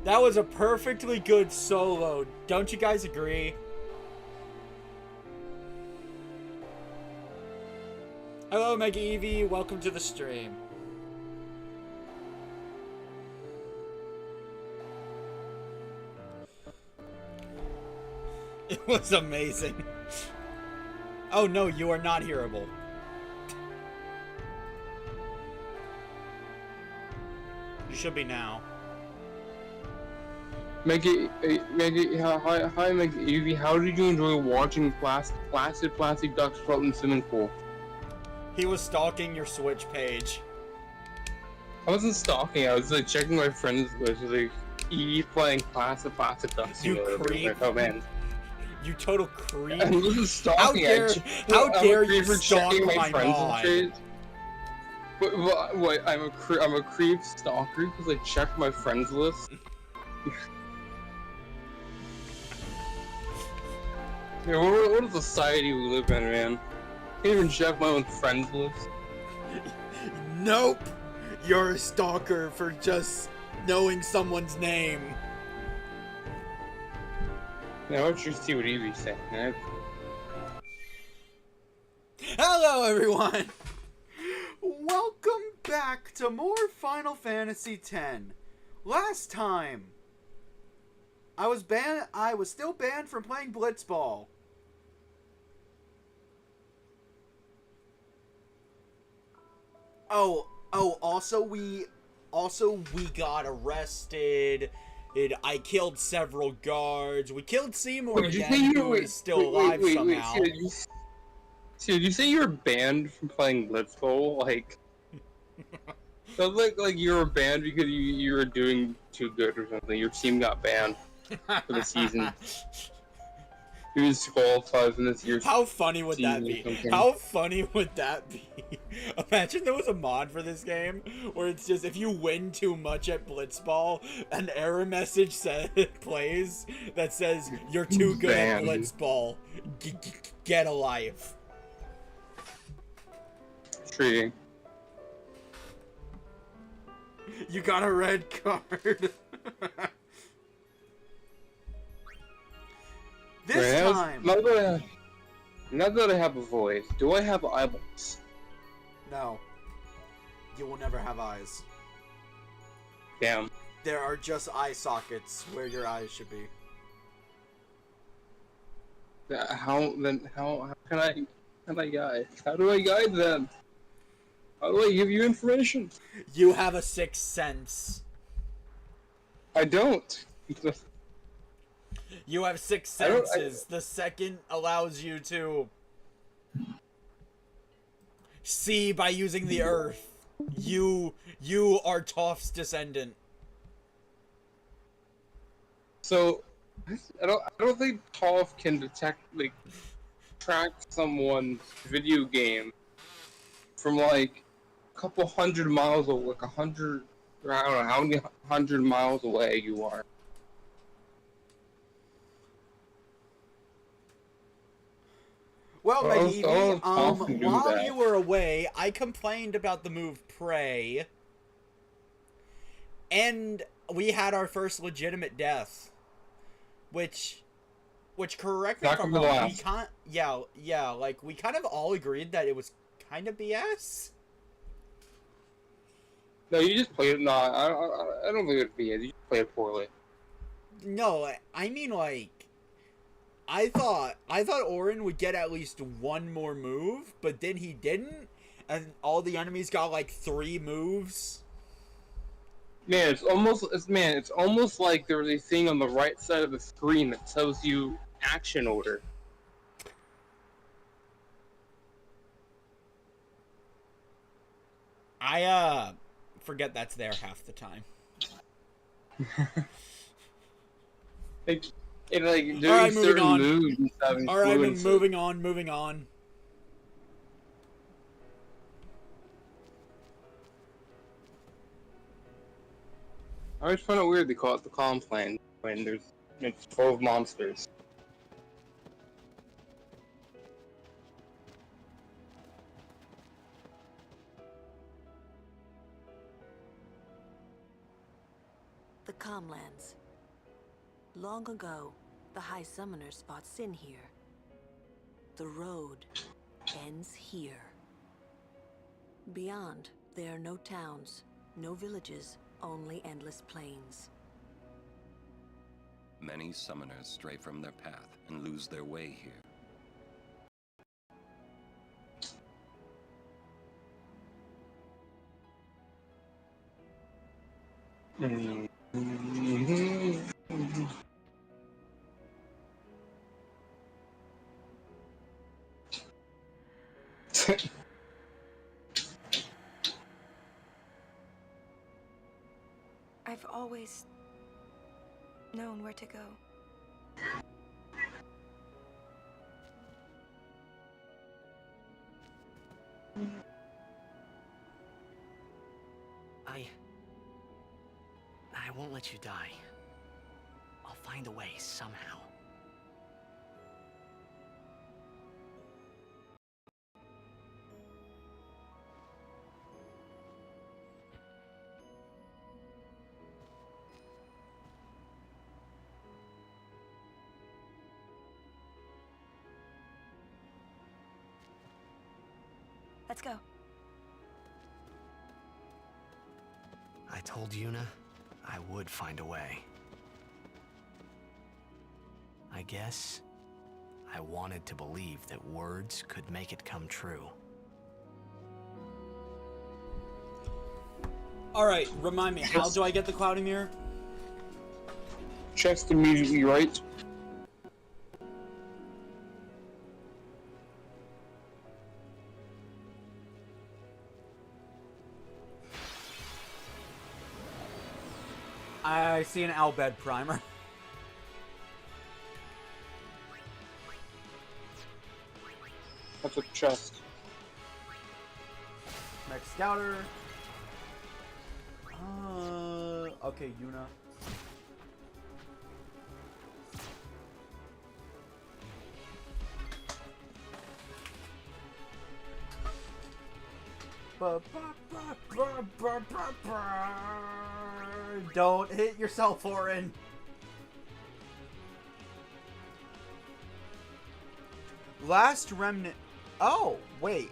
That was a perfectly good solo. Don't you guys agree? Hello, Mega Eevee. Welcome to the stream. It was amazing. Oh no, you are not hearable. You should be now. Maggie, hi, Maggie Eevee. How did you enjoy watching plastic ducks float in the swimming pool? He was stalking your Switch page. I wasn't stalking. I was like checking my friends' list. Like Eevee playing plastic ducks. You creep. Like, oh man. You total creep. I wasn't stalking. How dare you stalk my mod? What? I'm a creep stalker because I checked my friends' list. Yeah, what a society we live in, man. Can't even check my own friends list. Nope! You're a stalker for just knowing someone's name. Now let's just see what Eevee's saying, man. Hello, everyone! Welcome back to more Final Fantasy X. Last time, I was still banned from playing Blitzball. Also we got arrested. I killed several guards. We killed Seymour again, who is still alive somehow. Did you say you were banned from playing Blitzball? Like, sounds like you were banned because you were doing too good or something. Your team got banned for the season. He was disqualified from this year's. How funny would that be? How funny would that be? Imagine there was a mod for this game where it's just if you win too much at Blitzball, an error message plays that says you're too good at Blitzball. Get a life. Intriguing. You got a red card. Time. Now that I have a voice, do I have eyeballs? No. You will never have eyes. Damn. There are just eye sockets where your eyes should be. How can I guide? How do I guide them? How do I give you information? You have a sixth sense. I don't. You have six senses. The second allows you to see by using the earth. You are Toph's descendant. So, I don't think Toph can track someone's video game from like a couple hundred miles away, like 100. I don't know how many 100 miles away you are. Well, maybe, while you were away, I complained about the move Prey, and we had our first legitimate death, which correct me if I'm wrong, we kind of all agreed that it was kind of BS. No, you just played it. No, I don't think it was BS. You just played it poorly. No, I mean like. I thought Auron would get at least one more move, but then he didn't, and all the enemies got like 3 moves. Man, it's almost like there was a thing on the right side of the screen that tells you action order. I forget that's there half the time. And like doing certain moves and stuff. Alright, moving on. I always find it weird they call it the Calmlands when it's full of monsters. The Calmlands. Long ago, the High Summoners fought sin here. The road ends here. Beyond, there are no towns, no villages, only endless plains. Many summoners stray from their path and lose their way here. I've always known where to go. I won't let you die. I'll find a way somehow. Let's go. I told Yuna I would find a way. I guess I wanted to believe that words could make it come true. Alright, remind me, how do I get the cloudy mirror? Chest immediately right. I see an Albed primer. That's a chest. Next scouter. Okay, Yuna. Don't hit yourself, Orin. Last remnant. Oh, wait.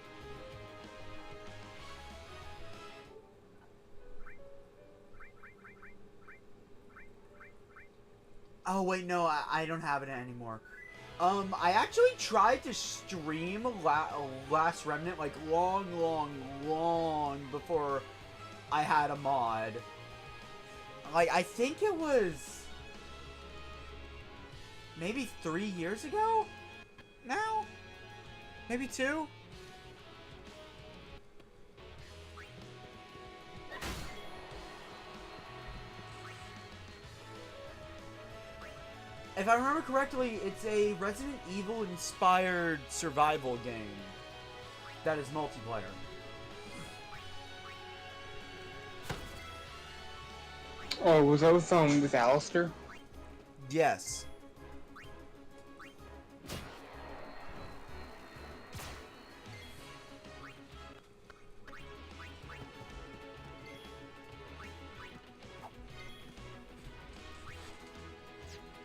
Oh, wait, no, I don't have it anymore. I actually tried to stream Last Remnant, like, long before I had a mod. Like, I think it was maybe 3 years ago now? Maybe 2? If I remember correctly, it's a Resident Evil inspired survival game that is multiplayer. Oh, was that with Alistair? Yes.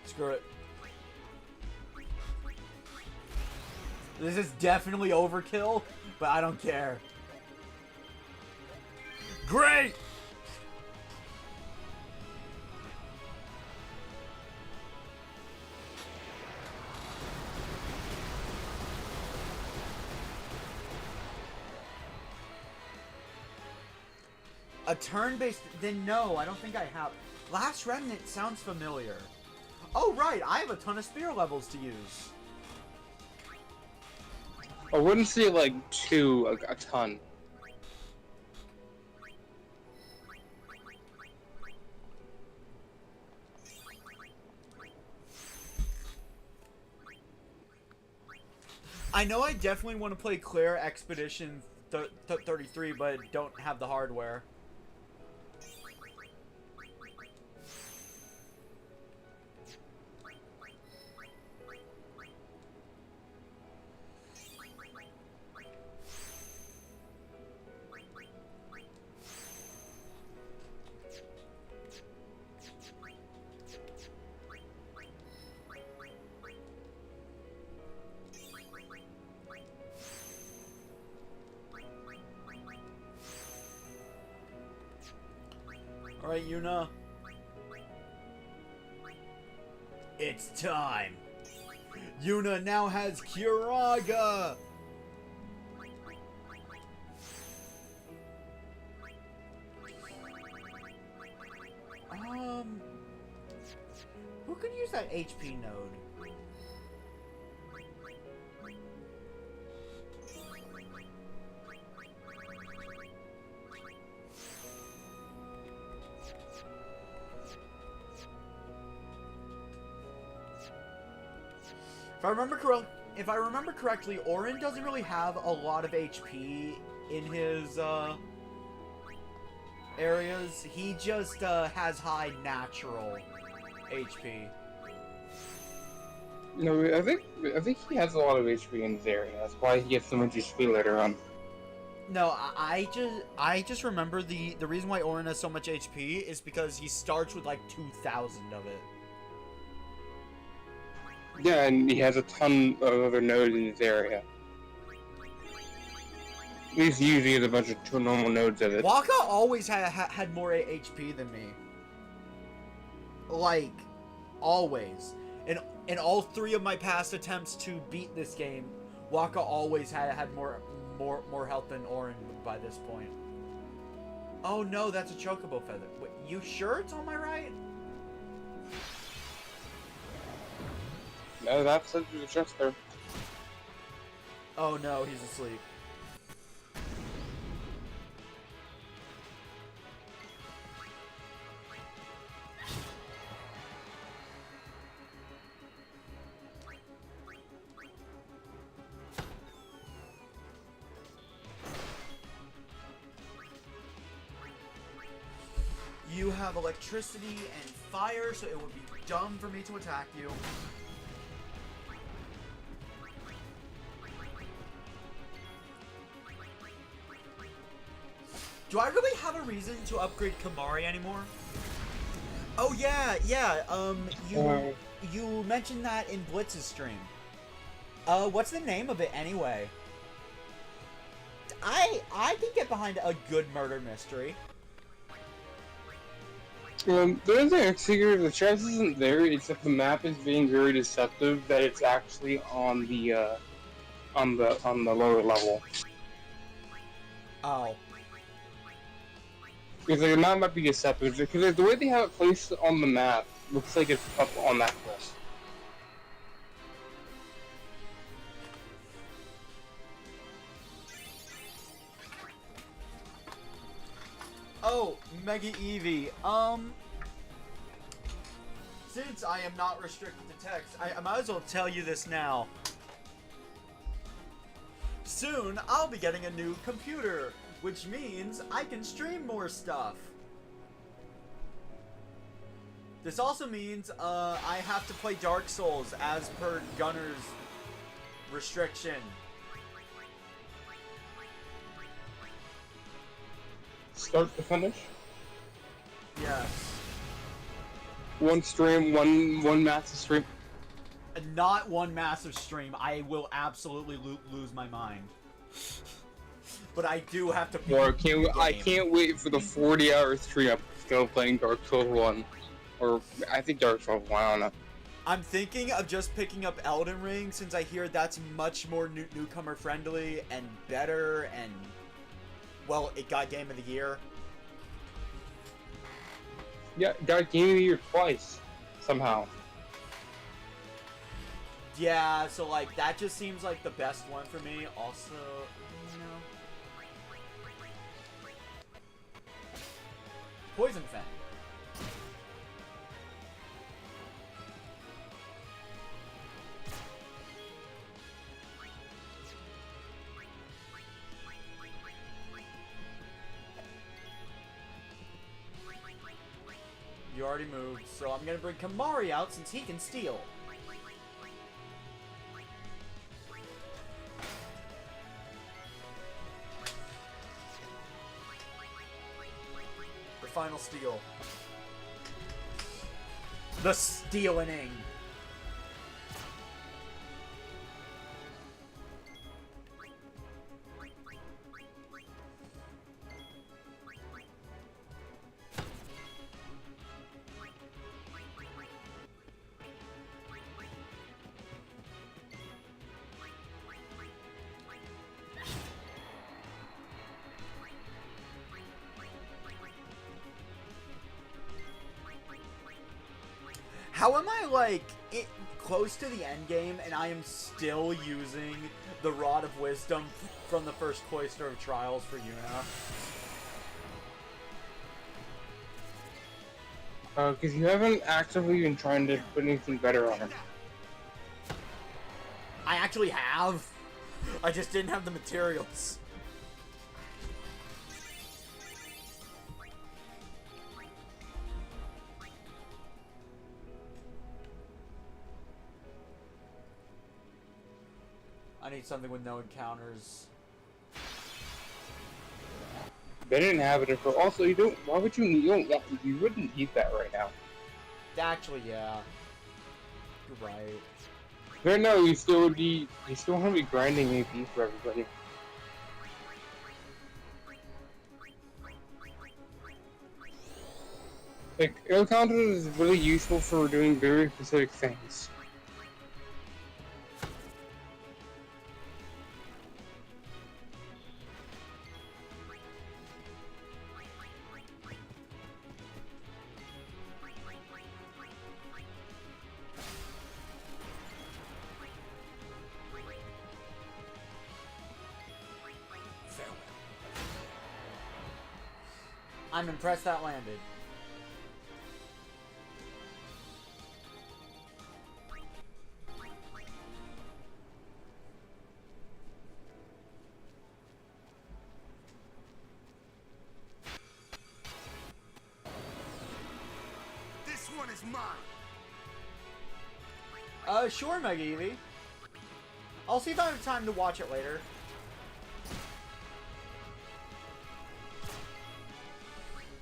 Screw it. This is definitely overkill, but I don't care. Great! A turn-based... Then no, I don't think I have... Last Remnant sounds familiar. Oh, right, I have a ton of Spira levels to use. I wouldn't say like a ton. I know I definitely want to play Claire Expedition 33, but don't have the hardware. Alright, Yuna. It's time. Yuna now has Kiraga. Who can use that HP node? If I remember correctly, Auron doesn't really have a lot of HP in his areas. He just has high natural HP. No, I think he has a lot of HP in his area. That's why he gets so much HP later on. No, I just remember the reason why Auron has so much HP is because he starts with like 2,000 of it. Yeah, and he has a ton of other nodes in his area. He's usually has a bunch of normal nodes of it. Waka always had more HP than me. Like, always. In all 3 of my past attempts to beat this game, Waka always had more health than Auron by this point. Oh no, that's a chocobo feather. Wait, you sure it's on my right? No, that's a chester. Oh no, he's asleep. You have electricity and fire, so it would be dumb for me to attack you. Do I really have a reason to upgrade Kamari anymore? Oh yeah, you mentioned that in Blitz's stream. What's the name of it anyway? I can get behind a good murder mystery. The other thing I figured, the chest isn't there, it's that the map is being very deceptive that it's actually on the lower level. Oh. Because the map might be deceptive, because the way they have it placed on the map looks like it's up on that cliff. Oh, Mega Eevee. Since I am not restricted to text, I might as well tell you this now. Soon, I'll be getting a new computer, which means I can stream more stuff. This also means, I have to play Dark Souls as per Gunner's restriction. Start to finish? Yes. One stream, one massive stream. Not one massive stream. I will absolutely lose my mind. But I do have to. Or I can't wait for the 40-hour stream I'm still playing Dark Souls 1. Or I think Dark Souls 1, I don't know. I'm thinking of just picking up Elden Ring since I hear that's much more newcomer friendly and better and, well, it got Game of the Year. Yeah, got Game of the Year twice, somehow. Yeah, so like that just seems like the best one for me. Also, you know, Poison Fang. You already moved, so I'm gonna bring Kamari out since he can steal. For final steal. The stealing. How am I, like, close to the end game and I am still using the Rod of Wisdom from the first Cloister of Trials for Yuna? Because you haven't actively been trying to put anything better on her. I actually have. I just didn't have the materials. I need something with no encounters. They didn't have it for. Also, you don't. Why would you? You wouldn't need that right now. Actually, yeah. You're right. Right now, you still would be. You still want to be grinding AP for everybody. Like, air counter is really useful for doing very specific things. I'm impressed that landed. This one is mine. Sure, Megavy. I'll see if I have time to watch it later.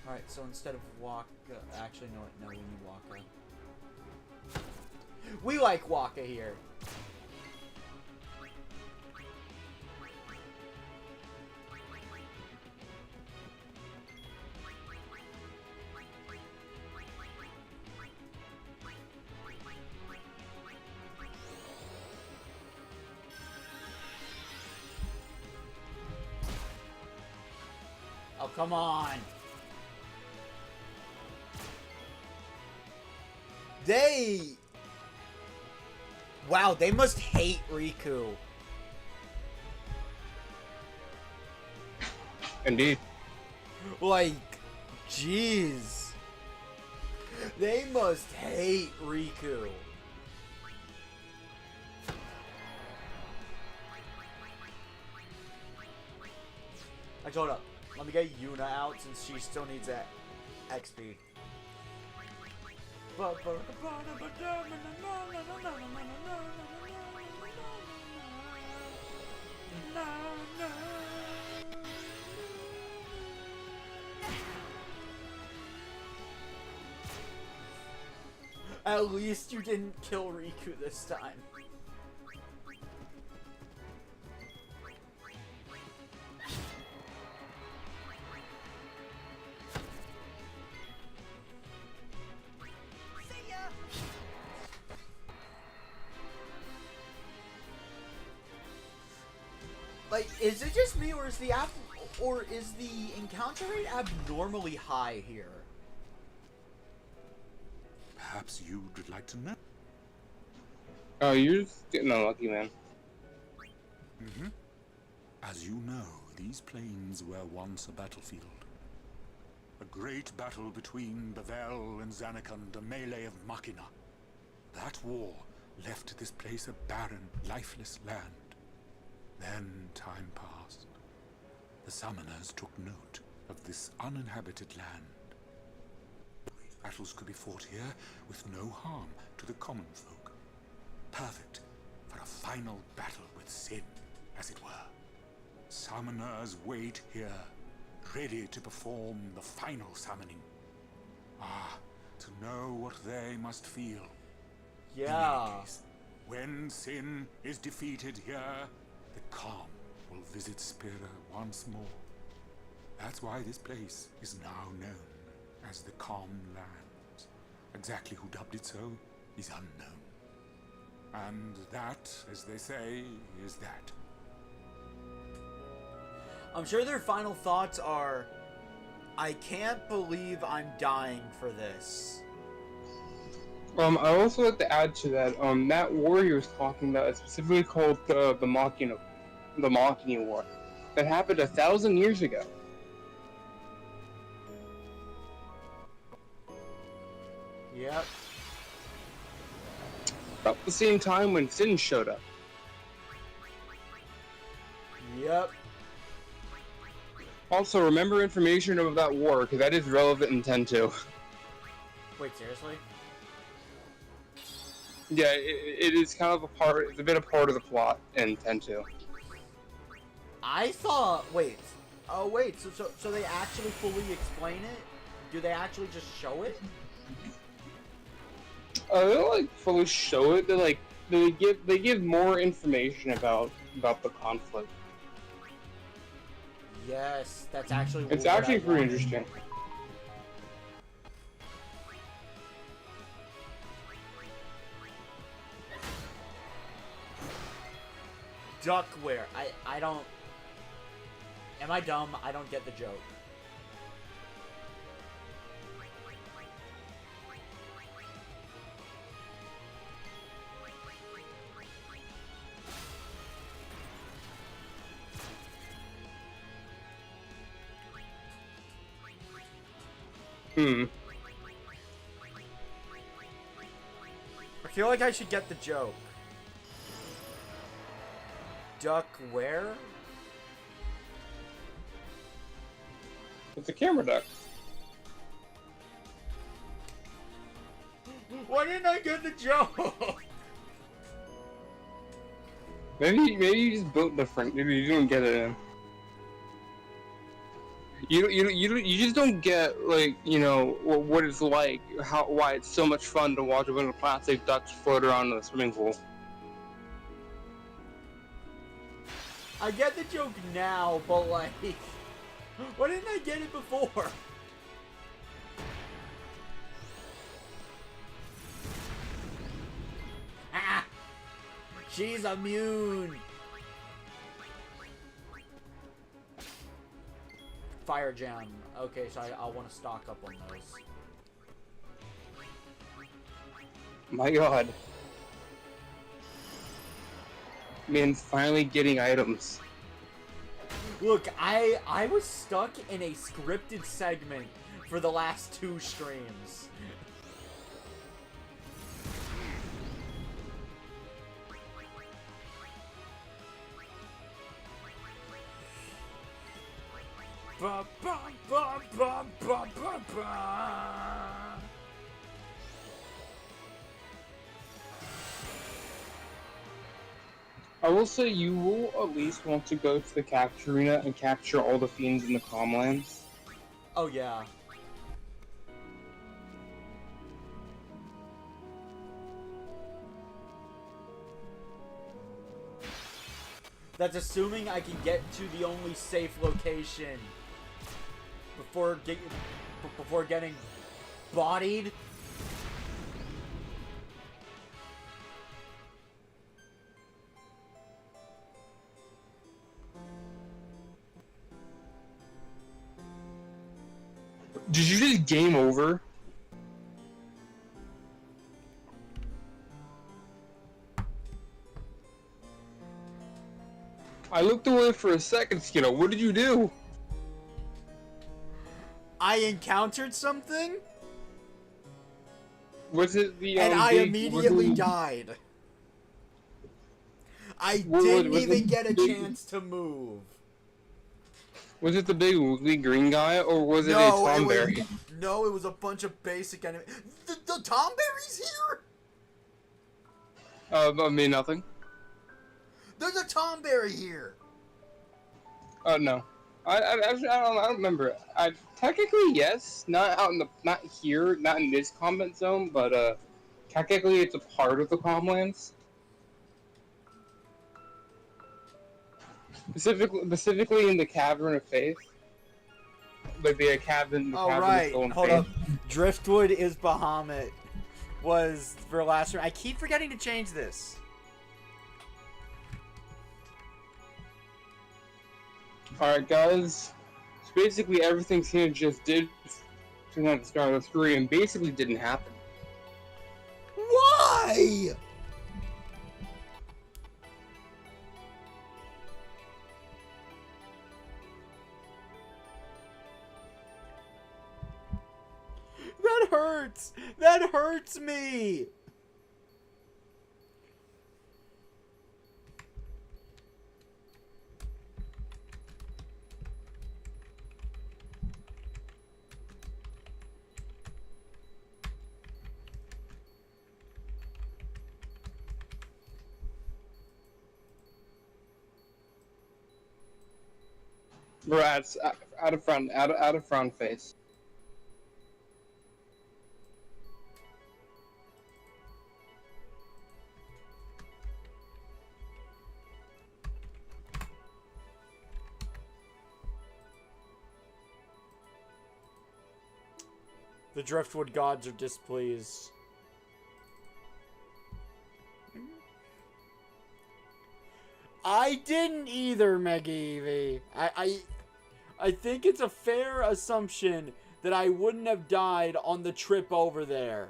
Alright, so instead of Waka... Actually, no, we need Waka. We like Waka here. Oh, come on. Wow, they must hate Riku. Indeed. Like, jeez. They must hate Riku. Actually, hold up. Let me get Yuna out since she still needs that XP. At least you didn't kill Riku this time. Like, is it just me, or is the encounter rate abnormally high here? Perhaps you'd like to know. Oh, you're just getting unlucky, man. Mm-hmm. As you know, these plains were once a battlefield. A great battle between Bavel and Zanarkand, a melee of Machina. That war left this place a barren, lifeless land. Then time passed. The summoners took note of this uninhabited land. Battles could be fought here with no harm to the common folk. Perfect for a final battle with sin, as it were. Summoners wait here, ready to perform the final summoning. Ah, to know what they must feel. Yeah. In any case, when sin is defeated here, the calm will visit Spira once more. That's why this place is now known as the Calmlands. Exactly who dubbed it so is unknown. And that, as they say, is that. I'm sure their final thoughts are, I can't believe I'm dying for this. I also like to add to that. That war you was talking about is specifically called the Machina War. That happened 1,000 years ago. Yep. About the same time when Sin showed up. Yep. Also, remember information about that war, because that is relevant in 10-2. Wait, seriously? Yeah, it is kind of a part. It's a bit a part of the plot in 10-2. I thought. Wait. Oh wait. So they actually fully explain it? Do they actually just show it? They don't like fully show it. They give more information about the conflict. Yes, that's actually. It's what actually I pretty want. interesting. Duckware. I don't. Am I dumb? I don't get the joke. I feel like I should get the joke. Duck where? It's a camera duck. Why didn't I get the joke? Maybe you just built different. Maybe you don't get it. You just don't get, like, you know, what it's like, why it's so much fun to watch a bunch of plastic ducks float around in the swimming pool. I get the joke now, but like, why didn't I get it before? Ah! She's immune! Fire Jam. Okay, so I want to stock up on those. My god. Man, finally getting items. Look, I was stuck in a scripted segment for the last 2 streams. Ba, ba, ba, ba, ba, ba, ba. I will say you will at least want to go to the capture arena and capture all the fiends in the Calmlands. Oh yeah. That's assuming I can get to the only safe location before getting bodied. Did you just game over? I looked away for a second, Skinner. What did you do? I encountered something, Was it the and I big immediately wiggly- died. I What- didn't was even it get a big- chance to move. Was it the big wiggly green guy, or was it a No, Tomberry? it was a bunch of basic enemies. The Tomberry's here? I mean nothing. There's a Tomberry here. No. I don't remember. Technically yes, not here, not in this combat zone, but technically it's a part of the Calmlands. Specifically in the Cavern of Faith. Like the cavern. Oh cavern right, of Soul and hold Faith. up. Driftwood is Bahamut. Was for last room. I keep forgetting to change this. Alright, guys. So basically everything Cena just did at the start of the story and basically didn't happen. Why? That hurts. That hurts me. Rats, out of front face. The Driftwood gods are displeased. I didn't either, Mega Evie. I think it's a fair assumption that I wouldn't have died on the trip over there.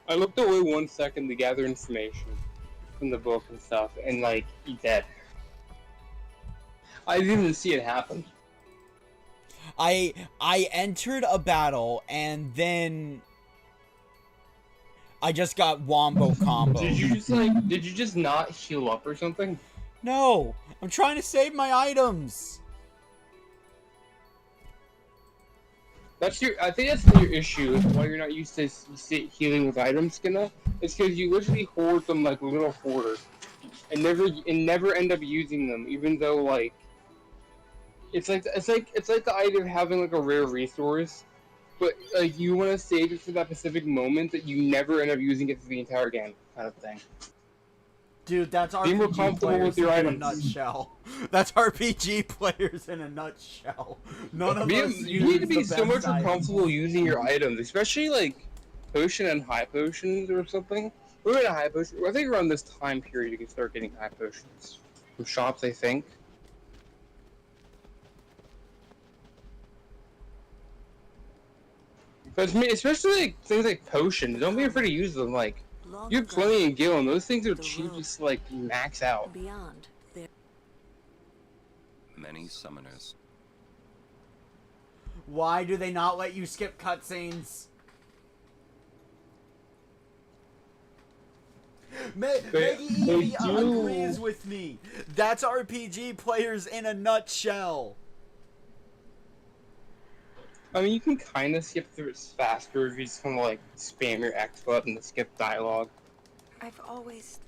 I looked away 1 second to gather information from the book and stuff, and like, he dead. I didn't even see it happen. I entered a battle and then I just got wombo combo. Did you just not heal up or something? No, I'm trying to save my items. I think that's your issue, is why you're not used to healing with items, Skena. It's because you literally hoard them like a little hoarder, and never end up using them, even though like it's like the idea of having like a rare resource, but like you want to save it for that specific moment that you never end up using it for the entire game, kind of thing. Dude, that's Be more RPG comfortable players with your in a items. nutshell. That's RPG players in a nutshell. None of us You need to be use the so much best more items. comfortable using your items, especially like potion and high potions or something. We're in a high potion. I think around this time period you can start getting high potions from shops, I think. But especially like, things like potions, don't be afraid to use them. Like, you have plenty in Gil, and those things are cheap just to, like, max out. Beyond, there. Many summoners. Why do they not let you skip cutscenes? Maggie Evie agrees with me. That's RPG players in a nutshell. I mean, you can kind of skip through it faster if you just kind of, like, spam your X button to skip dialogue. I've always...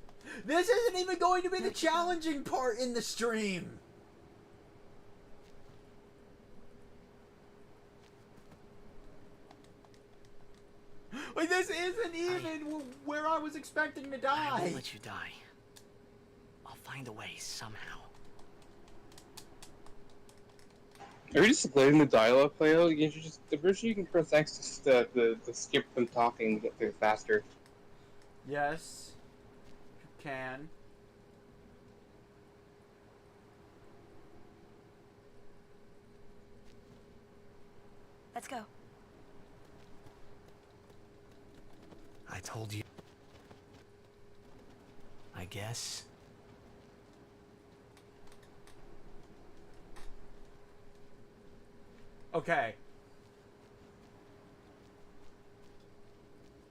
This isn't even going to be the challenging part in the stream. Like, this isn't even where I was expecting to die. I won't let you die. I'll find a way somehow. Are you just letting the dialogue play out? The version you can press X to skip them talking and get through faster. Yes, you can. Let's go. I told you. I guess. Okay.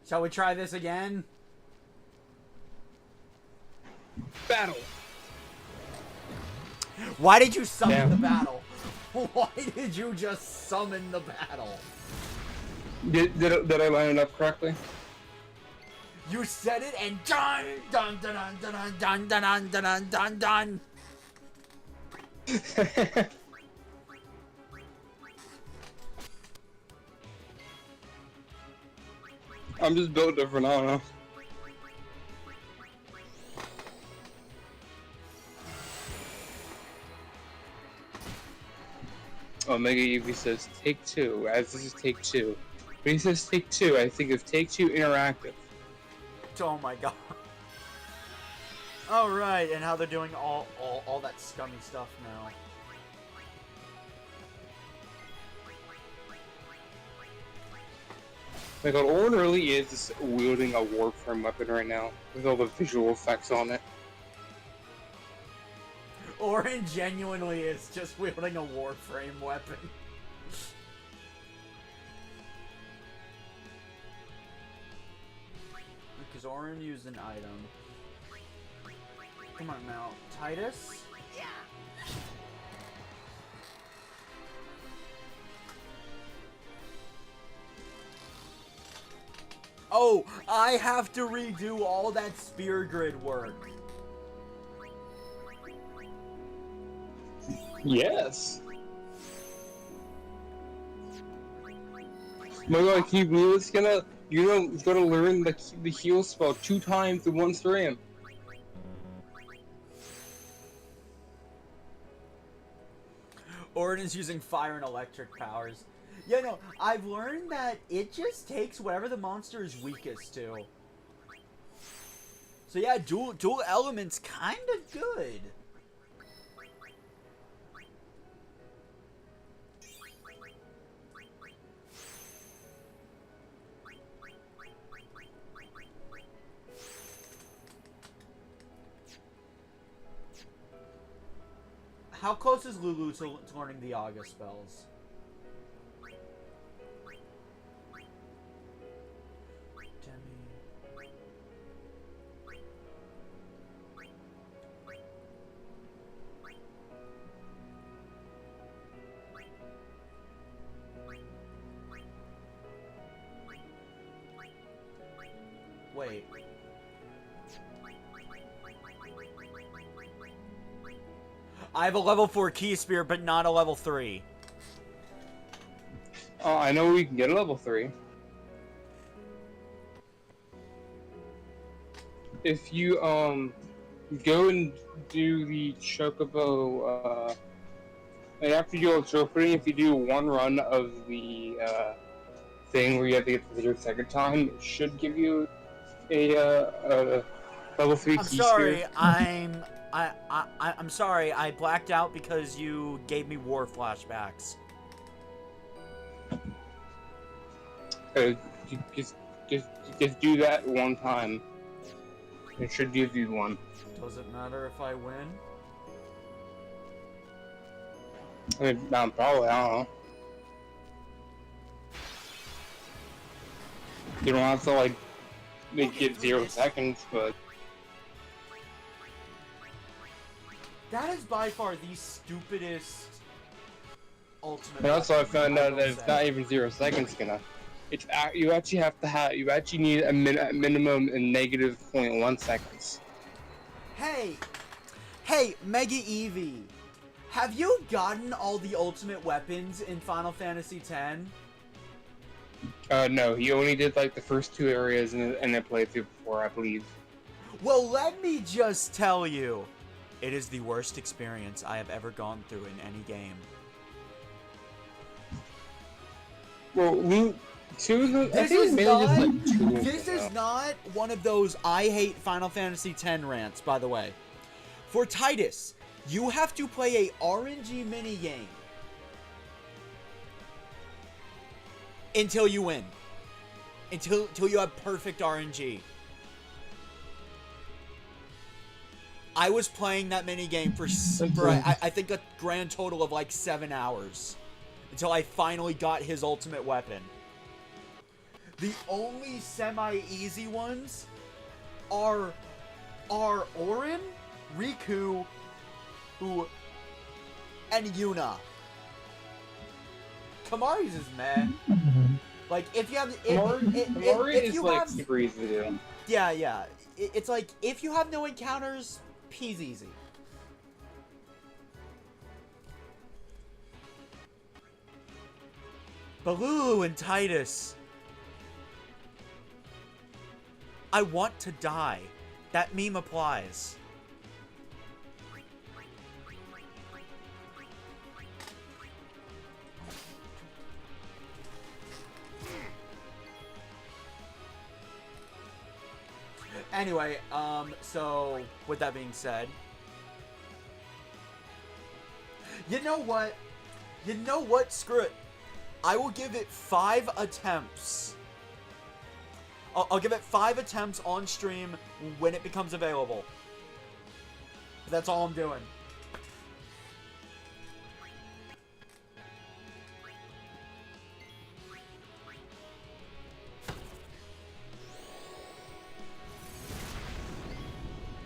Shall we try this again? Battle! Why did you summon Yeah. the battle? Why did you just summon the battle? Did I line it up correctly? You said it and dun dun dun dun dun dun dun dun dun dun. I'm just built different, I don't know. Oh, Mega Evie says take two, as this is take two. When he says take two, I think of Take Two Interactive. Oh my god. All right, and how they're doing all that scummy stuff now. Like, Orin really is just wielding a Warframe weapon right now, with all the visual effects on it. Orin genuinely is just wielding a Warframe weapon. Because Orin used an item. Come on now, Tidus? Yeah. Oh, I have to redo all that spear grid work. Yes! My god, can you believe it's gonna... You're gonna learn the heal spell 2 times in 1 stream. Orin is using fire and electric powers. Yeah, no, I've learned that it just takes whatever the monster is weakest to. So yeah, dual elements kind of good. How close is Lulu to learning the August spells? Wait. I have a level 4 key spear, but not a level 3. Oh, I know we can get a level 3. If you, go and do the Chocobo, and after you do a trophy, if you do 1 run of the, thing where you have to get to the 2nd time, it should give you a level 3 key spear. I'm sorry, I blacked out because you gave me war flashbacks. Just do that 1 time. It should give you 1. Does it matter if I win? I mean, probably, I don't know. You don't have to, like, make it 0 seconds, but... That is by far the stupidest ultimate. And also, I found out that it's not even 0 seconds gonna. It's you actually have to have. You actually need a minimum in negative 0.1 seconds. Hey, Mega Eevee, have you gotten all the ultimate weapons in Final Fantasy X? No, he only did like the first 2 areas and then played through before, I believe. Well, let me just tell you. It is the worst experience I have ever gone through in any game. Well, This is not one of those I hate Final Fantasy X rants, by the way. For Tidus, you have to play a RNG minigame until you win. Until you have perfect RNG. I was playing that minigame for I think a grand total of like 7 hours. Until I finally got his ultimate weapon. The only semi-easy ones are Orin, Riku, and Yuna. Kamari's is meh. Like, if you have... Kamari is like super easy to do. Yeah. It's like, if you have no encounters... Peas easy. Baloo and Tidus. I want to die. That meme applies. Anyway, so, with that being said... You know what? Screw it. I will give it 5 attempts I'll give it 5 attempts on stream when it becomes available. That's all I'm doing.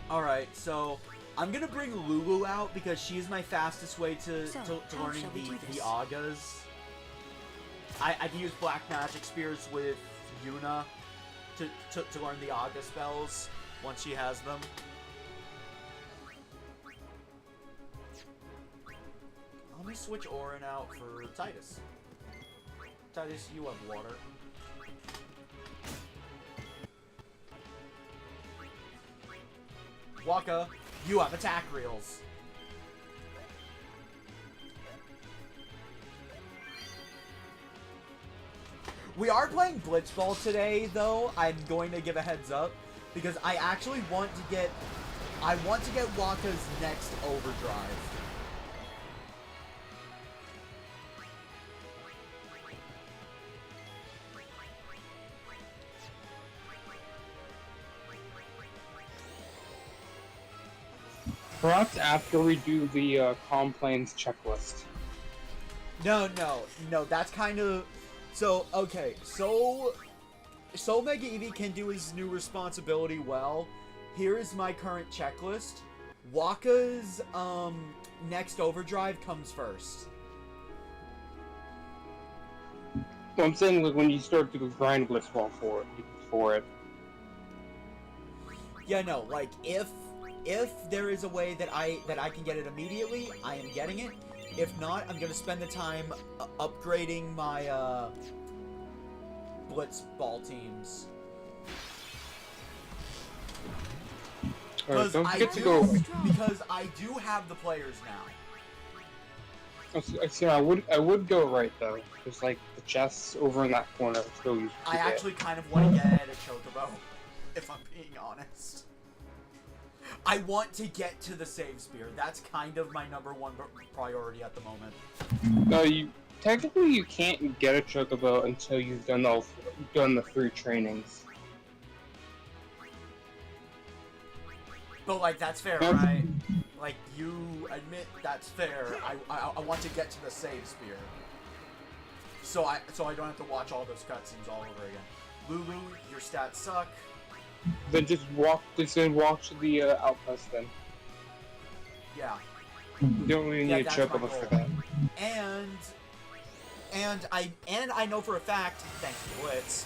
Alright, so I'm gonna bring Lulu out because she's my fastest way to learning the Agas. I can use Black Magic Spears with Yuna to learn the Aga spells once she has them. I'm gonna switch Orin out for Tidus. Tidus, you have water. Waka, you have attack reels. We are playing Blitzball today, though. I'm going to give a heads up because I actually want to get Waka's next overdrive. Perhaps after we do the Calmlands checklist. No, that's kind of... So, okay, so Mega Eevee can do his new responsibility well. Here is my current checklist. Waka's, next overdrive comes first. Well, I'm saying, like, when you start to grind Blitzball for it. Yeah, no, like, if there is a way that I can get it immediately, I am getting it. If not, I'm gonna spend the time upgrading my Blitzball teams. Because I do have the players now. See, I would go right though. There's like the chests over in that corner. I actually kind of want to get a Chocobo, if I'm being honest. I want to get to the save spear. That's kind of my #1 priority at the moment. No, you can't get a Chocobo until you've done the 3 trainings. But like that's fair, right? Like you admit that's fair. I want to get to the save spear. So I don't have to watch all those cutscenes all over again. Lulu, your stats suck. Then just walk to the outpost then. Yeah. You don't really need a Chocobo for that. And I know for a fact, thanks to Blitz,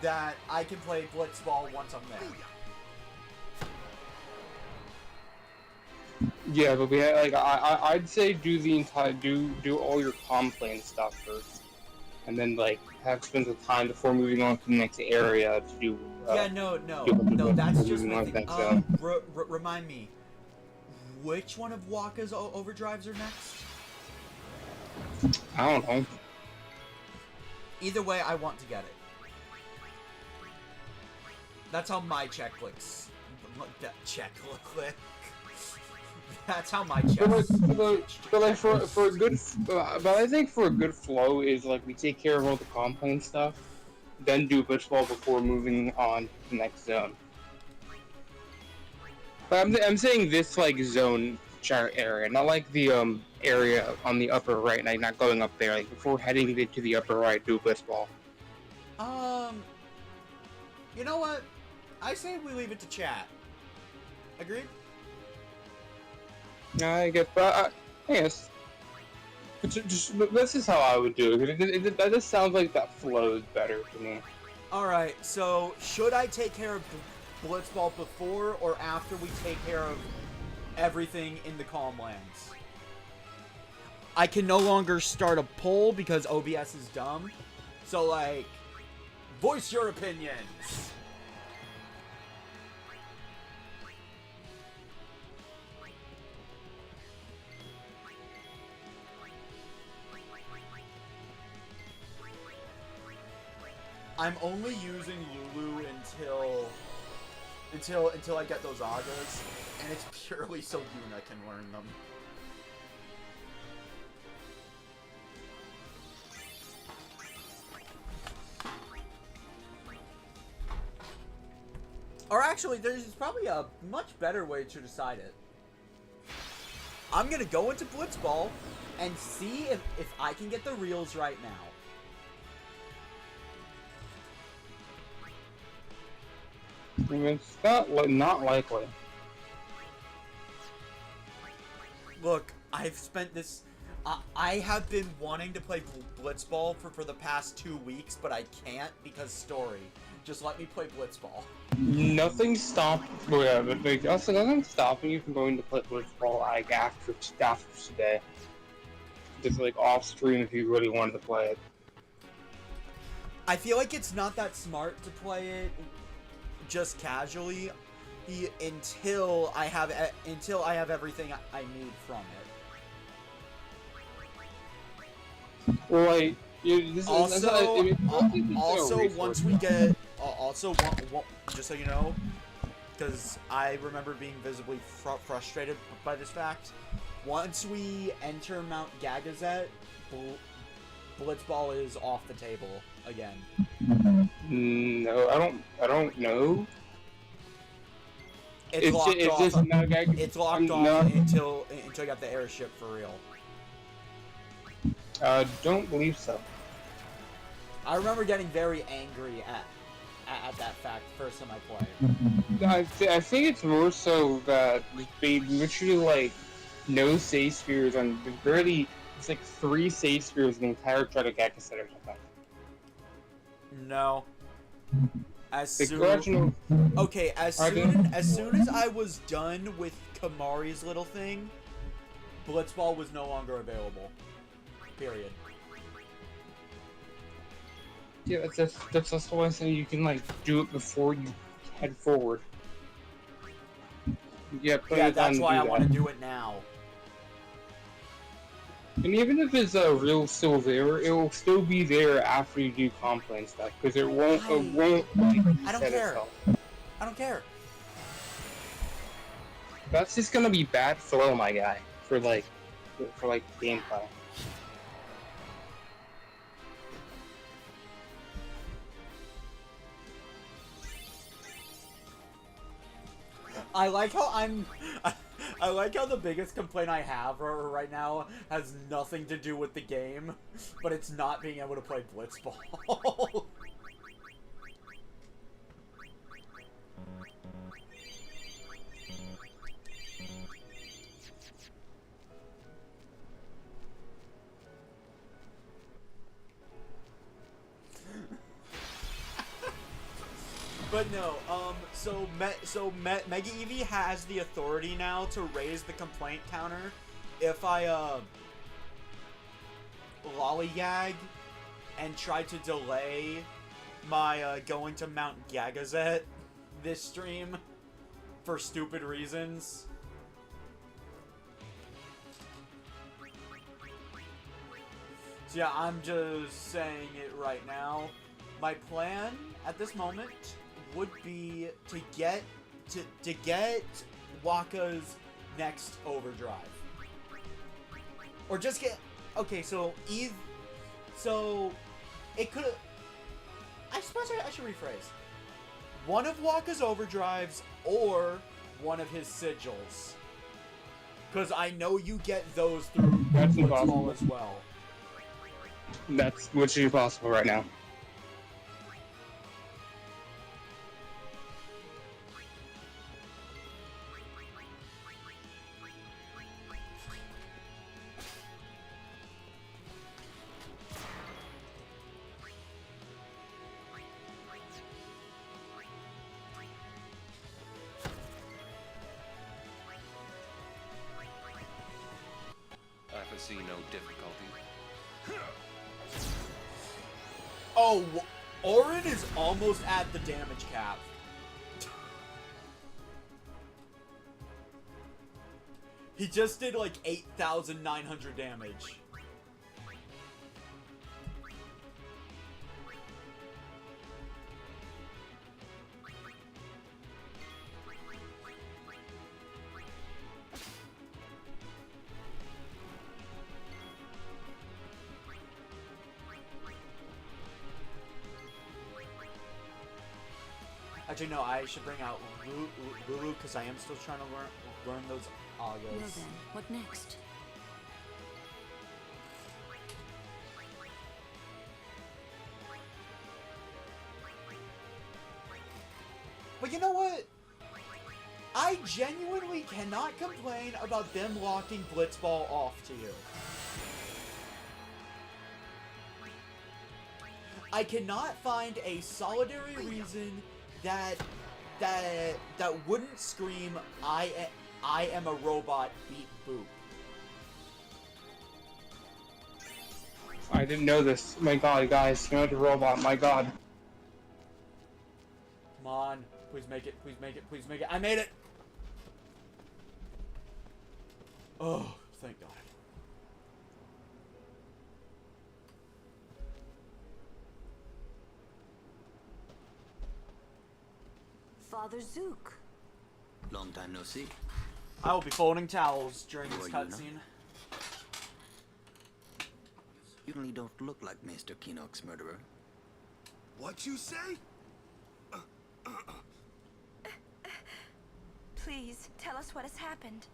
that I can play Blitzball once I'm there. Yeah, but I'd say do all your Calmlands stuff first, and then like spend the time before moving on to the next area to do. No, that's just my thing. Remind me, which one of Waka's overdrives are next? I don't know. Either way, I want to get it. That's how my checklist. That's how my checklist. But for a good, but I think for a good flow is like we take care of all the Calmlands stuff, then do Blitzball before moving on to the next zone. But I'm saying this like zone area, not like the area on the upper right, like not going up there. Like before heading to the upper right, do Blitzball. You know what? I say we leave it to chat. Agreed? I guess, but yes. This is how I would do it. That just sounds like that flows better to me. Alright, so should I take care of Blitzball before or after we take care of everything in the Calmlands? I can no longer start a poll because OBS is dumb. So, like, voice your opinions. I'm only using Lulu until I get those Agas, and it's purely so Yuna can learn them. Or actually, there's probably a much better way to decide it. I'm gonna go into Blitzball and see if I can get the reels right now. I mean, it's not likely. Look, I've spent this... I have been wanting to play Blitzball for the past 2 weeks, but I can't because story. Just let me play Blitzball. Nothing stopped. Well, yeah, but like, also nothing's stopping you from going to play Blitzball like after today. Just like off stream if you really wanted to play it. I feel like it's not that smart to play it just casually until I have everything I need from it. Well, like, once we get just so you know, because I remember being visibly frustrated by this fact. Once we enter Mount Gagazet, Blitzball is off the table again. No, I don't know. It's locked off until you got the airship for real. Don't believe so. I remember getting very angry at that fact first time I played. I think it's more so that they literally like no save spears and barely it's like 3 save spears in the entire Gagazet or something. No. As soon as I was done with Kamari's little thing, Blitzball was no longer available. Period. Yeah, that's also why I say you can like do it before you head forward. Yeah, that's why I want to do it now. And even if it's real still there, it will still be there after you do Calmlands stuff because it won't. Like, I don't care. Itself. I don't care. That's just gonna be bad flow, my guy, for gameplay. I like how the biggest complaint I have right now has nothing to do with the game, but it's not being able to play Blitzball. But no, so Mega Eevee has the authority now to raise the complaint counter if I, lollygag and try to delay my, going to Mount Gagazet this stream for stupid reasons. So yeah, I'm just saying it right now. My plan at this moment would be to get Waka's next overdrive, or just get so it could. I suppose I should rephrase. One of Waka's overdrives or one of his sigils, because I know you get those through Blitzball as well. That's literally possible right now. I foresee no difficulty. Oh, Orin is almost at the damage cap. He just did like 8,900 damage. Actually, no, I should bring out Lulu because I am still trying to learn those Well Agas. then, what next? But you know what? I genuinely cannot complain about them locking Blitzball off to you. I cannot find a solitary reason that wouldn't scream I am a robot beep boop. I didn't know this. My god, guys, you're not a robot, my god. Come on, please make it, please make it, please make it. I made it. Oh, thank God. Father Zook. Long time no see. I will be folding towels during this Who are you now? cutscene. You certainly don't look like Mr. Keenock's murderer. What you say? Please, tell us what has happened.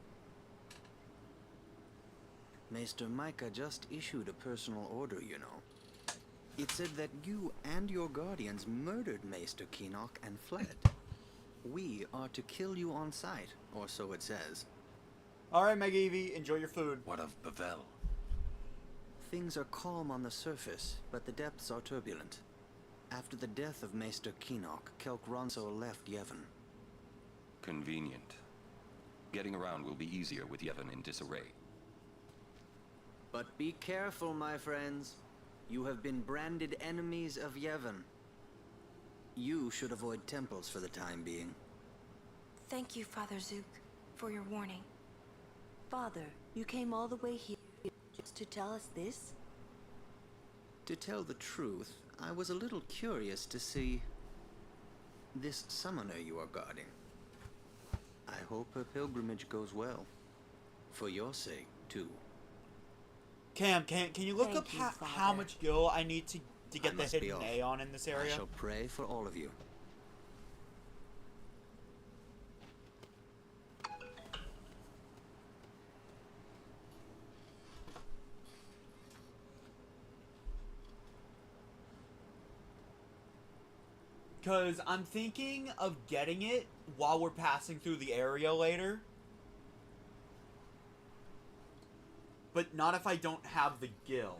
Maester Micah just issued a personal order, you know. It said that you and your guardians murdered Maester Keenock and fled. We are to kill you on sight, or so it says. Alright, Mega Eevee, enjoy your food. What of Bavel? Things are calm on the surface, but the depths are turbulent. After the death of Maester Keenock, Kelk Ronso left Yevon. Convenient. Getting around will be easier with Yevon in disarray. But be careful, my friends. You have been branded enemies of Yevon. You should avoid temples for the time being. Thank you, Father Zook, for your warning. Father, you came all the way here just to tell us this? To tell the truth, I was a little curious to see this summoner you are guarding. I hope her pilgrimage goes well. For your sake, too. Cam, can you look Thank up you, how Father. much gil I need to get I the must be hidden off. Aeon in this I area? shall pray for all of you. Because I'm thinking of getting it while we're passing through the area later. But not if I don't have the gil.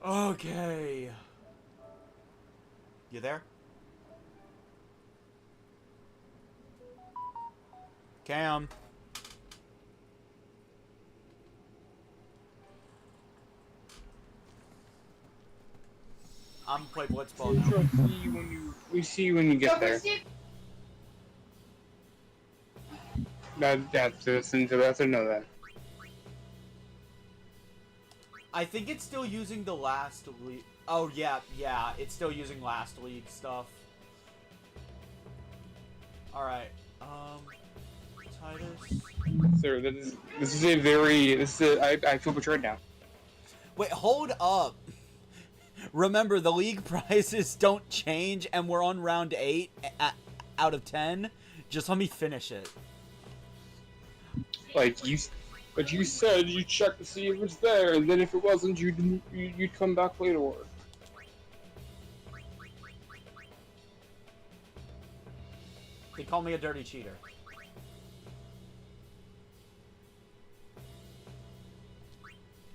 Okay. You there? Cam. I'm gonna play Blitzball now. We see you when you get there. That's to know that. I think it's still using the last league. Oh yeah, it's still using last league stuff. All right, Tidus. Sir, I feel betrayed now. Wait, hold up. Remember, the league prizes don't change, and we're on round 8 out of 10. Just let me finish it. But you said you checked to see if it's there, and then if it wasn't, you'd come back later. They call me a dirty cheater.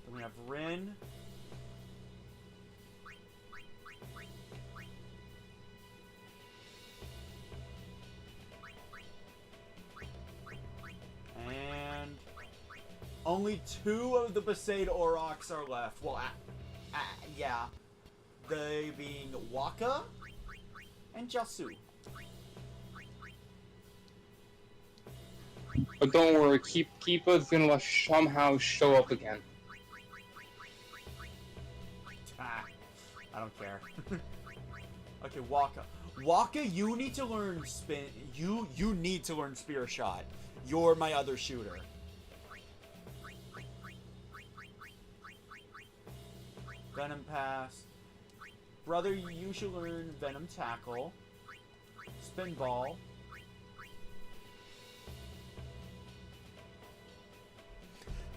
Then we have Rin. And only 2 of the Besaid Aurochs are left. Well, yeah. They being Waka and Jasu. But don't worry, Keepa's gonna somehow show up again. I don't care. Okay, Waka. Waka, you need to learn spin. You need to learn Spear Shot. You're my other shooter. Venom Pass. Brother, you should learn Venom Tackle. Spin Ball.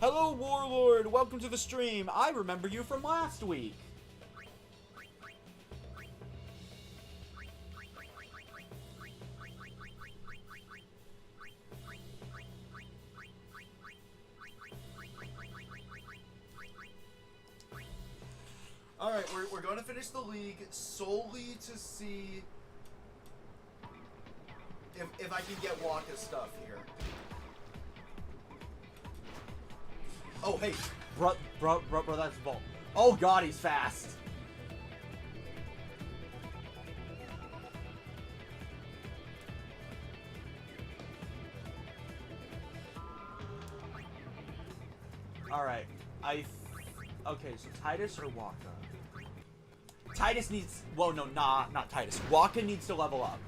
Hello, Warlord! Welcome to the stream. I remember you from last week. Alright, we're going to finish the league solely to see if I can get Waka's stuff here. Oh, hey. Bro, that's Volt. Oh god, he's fast. Alright, okay, so Tidus or Waka? Tidus needs, well, no, not Tidus. Waka needs to level up.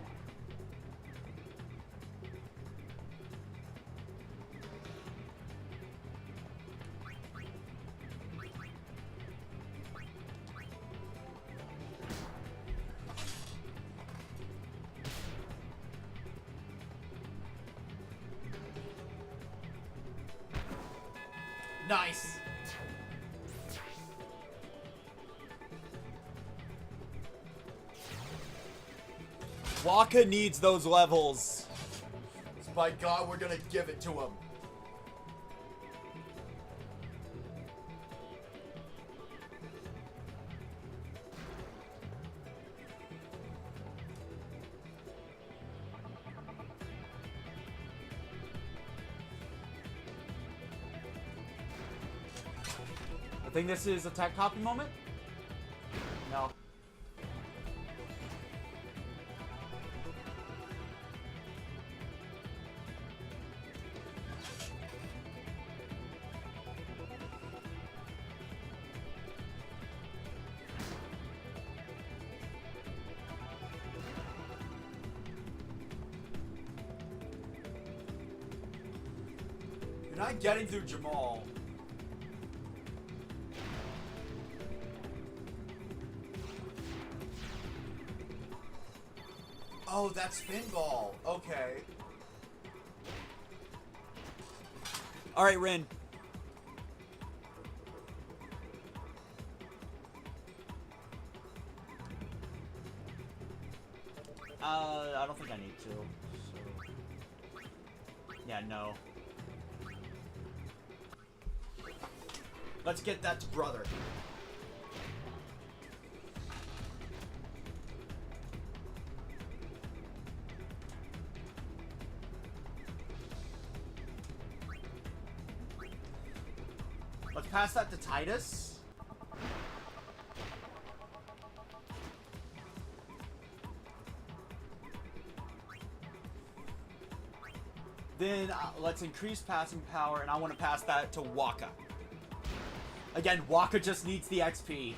Nice. Waka needs those levels. By God, we're gonna give it to him. I think this is a tech copy moment. No. You're not getting through Jamal. Oh, that's Spinball. Okay. Alright, Rin. I don't think I need to. So. Yeah, no. Let's get that to brother. Let's pass that to Tidus. Then let's increase passing power, and I want to pass that to Waka. Again, Waka just needs the XP.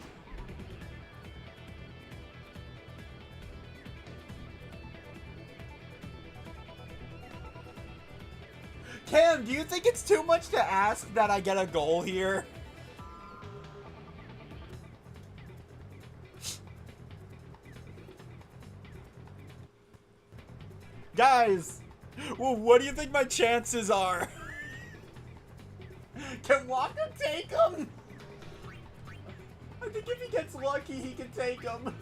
Cam, do you think it's too much to ask that I get a goal here? Guys, well, what do you think my chances are? Can Waka take him? I think if he gets lucky, he can take him.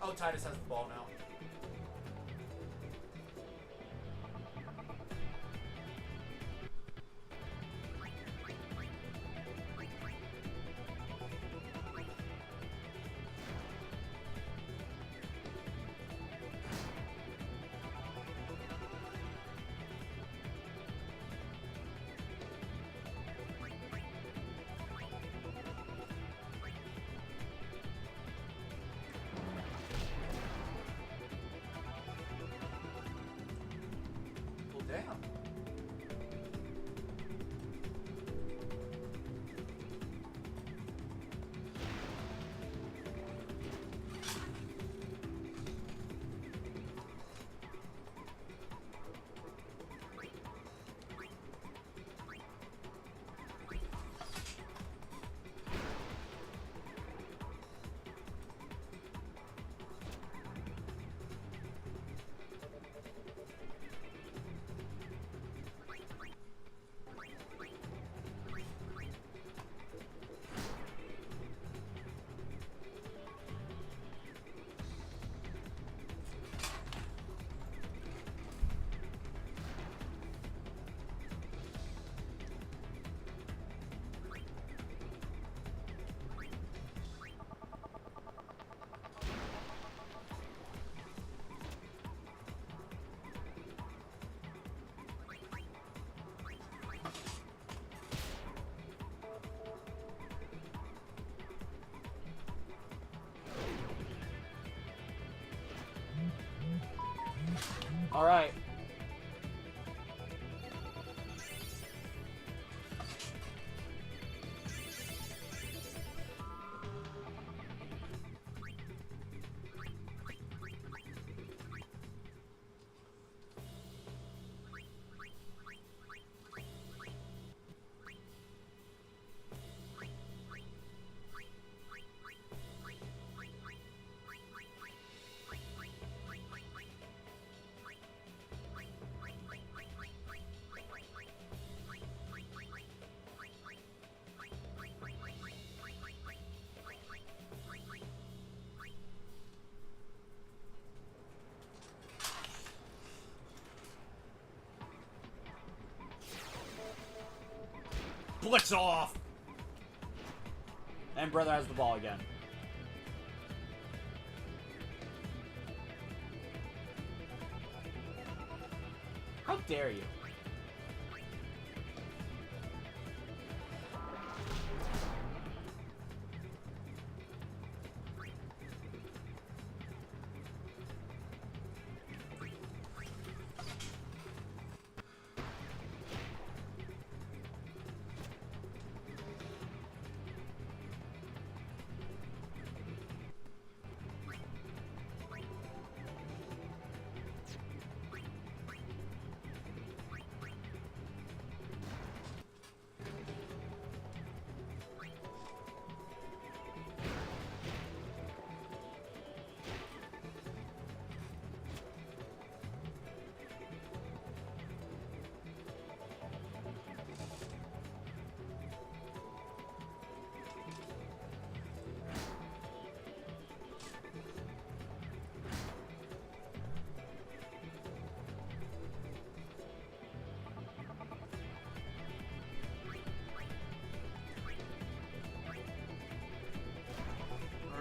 Oh, Tidus has the ball now. All right. Blitz off! And brother has the ball again. How dare you?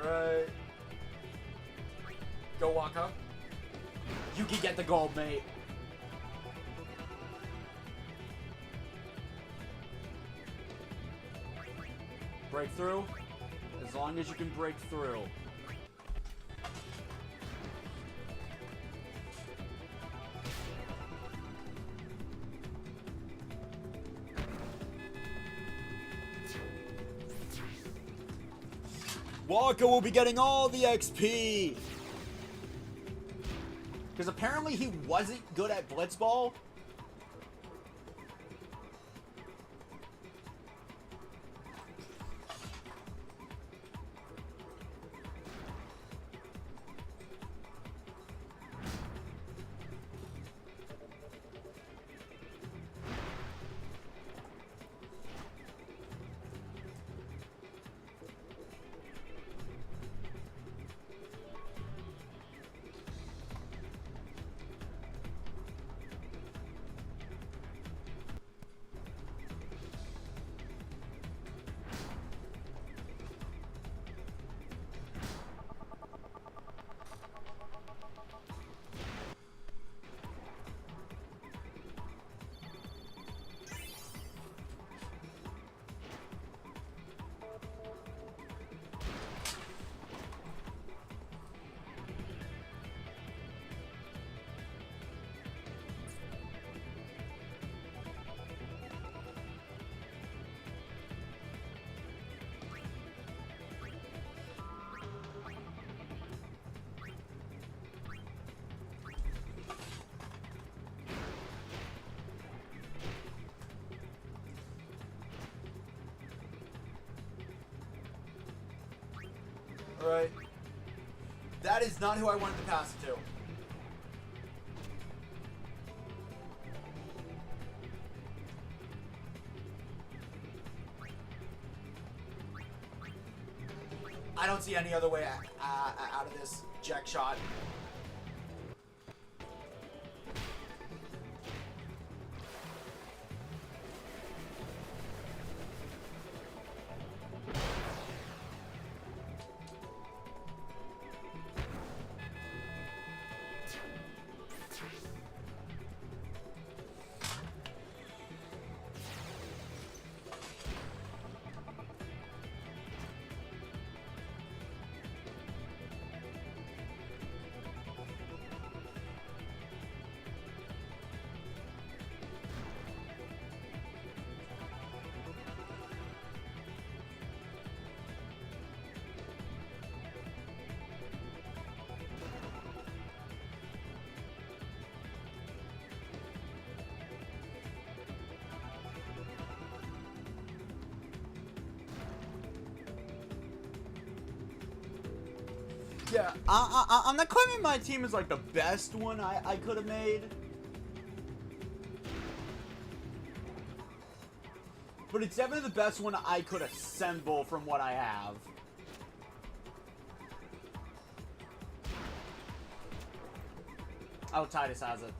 Alright. Go Waka. You can get the gold, mate. Break through. As long as you can break through. Waka will be getting all the XP! Because apparently he wasn't good at Blitzball. Alright. That is not who I wanted to pass it to. I don't see any other way out of this jack shot. Yeah, I'm not claiming my team is like the best one I could have made. But it's definitely the best one I could assemble from what I have. Oh, Tidus has it.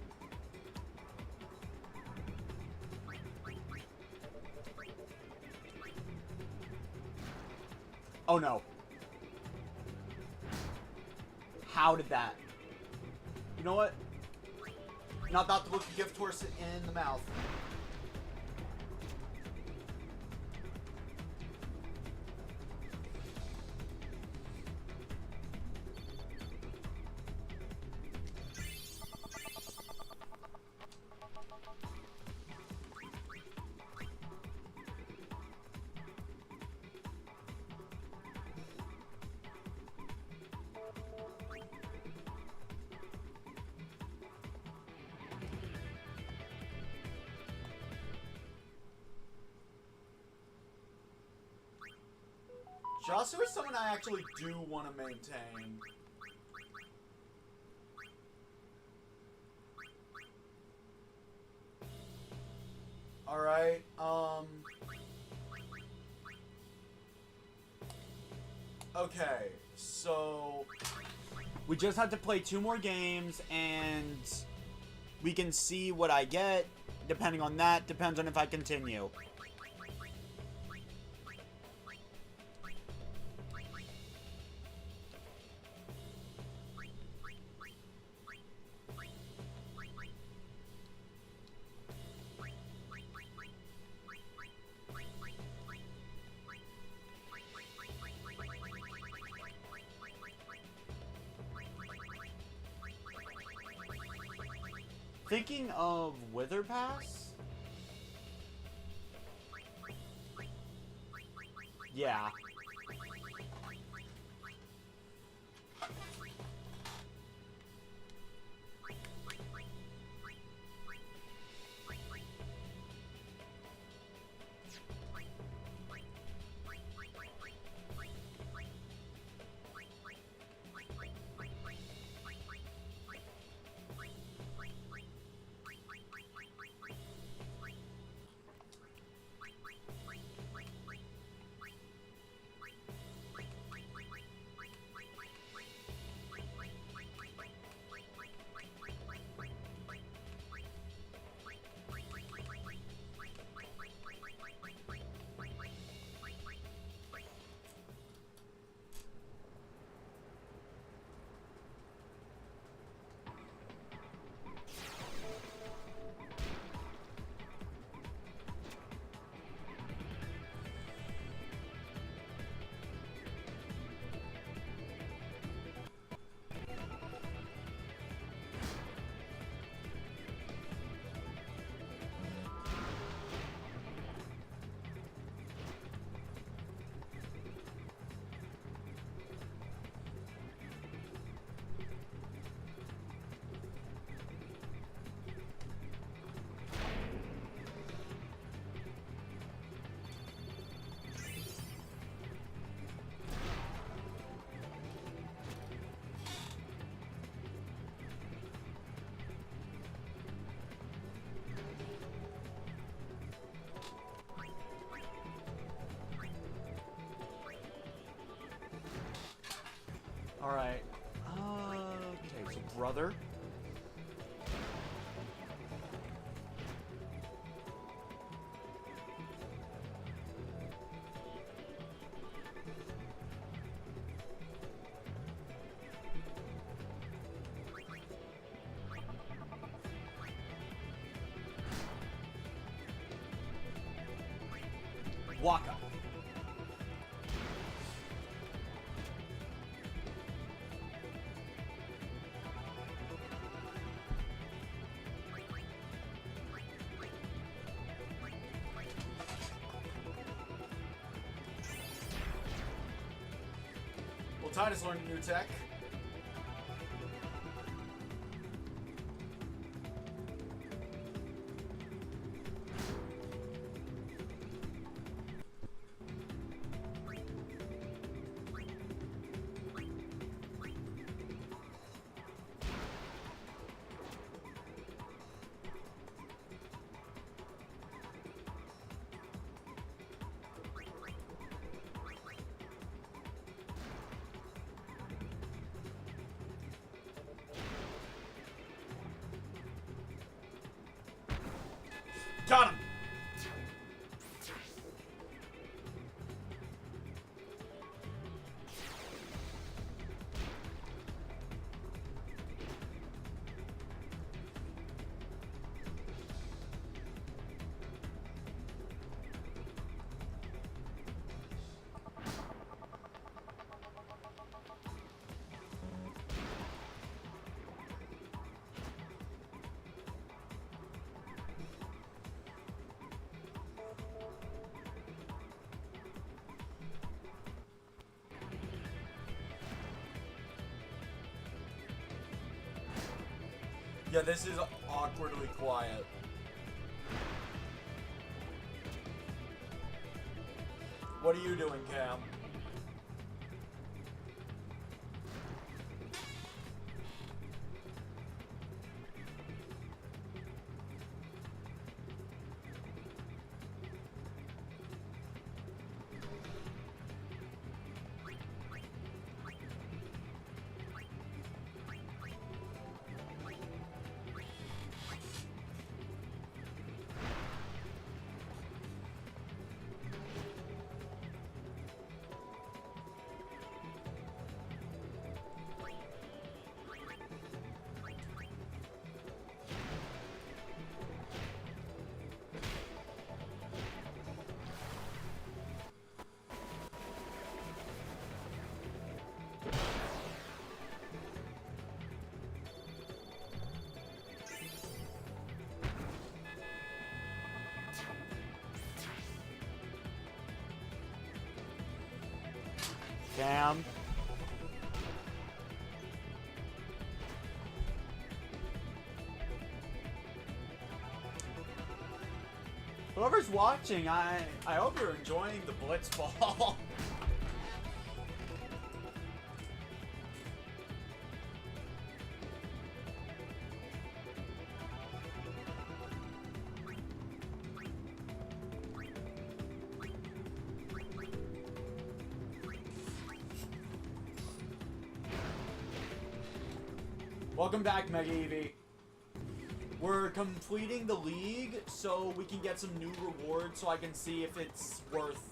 Oh no. How did that? You know what? Not about to look a gift horse in the mouth. Joshua is someone I actually do want to maintain. Alright, okay, so we just have to play 2 more games and we can see what I get. Depending on that, depends on if I continue. Thinking of Wither Pass? Yeah. Alright. Okay, so brother. Waka. Well, Tidus learned a new tech. Got him! Yeah, this is awkwardly quiet. What are you doing, Cam? Cam? Whoever's watching, I hope you're enjoying the blitzball. Welcome back, Mega Eevee. We're completing the league so we can get some new rewards so I can see if it's worth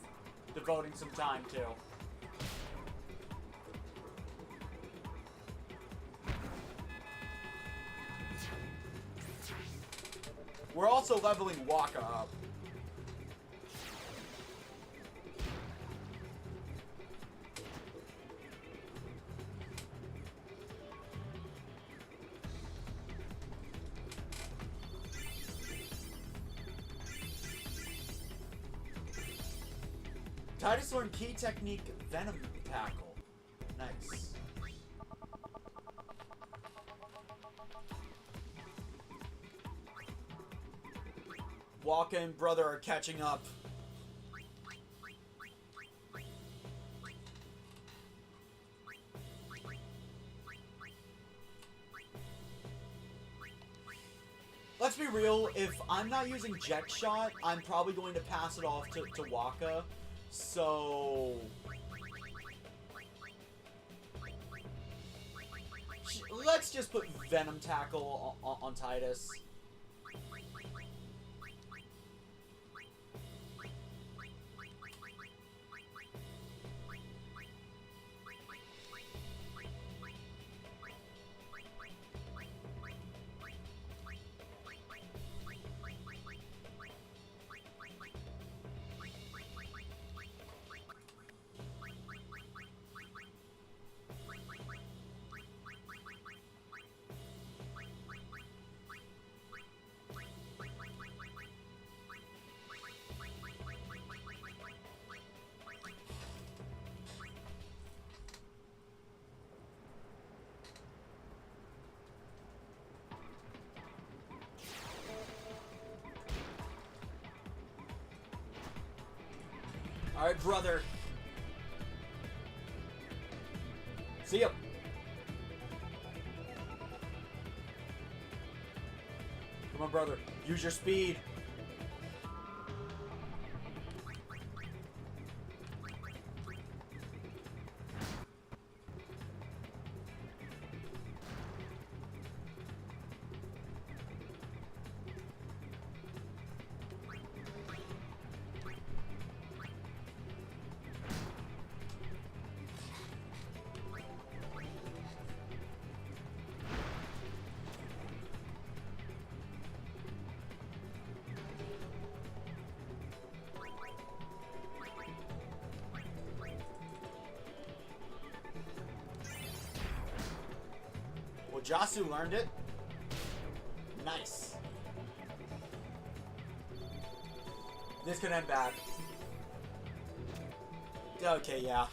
devoting some time to. We're also leveling Waka up. Tidus learned key technique Venom Tackle. Nice. Waka and brother are catching up. Let's be real, if I'm not using Jet Shot, I'm probably going to pass it off to Waka. So let's just put Venom Tackle on Tidus. Alright, brother. See ya. Come on, brother. Use your speed. Jasu learned it. Nice. This could end bad. Okay, yeah.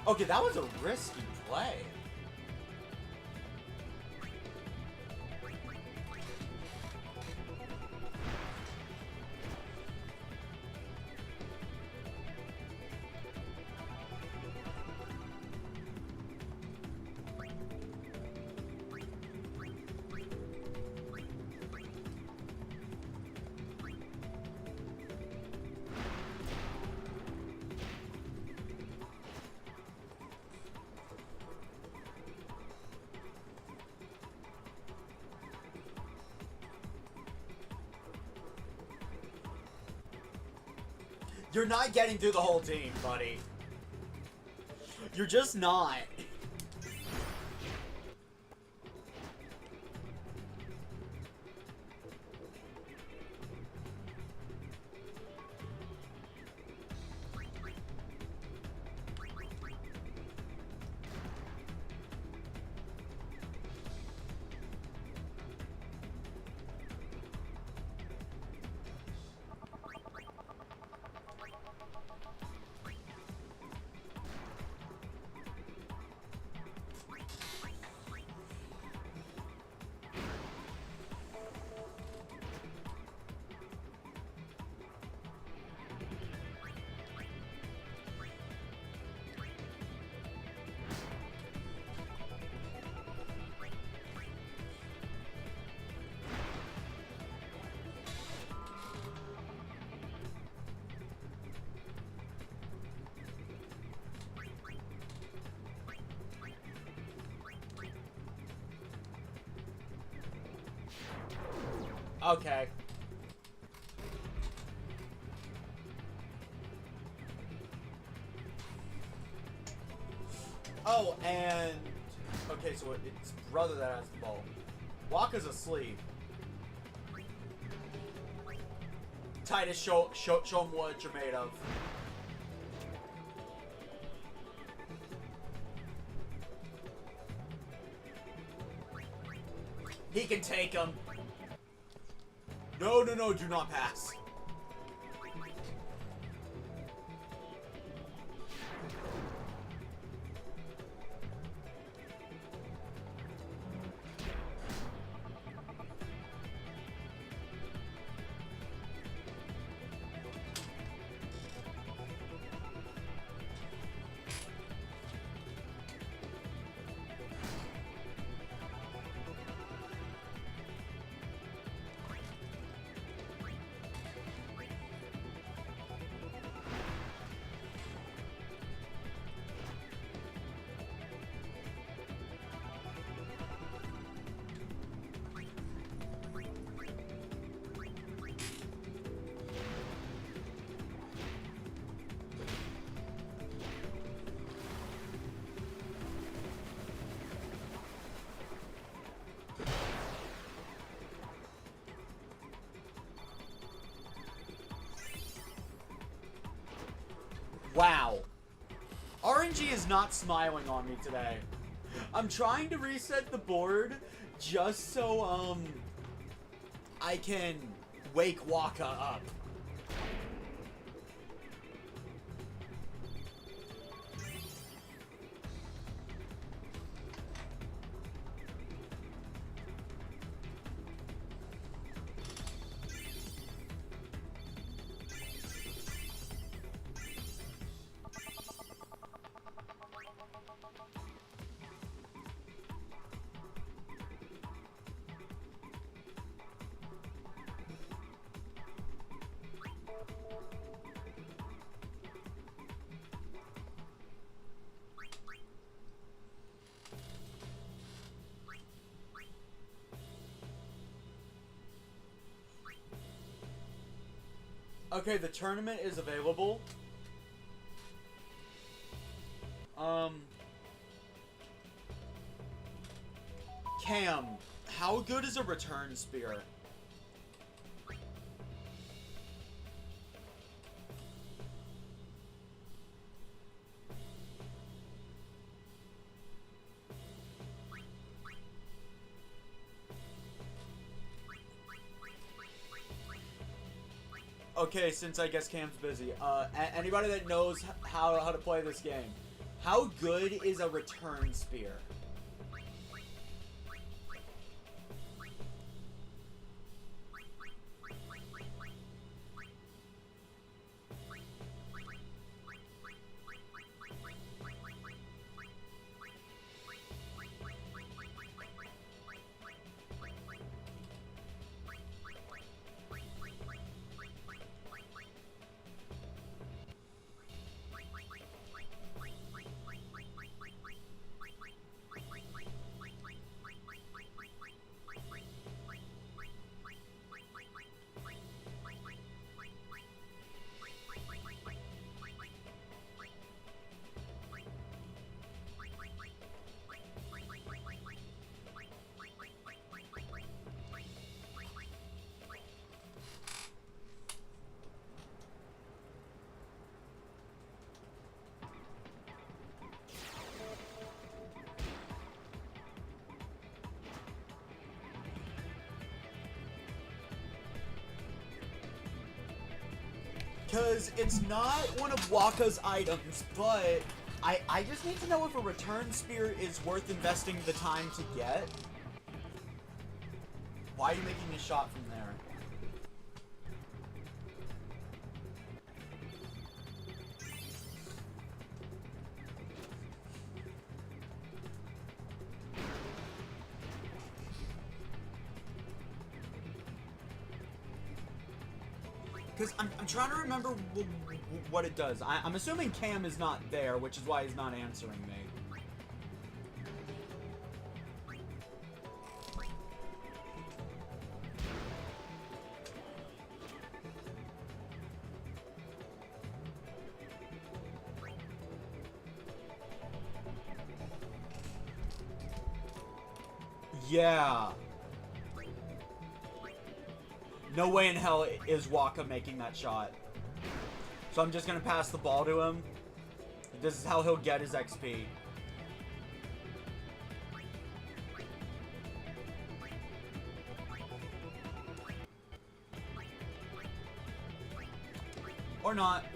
Okay, that was a risky play. You're not getting through the whole team, buddy. You're just not. Okay. Oh, and... Okay, so it's brother that has the ball. Waka's asleep. Tidus, show him what you're made of. He can take him. No, no, no, do not pass. Wow. RNG is not smiling on me today. I'm trying to reset the board just so, I can wake Waka up. Okay, the tournament is available. Cam, how good is a return spear? Okay, since I guess Cam's busy, anybody that knows how to play this game, how good is a return spear? Because it's not one of Waka's items, but I just need to know if a return spear is worth investing the time to get. Why are you making a shot from there? Because I'm trying to remember what it does. I'm assuming Cam is not there, which is why he's not answering me. Yeah. No way in hell is Waka making that shot. So I'm just gonna pass the ball to him. This is how he'll get his XP. Or not.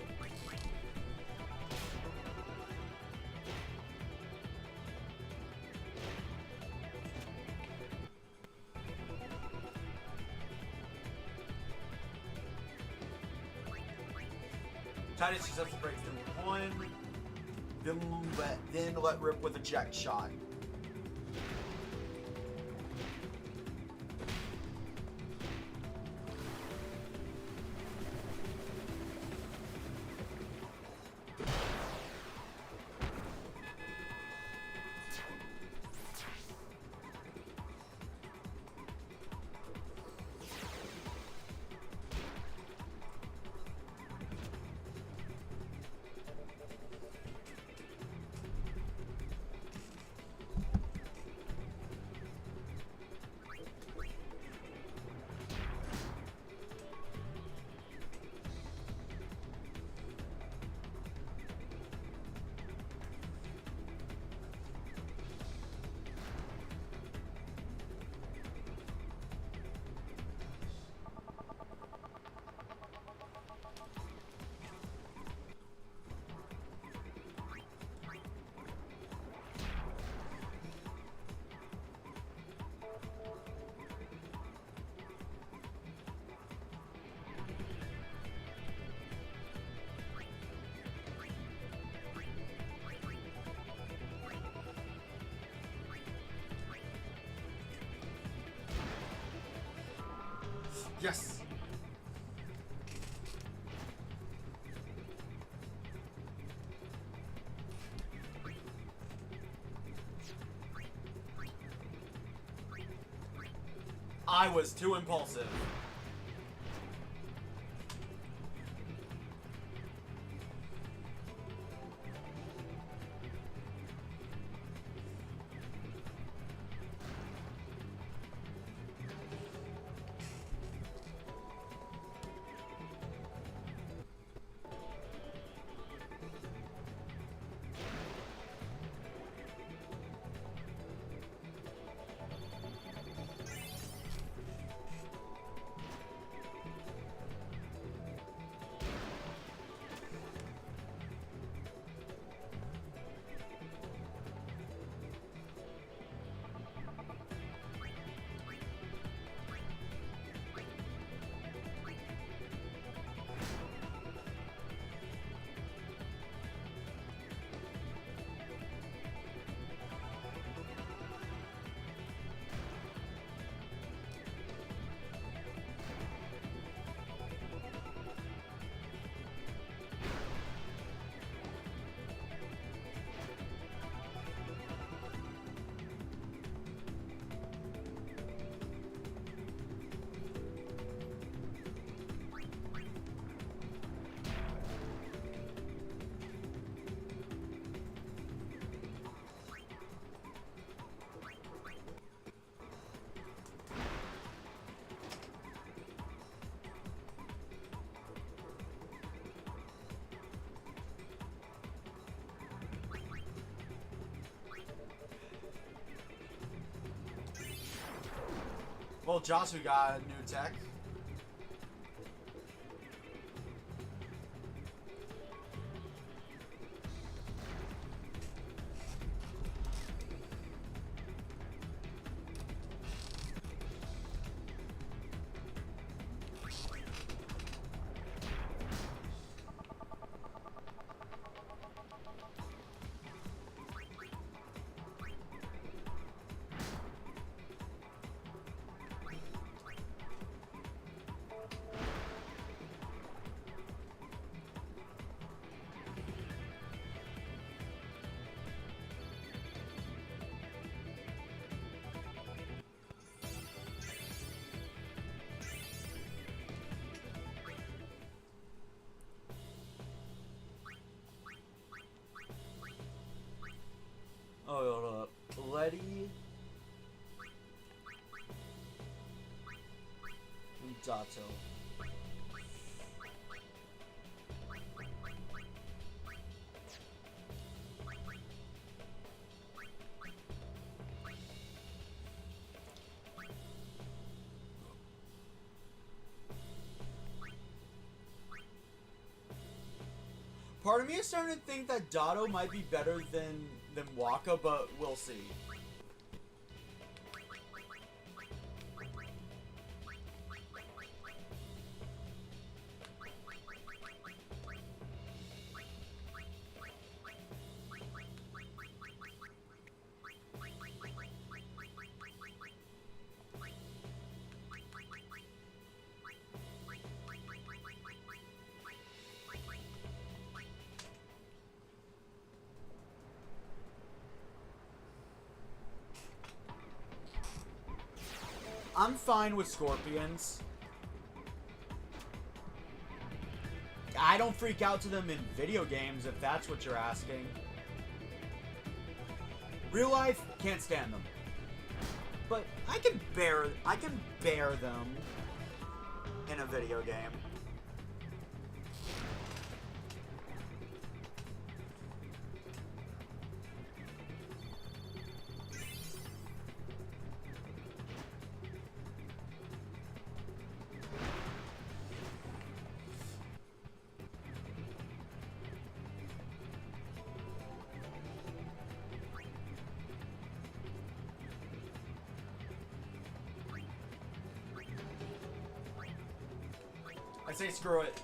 Tidus just has to break through one, then let rip with a jack shot. Yes! I was too impulsive. Well, Josu got a new tech. Oh, hold up. Letty and Dato. Part of me is starting to think that Dato might be better than Waka, but we'll see. I'm fine with scorpions. I don't freak out to them in video games, if that's what you're asking. Real life, can't stand them. But I can bear them in a video game. I say screw it.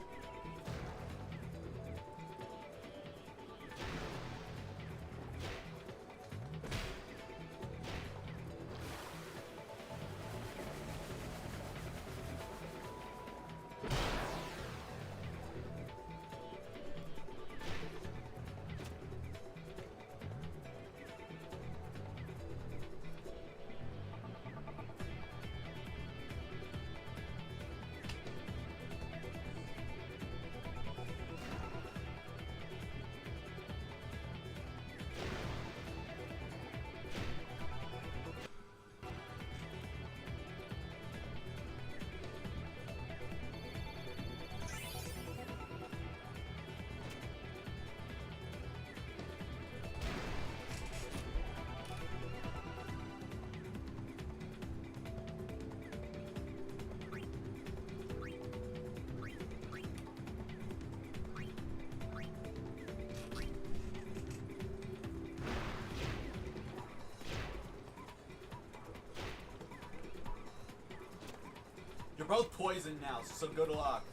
You're both poisoned now, so good luck.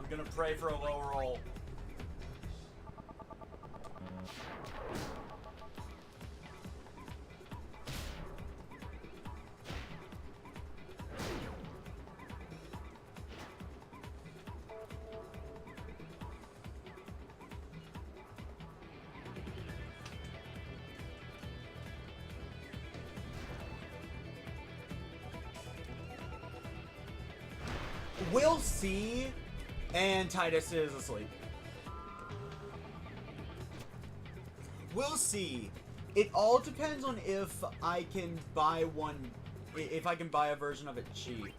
I'm gonna pray for a low roll. We'll see. And Tidus is asleep. We'll see. It all depends on if I can buy one, if I can buy a version of it cheap.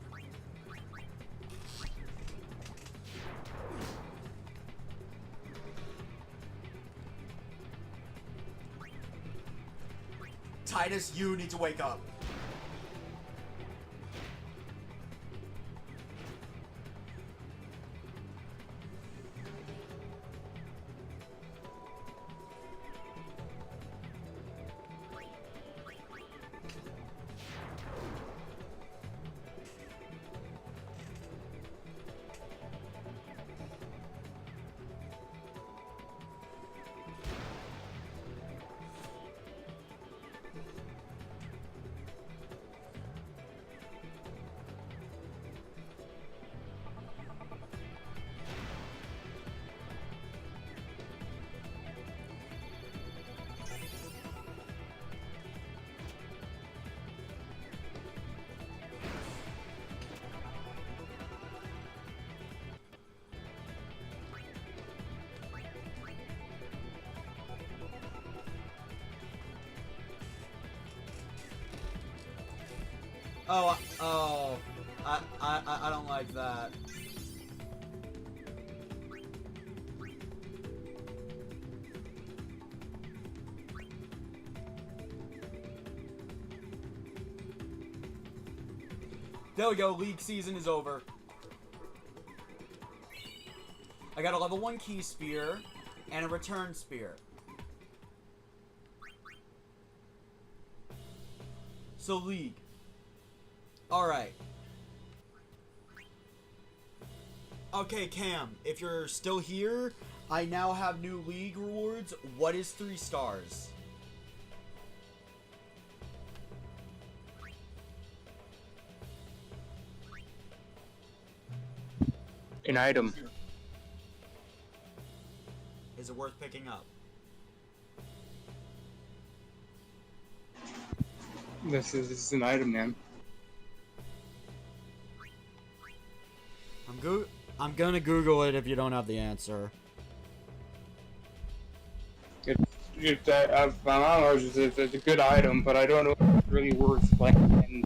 Tidus, you need to wake up. I don't like that. There we go, league season is over. I got a level 1 key spear and a return spear. So league. Alright. Okay, Cam, if you're still here, I now have new league rewards. What is 3 stars? An item. Is it worth picking up? This is an item, man. I'm gonna Google it if you don't have the answer. It's a good item, but I don't know if it's really worth like 10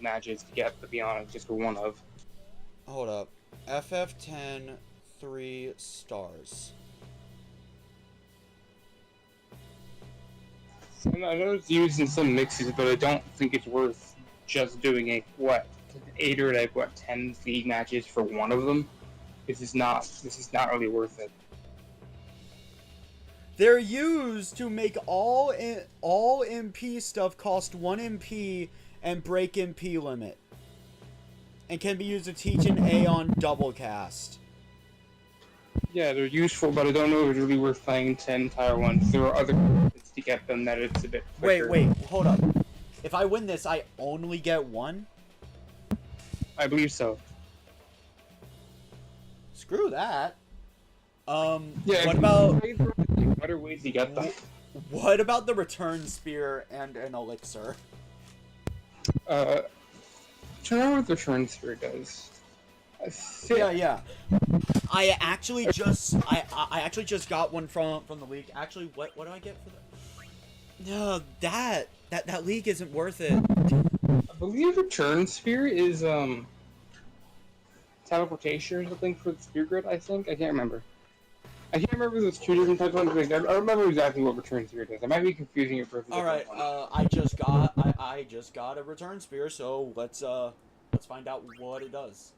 matches to get, to be honest, just for one of. Hold up. FF10 3 stars. I know it's used in some mixes, but I don't think it's worth just doing 8 or 10 league matches for one of them. This is not really worth it. They're used to make all MP stuff cost 1 MP and break MP limit. And can be used to teach an Aeon double cast. Yeah, they're useful, but I don't know if it's really worth playing 10 entire ones. There are other methods to get them that it's a bit quicker. Wait, hold up. If I win this, I only get 1? I believe so. Screw that. Yeah, what about better ways to get them? What about the return spear and an elixir? I don't know what the return spear does. Yeah. I actually just got one from the league. Actually, what do I get for that? No, that league isn't worth it. I believe return spear is teleportation or something for the spear grid. I think I can't remember. I can't remember if there's 2 different types of ones. I remember exactly what return spear does. I might be confusing it for. All right, I just got a return spear, so let's find out what it does.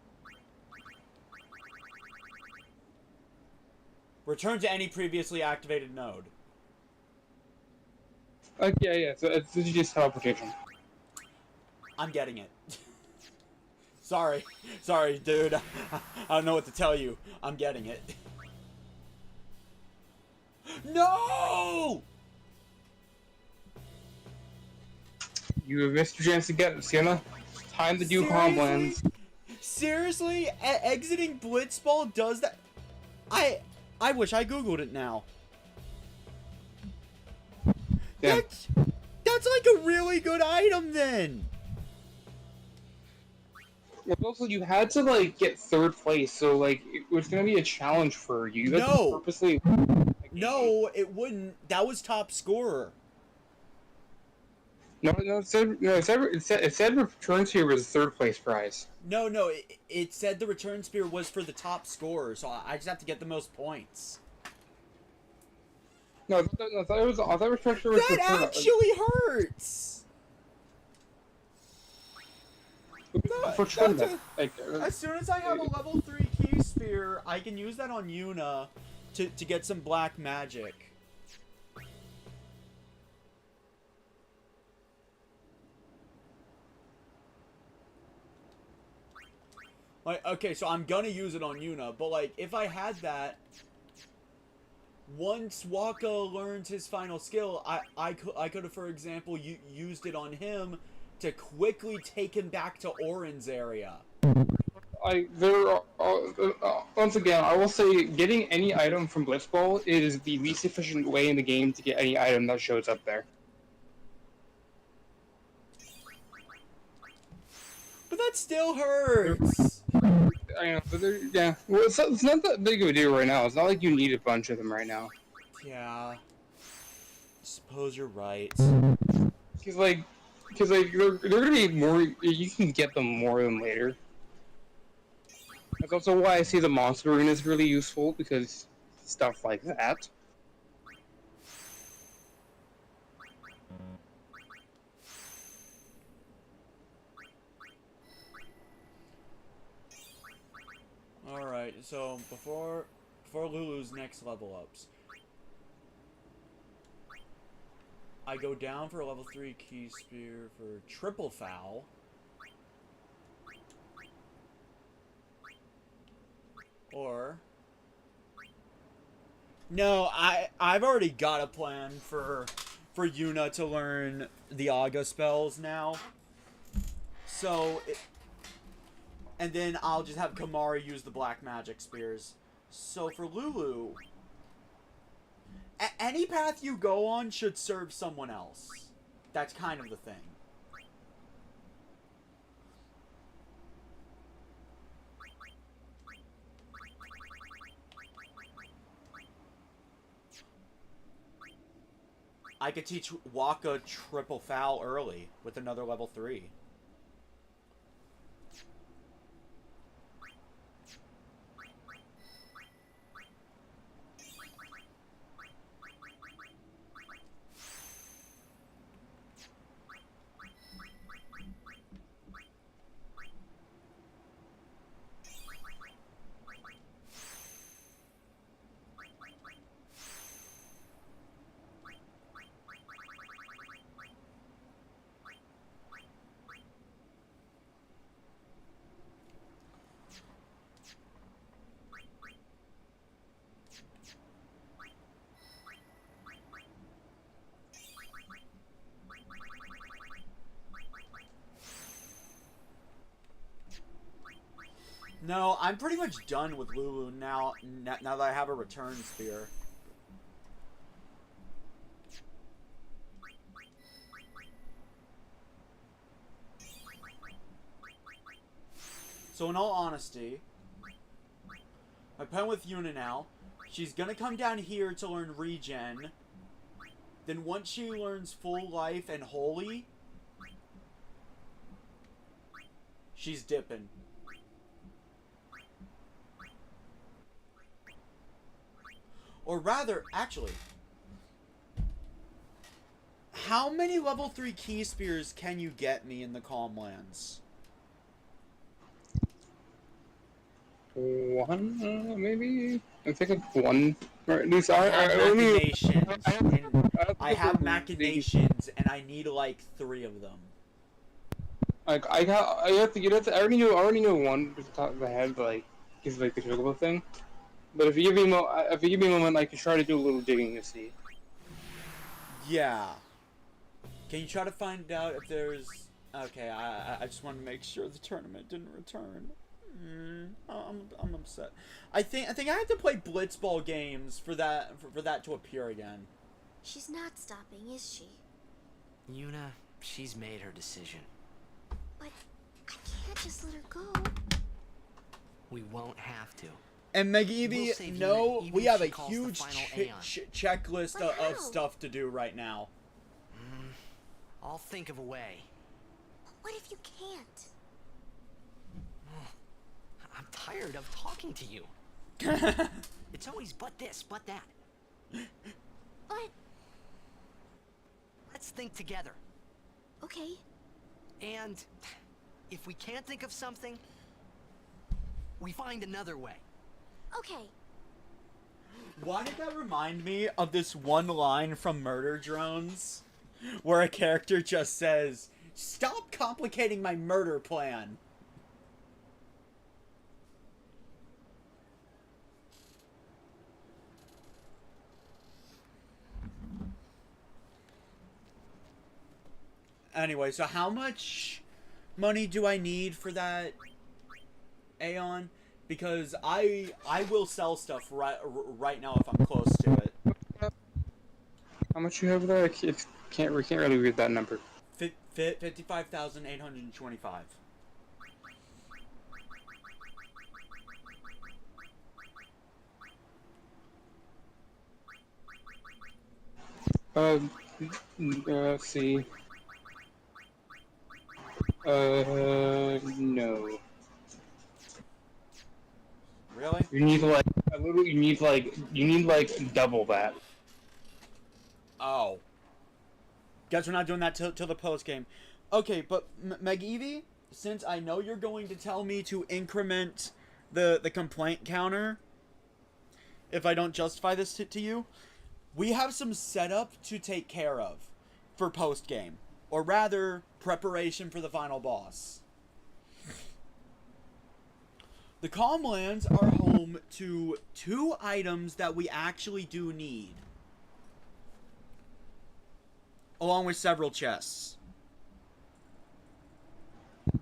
Return to any previously activated node. Yeah. So it's just teleportation. I'm getting it. Sorry, dude. I don't know what to tell you. I'm getting it. No! You have missed your chance to get it, Sienna. Time to do Calmlands. Seriously? Exiting Blitzball does that? I wish I googled it now. Damn. That's like a really good item then. Well, also, you had to, like, get 3rd place, so, like, it was gonna be a challenge for you. You had to purposely... No, it wouldn't. That was top scorer. No, it said Return Sphere was 3rd place prize. No, it said the Return Spear was for the top scorer, so I just have to get the most points. No, I thought Return Sphere was That actually hurts! for tournament. As soon as I have a level 3 key spear, I can use that on Yuna to get some black magic. Like, okay, so I'm gonna use it on Yuna, but like, if I had that, once Waka learns his final skill, I could have, for example, used it on him to quickly take him back to Orin's area. Once again, I will say, getting any item from Blitzball is the least efficient way in the game to get any item that shows up there. But that still hurts! I know, but yeah. Well, it's not that big of a deal right now. It's not like you need a bunch of them right now. Yeah. I suppose you're right. Because they're gonna be more. You can get them more than later. That's also why I see the monster arena is really useful, because stuff like that. Alright, so before Lulu's next level ups, I go down for a level 3 key spear for triple foul. Or no, I've already got a plan for Yuna to learn the Aga spells now. So and then I'll just have Kamari use the black magic spears. So for Lulu, any path you go on should serve someone else. That's kind of the thing. I could teach Waka triple foul early with another level 3. No, I'm pretty much done with Lulu now that I have a return spear. So in all honesty, my plan with Yuna now, she's gonna come down here to learn regen. Then once she learns full life and holy, she's dipping. Or rather, actually, how many level 3 key spears can you get me in the Calmlands? 1, maybe? I think it's 1. Or at least I have machinations, and I need like 3 of them. Like I already know 1 off the top of my head, but like, it's like the chocobo thing. But if you give me a moment, I can try to do a little digging to see. Yeah. Can you try to find out if there's... Okay, I just want to make sure the tournament didn't return. I'm upset. I think I have to play Blitzball games for that to appear again. She's not stopping, is she? Yuna, she's made her decision. But I can't just let her go. We won't have to. And McEvie, We'll save no, Yuna, even we if have she a calls the huge final Aeon. checklist But of how? stuff to do right now. I'll think of a way. What if you can't? I'm tired of talking to you. It's always but this, but that. But, Let's think together. okay. And if we can't think of something, we find another way. Okay. Why did that remind me of this one line from Murder Drones? Where a character just says, "Stop complicating my murder plan." Anyway, so how much money do I need for that Aeon? Because I will sell stuff right now if I'm close to it. How much you have there? We can't really read that number. 55,825. Let's see. No. Really? You need like a little. You need like double that. Oh. Guess we're not doing that till the post game. Okay, but McEvie, since I know you're going to tell me to increment the complaint counter if I don't justify this to you, we have some setup to take care of for post game, or rather, preparation for the final boss. The Calmlands are home to 2 items that we actually do need, along with several chests.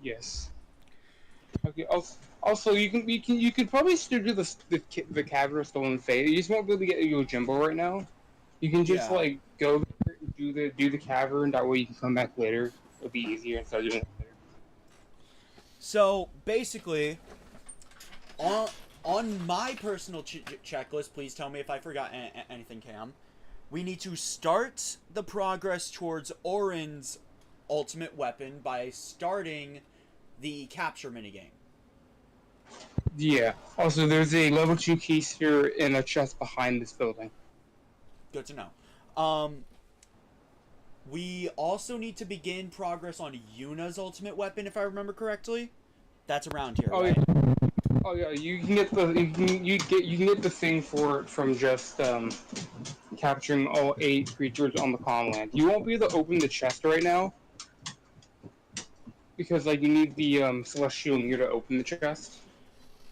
Yes. Okay. Also, you can probably still do the Cavern of Stolen Fate. You just won't be able to get your Jimbo right now. You can just like go there and do the cavern. That way you can come back later. It'll be easier instead of doing it later. So basically, on my personal checklist, please tell me if I forgot anything, Cam. We need to start the progress towards Orin's ultimate weapon by starting the capture minigame. Yeah. Also, there's a level 2 keister in a chest behind this building. Good to know. We also need to begin progress on Yuna's ultimate weapon, if I remember correctly. That's around here, right? Yeah. Oh yeah, you can get the thing for it from just capturing all 8 creatures on the Calmland. You won't be able to open the chest right now because like you need the celestial mirror to open the chest.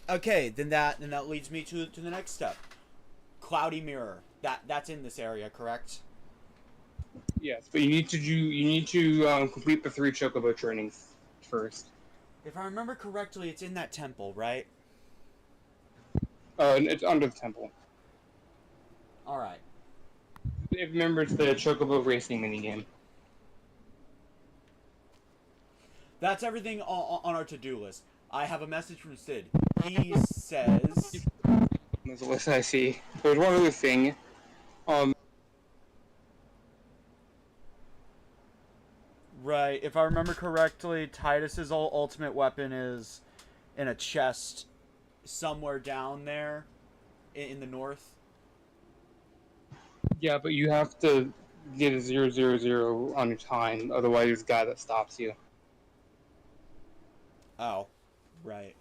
Okay, then that leads me to the next step. Cloudy mirror. That's in this area, correct? Yes, but you need to complete the 3 chocobo trainings first. If I remember correctly, it's in that temple, right? It's under the temple. All right. Remember, it's the chocobo racing minigame. That's everything on our to-do list. I have a message from Sid. He says... There's a list I see. There's one other thing. Right, if I remember correctly, Tidus's ultimate weapon is in a chest somewhere down there in the north. Yeah, but you have to get a 000 on your time, otherwise there's a guy that stops you. Oh, right.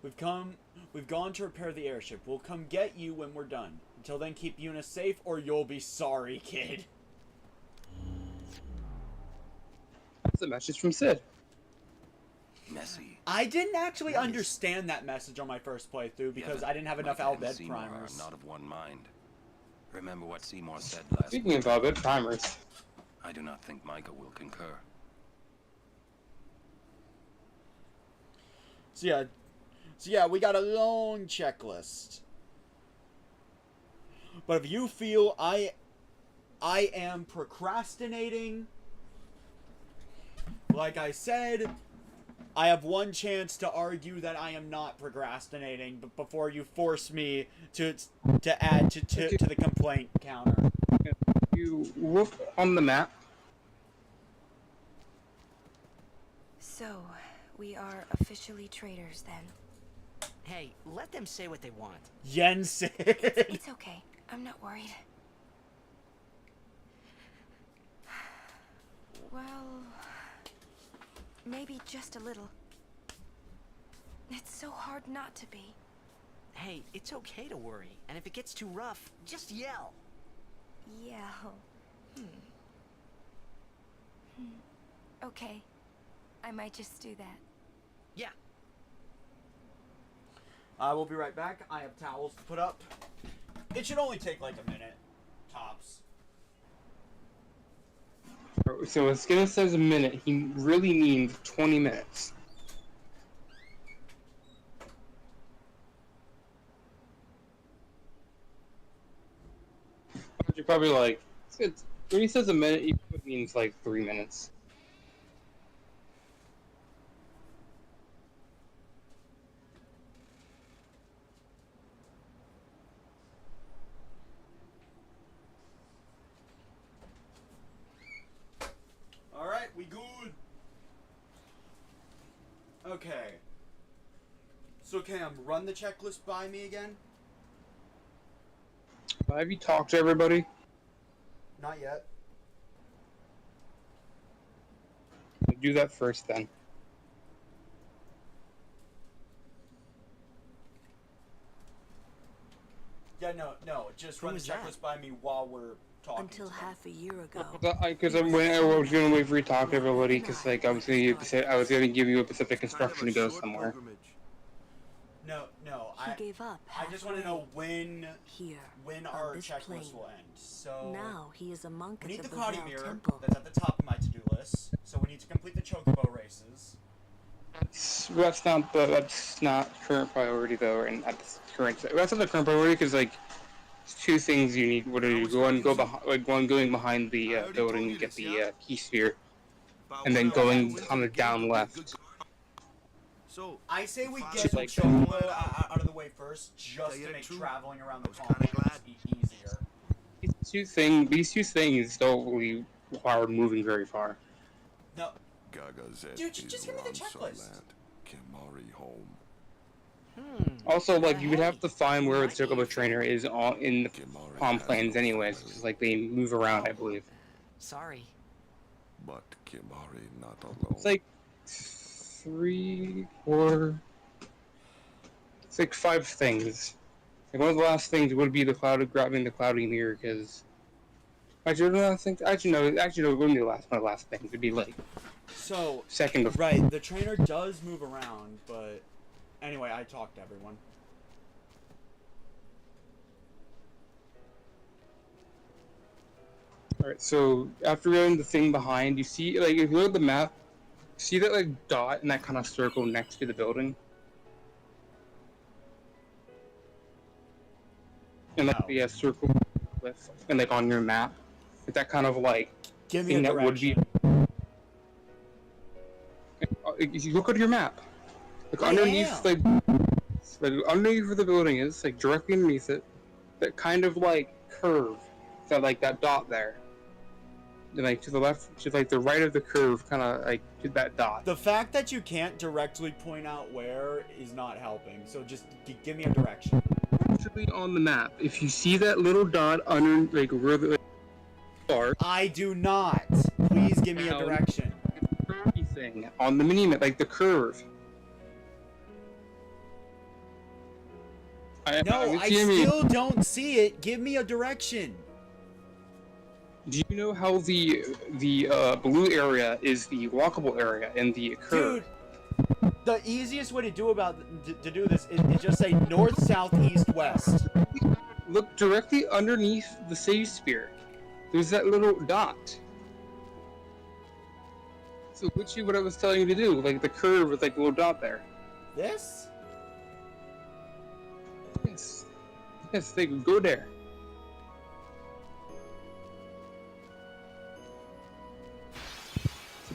We've gone to repair the airship. We'll come get you when we're done. Until then, keep Yuna safe or you'll be sorry, kid. That's a message from Sid. Messy. I didn't actually understand that message on my first playthrough because I didn't have enough Micah and Albed Seymour primers. are not of one mind. Remember what Seymour said last Speaking of Albed primers, I do not think Micah will concur. So yeah, we got a long checklist. But if you feel I am procrastinating, like I said, I have one chance to argue that I am not procrastinating, but before you force me to add to the complaint counter. You look on the map. So, we are officially traitors then. Hey, let them say what they want. Yensid. It's okay. I'm not worried. Well, maybe just a little. It's so hard not to be. Hey, it's okay to worry. And if it gets too rough, just yell. Yell. Okay. I might just do that. Yeah. I will be right back. I have towels to put up. It should only take like a minute, tops. So when Skinner says a minute, he really means 20 minutes. You're probably like, when he says a minute, he means like 3 minutes. Alright, we good. Okay. So Cam, run the checklist by me again? Have you talked to everybody? Not yet. Do that first then. Yeah, no, just run the was that? checklist by me while we're talking. Until to them. half a year ago. Because I was going to wait for you to talk to everybody, because like I was going to give you a specific instruction to go somewhere. No, He gave up. I just want to know when on our this checklist plane. will end. So Now he is a monk we at need the the Cloudy Bavel Mirror. Temple. That's at the top of my to-do list. So we need to complete the Chocobo races. That's not current priority though, and that's not the current priority because like two things you need. What do you go behind? One going behind the building, get the key sphere, and then going on the down left. So I say we Father, get the like- Chocobo out of the way first, just to make traveling around the I was kinda Calmlands glad. easier. These two things don't really require moving very far. No, Gagazet dude, just give me the is checklist. Ransoland, Kimari home. Also, like you would have to find where the might be Chocobo trainer is in the Kimari Calmlands has no anyways, family, because like they move around, I believe. Sorry. but Kimari not alone. It's like 3, 4. It's like 5 things. Like one of the last things would be grabbing the cloudy mirror, because actually no, it wouldn't be one of the last things. It'd be like So, second before. right, the trainer does move around, but anyway, I talked to everyone. Alright, so after going the thing behind, you see, like, if you look at the map, see that, like, dot and that kind of circle next to the building? And, like, the circle with, and, like, on your map? Like, that kind of, like, Give me a thing that would be... direction. If you look at your map, like, I underneath, am. like, underneath where the building is, like, directly underneath it, that kind of, like, curve, that dot there. And, like, to the left, to, like, the right of the curve, kind of, like, to that dot. The fact that you can't directly point out where is not helping, so just give me a direction. Actually, on the map, if you see that little dot under, like, where the are, I do not. Please give me a Down. direction. curvy thing on the mini-map, like the curve. No, I still don't see it. Give me a direction. Do you know how the blue area is the walkable area in the curve? Dude, the easiest way to do this is just say north, south, east, west. Look directly underneath the save spear. There's that little dot. So literally what I was telling you to do, like the curve with like the little dot there. This? Yes. Yes, they go there.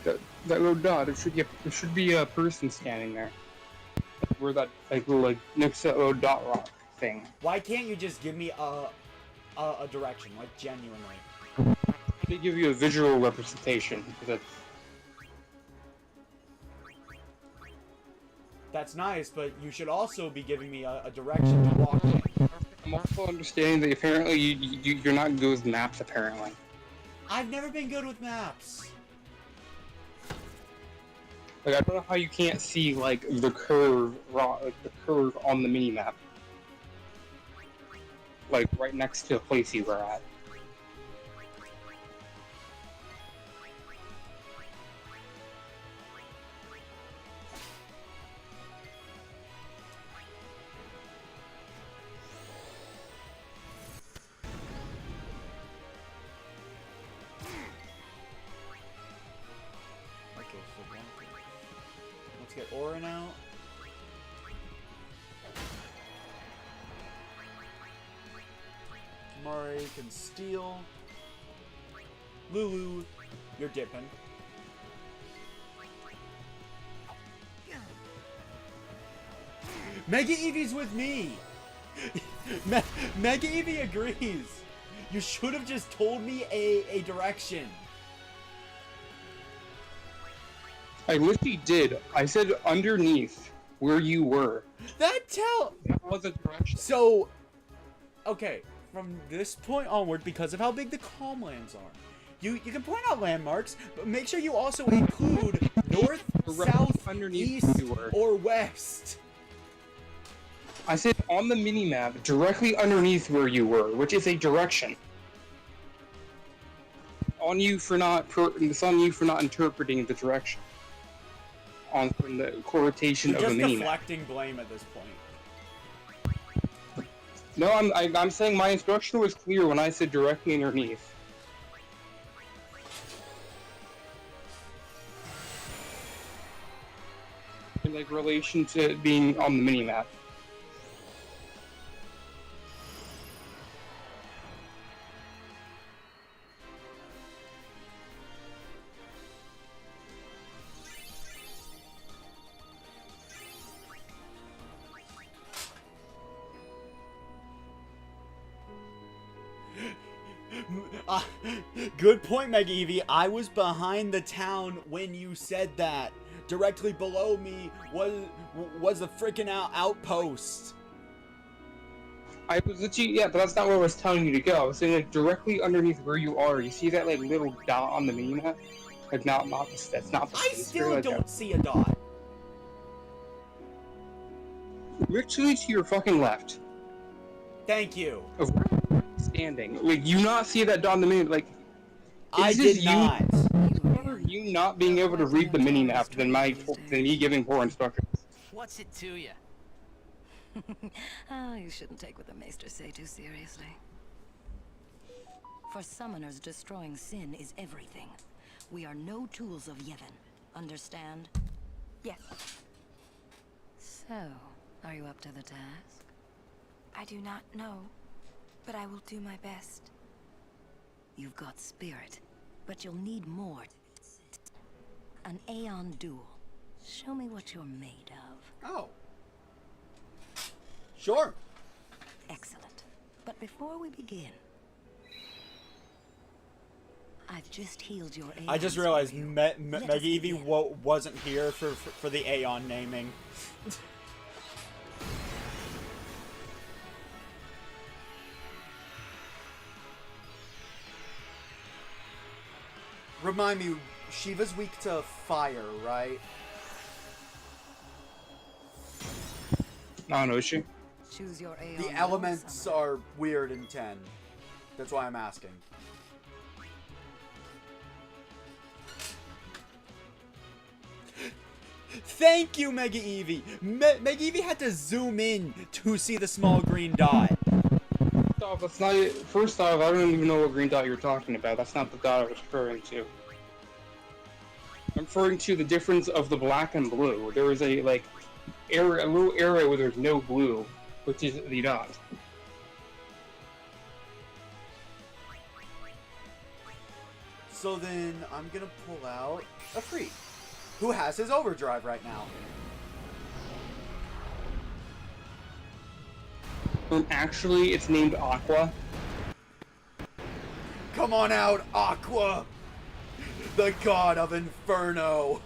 that little dot. There should be a person standing there. Where that little next to that little dot rock thing. Why can't you just give me a direction, like genuinely? They give you a visual representation. That's nice, but you should also be giving me a direction to walk in. I'm also understanding that apparently you're not good with maps. Apparently. I've never been good with maps. Like I don't know how you can't see like the curve on the mini map. Like right next to the place you were at. Okay, so let's get Orin out. Mari can steal. Lulu, you're dipping. Mega Eevee's with me! Mega Eevee agrees! You should have just told me a direction. I literally did. I said underneath where you were. That was a direction. So, okay, from this point onward, because of how big the Calmlands are, you can point out landmarks, but make sure you also include north, south, east, or west. I said on the mini-map, directly underneath where you were, which is a direction. It's on you for not interpreting the direction. From the quotation You're of the mini-map. just deflecting blame at this point. No, I'm saying my instruction was clear when I said directly underneath. In like relation to it being on the mini-map. Good point, Mega Eevee. I was behind the town when you said that. Directly below me was a freaking outpost. I was literally, yeah, but that's not where I was telling you to go. I was saying like directly underneath where you are. You see that like little dot on the mini-map? Like that's not the I still don't see a dot. Literally to your fucking left. Thank you. Of where you're standing. Like you not see that dot on the mini, like I did not. You not being able to read the mini-map than me giving poor instructions. What's it to you? Oh, you shouldn't take what the Maester say too seriously. For summoners, destroying sin is everything. We are no tools of Yevon. Understand? Yes. So, are you up to the task? I do not know, but I will do my best. You've got spirit, but you'll need more. An Aeon duel. Show me what you're made of. Oh. Sure. Excellent. But before we begin, I've just healed your Aeon. I just realized Mega Eevee wasn't here for the Aeon naming. Remind me, Shiva's weak to fire, right? No, is she? Choose your Aeon. The elements are weird in 10. That's why I'm asking. Thank you, Mega Eevee! Mega Eevee had to zoom in to see the small green dot. That's not it. First off, I don't even know what green dot you're talking about. That's not the dot I was referring to. I'm referring to the difference of the black and blue. There is a little area where there's no blue, which is the dot. So then I'm gonna pull out a freak who has his overdrive right now. And actually, it's named Aqua. Come on out, Aqua! The god of Inferno!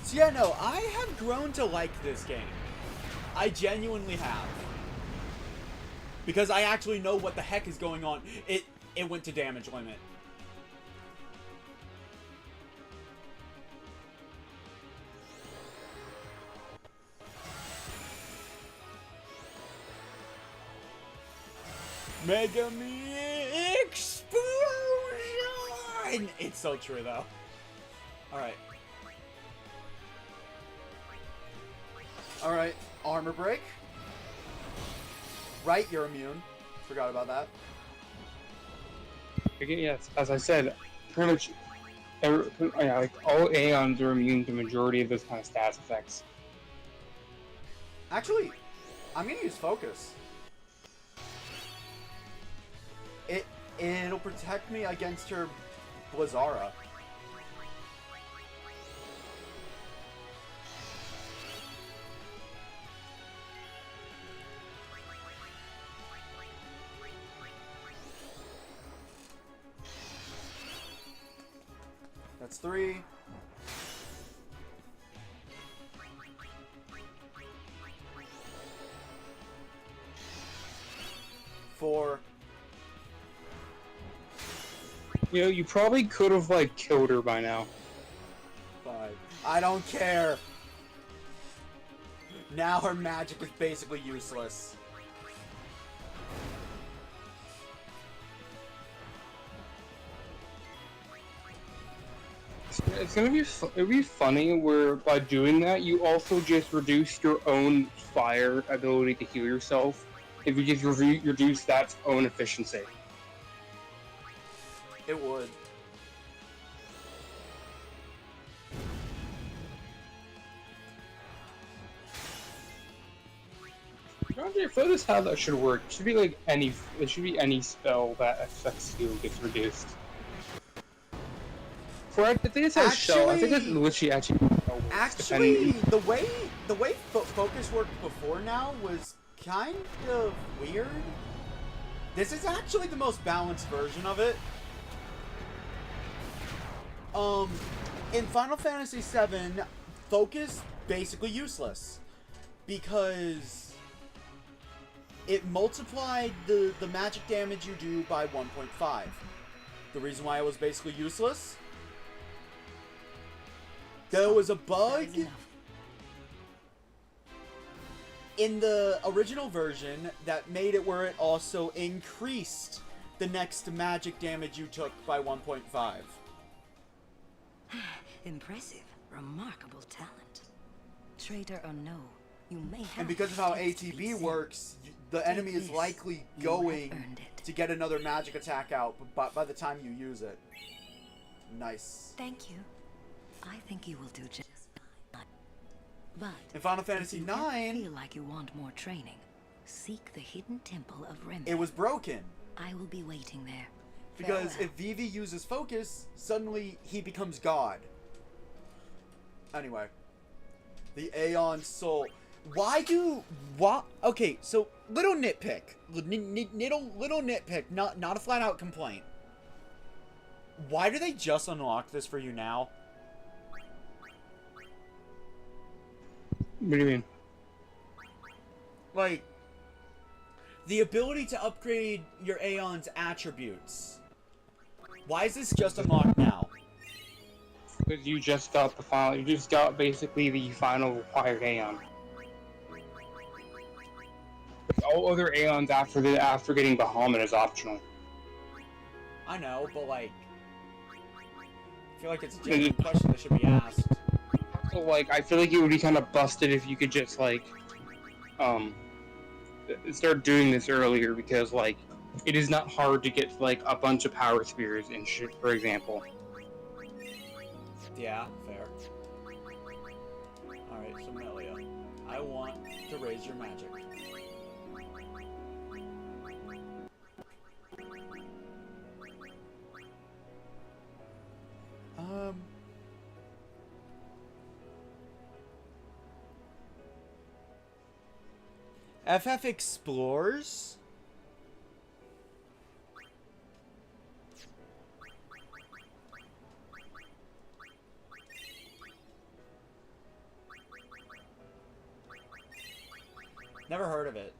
So yeah, no, I have grown to like this game. I genuinely have. Because I actually know what the heck is going on. It went to damage limit. Mega Me Explosion! It's so true though. Alright. Alright, armor break. Right, you're immune. Forgot about that. Yes, as I said, pretty much like all Aeons are immune to the majority of those kind of stats effects. Actually, I'm gonna use focus. It'll protect me against her Blizzara. That's 3. 4. You know, you probably could have, like, killed her by now. 5. I don't care. Now her magic is basically useless. It's gonna be it'd be funny where by doing that you also just reduce your own fire ability to heal yourself if you just reduce that own efficiency. It would. If that is how that should work, it should be like any spell that affects you gets reduced. For I think it's a shell. I think it's literally actually the way focus worked before now was kind of weird. This is actually the most balanced version of it. In Final Fantasy VII, focus basically useless because it multiplied the magic damage you do by 1.5. The reason why it was basically useless. There was a bug in the original version that made it where it also increased the next magic damage you took by 1.5. Impressive. Remarkable talent. Traitor or no, you may have... And because of how ATB works, the enemy is likely going to get another magic attack out by the time you use it. Nice. Thank you. I think you will do just fine. But in Final Fantasy IX, feel like you want more training, seek the hidden temple of Remnant. It was broken. I will be waiting there. Because if Vivi uses focus, suddenly he becomes God. Anyway, the Aeon Soul. Okay, so little nitpick, little nitpick, not a flat out complaint. Why do they just unlock this for you now? What do you mean? Like, the ability to upgrade your Aeon's attributes. Why is this just unlocked now? Because you just got the final. You just got basically the final required Aeon. All other Aeons after getting Bahamut is optional. I know, but like, I feel like it's a genuine question that should be asked. So, like, I feel like it would be kind of busted if you could just, like, start doing this earlier, because, like, it is not hard to get, like, a bunch of power spears and shit, for example. Yeah, fair. Alright, so Melia, I want to raise your magic. FF Explores? Never heard of it.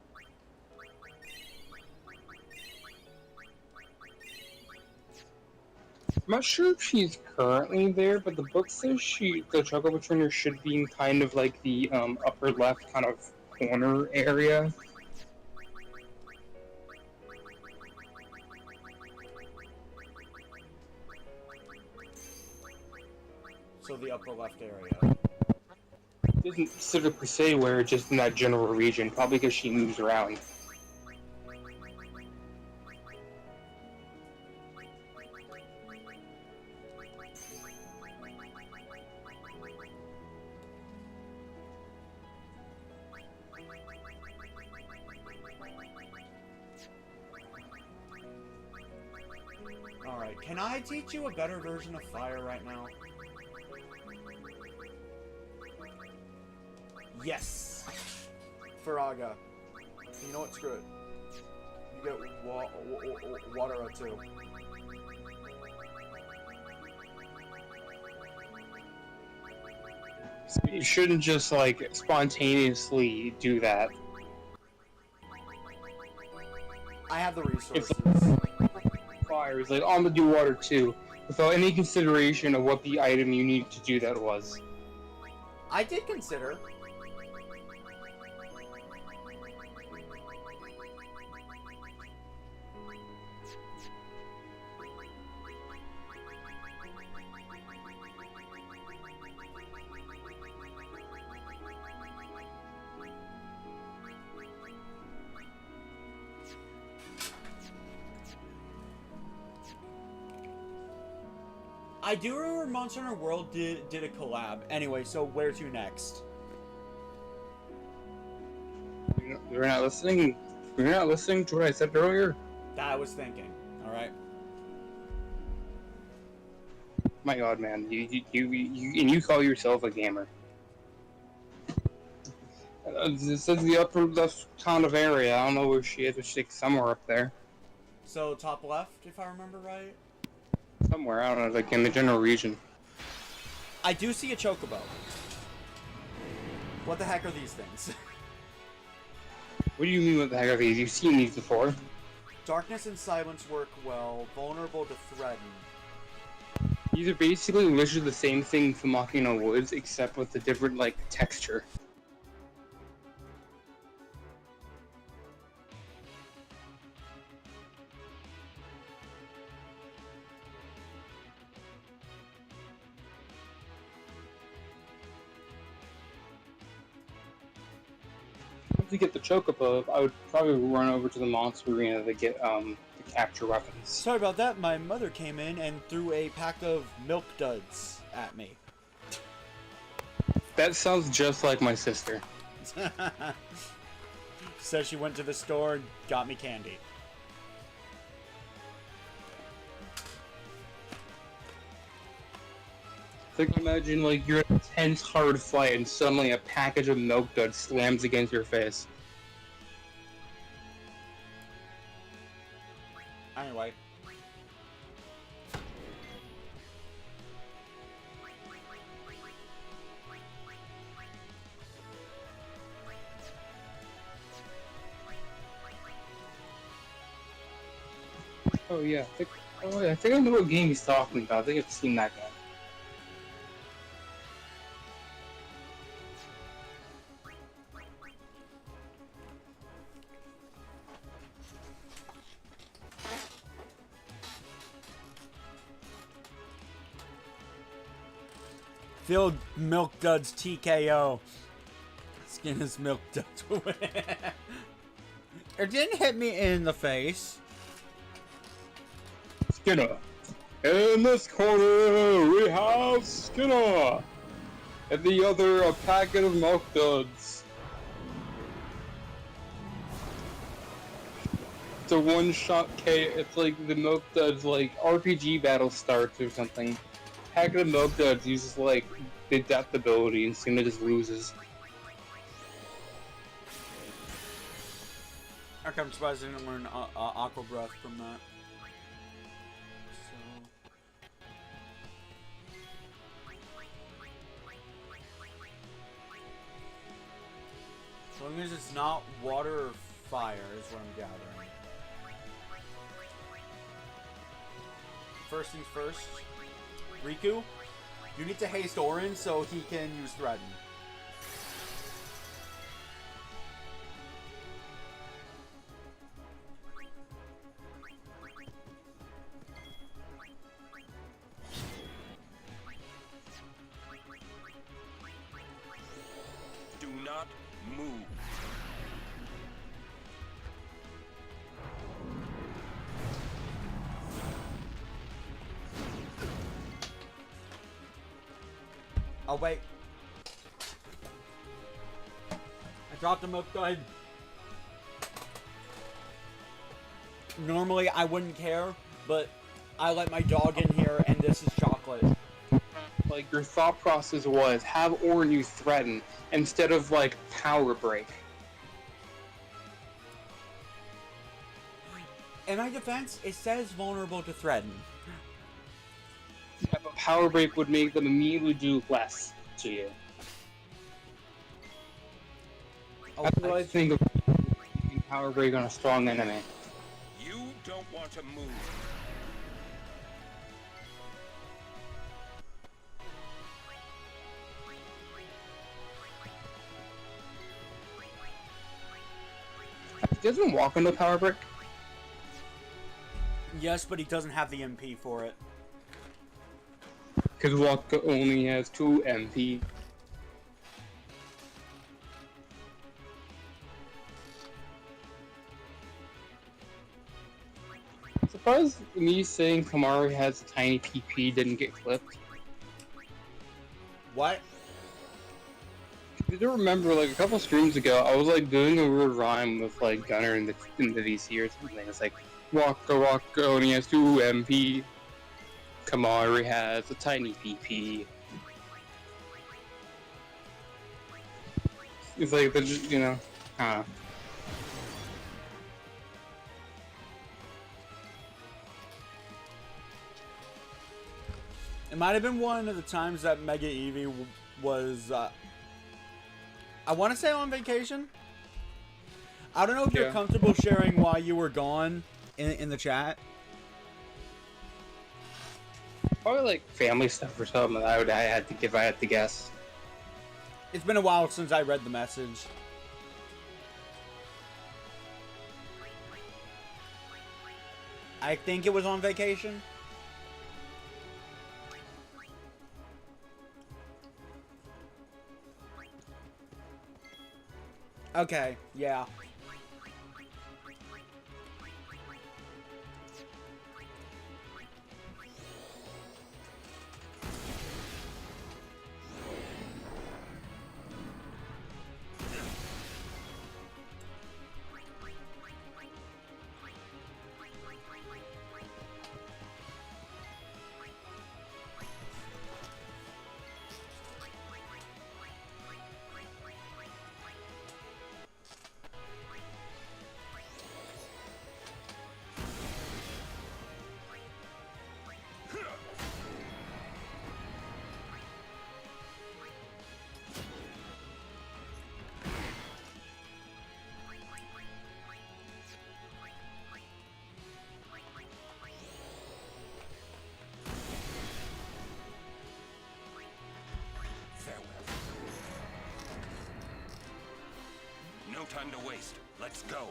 I'm not sure if she's currently there, but the book says the Chocobo Trainer should be in kind of like the upper left kind of corner area. So the upper left area. It doesn't specifically say where, just in that general region, probably because she moves around. Alright, can I teach you a better version of fire right now? Yes! Faraga. You know what? Screw it. You get water too. You shouldn't just, like, spontaneously do that. I have the resources. Fire is like, oh, I'm gonna do water too, without any consideration of what the item you need to do that was. I did consider. I do remember Monster Hunter World did a collab. Anyway, so where to next? You're not listening. You're not listening to what I said earlier. That I was thinking. All right. My God, man, you call yourself a gamer. This is the upper left kind of area. I don't know where she is, but she's somewhere up there. So top left, if I remember right. Somewhere, I don't know, like in the general region. I do see a chocobo. What the heck are these things? What do you mean, what the heck are these? You've seen these before. Darkness and silence work well. Vulnerable to threaten. These are basically literally the same thing from Machina Woods, except with a different, like, texture. To get the chocobo, I would probably run over to the monster arena to get to capture weapons. Sorry about that. My mother came in and threw a pack of milk duds at me. That sounds just like my sister. Says she went to the store and got me candy. Like, imagine, like, you're in a tense, hard fight, and suddenly a package of milk duds slams against your face. Anyway. Oh yeah, I think I know what game he's talking about. I think I've seen that game. Feel Milk Duds TKO. Skin is Milk Duds. It didn't hit me in the face. Skinner. In this corner, we have Skinner. And the other, a packet of Milk Duds. It's a one-shot K. It's like the Milk Duds, like RPG battle starts or something. Packet of Milk Duds uses like the depth ability, and Skinner just loses. Okay, I'm surprised I didn't learn Aqua Breath from that. So long as it's not water or fire is what I'm gathering. First things first, Riku, you need to haste Orin so he can use Threaten. Do not move. Oh wait. I dropped the Milk Dud. Normally I wouldn't care, but I let my dog in here and this is chocolate. Like, your thought process was, have Orin use Threaten, instead of, like, Power Break. In my defense, it says vulnerable to Threaten. Yeah, but Power Break would make them immediately do less to you. Oh, That's what I think of using Power Break on a strong enemy. You don't want to move. He doesn't walk into Power Break. Yes, but he doesn't have the MP for it. Because Waka only has 2 MP. I'm surprised me saying Kamari has a tiny PP didn't get clipped. What? I do remember, like, a couple streams ago, I was, like, doing a weird rhyme with, like, Gunner in the VC or something. It's like, Waka only has 2 MP. Kamari has a tiny PP. It's like, they're just, you know, It might have been one of the times that Mega Eevee was, I want to say on vacation. I don't know if you're comfortable sharing why you were gone in the chat. Probably like family stuff or something. I had to give. I had to guess. It's been a while since I read the message. I think it was on vacation. Okay, yeah. No time to waste. Let's go.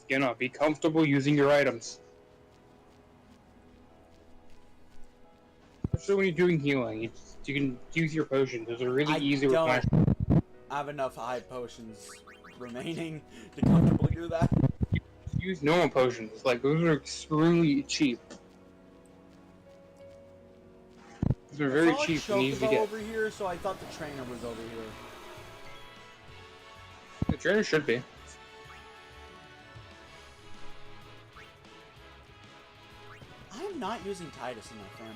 Be comfortable using your items. Especially when you're doing healing, you can use your potions. Those are really easy to replenish. I have enough high potions remaining to comfortably do that. Use normal potions. Like, those are extremely cheap. Those are very cheap and easy to get. Over here, so I thought the trainer was over here. The trainer should be. I'm not using Tidus enough, am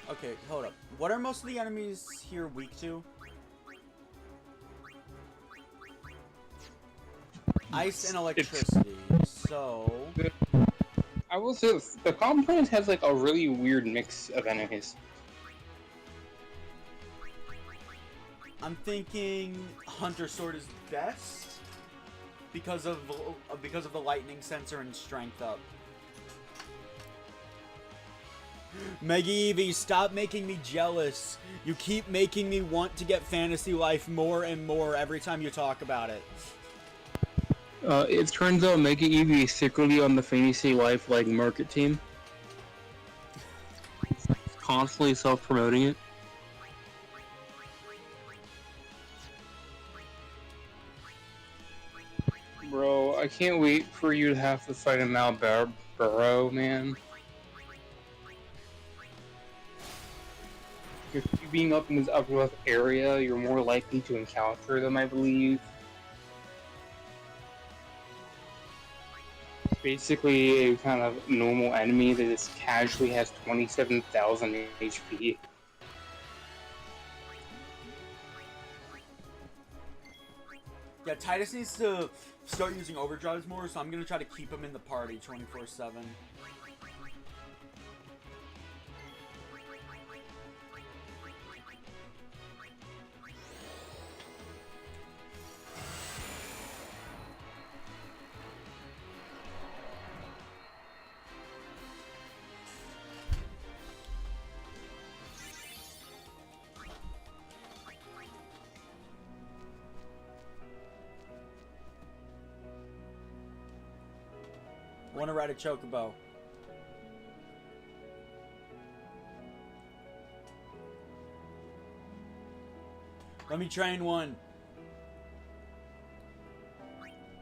I? Okay, hold up. What are most of the enemies here weak to? Ice and electricity, so... I will say, the Calmlands has like a really weird mix of enemies. I'm thinking Hunter Sword is best because of the lightning sensor and strength up. Mega Eevee, stop making me jealous. You keep making me want to get Fantasy Life more and more every time you talk about it. It turns out Mega Eevee is secretly on the Fantasy Life like market team. Constantly self-promoting it. Bro, I can't wait for you to have to fight a Malboro, man. If you being up in this upper area, you're more likely to encounter them, I believe. Basically a kind of normal enemy that just casually has 27,000 HP. Yeah, Tidus needs to start using overdrives more, so I'm gonna try to keep him in the party 24/7. I want to ride a chocobo. Let me train one.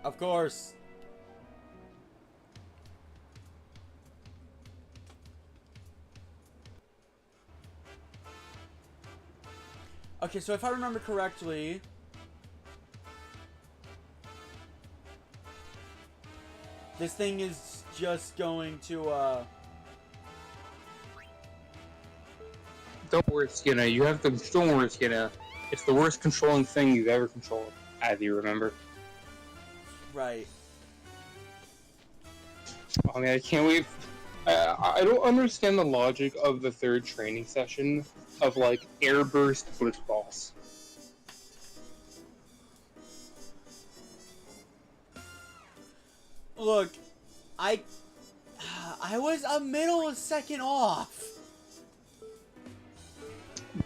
Of course. Okay, so if I remember correctly, this thing is just going to, Don't worry, Skinner. You have to. Don't worry, Skinner. It's the worst controlling thing you've ever controlled, as you remember. Right. I mean, I can't wait. I don't understand the logic of the third training session of, like, airburst blitzballs. Look, I was a middle of second off.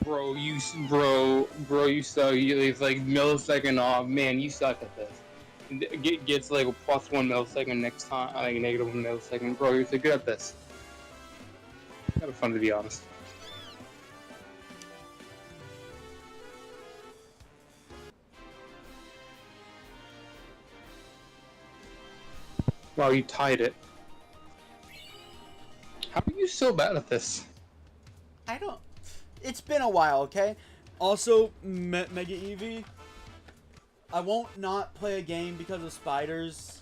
Bro, you suck. It's like millisecond off. Man, you suck at this. Gets like a +1 millisecond next time, like a -1 millisecond. Bro, you're so good at this. Kind of fun, to be honest. Wow, you tied it. How are you so bad at this? I don't... It's been a while, okay? Also, Mega Eevee, I won't not play a game because of spiders.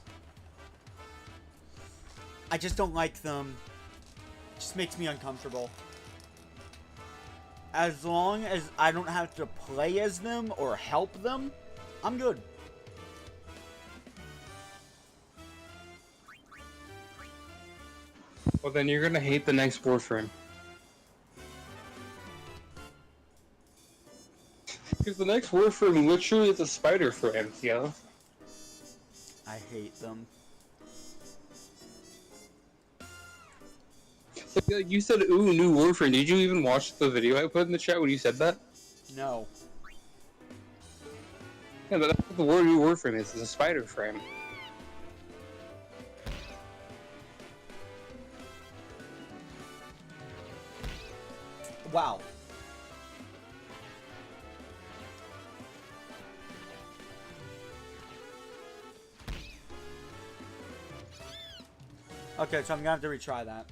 I just don't like them. It just makes me uncomfortable. As long as I don't have to play as them or help them, I'm good. Well, then you're gonna hate the next Warframe. Because the next Warframe literally is a spider frame, yo. I hate them. Like, you said, ooh, new Warframe. Did you even watch the video I put in the chat when you said that? No. Yeah, but that's what the word new Warframe is a spider frame. Wow. Okay, so I'm gonna have to retry that.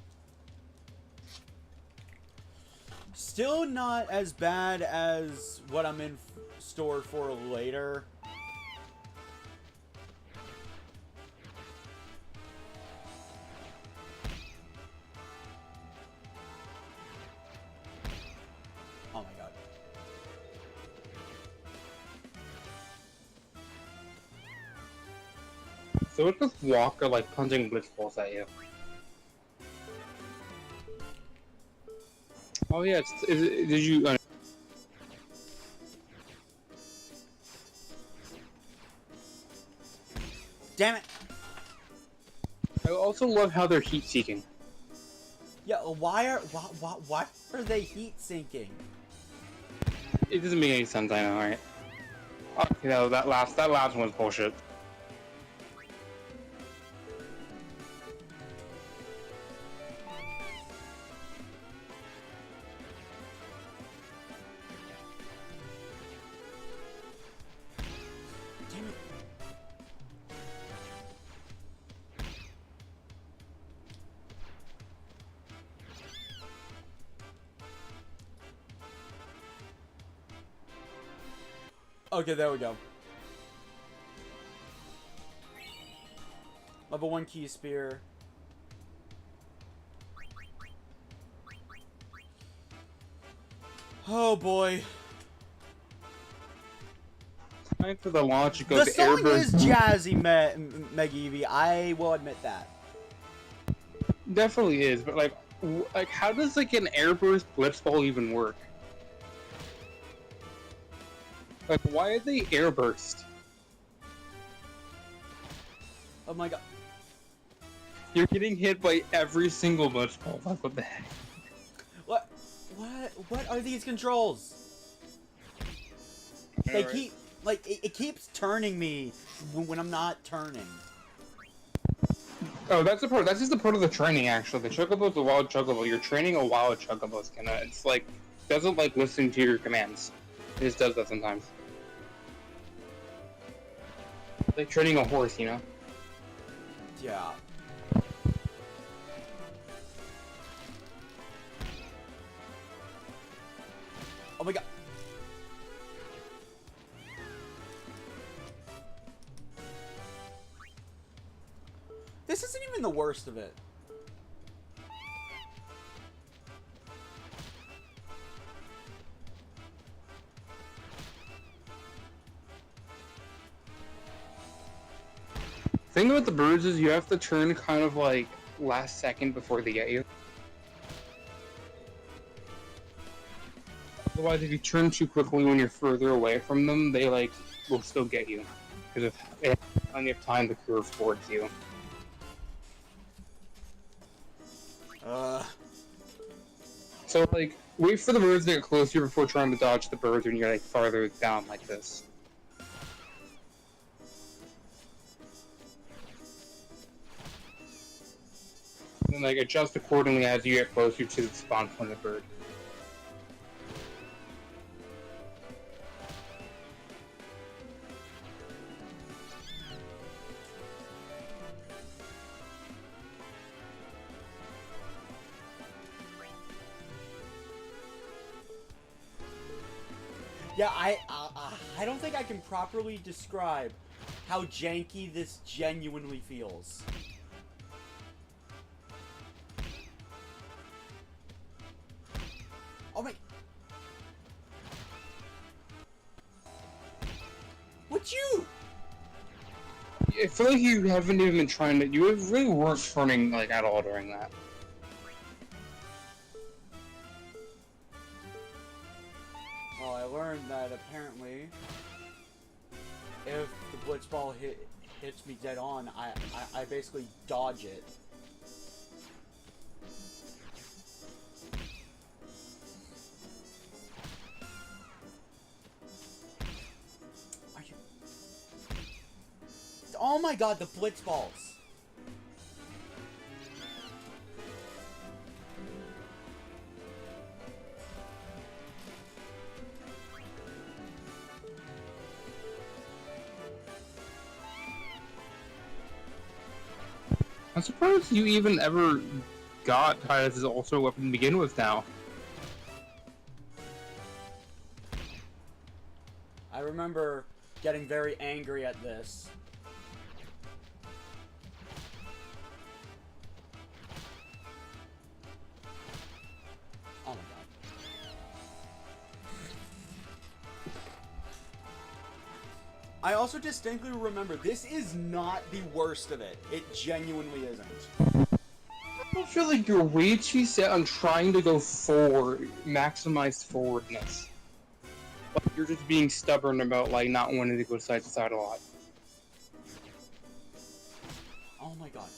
Still not as bad as what I'm in store for later. Oh my god. So it's just Walker like punching blitz balls at you. Oh yeah, did you? Damn it! I also love how they're heat seeking. Yeah, why are they heat sinking? It doesn't make any sense. I know, right? Okay, no, that last one was bullshit. Damn it. Okay, there we go. Level 1 key spear. Oh boy. Time for the launch. It The goes song Airburst. is jazzy, Megivy. I will admit that. Definitely is, but like how does like an airburst blitz ball even work? Like, why are they airburst? Oh my god. You're getting hit by every single blitz ball. Like, what the heck? What are these controls? They keep, like, it keeps turning me when I'm not turning. Oh, that's the part. That's just the part of the training. Actually, the chocobo's a wild chocobo. You're training a wild chocobo, Skena. It's like doesn't like listen to your commands. It just does that sometimes. It's like training a horse, you know. Yeah. Oh my god. This isn't even the worst of it. Thing about the birds is you have to turn kind of like last second before they get you. Otherwise, if you turn too quickly when you're further away from them, they like will still get you because if they have plenty of time to curve towards you. So like wait for the birds to get closer before trying to dodge the birds when you're like farther down like this. And like adjust accordingly as you get closer to the spawn point of the bird. Yeah, I don't think I can properly describe how janky this genuinely feels. Oh my... What you? I feel like you haven't even been trying to. You really weren't turning like at all during that. Well, I learned that apparently, if the blitz ball hits me dead on, I basically dodge it. Oh my god, the blitz balls! I'm surprised you even ever got Tidus' ultra weapon to begin with now. I remember getting very angry at this. Oh my god. I also distinctly remember this is not the worst of it. It genuinely isn't. I feel like you're way too set on trying to go forward, maximize forwardness. Like you're just being stubborn about like not wanting to go side to side a lot. Oh my god.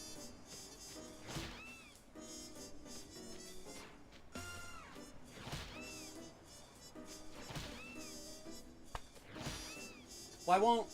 Why won't...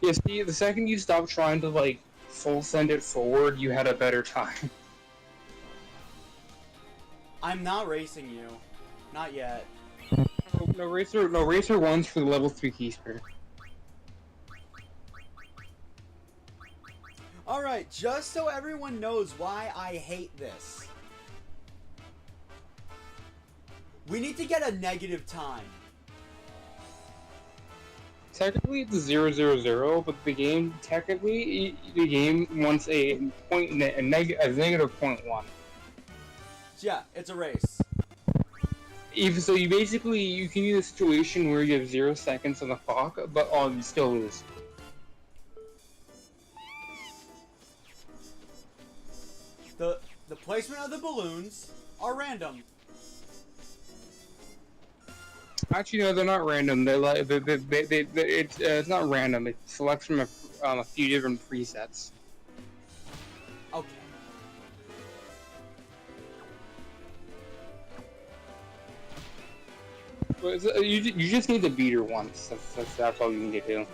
Yeah, see, the second you stopped trying to, like, full send it forward, you had a better time. I'm not racing you. Not yet. No racer 1's for the level 3 keysper. Alright, just so everyone knows why I hate this. We need to get a negative time. Technically, it's 0, but the game wants a negative 0.1. Yeah, it's a race. So you can use a situation where you have 0 seconds on the clock, but you still lose. The placement of the balloons are random. Actually, no, they're not random. They're like it's not random. It selects from a few different presets. Okay. But you just need to beat her once. That's all you need to do.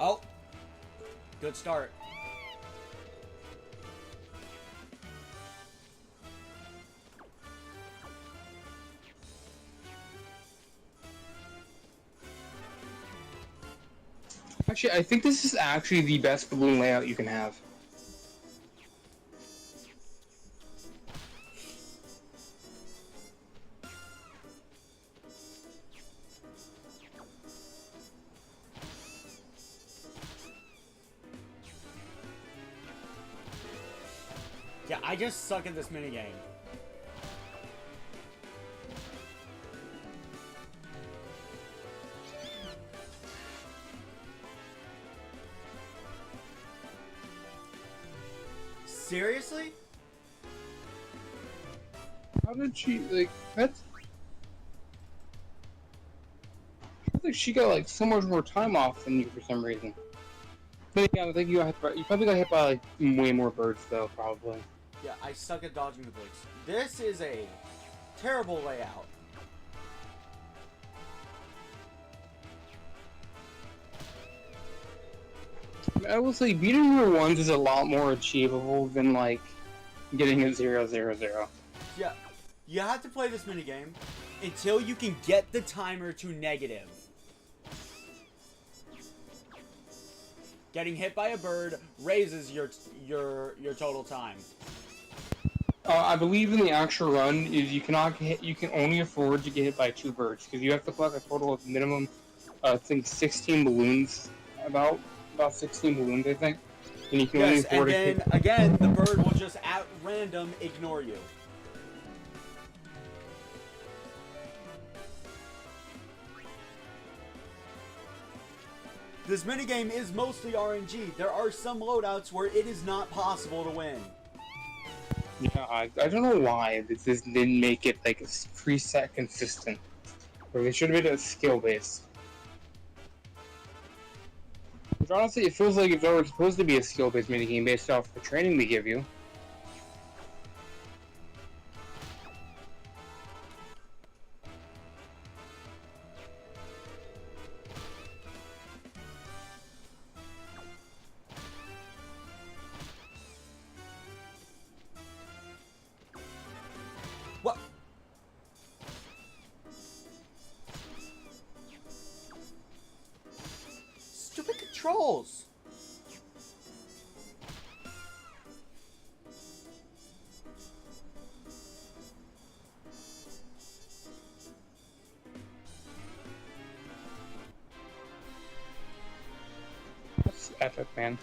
Oh, good start. Actually, I think this is actually the best balloon layout you can have. Yeah, I just suck at this minigame. Seriously? How did she, like, that's... I feel like she got, like, so much more time off than you for some reason. But yeah, I think you probably got hit by, like, way more birds, though, probably. Yeah, I suck at dodging the bullets. This is a terrible layout. I will say, beating her ones is a lot more achievable than, like, getting a 0, 0, 0. Yeah, you have to play this minigame until you can get the timer to negative. Getting hit by a bird raises your total time. I believe in the actual run is you cannot get, you can only afford to get hit by 2 birds because you have to collect a total of minimum, I think 16 balloons, about 16 balloons, I think. And you can only afford and then again, the bird will just at random ignore you. This minigame is mostly RNG. There are some loadouts where it is not possible to win. Yeah, I don't know why this didn't make it like a preset consistent. Or they should have made it skill based. Which honestly, it feels like it's already supposed to be a skill based minigame based off the training they give you. What? Stupid controls. That's epic, man.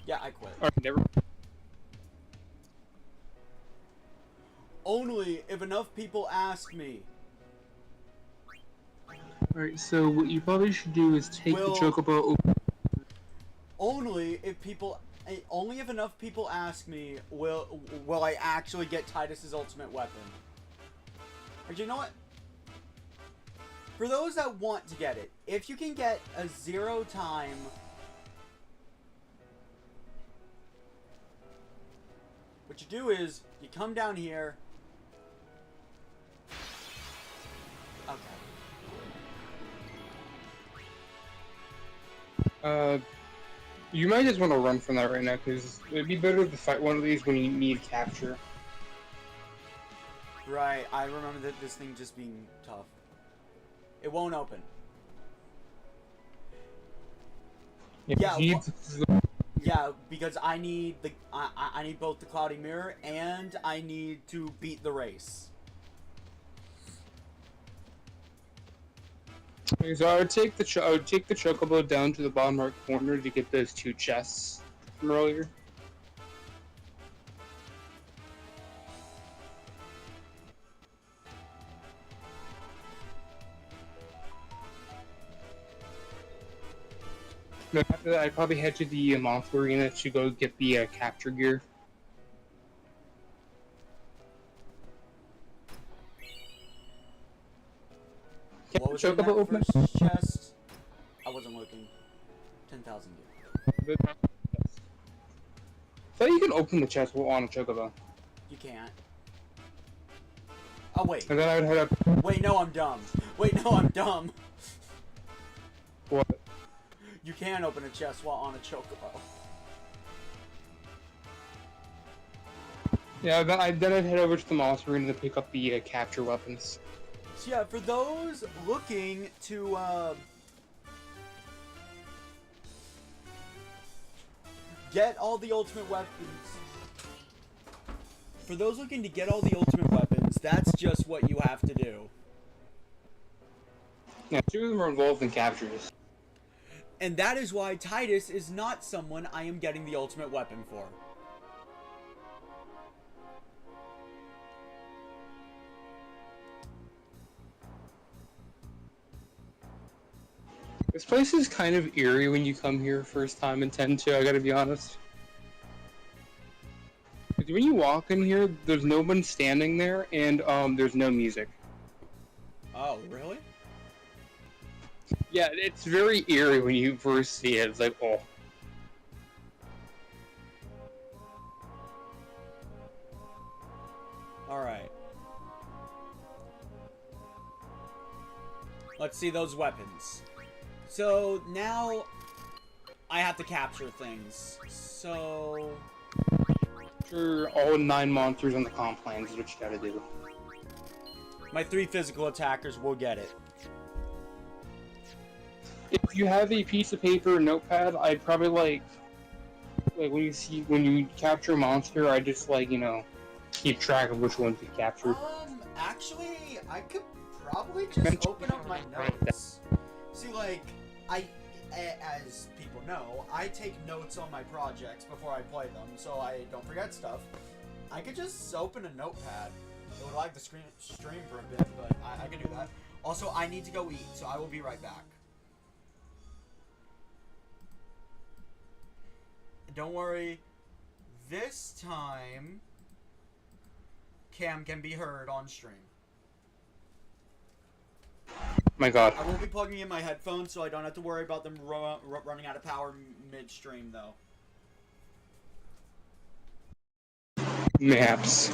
Yeah, I quit. Alright, never. Only if enough people ask me. Alright, so what you probably should do is take the chocobo. Only if enough people ask me will I actually get Tidus's ultimate weapon. Or you know what? For those that want to get it, if you can get a 0 time what you do is you come down here. Okay. You might just want to run from that right now, because it'd be better to fight one of these when you need capture. Right, I remember that this thing just being tough. It won't open. Yeah, yeah, because I need the I need both the Cloudy Mirror and I need to beat the race. Okay, so I would take the chocobo down to the bottom right corner to get those 2 chests from earlier. No, after that, I'd probably head to the monster arena to go get the capture gear. What was in that first chest? I wasn't looking. 10,000 gear. I thought you can open the chest while on a chocobo. You can't. Oh wait. And then I would head up. Wait, no, I'm dumb. Wait, no, I'm dumb. What? You can open a chest while on a chocobo. Yeah, then I'd head over to the monster arena to pick up the capture weapons. So yeah, for those looking to get all the ultimate weapons, that's just what you have to do. Yeah, 2 of them are involved in captures. And that is why Tidus is not someone I am getting the ultimate weapon for. This place is kind of eerie when you come here first time in 10-2, I gotta be honest. When you walk in here, there's no one standing there, and there's no music. Oh, really? Yeah, it's very eerie when you first see it. It's like, oh. Alright. Let's see those weapons. So, now I have to capture things. So... Capture all 9 monsters on the Calmlands is what you gotta do. My 3 physical attackers will get it. If you have a piece of paper or notepad, I'd probably like when you capture a monster, I just keep track of which ones you captured. Actually, I could probably just open up my notes. See, as people know, I take notes on my projects before I play them, so I don't forget stuff. I could just open a notepad. It would lag the stream for a bit, but I can do that. Also, I need to go eat, so I will be right back. Don't worry. This time, Cam can be heard on stream. My God. I will be plugging in my headphones, so I don't have to worry about them running out of power midstream, though. Maps.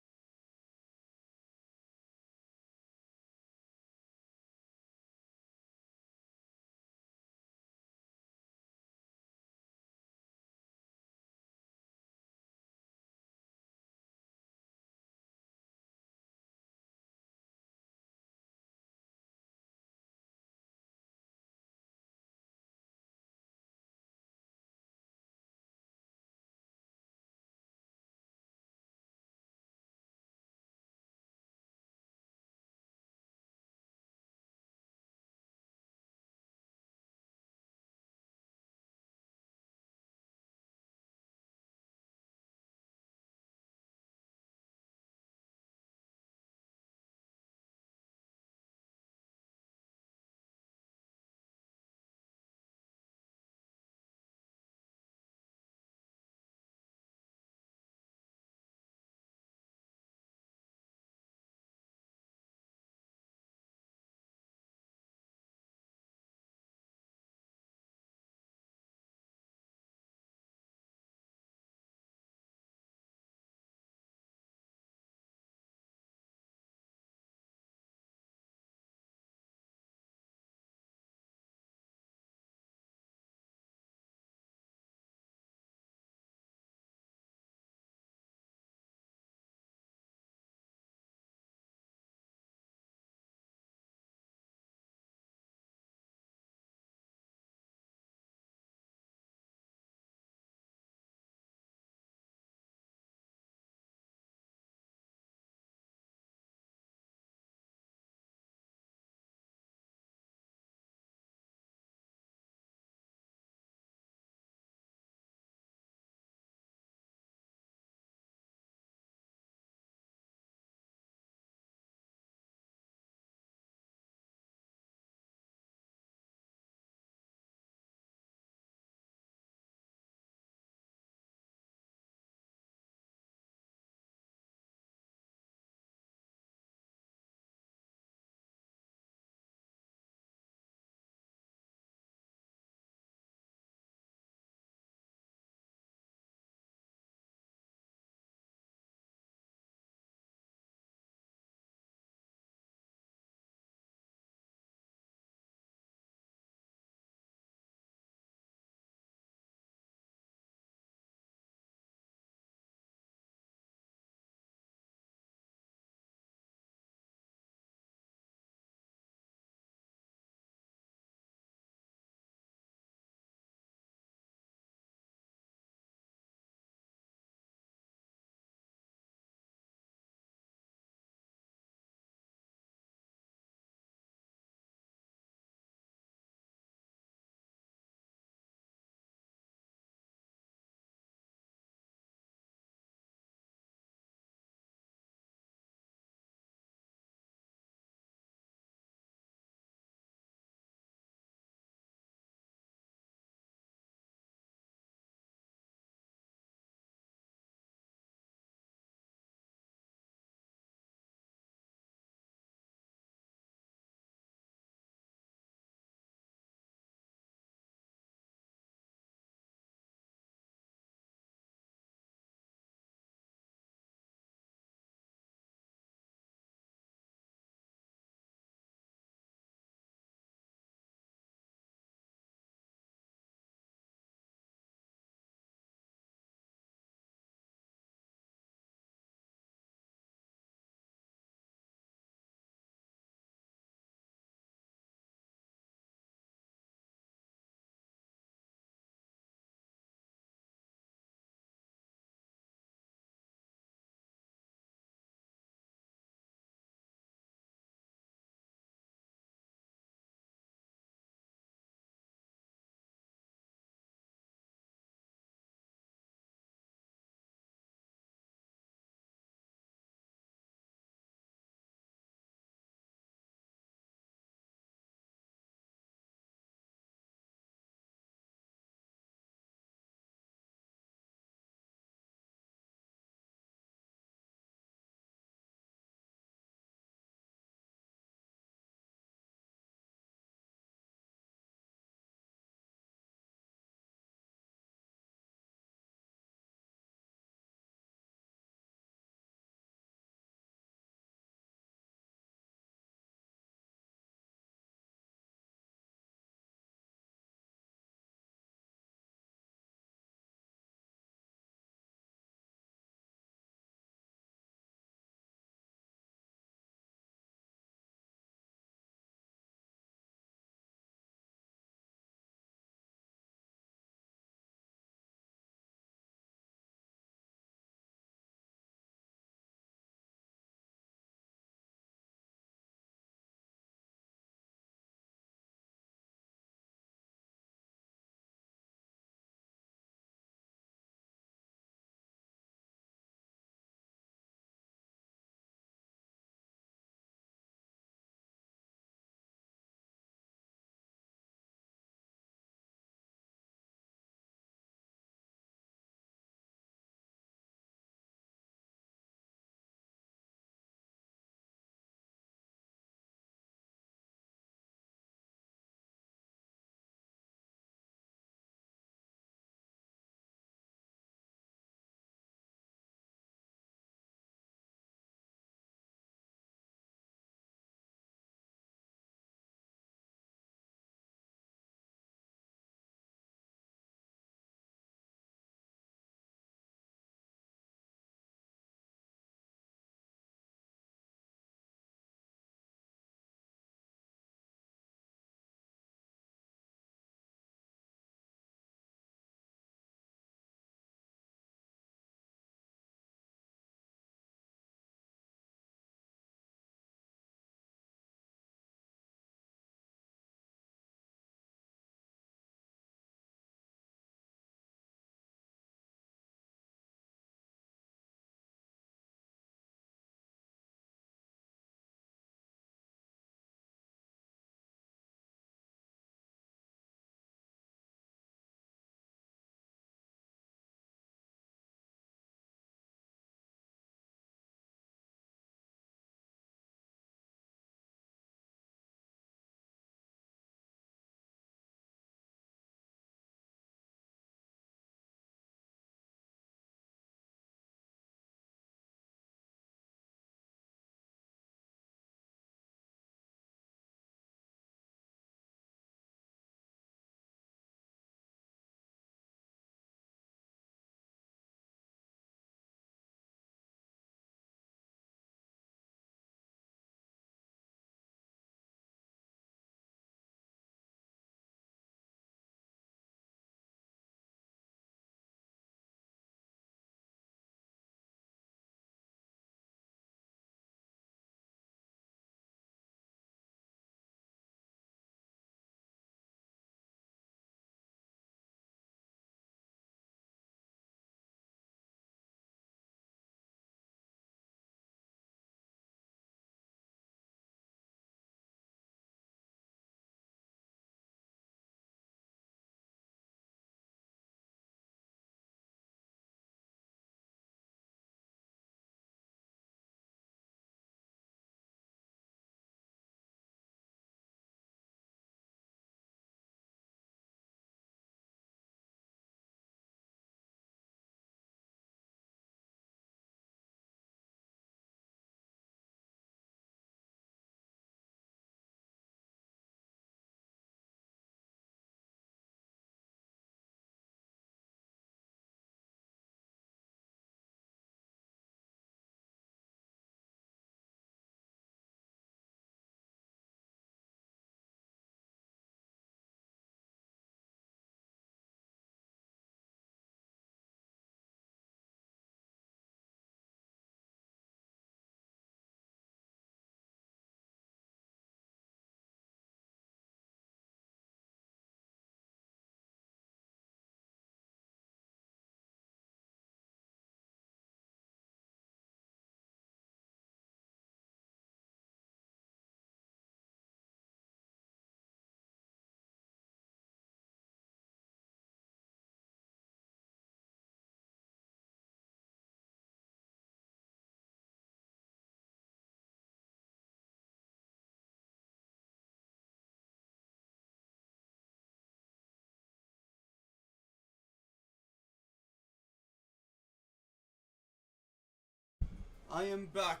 I am back.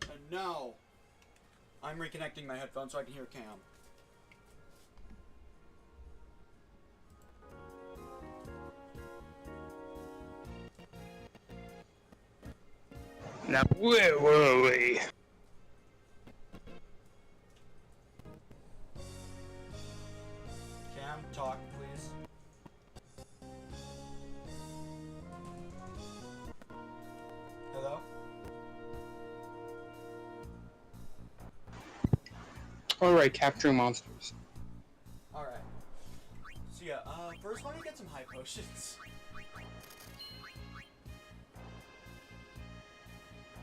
And now, I'm reconnecting my headphones so I can hear Cam. Now, where were we? Cam, talk, please. Hello? Alright, capturing monsters. Alright. So yeah, first let me get some high potions.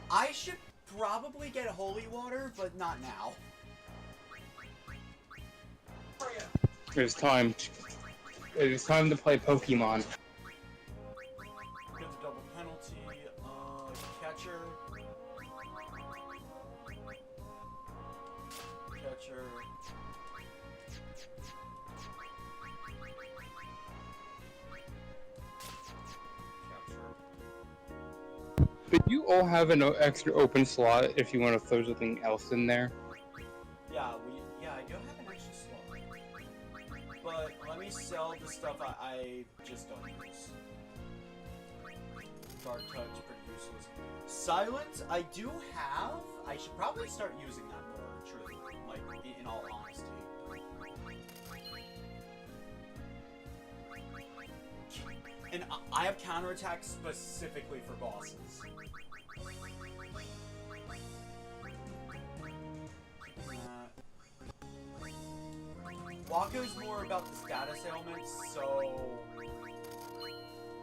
I should probably get holy water, but not now. It is time. It is time to play Pokemon. Get the double penalty, catcher. Catcher. But you all have an extra open slot if you want to throw something else in there. Yeah, I do have an extra slot. But let me sell the stuff I just don't use. Dark Touch, pretty useless. Silence, I do have. I should probably start using that more, truly. Like, in all honesty. And I have counterattack specifically for bosses. Wako's more about the status ailments, so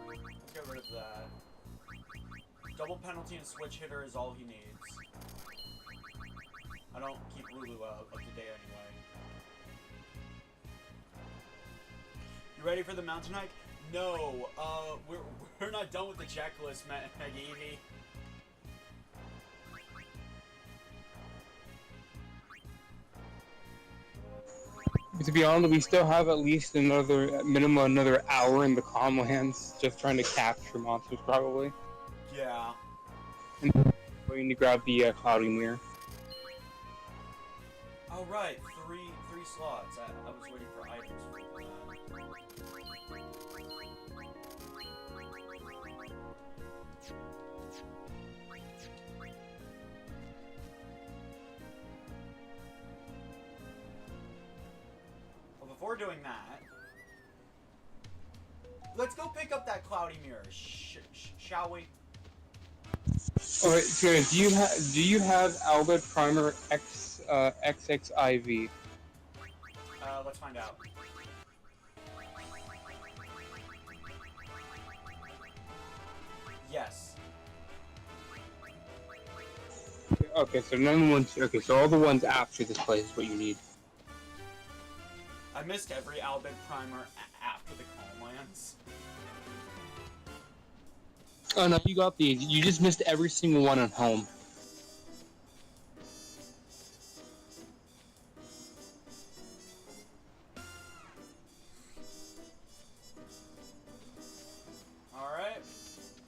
let's get rid of that. Double penalty and switch hitter is all he needs. I don't keep Lulu up to date anyway. You ready for the mountain hike? No, we're not done with the checklist, Maggie. To be honest, we still have at least another hour in the Calmlands, just trying to capture monsters, probably. Yeah. And we need to grab the Cloudy Mirror. Oh right, three slots. I was waiting for items for that. Well, before doing that, let's go pick up that Cloudy Mirror, shall we? Alright, so do you have Albert Primer XXIV? Let's find out. Yes. Okay, so none of the ones. Okay, so all the ones after this place is what you need. I missed every Albed Primer after the Calmlands. Oh no, you got these. You just missed every single one at home. Alright,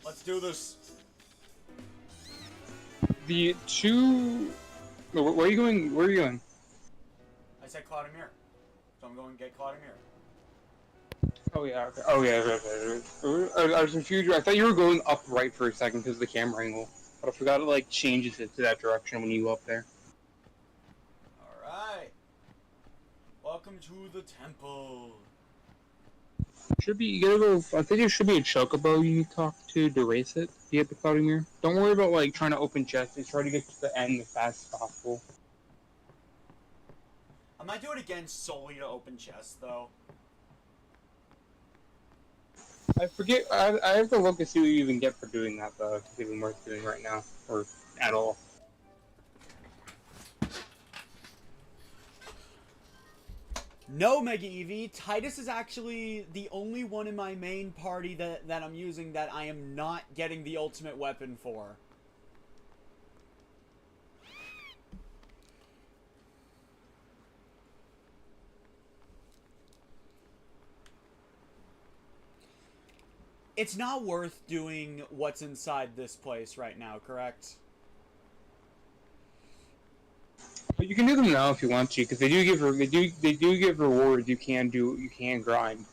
let's do this. The two... Where are you going? Where are you going? I said Cloudemere. So I'm going to get Cloudemere. Oh yeah, okay. Oh yeah, okay. I was confused. I thought you were going up right for a second because of the camera angle. But I forgot it like changes it to that direction when you go up there. Alright. Welcome to the temple. Should be, you gotta go, I think there should be a chocobo you need to talk to race it. You get the Cloudy Mirror. Don't worry about like trying to open chests, just try to get to the end as fast as possible. I might do it again solely to open chests though. I forget, I have to look and see what you even get for doing that though, if it's even worth doing right now, or at all. No, Mega Eevee, Tidus is actually the only one in my main party that I'm using that I am not getting the ultimate weapon for. It's not worth doing what's inside this place right now, correct? But you can do them now if you want to, because they do give rewards. You can grind.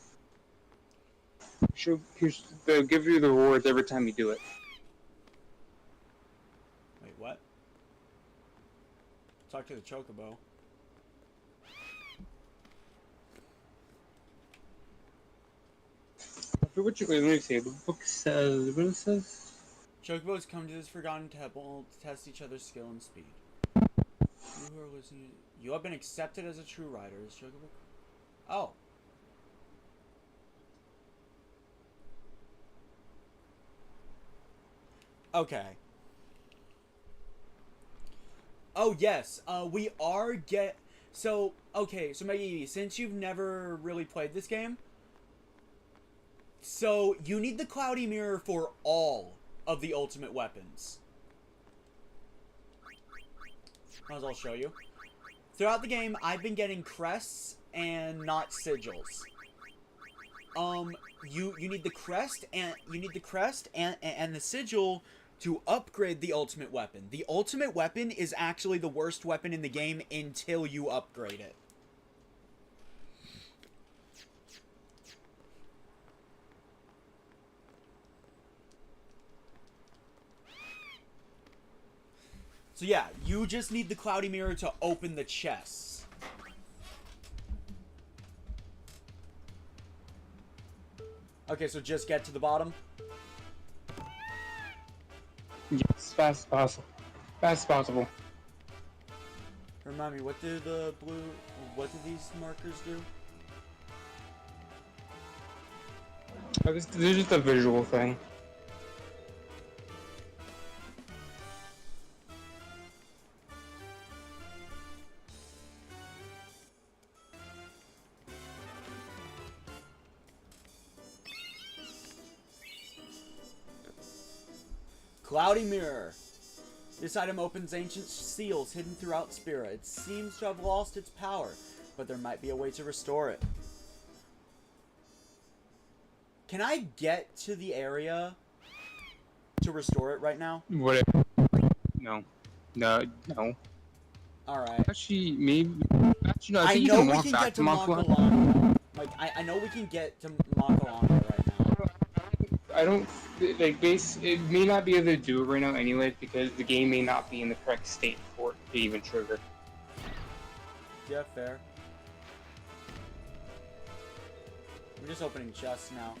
They'll give you the rewards every time you do it. Wait, what? Talk to the Chocobo. Let me see. The book says, what it says? Chocobos come to this forgotten temple to test each other's skill and speed. You who are listening, you have been accepted as a true rider. Is Chocobo? Oh. Okay. Oh yes. We are So okay. So Maggie, since you've never really played this game. So, you need the Cloudy Mirror for all of the ultimate weapons. I'll show you. Throughout the game, I've been getting crests and not sigils. You need the crest and the sigil to upgrade the ultimate weapon. The ultimate weapon is actually the worst weapon in the game until you upgrade it. So yeah, you just need the Cloudy Mirror to open the chests. Okay, so just get to the bottom? Yes, fast as possible. Fast as possible. Remind me, what do these markers do? This is just a visual thing. Cloudy Mirror. This item opens ancient seals hidden throughout Spira. It seems to have lost its power, but there might be a way to restore it. Can I get to the area to restore it right now? What? No. Alright. Actually, maybe. Actually, no, I I think you know can we walk can back get to to Makla. Makalani. Like, I know we can get to Makalani right now. I don't like base. It may not be able to do it right now anyway because the game may not be in the correct state for it to even trigger. Yeah, fair. I'm just opening chests now.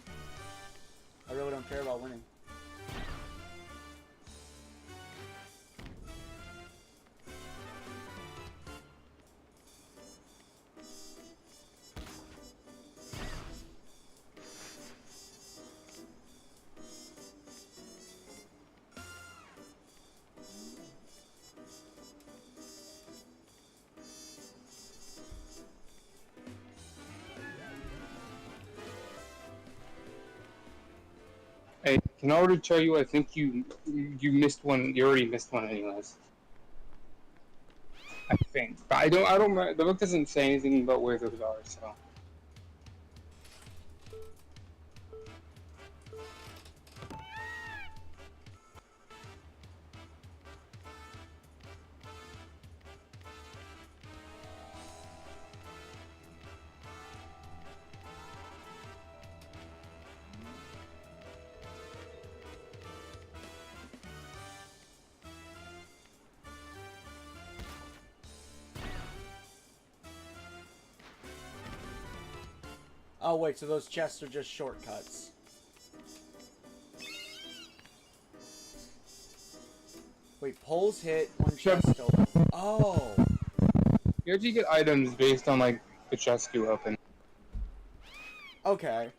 I really don't care about winning. I can already tell you. I think you missed one. You already missed one, anyways. I think, but I don't. Remember. The book doesn't say anything about where those are. So. Oh wait, so those chests are just shortcuts. Wait, poles hit, one chest open. Oh! You actually get items based on like the chest you open. Okay.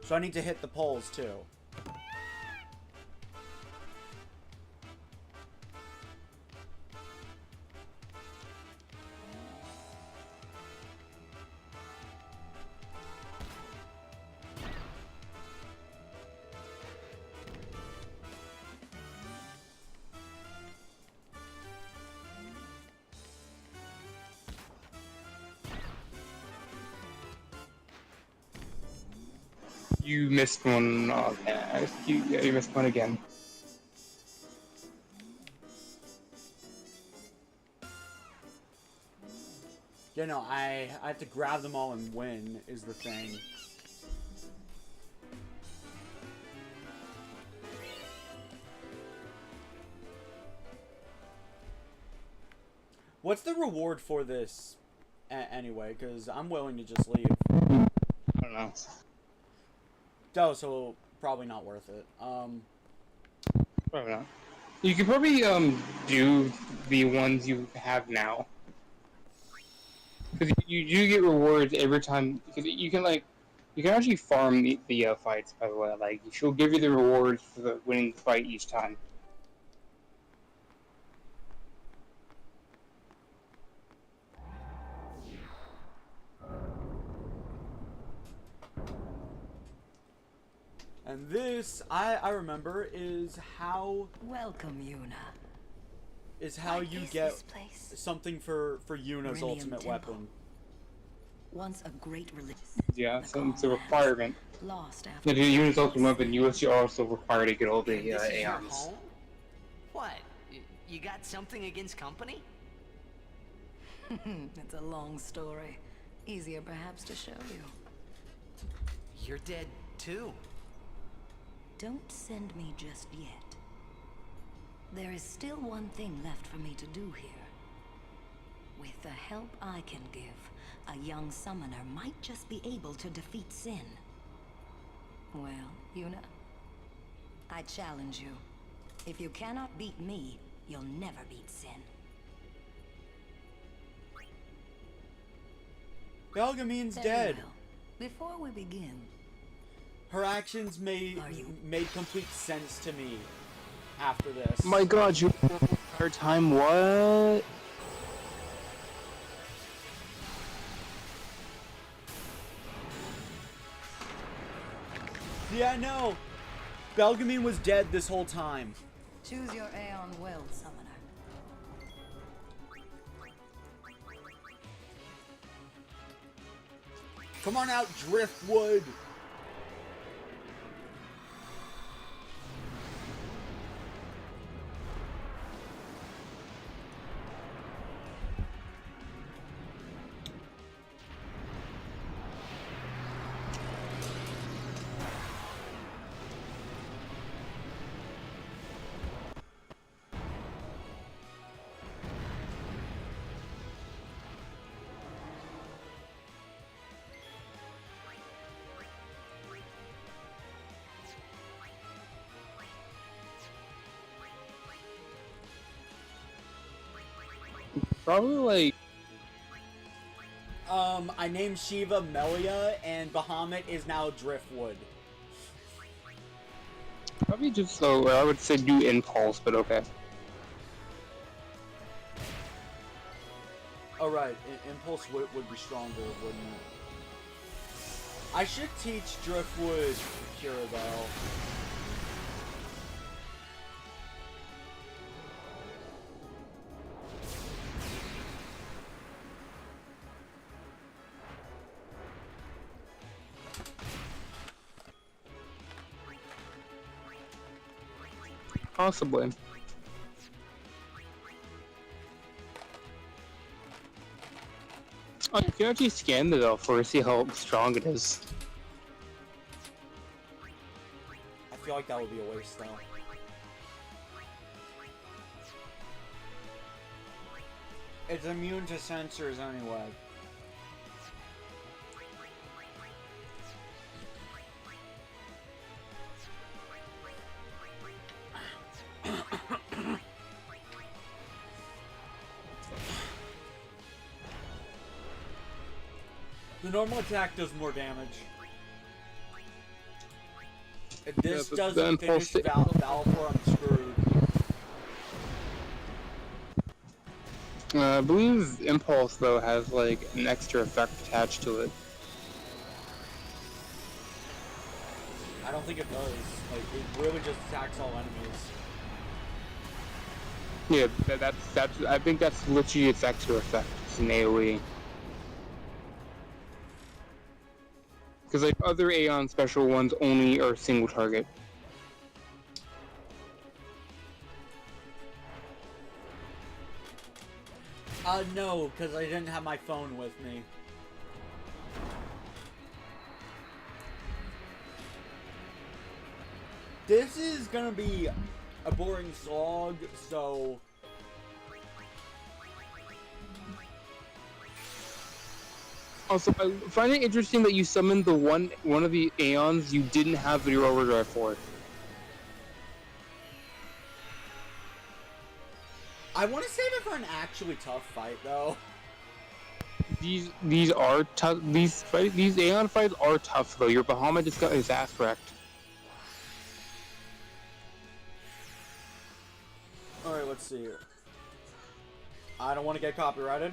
So I need to hit the poles too. You missed one. Okay. You missed one again. Yeah, no, I have to grab them all and win is the thing. What's the reward for this anyway? Because I'm willing to just leave. I don't know. Oh, so probably not worth it. Probably not. You could probably do the ones you have now. Because you do get rewards every time. Because you can actually farm the fights. By the way, like she'll give you the rewards for the winning the fight each time. And this, I remember, is how... Welcome, Yuna. Is how What you is get this place? something for Yuna's Meridian ultimate Temple. weapon. Once a great religion. Yeah, so it's a requirement. Lost after. To do units ultimate weapon, you are also required to get all the This is your Aeons. home? What? You got something against company? It's a long story. Easier perhaps to show you. You're dead too. Don't send me just yet. There is still one thing left for me to do here. With the help I can give, a young summoner might just be able to defeat Sin. Well, Yuna, I challenge you. If you cannot beat me, you'll never beat Sin. Belgamine's Very dead. well. Before we begin, Her actions made complete sense to me after this. My God, you entire time what? Yeah, no. Belgamine was dead this whole time. choose your Aeon well, summoner. Come on out, Driftwood. Probably like I named Shiva Melia, and Bahamut is now Driftwood. probably just so I would say do Impulse, but okay. Oh right, Impulse would be stronger, wouldn't it? I should teach Driftwood Cure though. Possibly. Oh, you can actually scan it out for see how strong it is. I feel like that would be a waste though. It's immune to sensors anyway. The normal attack does more damage. If this Yeah, but the doesn't finish Valfor, I'm screwed. I believe Impulse though has like an extra effect attached to it. I don't think it does. Like, it really just attacks all enemies. Yeah, that's I think that's literally its extra effect. It's an AoE. Because like other Aeon special ones only are single target. No, because I didn't have my phone with me. This is gonna be a boring slog, so... Also, I find it interesting that you summoned the one of the Aeons you didn't have your overdrive for. I want to save it for an actually tough fight, though. These are tough. These Aeon fights are tough though. Your Bahamut just got his ass wrecked. Alright, let's see here. I don't want to get copyrighted.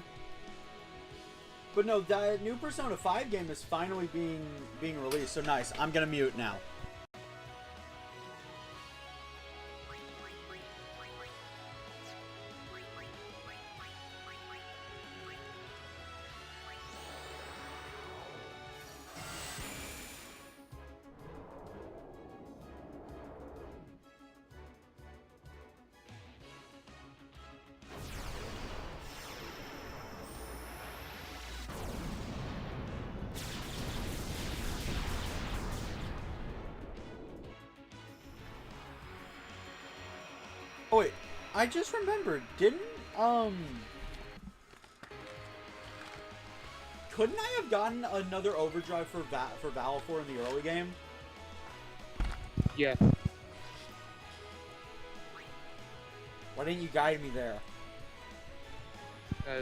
But no, the new Persona 5 game is finally being released, so nice. I'm gonna mute now. Oh wait, I just remembered, couldn't I have gotten another overdrive for Valfor in the early game? Yeah. Why didn't you guide me there?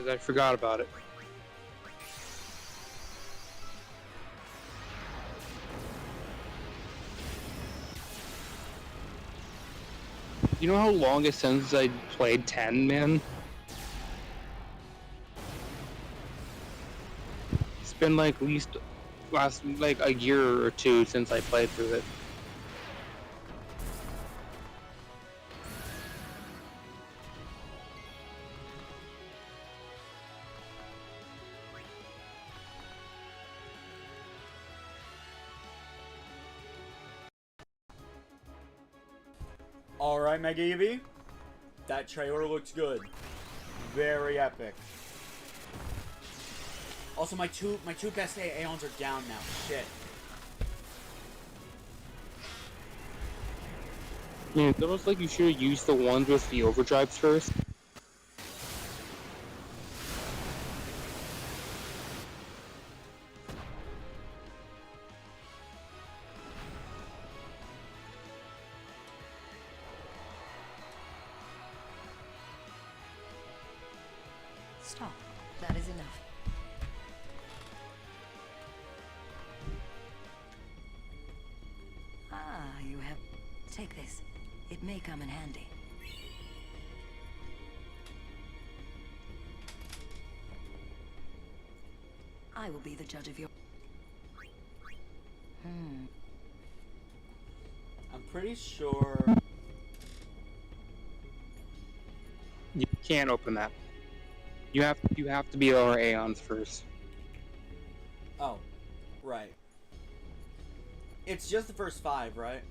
I forgot about it. You know how long it's since I played 10, man? It's been like at least like a year or two since I played through it. Alright, Mega Eevee. That trailer looks good. Very epic. Also, my two best Aeons are down now. Shit. Yeah, it's almost like you should have used the ones with the overdrives first. Stop. That is enough. Ah, you have... Take this. It may come in handy. I will be the judge of your... I'm pretty sure... You can't open that. You have to be our Aeons first. Oh, right. It's just the first 5, right?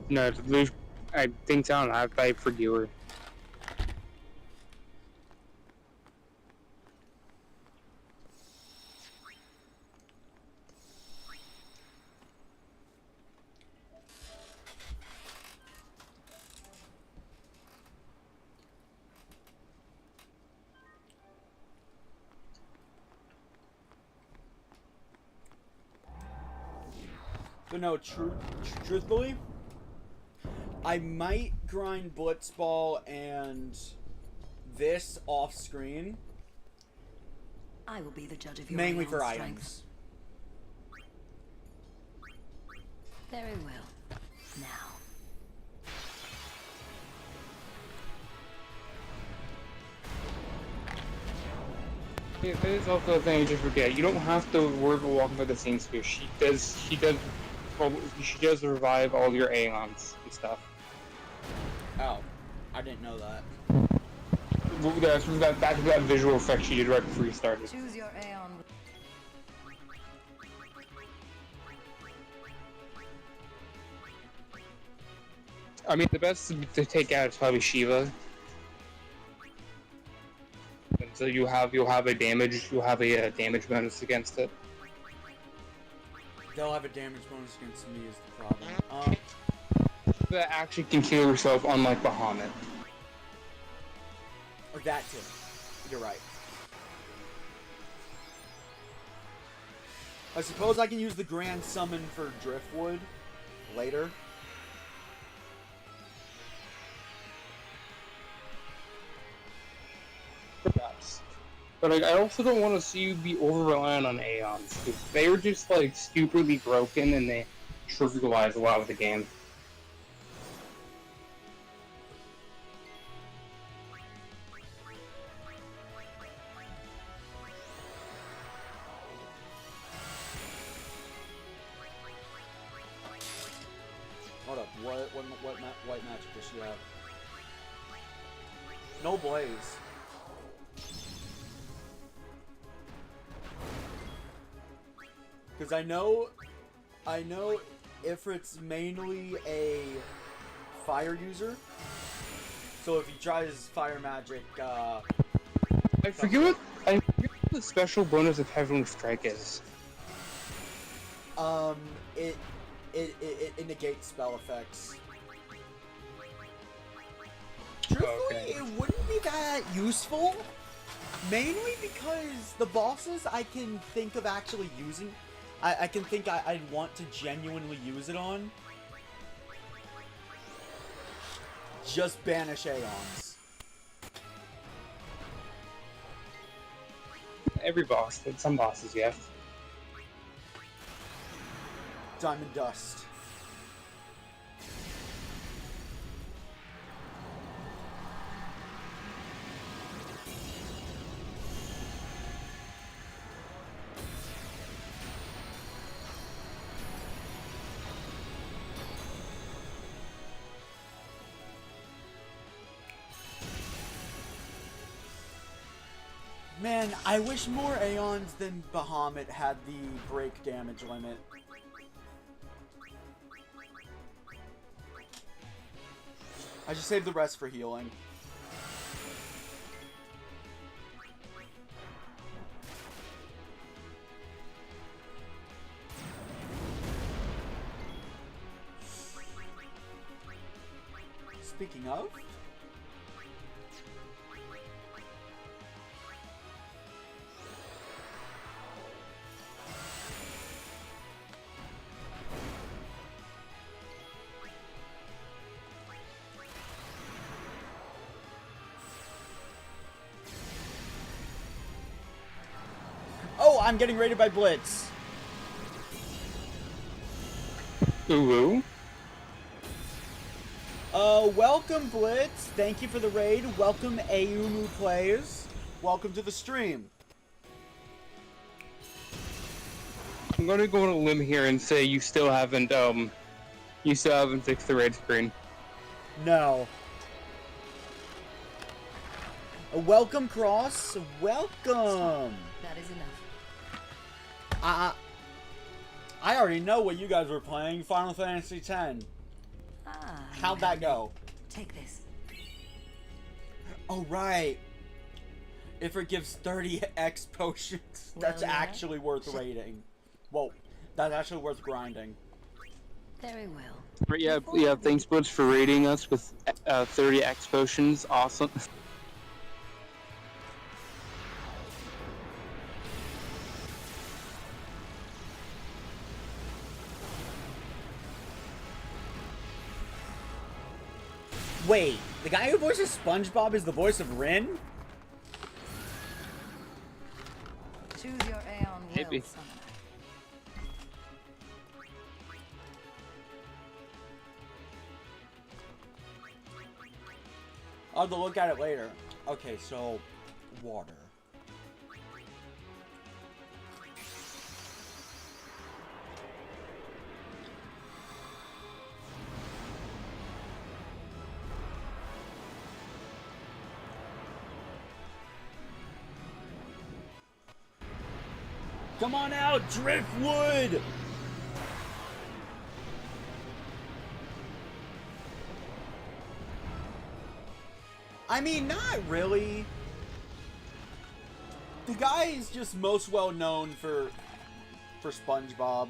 No, I think so. I played for viewer. But no, truthfully, I might grind Blitzball and this off screen. I will be the judge of your mainly Aeon for strength. items. Very well. Now. Yeah, that is also a thing you just forget. You don't have to worry about walking by the same sphere. She does revive all your Aeons and stuff. Oh, I didn't know that. That's that visual effect she did right before you started. Choose your Aeon. I mean, the best to take out is probably Shiva. And so you'll have a damage bonus against it. They'll have a damage bonus against me is the problem. That actually can heal yourself, unlike Bahamut. Or that too. You're right. I suppose I can use the Grand Summon for Driftwood later. Perhaps. But like, I also don't want to see you be over-reliant on Aeons. They were just like stupidly broken and they trivialize a lot of the game. Hold up, what magic does she have? No Blaze. Because I know Ifrit's mainly a fire user. So if he tries fire magic, I forget what the special bonus of Heavenly Strike is. It negates spell effects. Truthfully, Okay. it wouldn't be that useful. Mainly because the bosses I can think of actually using, I can think I'd want to genuinely use it on. Just banish Aeons. Every boss, but some bosses, yeah. Diamond Dust. Man, I wish more Aeons than Bahamut had the break damage limit. I should save the rest for healing. Speaking of... Oh, I'm getting raided by Blitz. Ooh. Welcome Blitz. Thank you for the raid. Welcome Ayumu Plays. Welcome to the stream. I'm gonna go on a limb here and say you still haven't fixed the red screen. No. Welcome Cross. Welcome. That is enough. I already know what you guys were playing. Final Fantasy X. How'd that go? Take this. Oh, right. If it gives 30 X potions, that's actually worth raiding. Whoa, that's actually worth grinding. Very well. But yeah, thanks Blitz for raiding us with 30 X potions. Awesome. Wait, the guy who voices SpongeBob is the voice of Rin? Choose your Aeon Maybe. will, summoner. I'll have to look at it later. Okay, so water. Come on out, Driftwood! I mean, not really. The guy is just most well known for SpongeBob.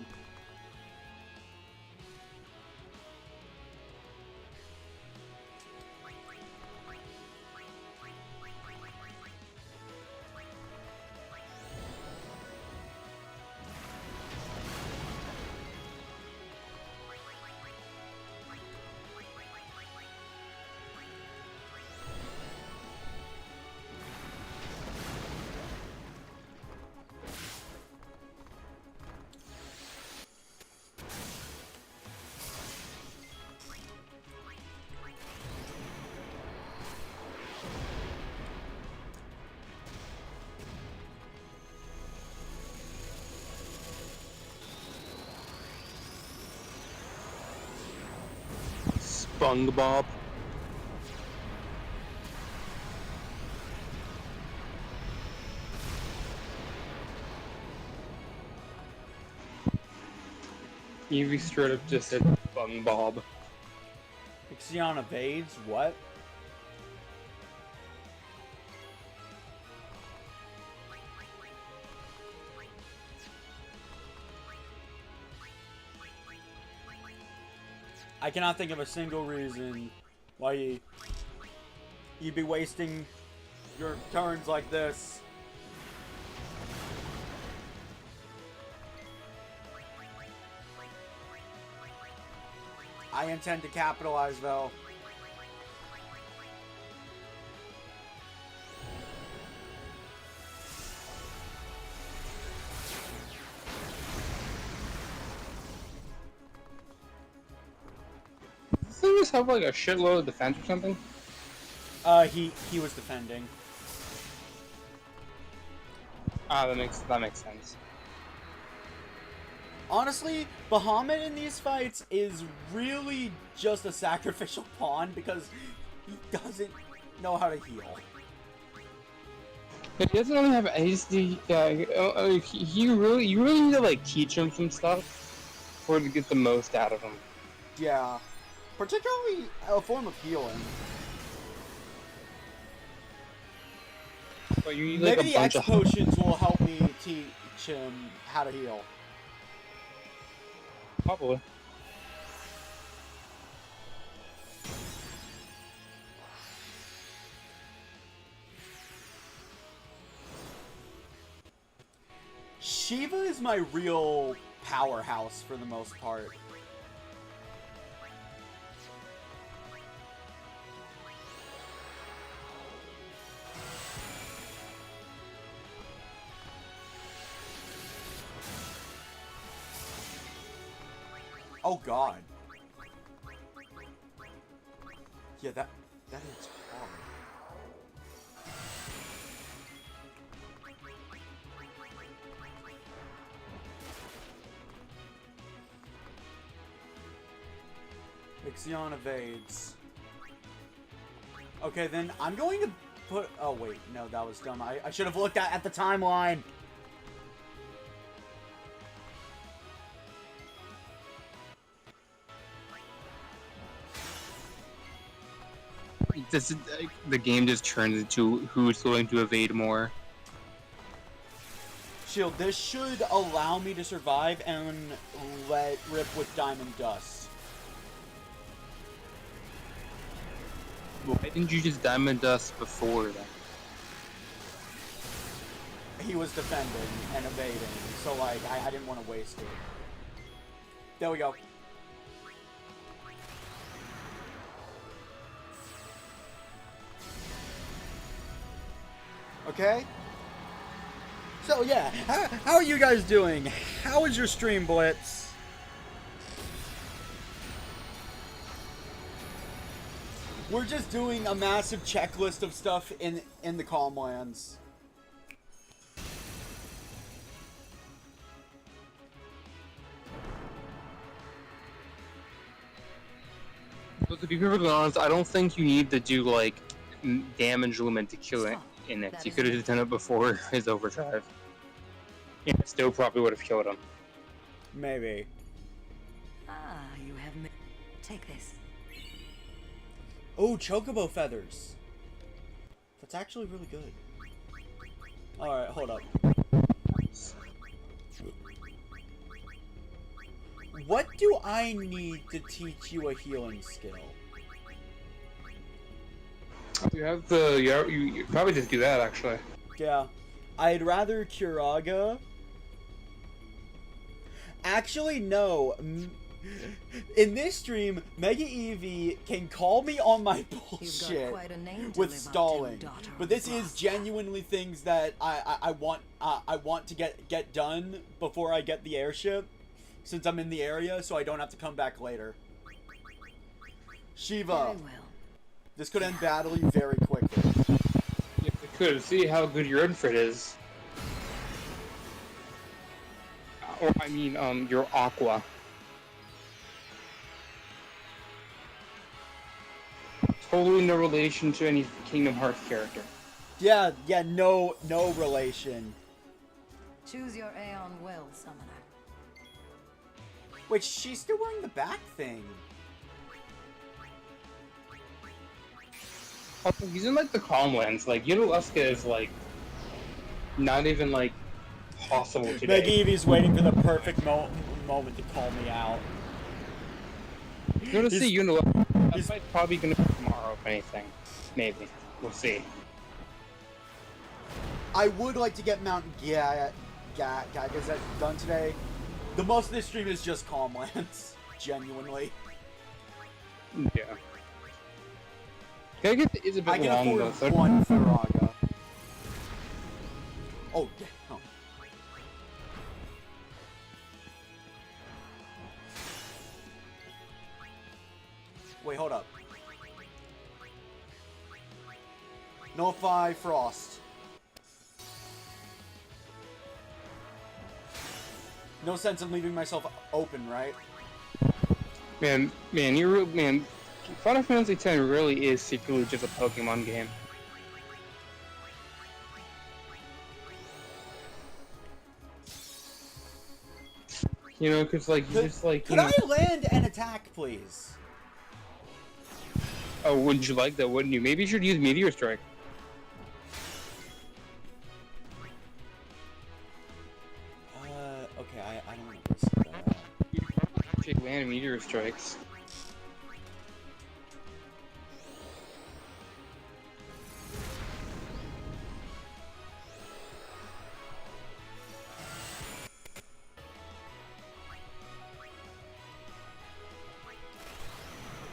SpongeBob. Evie straight up just said SpongeBob. Ixion evades? What? I cannot think of a single reason why you'd be wasting your turns like this. I intend to capitalize, though. Does he just have like a shitload of defense or something? He was defending. Ah, that makes sense. Honestly, Bahamut in these fights is really just a sacrificial pawn because he doesn't know how to heal. He doesn't really have. You really need to like teach him some stuff for to get the most out of him. Yeah, particularly a form of healing. But you need like Maybe a the bunch X potions will help me teach him how to heal. Probably. Shiva is my real powerhouse for the most part. Oh god. Yeah, that is hard. Ixion evades. Okay, then I'm going to put... Oh, wait. No, that was dumb. I should have looked at the timeline. This is, the game just turns into who's going to evade more. Shield, this should allow me to survive and let rip with Diamond Dust. Why didn't you just Diamond Dust before that? He was defending and evading, so like I didn't want to waste it. There we go. Okay. So yeah, how are you guys doing? How was your stream, Blitz? We're just doing a massive checklist of stuff in the Calmlands. But to be perfectly honest, I don't think you need to do like damage limit to kill it in it. You could have just done it before his overdrive. Yeah, still probably would have killed him. Maybe. Ah, you have Take this. Oh, chocobo feathers. That's actually really good. Alright, hold up. What do I need to teach you a healing skill? You have the you probably just do that actually. Yeah. I'd rather Curaga. Actually, no. In this stream, Mega Eevee can call me on my bullshit with stalling, but this is genuinely things that I want to get done before I get the airship, since I'm in the area, so I don't have to come back later. Shiva, this could end battle very quickly. Yes, it could. See how good your infrared is. Or I mean, your aqua. Totally no relation to any Kingdom Hearts character. Yeah, no relation. Choose your Aeon Will, Summoner. Wait, she's still wearing the back thing. Also, he's in like the Calmlands. Like, Yunalesca is like not even like possible today. Mega Eevee's waiting for the perfect moment to call me out. You're gonna see Yunalesca. That fight's probably gonna be tomorrow, if anything. Maybe. We'll see. I would like to get Mount Gagazet done today. The most of this stream is just Calmlands. Genuinely. Yeah. Gagazet is a bit long though. So one Firaga. Oh, yeah. Oh. Wait, hold up. Nullify Frost. No sense in leaving myself open, right? Man, Final Fantasy X really is secretly just a Pokemon game. You know, cause like, you just like, Could I land and attack, please? Oh, wouldn't you like that, wouldn't you? Maybe you should use Meteor Strike. Okay, I don't want to risk that. You should land Meteor Strikes.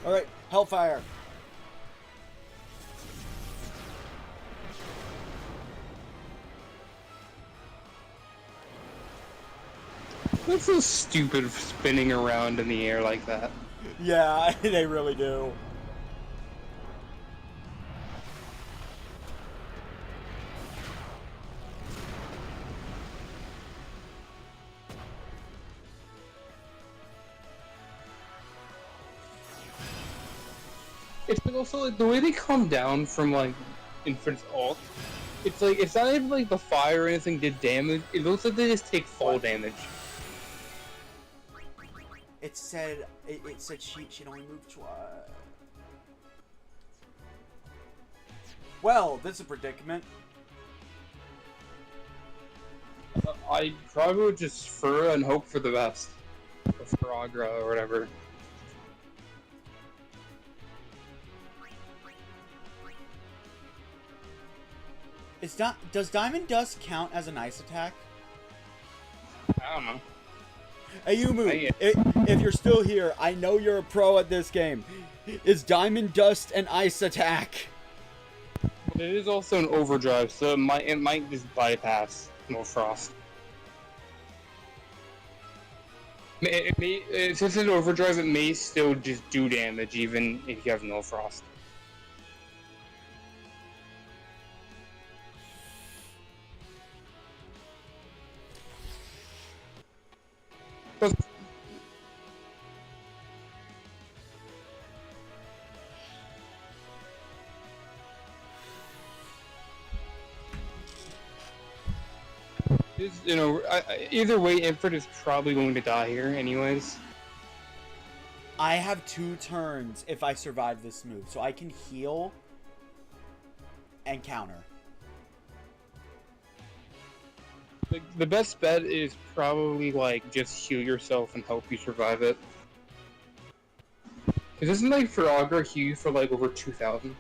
Alright, Hellfire. That's so stupid spinning around in the air like that. Yeah, they really do. It's also like the way they come down from like Infant's ult. It's like it's not even like the fire or anything did damage. It looks like they just take fall damage. It said she'd only move twice. Well, this is a predicament. I probably would just fur and hope for the best. Or Firaga or whatever. Does Diamond Dust count as an ice attack? I don't know. Ayumu, if you're still here, I know you're a pro at this game. Is Diamond Dust an ice attack? But it is also an overdrive, so it might just bypass no frost. Since it's an overdrive, it may still just do damage even if you have no frost. You know, either way, Infant is probably going to die here anyways. I have 2 turns if I survive this move, so I can heal. and counter. The best bet is probably like just heal yourself and hope you survive it. Cause isn't like Firaga heal for like over 2,000?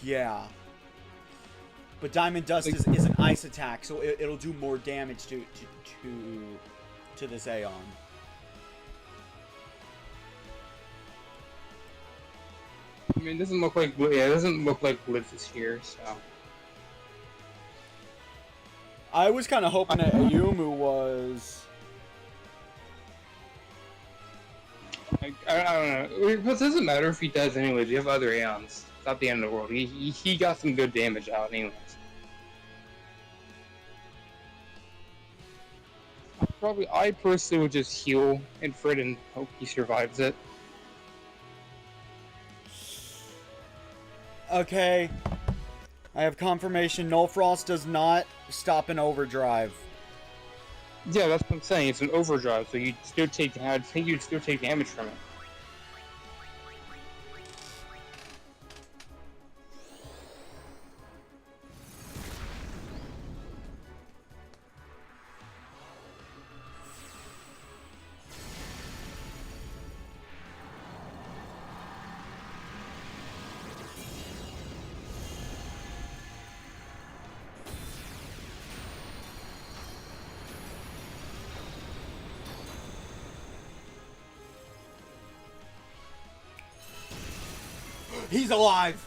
Yeah. But Diamond Dust is an ice attack, so it'll do more damage to this Aeon. I mean, it doesn't look like Blitz is here, so. I was kind of hoping that Ayumu was. I don't know. It doesn't matter if he does anyways. You have other Aeons. It's not the end of the world. He got some good damage out anyways. I personally would just heal Infrid and hope he survives it. Okay. I have confirmation. Null Frost does not stop an overdrive. Yeah, that's what I'm saying. It's an overdrive, so you'd still take. I think you'd still take damage from it. He's alive!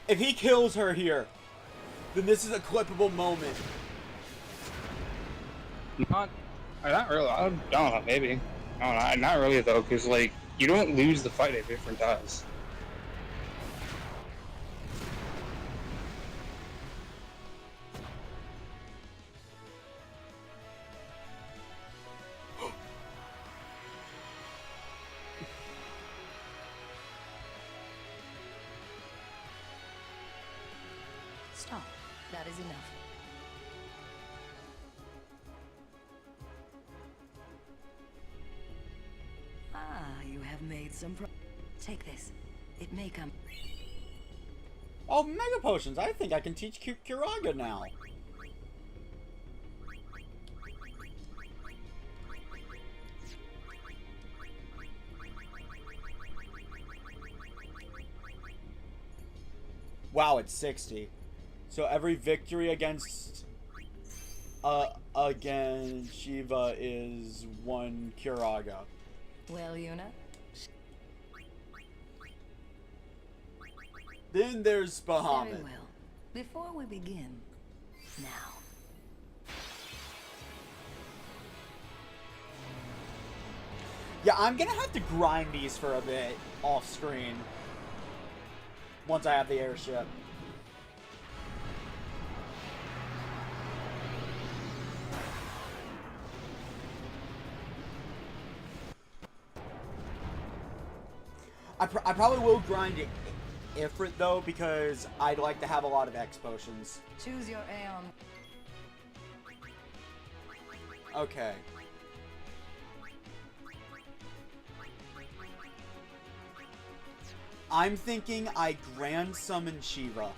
If he kills her here, then this is a clippable moment. Not really. I don't know. Maybe. I don't know. Not really though, because like you don't lose the fight if different does. Stop. That is enough. Ah, you have made some Take this. It may come. Oh, Mega Potions! I think I can teach Kiraga now. Wow, it's 60. So every victory against Shiva is 1 Kiraga. Well, Yuna. Then there's Bahamut. Very well. Before we begin, now. Yeah, I'm gonna have to grind these for a bit off screen. Once I have the airship. I probably will grind it Ifrit though, because I'd like to have a lot of X potions. Choose your Aeon. Okay. I'm thinking I Grand Summon Shiva.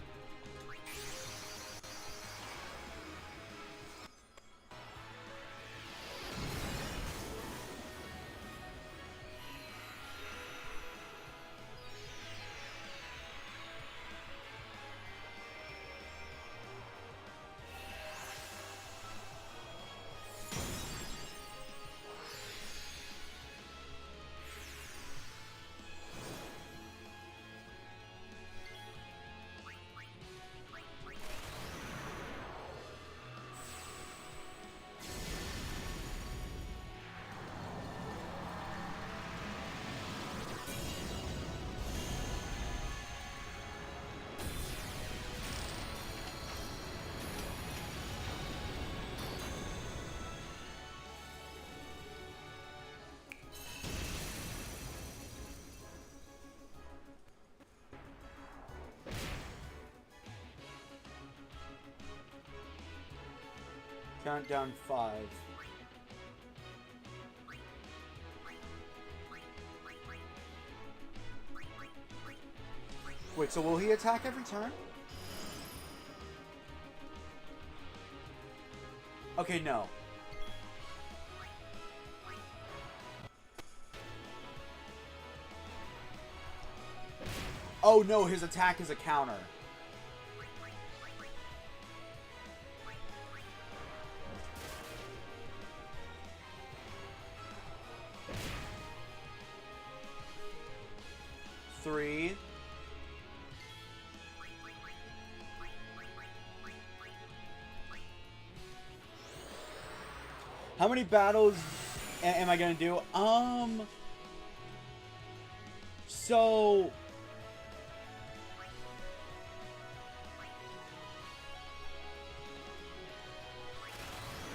Count down 5. Wait, so will he attack every turn? Okay, no. Oh no, his attack is a counter. Three. How many battles am I gonna do? So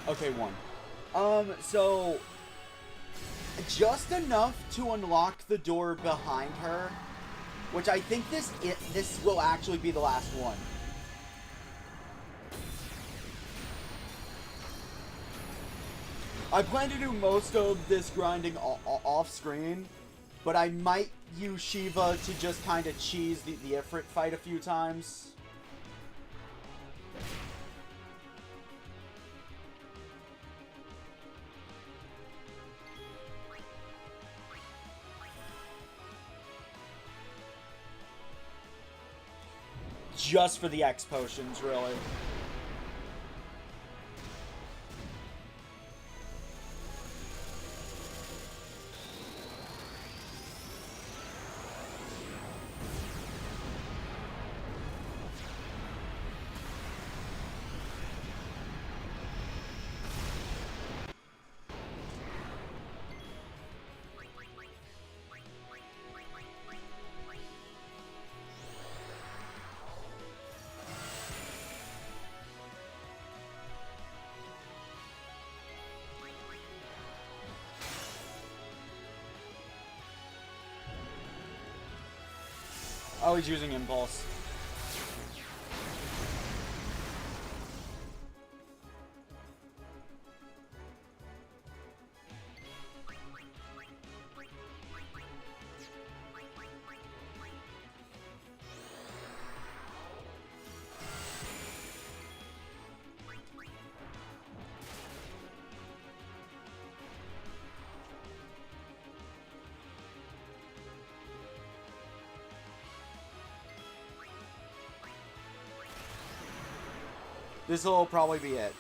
okay, 1. So just enough to unlock the door behind her, which I think this will actually be the last one. I plan to do most of this grinding off screen, but I might use Shiva to just kind of cheese the Ifrit fight a few times. Just for the X potions, really. Oh, he's using Impulse. This will probably be it.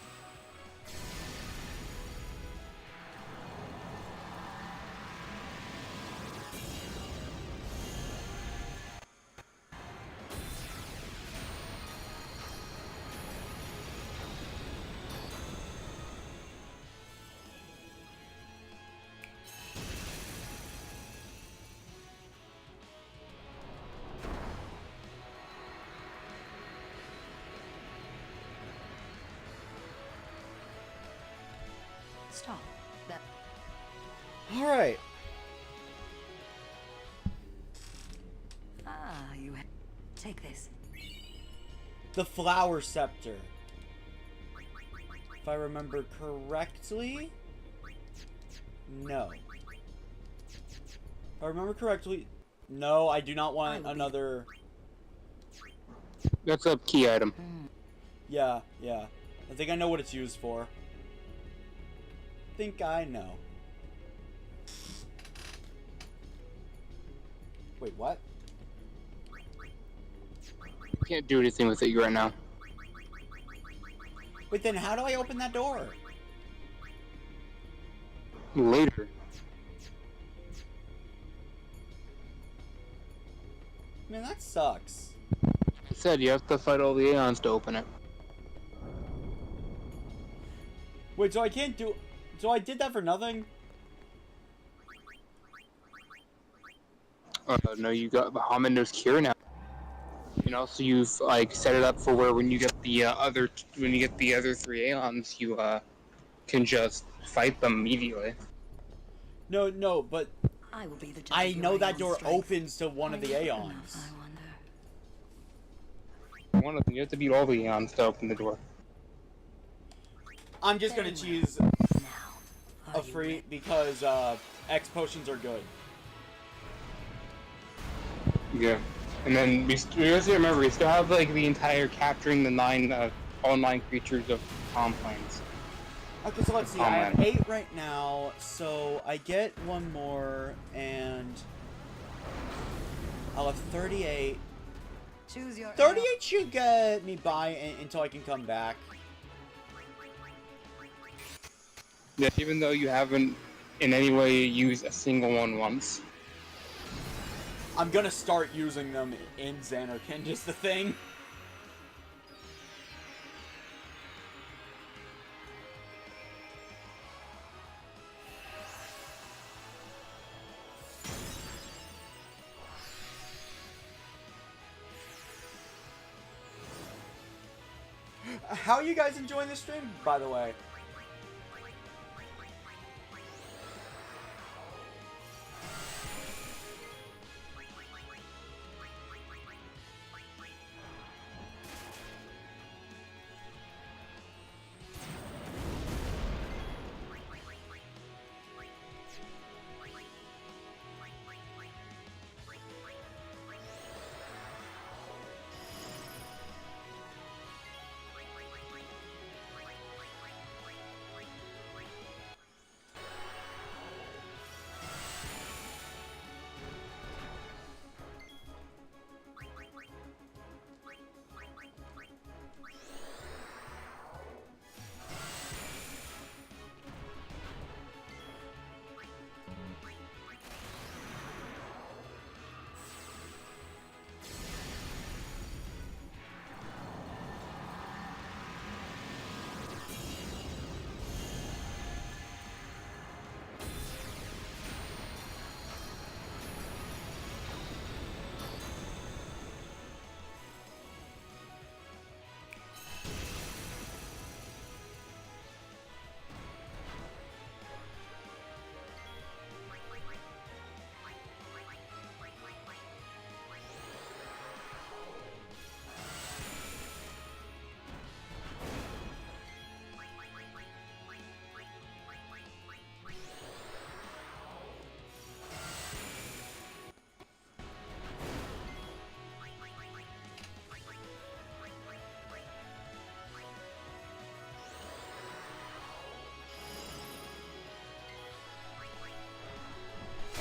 Stop. That. All right. Ah, you take this. The Flower Scepter. If I remember correctly. No. If I remember correctly. No, I do not want another. That's a key item. Yeah, yeah. I think I know what it's used for. Think I know. Wait, what? Can't do anything with it right now. Wait, then how do I open that door? Later. Man, that sucks. I said you have to fight all the Aeons to open it. Wait, so I can't do... So I did that for nothing? No, you got Bahamut Cure now. And also you've like set it up for where when you get the other 3 Aeons, you can just fight them immediately. No, but I will be the judge I of your know that Aeon door strength. opens to one of the Aeons. I wonder. One of them, you have to beat all the Aeons to open the door. I'm just gonna choose a free because X potions are good. Yeah. And then we also remember we still have like the entire capturing the 9 online creatures of Calmlands. Okay, so let's see. I have 8 right now, so I get one more, and I'll have 38. Choose your 38 should get me by until I can come back. Yeah, even though you haven't in any way used a single one once. I'm gonna start using them in Xanarkand, is the thing. How are you guys enjoying this stream, by the way?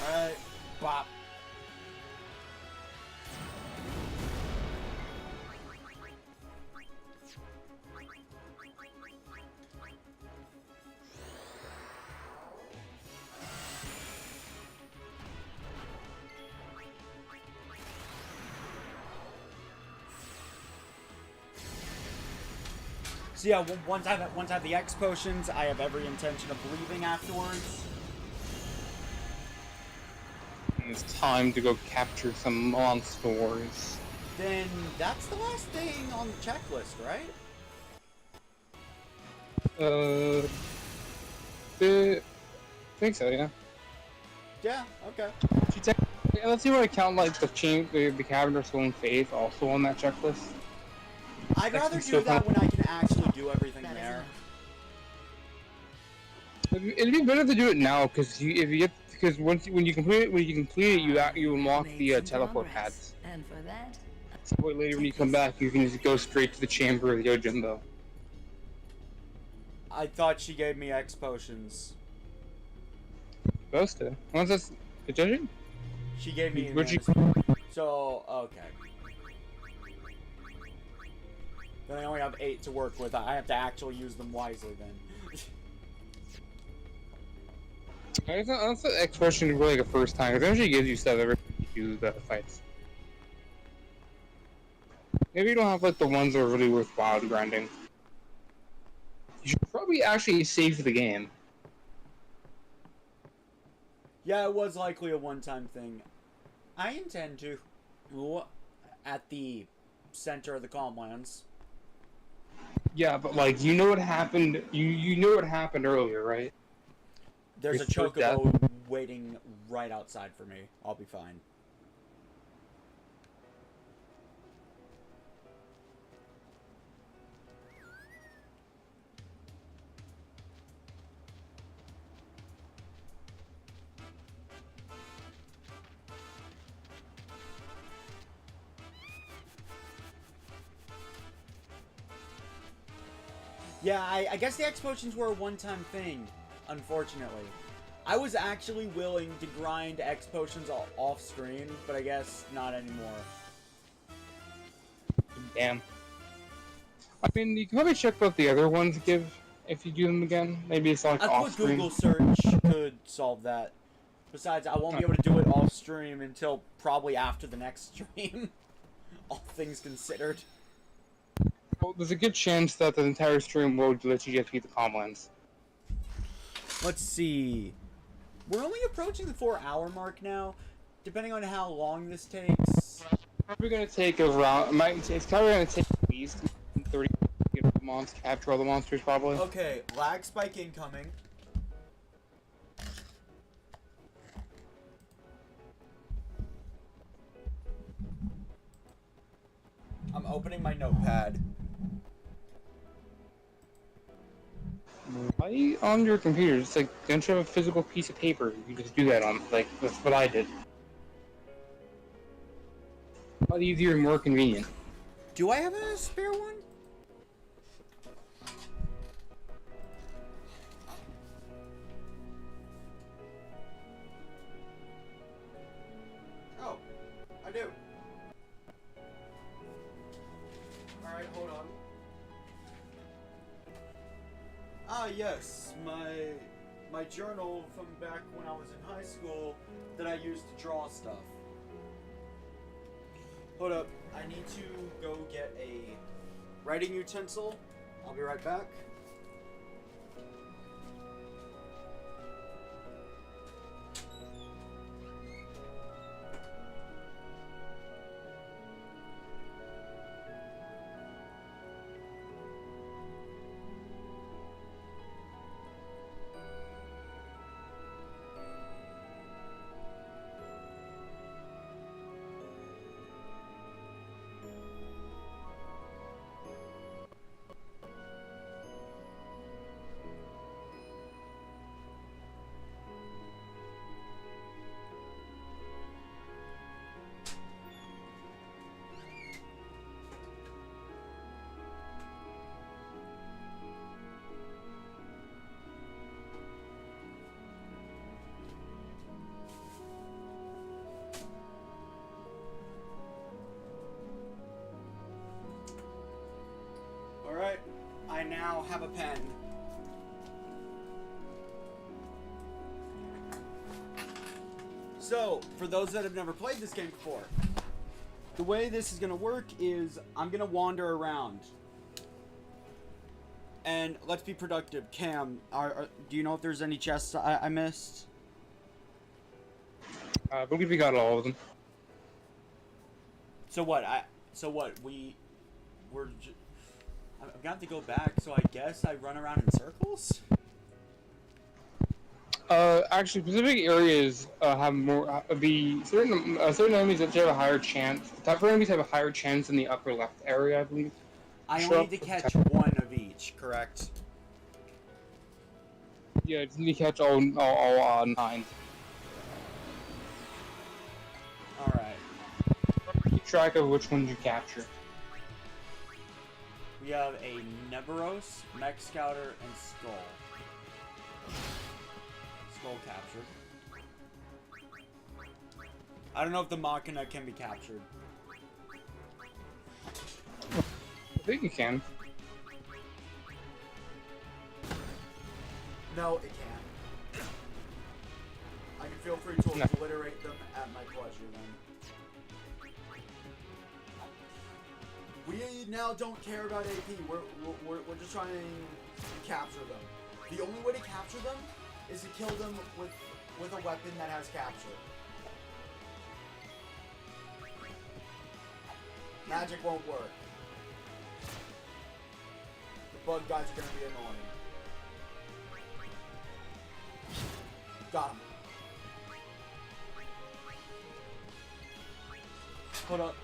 Alright, bop. So yeah, once I have the X potions, I have every intention of leaving afterwards. It's time to go capture some monsters. Then that's the last thing on the checklist, right? I think so, yeah. Yeah, okay. Yeah, let's see what I count like the Cavern of Stolen Faith also on that checklist. I'd rather do that when I can actually do everything there. It'd be better to do it now because when you complete it, you unlock the teleport pads. And for that, So later when you come back, you can just go straight to the chamber of the Yojimbo. I thought she gave me X potions. Supposed to. Once that's the judging? She gave me. So okay. Then I only have 8 to work with. I have to actually use them wisely then. I thought the X question really like a first time. It actually gives you stuff every time you do the fights. Maybe you don't have like the ones that are really worthwhile grinding. You should probably actually save the game. Yeah, it was likely a one-time thing. I intend to. At the center of the Calmlands. Yeah, but like you know what happened. You know what happened earlier, right? There's a chocobo waiting right outside for me. I'll be fine. Yeah, I guess the X potions were a one-time thing, unfortunately. I was actually willing to grind X potions off-screen, but I guess not anymore. Damn. I mean, you can probably check what the other ones give if you do them again. Maybe it's like I off thought screen. Google search could solve that. Besides, I won't be able to do it off-stream until probably after the next stream. All things considered. Well, there's a good chance that the entire stream will let you get to the Calmlands. Let's see. We're only approaching the 4-hour mark now. Depending on how long this takes. Probably gonna take around. It's probably gonna take at least 30 to get the monster, capture all the monsters, probably. Okay, lag spike incoming. I'm opening my notepad. Why on your computer? It's like, don't you have a physical piece of paper? You can just do that on. Like, that's what I did. A lot easier and more convenient. Do I have a spare one? Oh, I do. Alright, hold on. Ah, yes, my journal from back when I was in high school that I used to draw stuff. Hold up, I need to go get a writing utensil. I'll be right back. Alright, I now have a pen. So, for those that have never played this game before, the way this is going to work is I'm going to wander around. And let's be productive. Cam, do you know if there's any chests I missed? I believe we got all of them. So what? I'm gonna have to go back, so I guess I run around in circles? Actually, specific areas have more. Certain enemies that have a higher chance. The type of enemies have a higher chance in the upper left area, I believe. I only need to catch one of each, correct? Yeah, just need to catch all 9. Alright. Keep track of which ones you capture. We have a Neberos, Mech Scouter, and Skull. Skull captured. I don't know if the Machina can be captured. I think you can. No, it can't. I can feel free to obliterate them at my pleasure then. We now don't care about AP. We're just trying to capture them. The only way to capture them is to kill them with a weapon that has capture. Magic won't work. The bug guys are gonna be annoying. Got him. Hold up.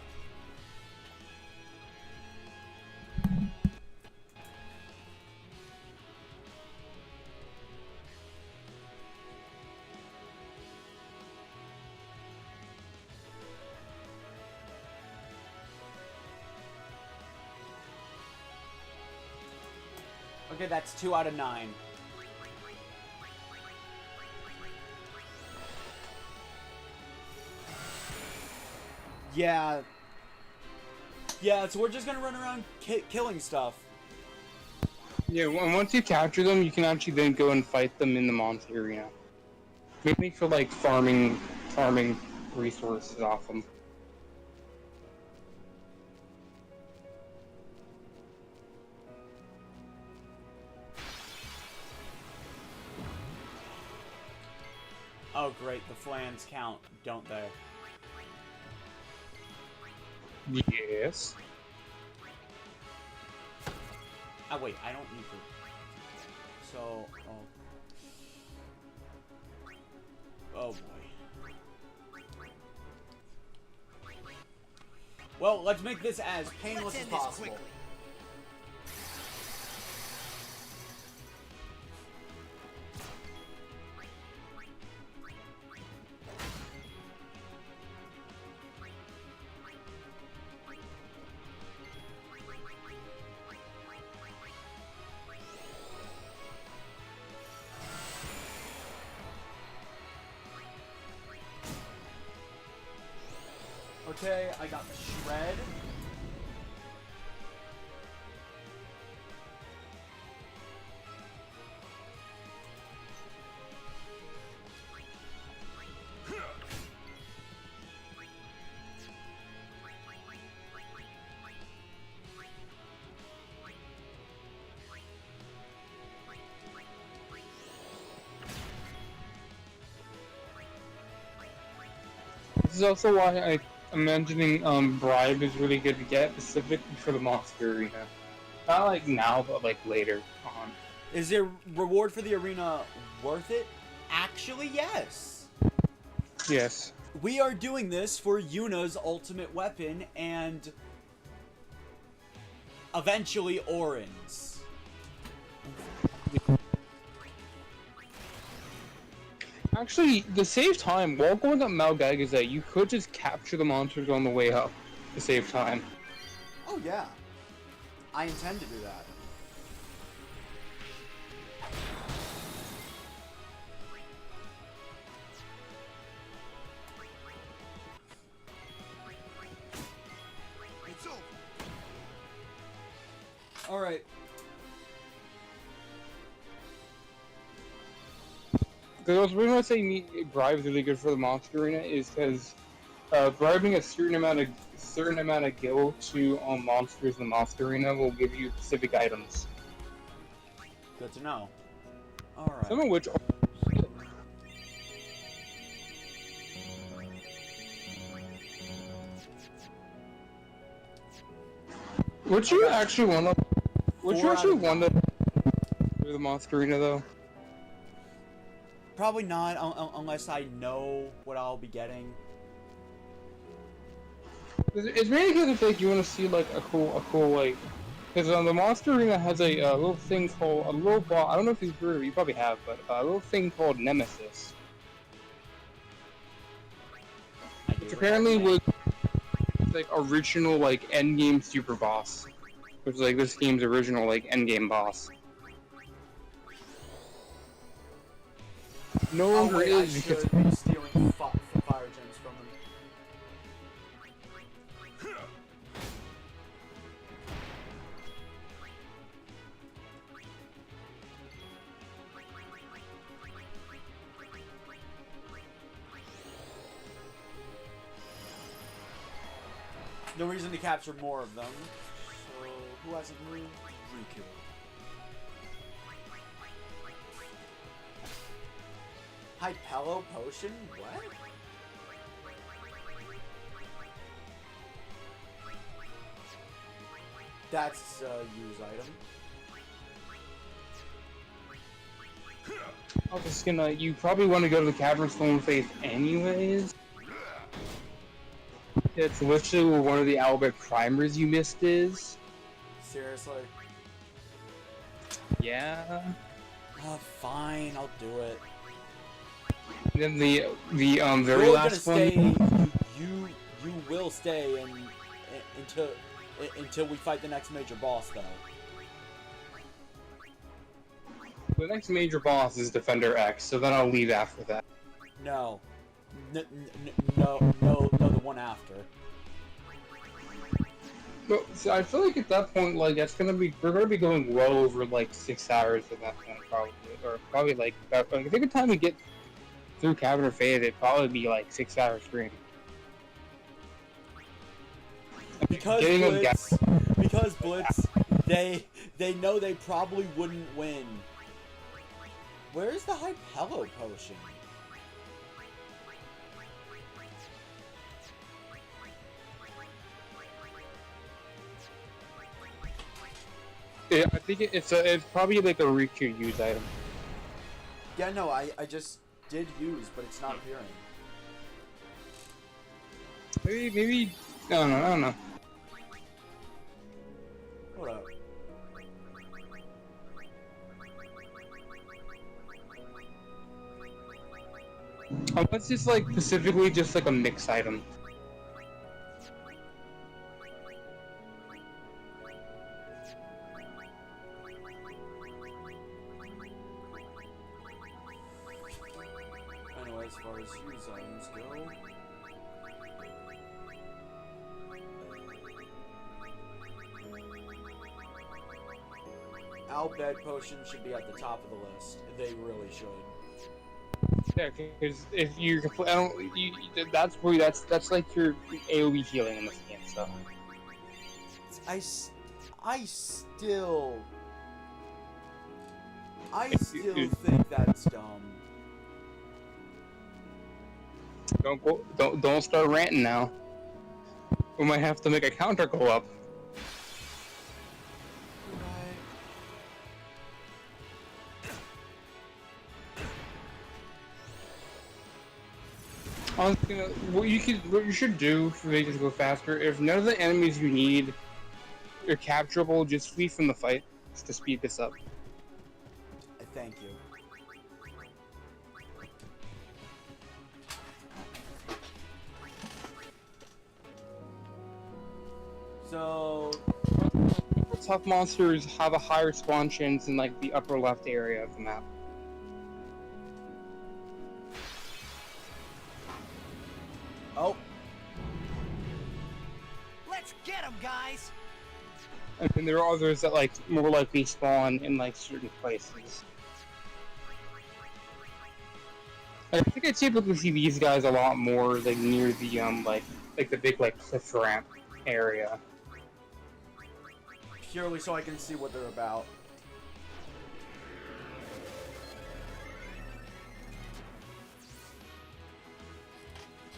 Okay, that's 2 out of 9. Yeah. Yeah, so we're just gonna run around killing stuff. Yeah, and once you capture them, you can actually then go and fight them in the monster arena. Mainly for like farming resources off them. Oh great, the flans count, don't they? Yes. Oh wait, I don't need to. So, oh boy. Well, let's make this as painless as possible. Okay, I got the shred. This is also why I'm imagining Bribe is really good to get, specifically for the monster arena. Not like now, but like later on. Is the reward for the arena worth it? Actually, yes. Yes. We are doing this for Yuna's ultimate weapon and eventually Orin's. Actually, to save time, while going up Mount Gagazet, you could just capture the monsters on the way up to save time. Oh yeah. I intend to do that. All right. The reason I say Bribe is really good for the monster arena is because bribing a certain amount of gil to monsters in the monster arena will give you specific items. Good to know. All right. Some of which. Would you actually want to? Would you actually want to do the monster arena though? Probably not, unless I know what I'll be getting. It's mainly because it's like you want to see like a cool like, because the monster arena has a little thing called a little ball. I don't know if you've heard of it. You probably have, but a little thing called Nemesis, which apparently was like original like end game super boss, which is like this game's original like end game boss. No longer is because I should be stealing fire gems from them. No reason to capture more of them. So who has a new rekill? Hypello potion? What? That's a use item. I was just gonna. You probably want to go to the Cavern Stone Faith anyways. It's literally where one of the Albert primers you missed is. Seriously? Yeah. Oh, fine, I'll do it. Then the very You're last gonna stay, one. You will stay until we fight the next major boss, though. The next major boss is Defender X, so then I'll leave after that. No. No, the one after. No, so I feel like at that point, like, we're gonna be going well over, like, 6 hours at that point, probably. Or probably, like, I think by the time we get through Cabinet Fade, it'd probably be, like, 6 hours stream. Because Blitz, they know they probably wouldn't win. Where's the Hypello potion? Yeah, I think it's probably like a Riku use item. Yeah, no, I just did use, but it's not appearing. Maybe I don't know. Hold up. Unless it's like specifically just like a mix item. I know as far as use items go. Albed potion should be at the top of the list. They really should. Yeah, because if you that's like your AoE healing in this game. So I still think that's dumb. Don't start ranting now. We might have to make a counter go up. What you should do for make it go faster, if none of the enemies you need are capturable, just flee from the fight just to speed this up. Thank you. So tough monsters have a higher spawn chance in like the upper left area of the map. Oh. Let's get him, guys. And then there are others that like more likely spawn in like certain places. I think I typically see these guys a lot more like near the like the big like cliff ramp area. Purely so I can see what they're about.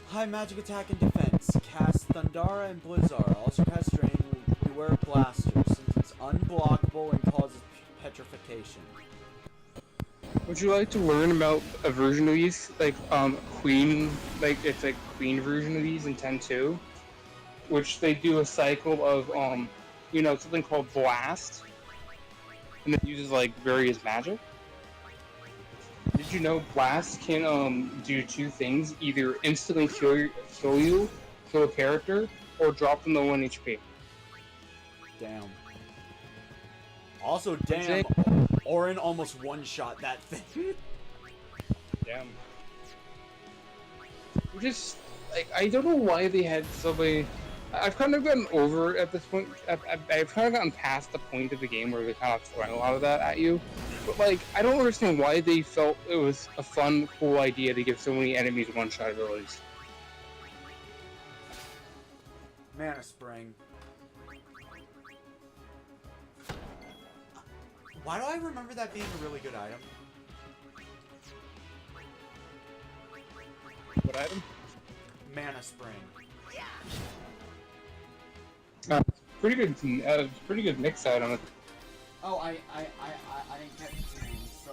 High magic attack and defense. Cast Thundara and Blizzard. Also cast Drain. Beware Blaster, since it's unblockable and causes petrification. Would you like to learn about a version of these? Like Queen, like it's like Queen version of these in 10.2, which they do a cycle of you know, something called Blast, and it uses like various magic. Did you know Blast can do two things: either instantly kill a character, or drop them to 1 HP. Damn. Also, damn, Orin almost one-shot that thing. Damn. Just like I don't know why they had so many. I've kind of gotten over it at this point. I've kind of gotten past the point of the game where they kind of throwing a lot of that at you. But like, I don't understand why they felt it was a fun, cool idea to give so many enemies one-shot abilities. Mana Spring. Why do I remember that being a really good item? What item? Mana Spring. Pretty good mix item. Oh, I didn't catch his name, so...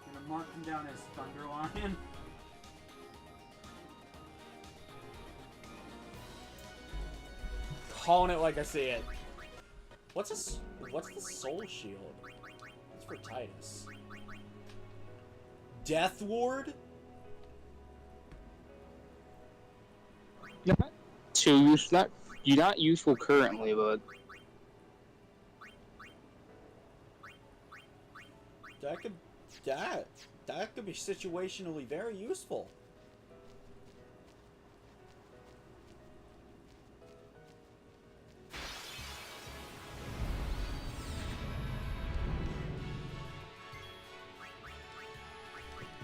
I'm gonna mark him down as Thunderlion. Calling it like I see it. What's the Soul Shield? That's for Tidus. Death Ward? Not So you're not useful currently, but that could be situationally very useful.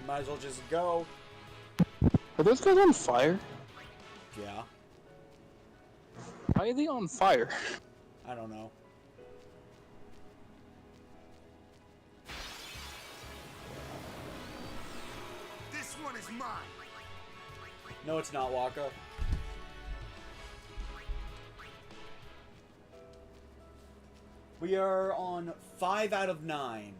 Might as well just go. are those guys on fire? Yeah. Why are they on fire? I don't know. This one is mine. No, it's not, Waka. We are on 5 out of 9.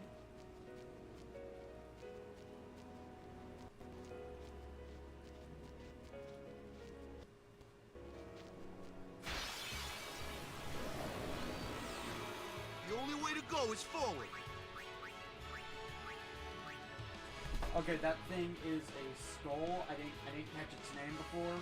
The only way to go is forward. Okay, that thing is a skull. I didn't catch its name before.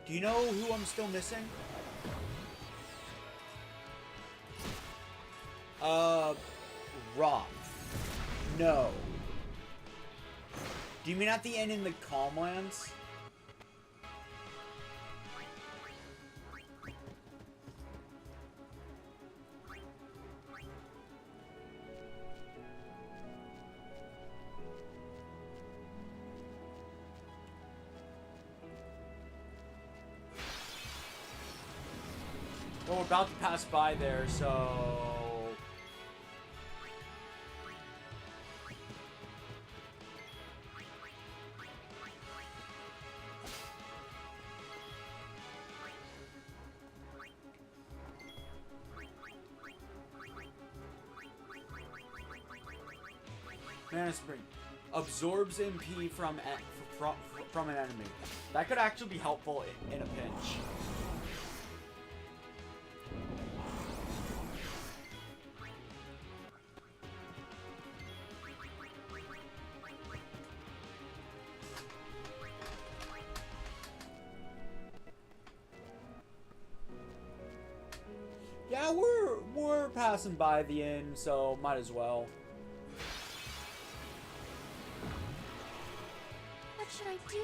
Do you know who I'm still missing? Rock. No. Do you mean at the end in the Calmlands? Well, we're about to pass by there, so... Mana Spring. Absorbs MP from an enemy. That could actually be helpful in a pinch. Yeah, we're passing by the inn, so might as well. What should I do?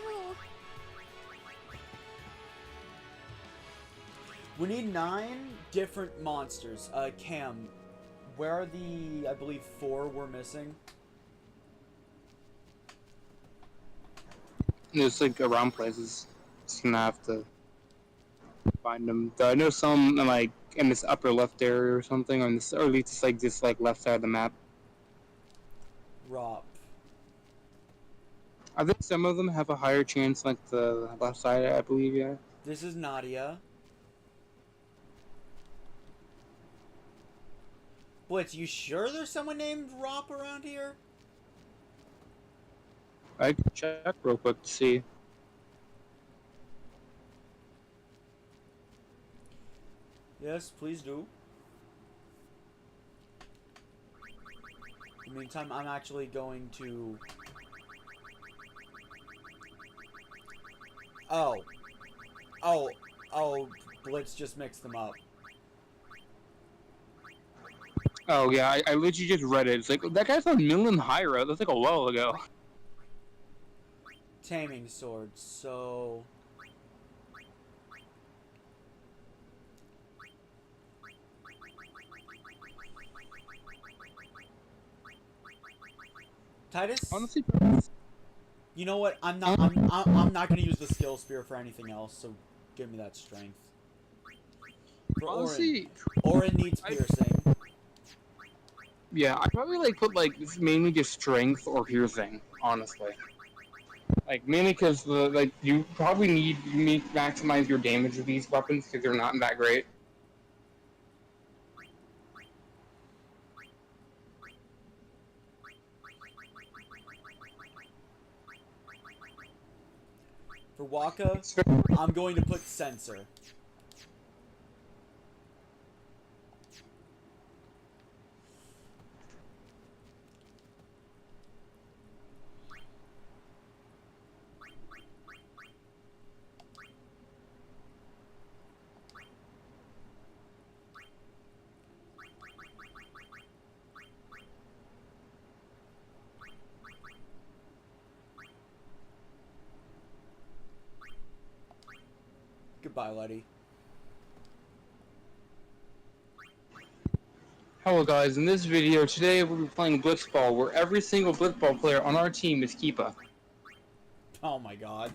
We need 9 different monsters. Cam, where are the, I believe, 4 we're missing? It's like around places. Just gonna have to find them. I know some like in this upper left area or something, or in this, or at least like this like left side of the map. Rob. I think some of them have a higher chance, like the left side, I believe. Yeah. This is Nadia. Blitz, you sure there's someone named Rop around here? I can check real quick to see. Yes, please do. In the meantime, I'm actually going to... Oh, Blitz just mixed them up. Oh yeah, I literally just read it. It's like, that guy's on Milan Hyra. That's like a while ago. Taming swords, so... Tidus? Honestly, you know what? I'm not gonna use the skill spear for anything else, so give me that strength. For honestly, Orin needs piercing. Yeah, I'd probably like put like mainly just strength or piercing, honestly. Like mainly because like you probably need to maximize your damage with these weapons because they're not that great. For Waka, I'm going to put Censor. Goodbye, Letty. Hello guys, in this video today we'll be playing Blitzball, where every single Blitzball player on our team is Keepa. Oh my god.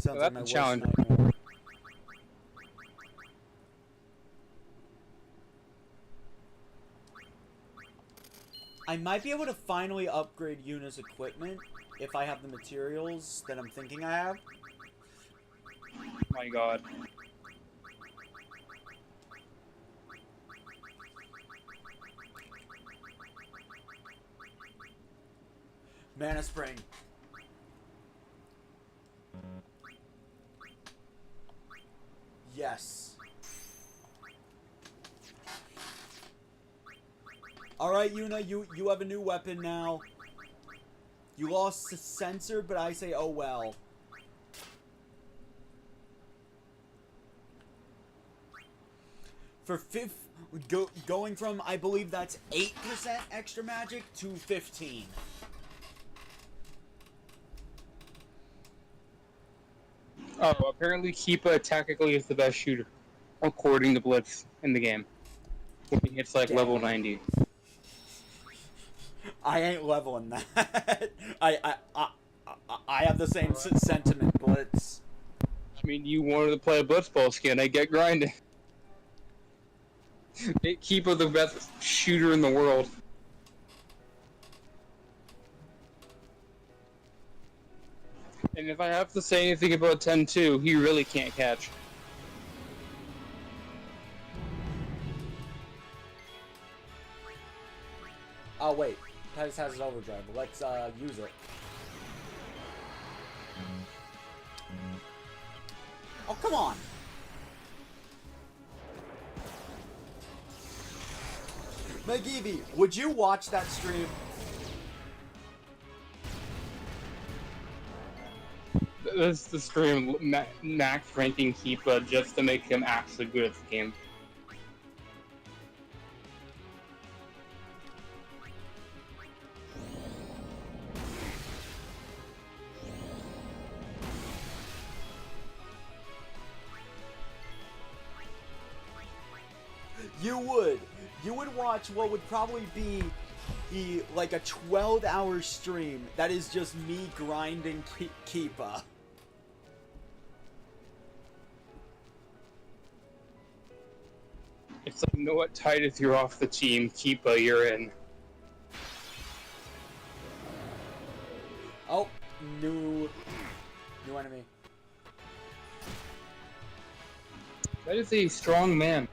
Sounds So like that's my a worst challenge. nightmare. I might be able to finally upgrade Yuna's equipment if I have the materials that I'm thinking I have. My god. Mana Spring. Yes. Alright, Yuna, you have a new weapon now. You lost the Censor, but I say oh well. For going from, I believe that's 8% extra magic to 15. Oh, apparently Keepa technically is the best shooter, according to Blitz in the game. When he hits like level 90. I ain't leveling that. I have the same sentiment, Blitz. I mean, you wanted to play a Blitzball skin, I get grinding. Make Keepa the best shooter in the world. And if I have to say anything about 10-2, he really can't catch. Oh wait, Tidus has his overdrive. Let's use it. Oh come on! McGeevy, would you watch that stream? This is the stream max ranking Keepa just to make him actually good at the game. You would watch what would probably be like a 12-hour stream that is just me grinding Keepa. It's like, you know what, Tidus, you're off the team. Keepa, you're in. Oh, new enemy. That is a strong man.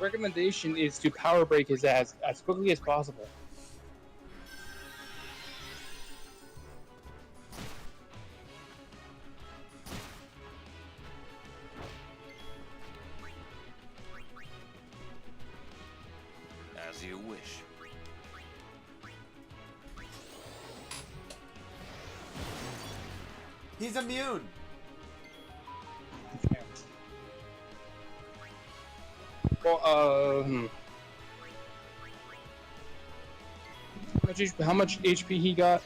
Recommendation is to power break his ass as quickly as possible. As you wish. He's immune. Well, how much HP he got?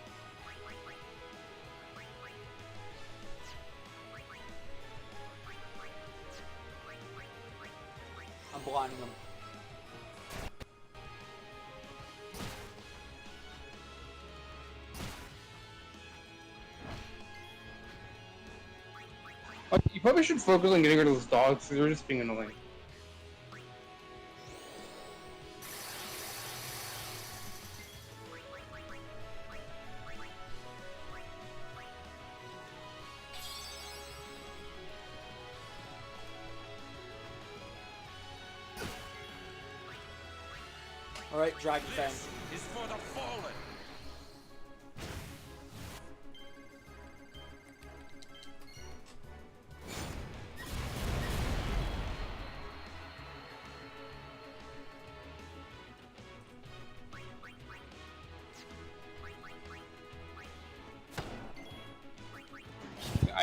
I'm blinding him. You probably should focus on getting rid of those dogs, because they're just being annoying. Alright, Dragon Fang. Is for the fallen.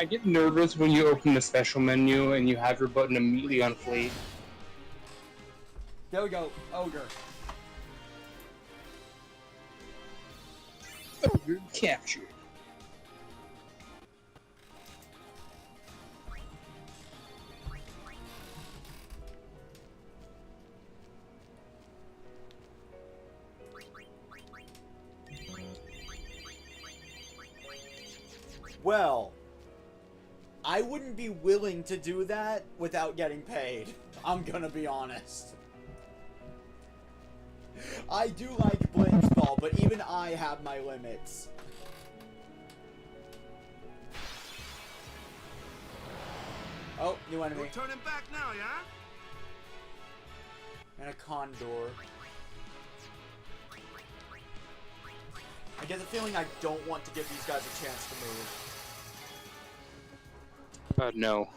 I get nervous when you open the special menu and you have your button immediately on fleet. There we go, ogre. Ogre captured. Well, I wouldn't be willing to do that without getting paid. I'm gonna be honest. I do like Blitzball, but even I have my limits. Oh, new enemy. You're turning back now, yeah? And a condor. I get the feeling I don't want to give these guys a chance to move. No.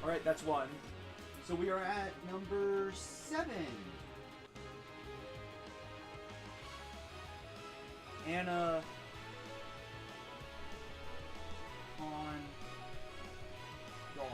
Alright, that's one. So we are at number 7. Anna on guard.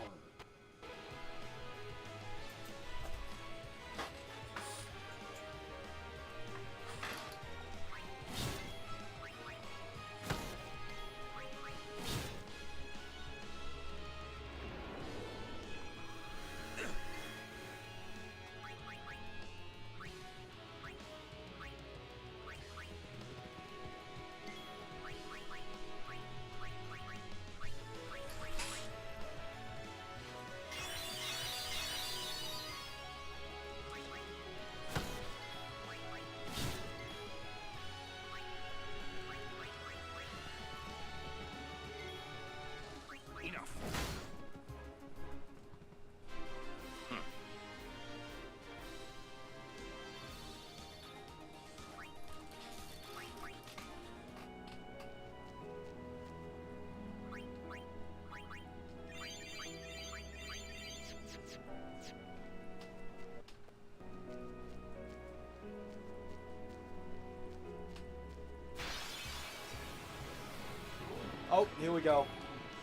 Oh, here we go.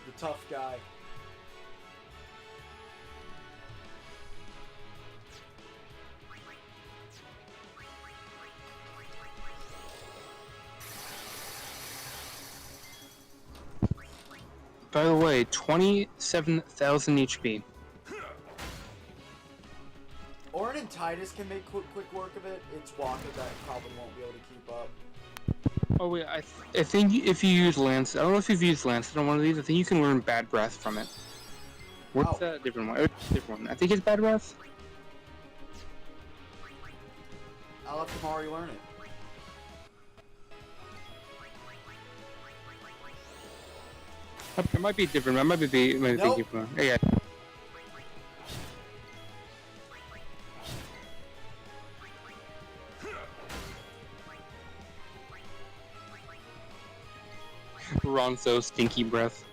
The tough guy. By the way, 27,000 HP. Orin and Tidus can make quick work of it. It's Waka that probably won't be able to keep up. Oh wait, I think if you use Lance, I don't know if you've used Lance on one of these, I think you can learn Bad Breath from it. What's that different one? Different one. I think it's Bad Breath. I'll let Kamari learn it. It might be different. I might be thinking from. Yeah. Ronso stinky breath.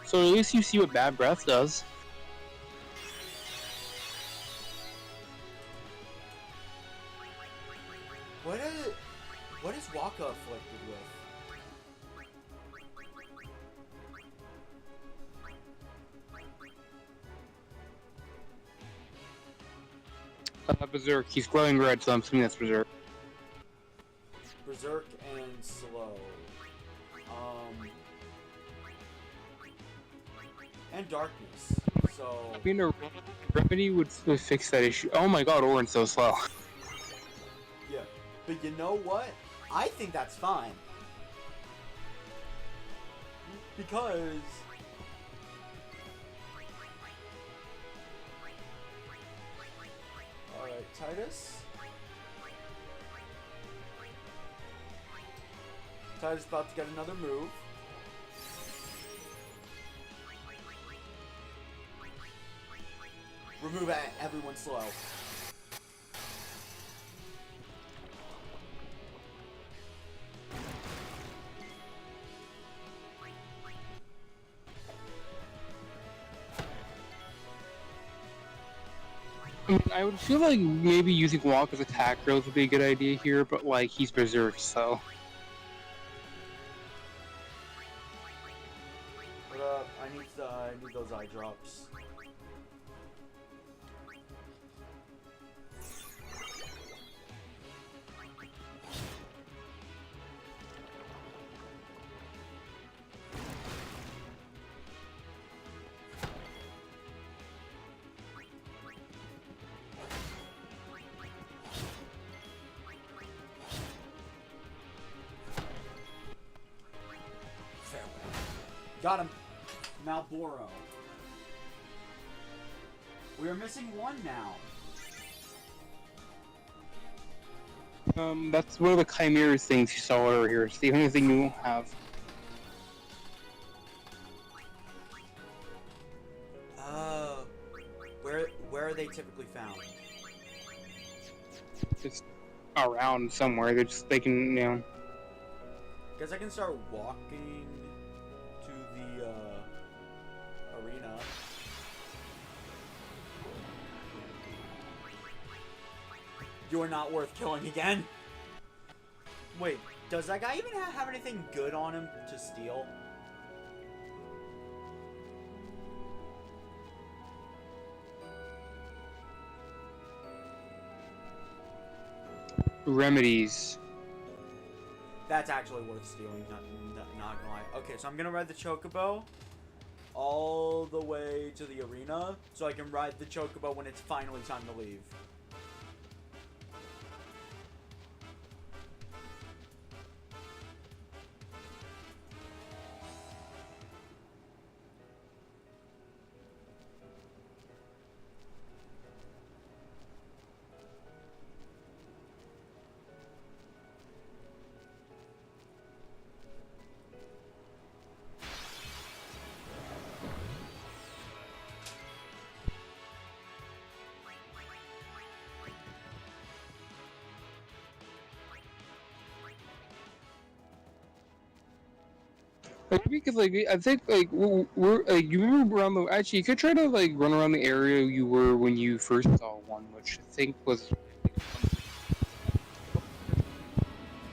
So at least you see what Bad Breath does. What is Waka afflicted with? Berserk. He's glowing red, so I'm assuming that's Berserk. Berserk and slow. And darkness. So. I mean, a remedy would fix that issue. Oh my god, Orin's so slow. Yeah, but you know what? I think that's fine. Because... Alright, Tidus? Tidus about to get another move. Remove everyone slow. I mean, I would feel like maybe using Walk as attack growth would be a good idea here, but like he's berserk, so. But I need those eye drops. Got him. Malboro. We are missing one now. That's one of the Chimera things you saw over here. It's the only thing you have. Where are they typically found? Just around somewhere. They can, you know. Guess I can start walking to the arena. You're not worth killing again. Wait, does that guy even have anything good on him to steal? Remedies. That's actually worth stealing, not gonna lie. Okay, so I'm gonna ride the Chocobo all the way to the arena, so I can ride the Chocobo when it's finally time to leave. Like, because like I think like we're like you remember around the actually you could try to like run around the area you were when you first saw one, which I think was.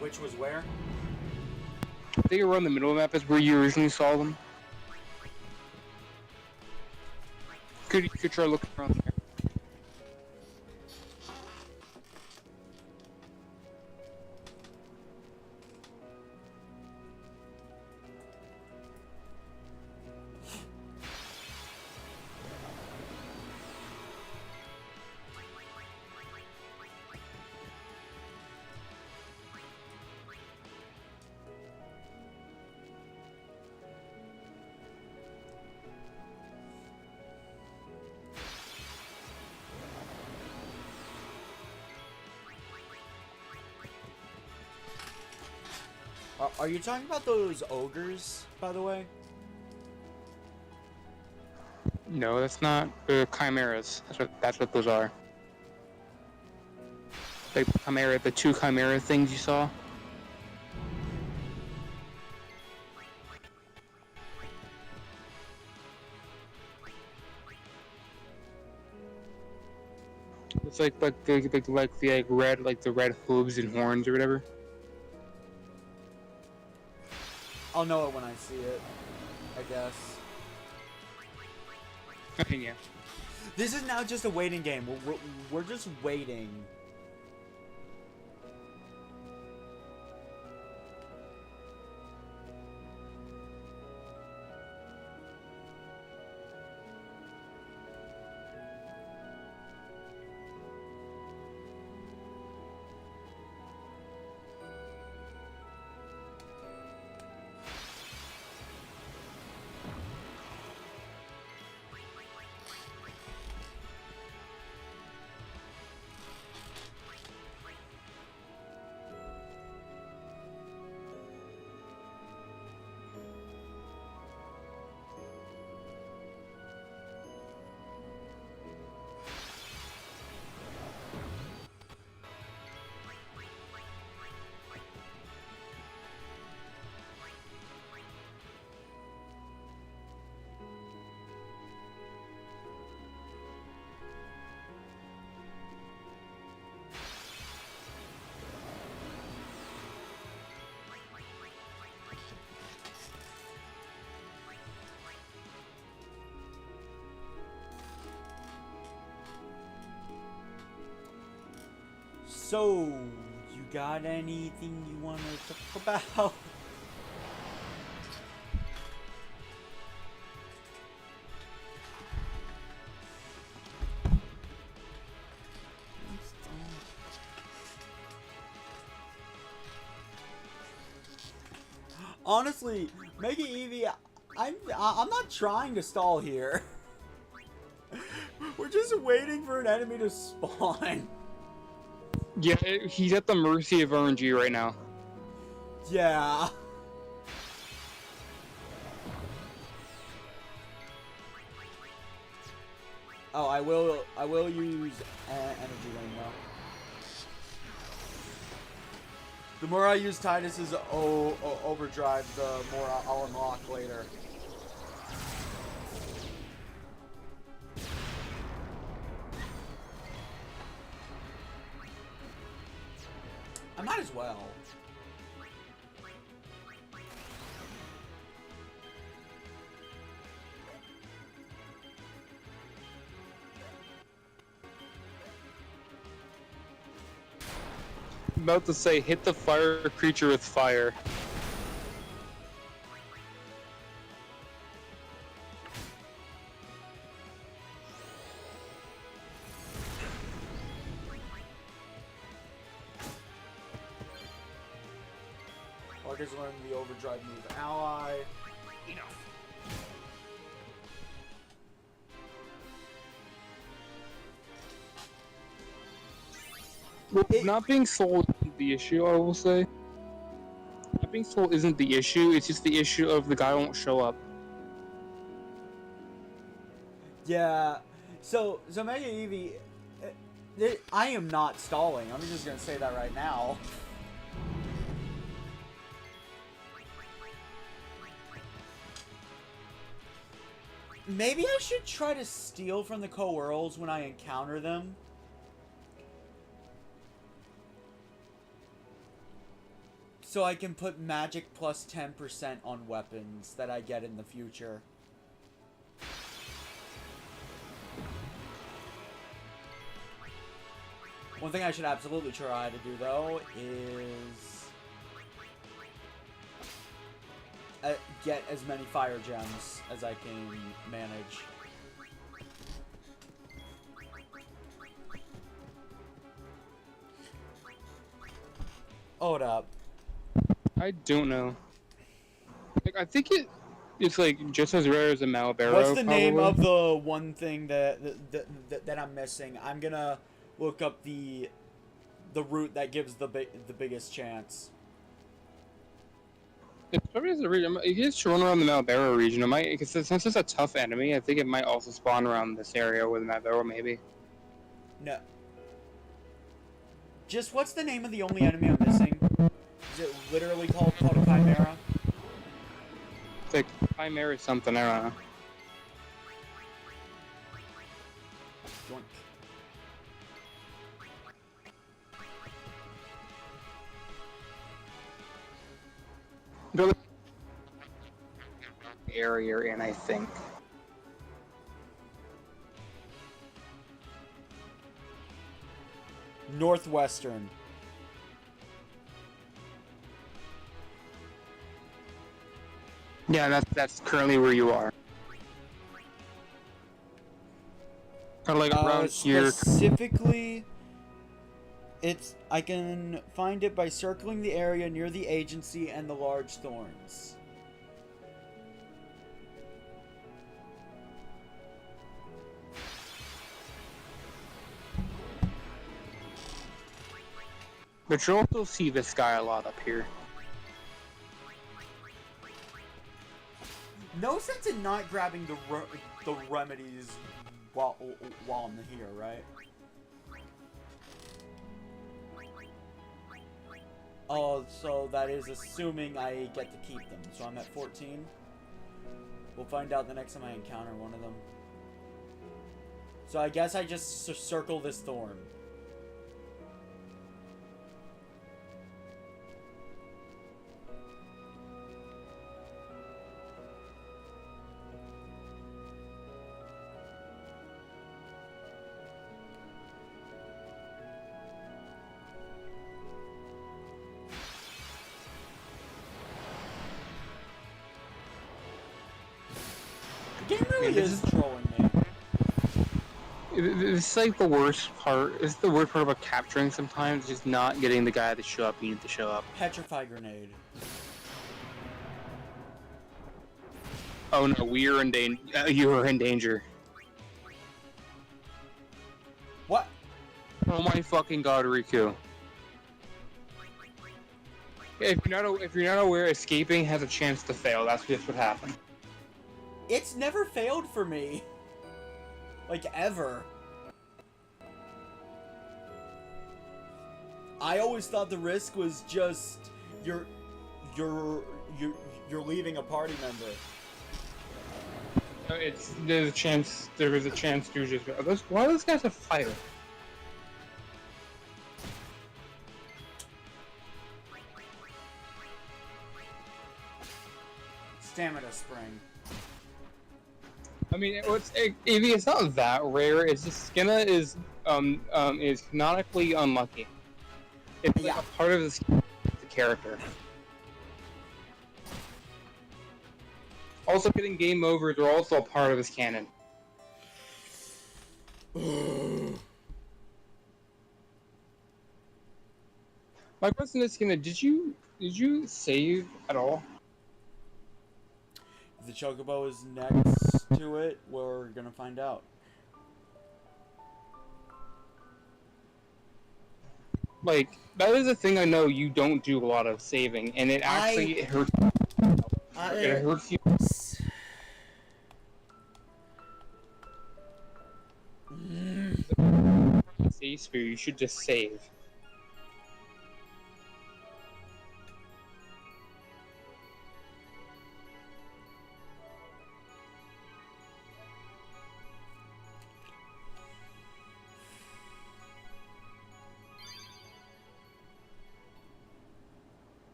Which was where? I think around the middle of the map is where you originally saw them. You could try looking around there. Are you talking about those ogres, by the way? No, that's not chimeras. That's what those are. Like chimera, the two chimera things you saw. It's like the red the red hooves and horns or whatever. I'll know it when I see it, I guess. Okay, yeah. This is now just a waiting game. We're just waiting. So, you got anything you want to talk about? Honestly, Mega Eevee, I'm not trying to stall here. We're just waiting for an enemy to spawn. Yeah, he's at the mercy of RNG right now. Yeah. Oh, I will use energy ring though. The more I use Tidus's overdrive, the more I'll unlock later. I might as well. I'm about to say, hit the fire creature with fire. Parker's learned the overdrive move ally. Enough. Well, not being sold isn't the issue, I will say. Not being sold isn't the issue, it's just the issue of the guy won't show up. Yeah. So Mega Eevee, I am not stalling. I'm just gonna say that right now. Maybe I should try to steal from the Coeurls when I encounter them. So I can put magic plus 10% on weapons that I get in the future. One thing I should absolutely try to do, though, is get as many fire gems as I can manage. Hold up. I don't know. Like, I think it's like just as rare as a Malboro. What's the name probably. of the one thing that I'm missing? I'm gonna look up the route that gives the biggest chance. It's probably as a region. You can just run around the Malboro region. It might, because since it's a tough enemy, I think it might also spawn around this area with Malboro, maybe. No. Just what's the name of the only enemy I'm missing? Is it literally called a Chimera? It's like Chimera something, I don't know. Joink. But area you're in, I think. Northwestern. Yeah, that's currently where you are. Or like around here. Specifically, I can find it by circling the area near the agency and the large thorns. But you'll also see this guy a lot up here. No sense in not grabbing the remedies while I'm here, right? Oh, so that is assuming I get to keep them. So I'm at 14. We'll find out the next time I encounter one of them. So I guess I just circle this thorn. really is trolling me. It's like the worst part. It's the worst part about capturing sometimes, just not getting the guy to show up. You need to show up. Petrify grenade. Oh no, we are in danger. You are in danger. What? Oh my fucking god, Riku. If you're not aware, escaping has a chance to fail. That's just what happened. It's never failed for me. Like, ever. I always thought the risk was just you're leaving a party member. There was a chance to just go. Why are those guys a fire? Stamina spring. I mean, it's not that rare. It's just Skena is canonically unlucky. It's like a part of the character. Also, getting game overs are also a part of his canon. My question is, Skena, did you save at all? If the Chocobo is next to it, we're gonna find out. Like, that is a thing I know you don't do a lot of saving, and it actually hurts. It hurts you. Save Spear, you should just save.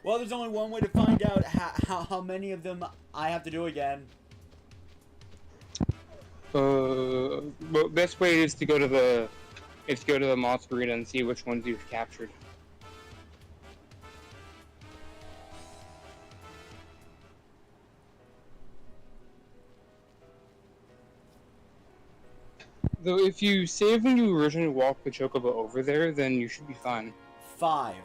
Well, there's only one way to find out how many of them I have to do again. Well, best way is to go to the monster arena and see which ones you've captured. Though, if you save when you originally walked the Chocobo over there, then you should be fine. 5.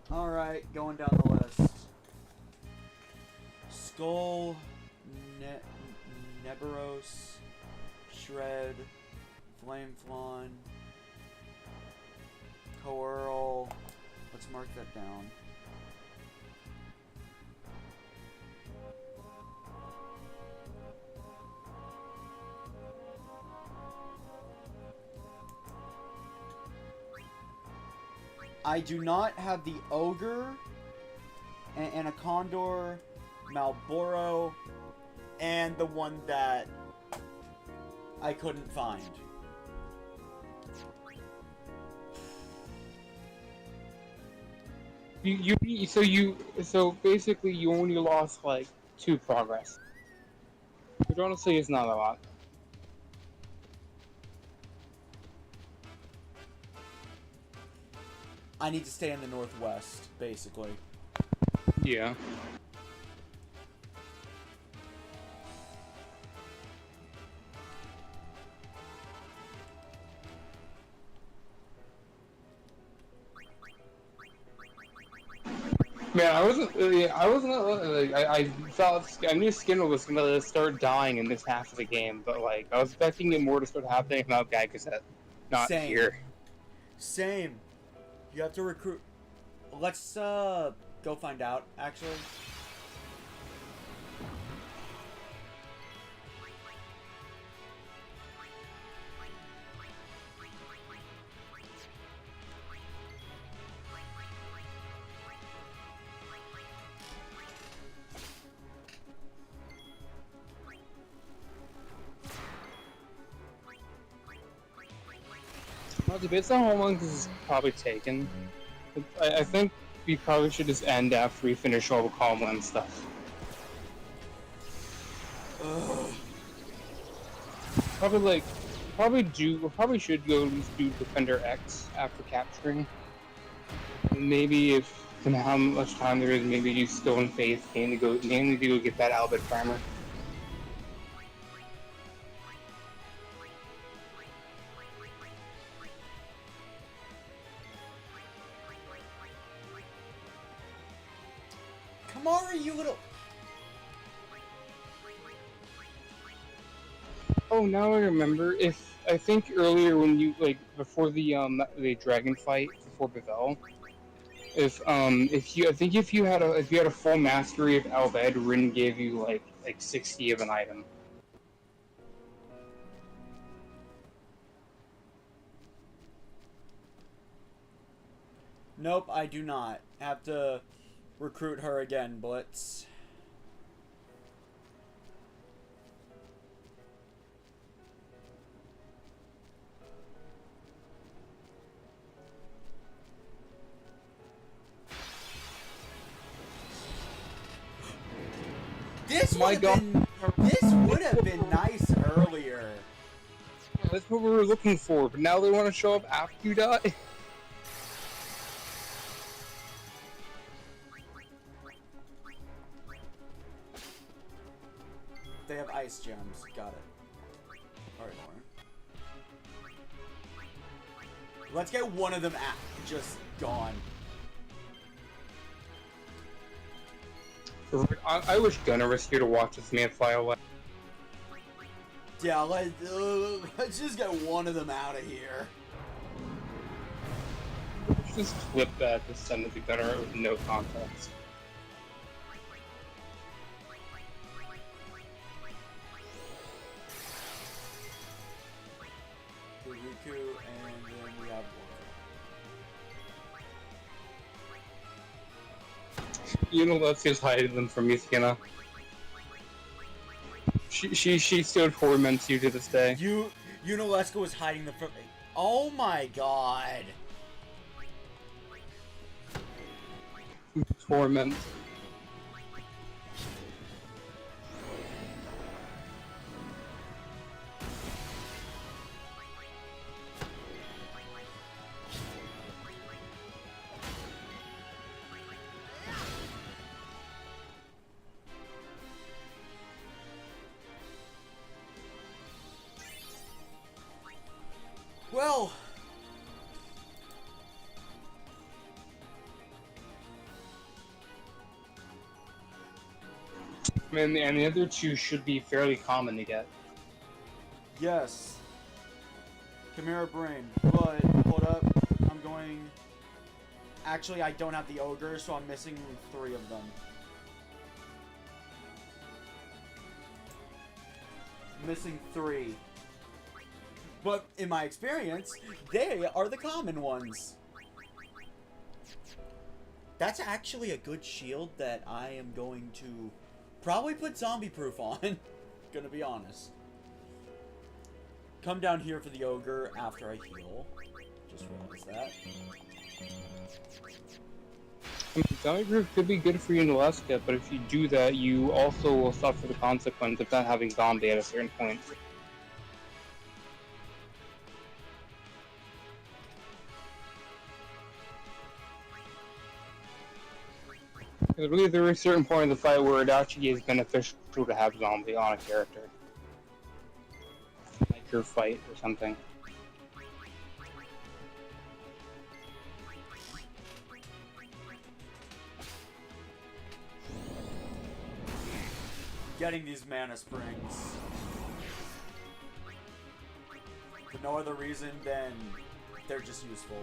Alright, going down the list. Skull, Neberos, Shred, Flameflon, Coeurl. Let's mark that down. I do not have the Ogre, and a Condor, Malboro, and the one that I couldn't find. So basically you only lost like 2 progress, which honestly is not a lot. I need to stay in the northwest, basically. Yeah. Man, I knew Skinner was gonna start dying in this half of the game, but like, I was expecting it more to start happening about Gygaset not Same. here. Same. You have to recruit. Let's go find out, actually. Well, based on how long this is probably taken, I think we probably should just end after we finish all the Calmlands stuff. Probably should go at least do Defender X after capturing. Maybe if and how much time there is, maybe use Skill and Faith mainly to go get that Albert primer. Kamari, you little. Oh, now I remember. I think earlier when you before the dragon fight before Bevel, if you had a full mastery of Albed, Rin gave you like 60 of an item. Nope, I do not. Have to recruit her again, Blitz. This would have been nice earlier. That's what we were looking for, but now they want to show up after you die. They have ice gems. Got it. Alright, let's get one of them just gone. I wish Gunnar was here to watch this man fly away. Yeah, let's just get one of them out of here. Just flip that to send it to Gunnar with no context. Riku, and then we have Let's just hide them from you, Skinna. She still torments you to this day. Unileska was hiding the front. Oh my god. Torment. Well, And the other two should be fairly common to get. yes. Chimera Brain. But, hold up. I'm going... Actually, I don't have the Ogre, so I'm missing 3 of them. Missing 3. But, in my experience, they are the common ones. That's actually a good shield that I am going to probably put zombie proof on. Gonna be honest. Come down here for the Ogre after I heal. Just realized that. Zombie proof could be good for you in Alaska, but if you do that, you also will suffer the consequence of not having zombie at a certain point. I believe there is a certain point in the fight where it actually is beneficial to have zombie on a character. Like your fight or something. Getting these mana springs. For no other reason than they're just useful.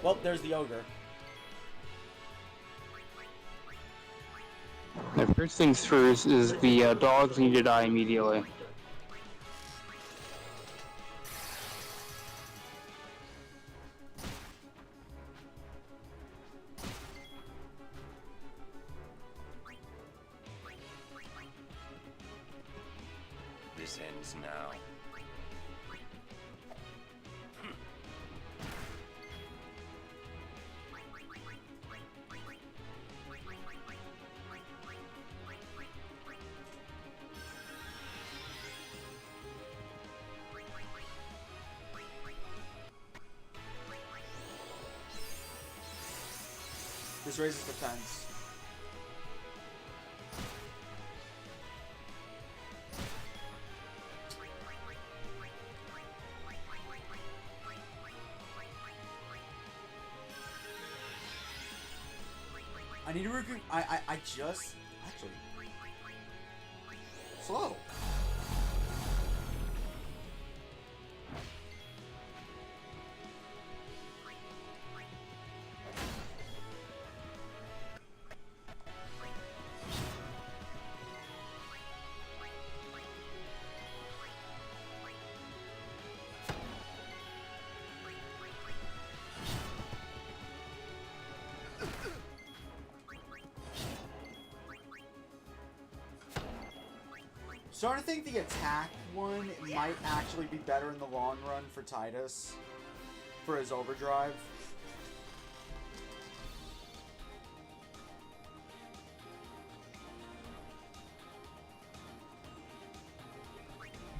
Well, there's the Ogre. The first things first is the dogs need to die immediately. this ends now. This raises defense. I need to recruit. I just actually slow. Starting to think the attack one might actually be better in the long run for Tidus, for his overdrive.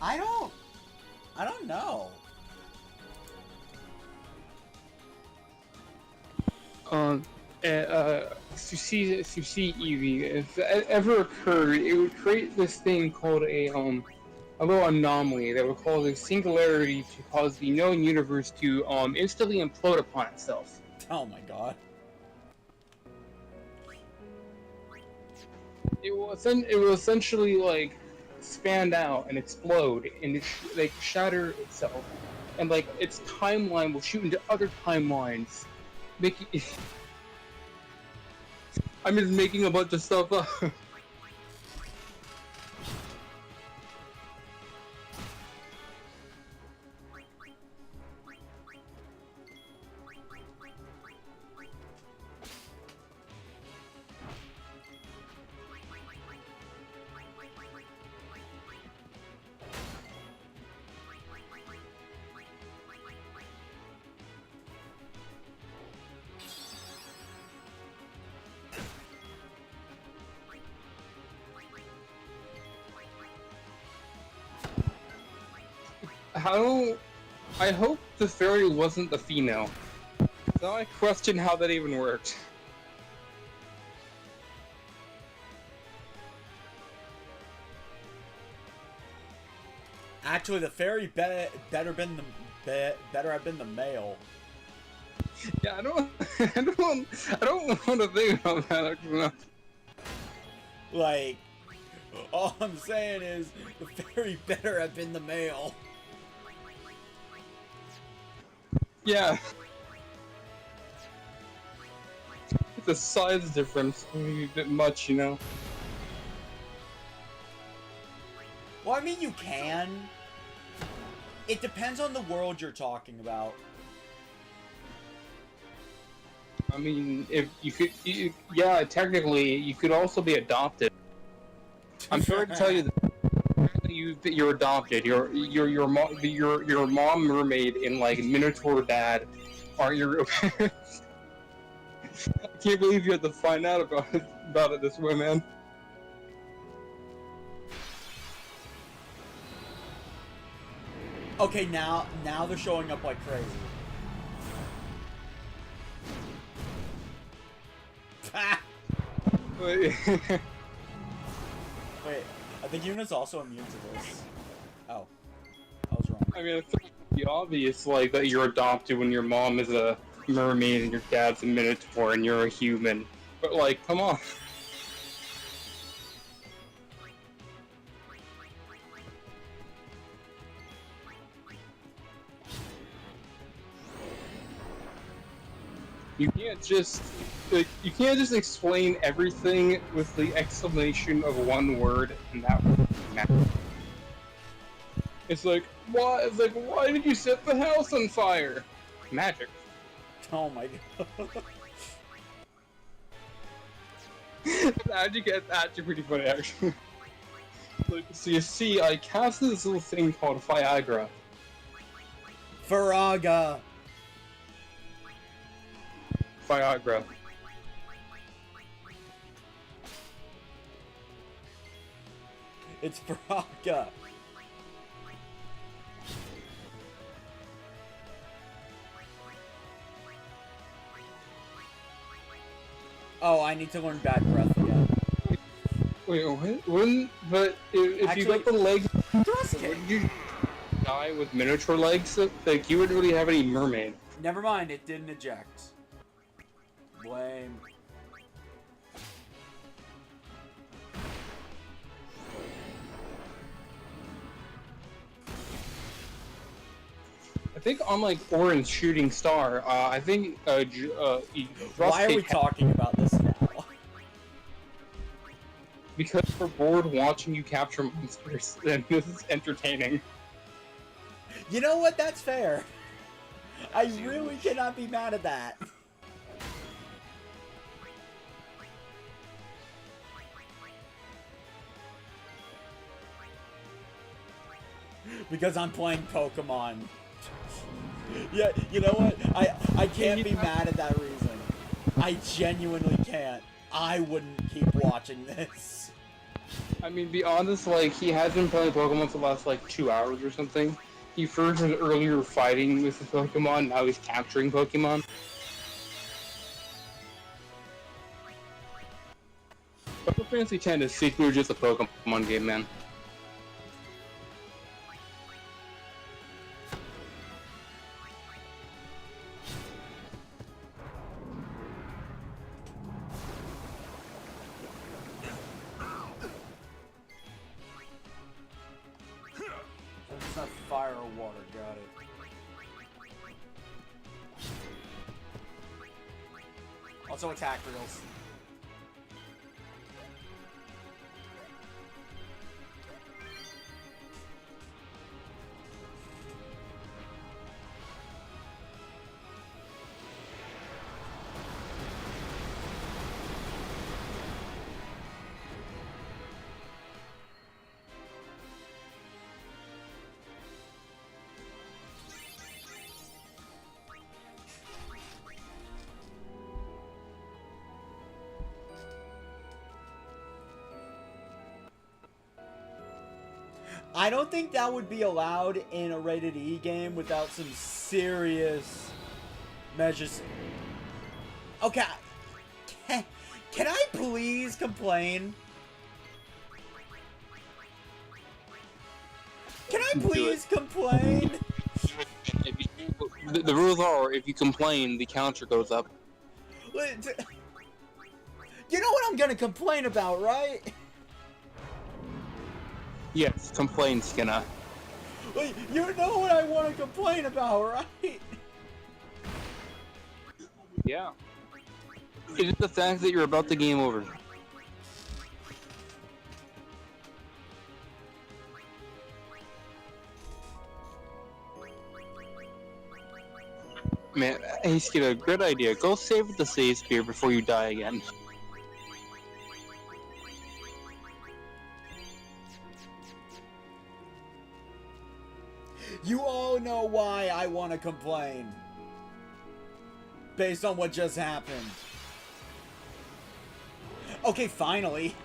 I don't know. If you see Eevee, if that ever occurred, it would create this thing called a little anomaly that would cause a singularity to cause the known universe to instantly implode upon itself. Oh my god. It will essentially like expand out and explode and like shatter itself, and like its timeline will shoot into other timelines, making. I'm just making a bunch of stuff up. I hope the fairy wasn't the female. Now I question how that even worked. Actually, the fairy better have been the male. Yeah, I don't want to think about that actually. Like, all I'm saying is the fairy better have been the male. Yeah. The size difference maybe a bit much, you know. Well, I mean, you can. It depends on the world you're talking about. I mean, if you could, yeah, technically, you could also be adopted. I'm sorry to tell you that you're adopted. Your mom mermaid and like Minotaur dad aren't your parents. I can't believe you had to find out about it this way, man. Okay, now they're showing up like crazy. Wait. Wait, I think Yuna's also immune to this. Oh, I was wrong. I mean, it's pretty obvious, like, that you're adopted when your mom is a mermaid and your dad's a Minotaur and you're a human. But, like, come on. You can't just explain everything with the exclamation of one word and that would matter. It's like, why? It's like, why did you set the house on fire? Magic. Oh my god. Magic is actually pretty funny, actually. So you see, I cast this little thing called Viagra. Faraga. Viagra. It's Faraga. Oh, I need to learn Bad Breath again. Wait, what? Wouldn't, but if you got the legs, wouldn't you die with miniature legs? Like, you wouldn't really have any mermaid. Never mind, it didn't eject. Blame. I think on like Orange Shooting Star, I think Why are we talking about this now? Because we're bored watching you capture monsters, and this is entertaining. You know what? That's fair. I really cannot be mad at that. Because I'm playing Pokemon. Yeah, you know what? I can't be mad at that reason. I genuinely can't. I wouldn't keep watching this. I mean, be honest, like, he has been playing Pokemon for the last, like, 2 hours or something. He first was earlier fighting with the Pokemon, now he's capturing Pokemon. Final Fantasy X is secretly just a Pokemon game, man. It's not fire or water, got it. Also attack reels. I don't think that would be allowed in a rated E game without some serious measures. Okay. Can I please complain? Can I please complain? The rules are, if you complain, the counter goes up. You know what I'm gonna complain about, right? Yes, complain, Skinner. You know what I want to complain about, right? Yeah. It is the fact that you're about to game over. Man, hey Skinner, good idea. Go save the save spear before you die again. You all know why I want to complain. Based on what just happened. Okay, finally.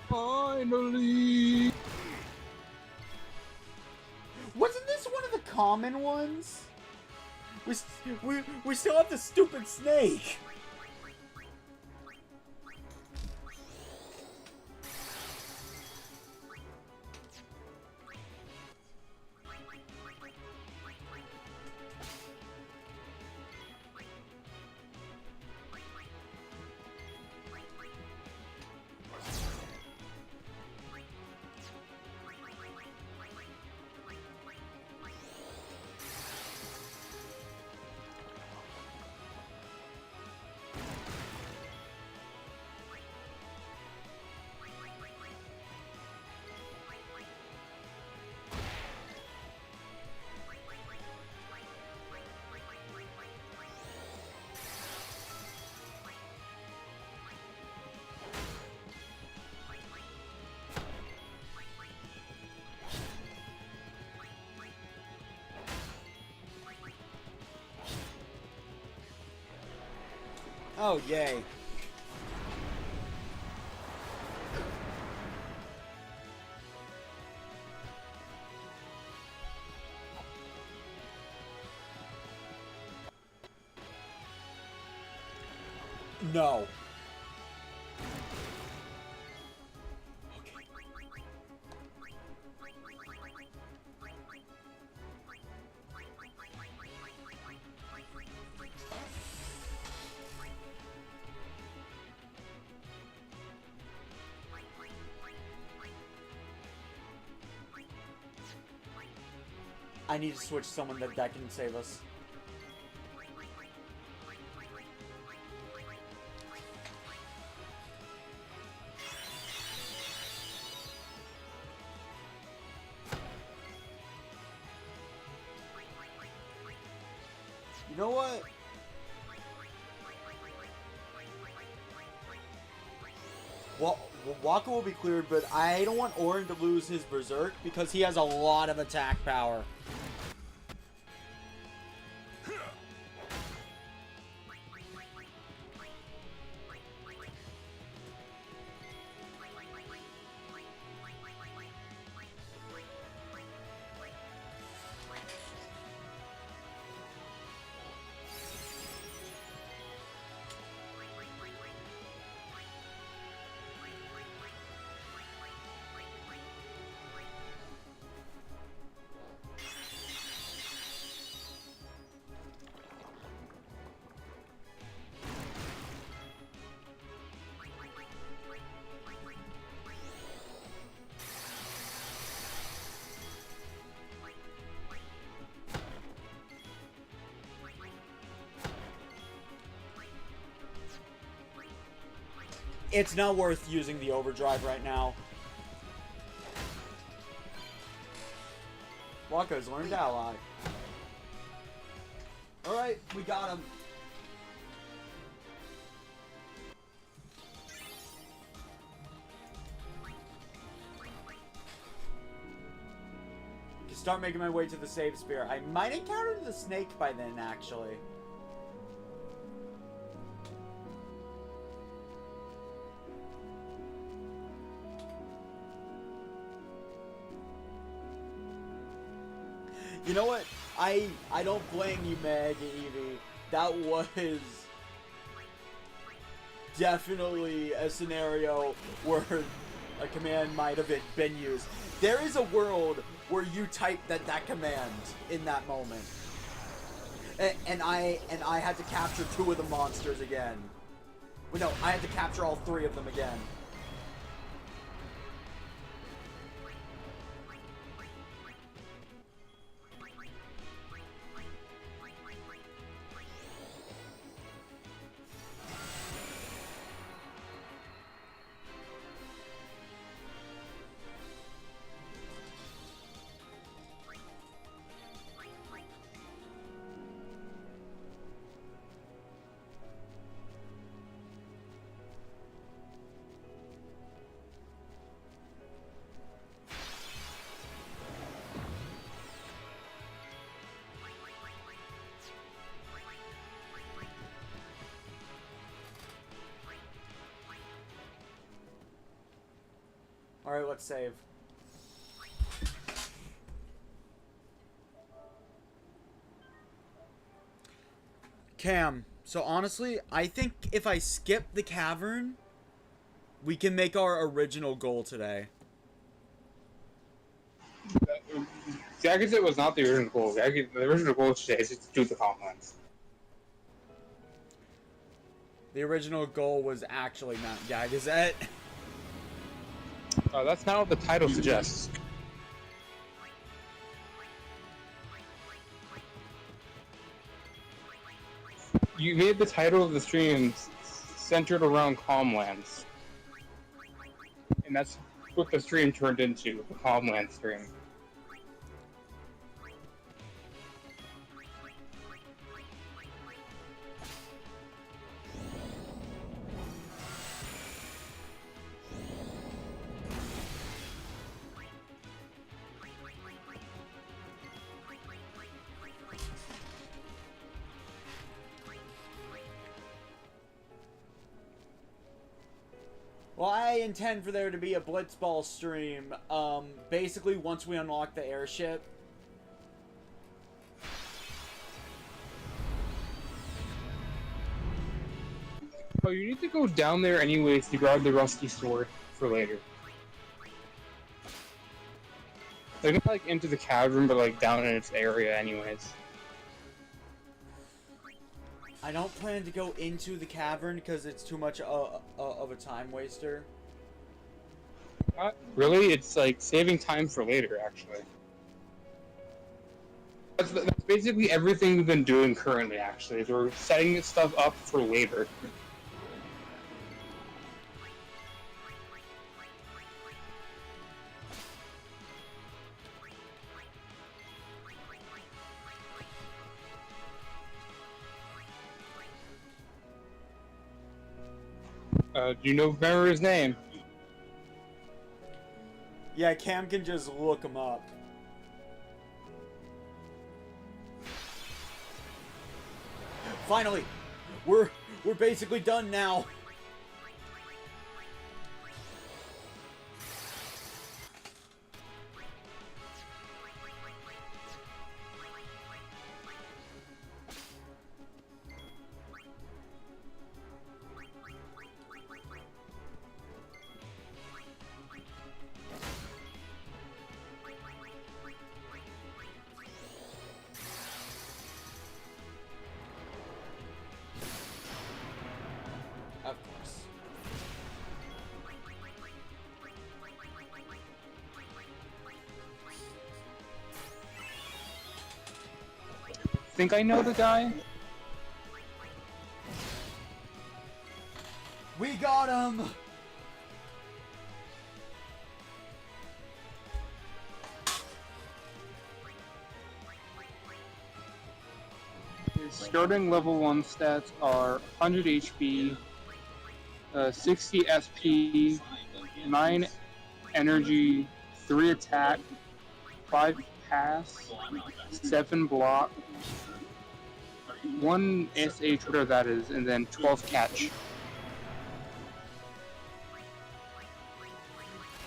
Finally! Wasn't this one of the common ones? We still have the stupid snake. Oh, yay. No. I need to switch someone that can save us. You know what? Well, Waka will be cleared, but I don't want Orin to lose his Berserk because he has a lot of attack power. It's not worth using the overdrive right now. Waka's learned ally. Alright, we got him. Start making my way to the save spear. I might encounter the snake by then, actually. You know what? I don't blame you, Meg, Evie. That was definitely a scenario where a command might have been used. There is a world where you type that command in that moment. And I had to capture 2 of the monsters again. Well, no, I had to capture all 3 of them again. Alright, let's save. Cam, so honestly, I think if I skip the cavern, we can make our original goal today. Jagged was not the original goal. The original goal today is just to do the Calmlands. The original goal was actually Mount Gagazet. That's not what the title suggests. You made the title of the stream centered around Calmlands. And that's what the stream turned into, the Calmlands stream. Well, I intend for there to be a Blitzball stream, basically once we unlock the airship. Oh, you need to go down there anyways to grab the rusty sword for later. Like, not like into the cavern, but like down in its area anyways. I don't plan to go into the cavern because it's too much of a time waster. Really? It's like saving time for later, actually. That's basically everything we've been doing currently, actually, is we're setting this stuff up for later. Do you remember his name? Yeah, Cam can just look him up. Finally! We're basically done now. Of course. Think I know the guy? We got him! His starting level 1 stats are 100 HP, 60 SP, 9 energy, 3 attack, 5 pass, 7 block, 1 SH, whatever that is, and then 12 catch.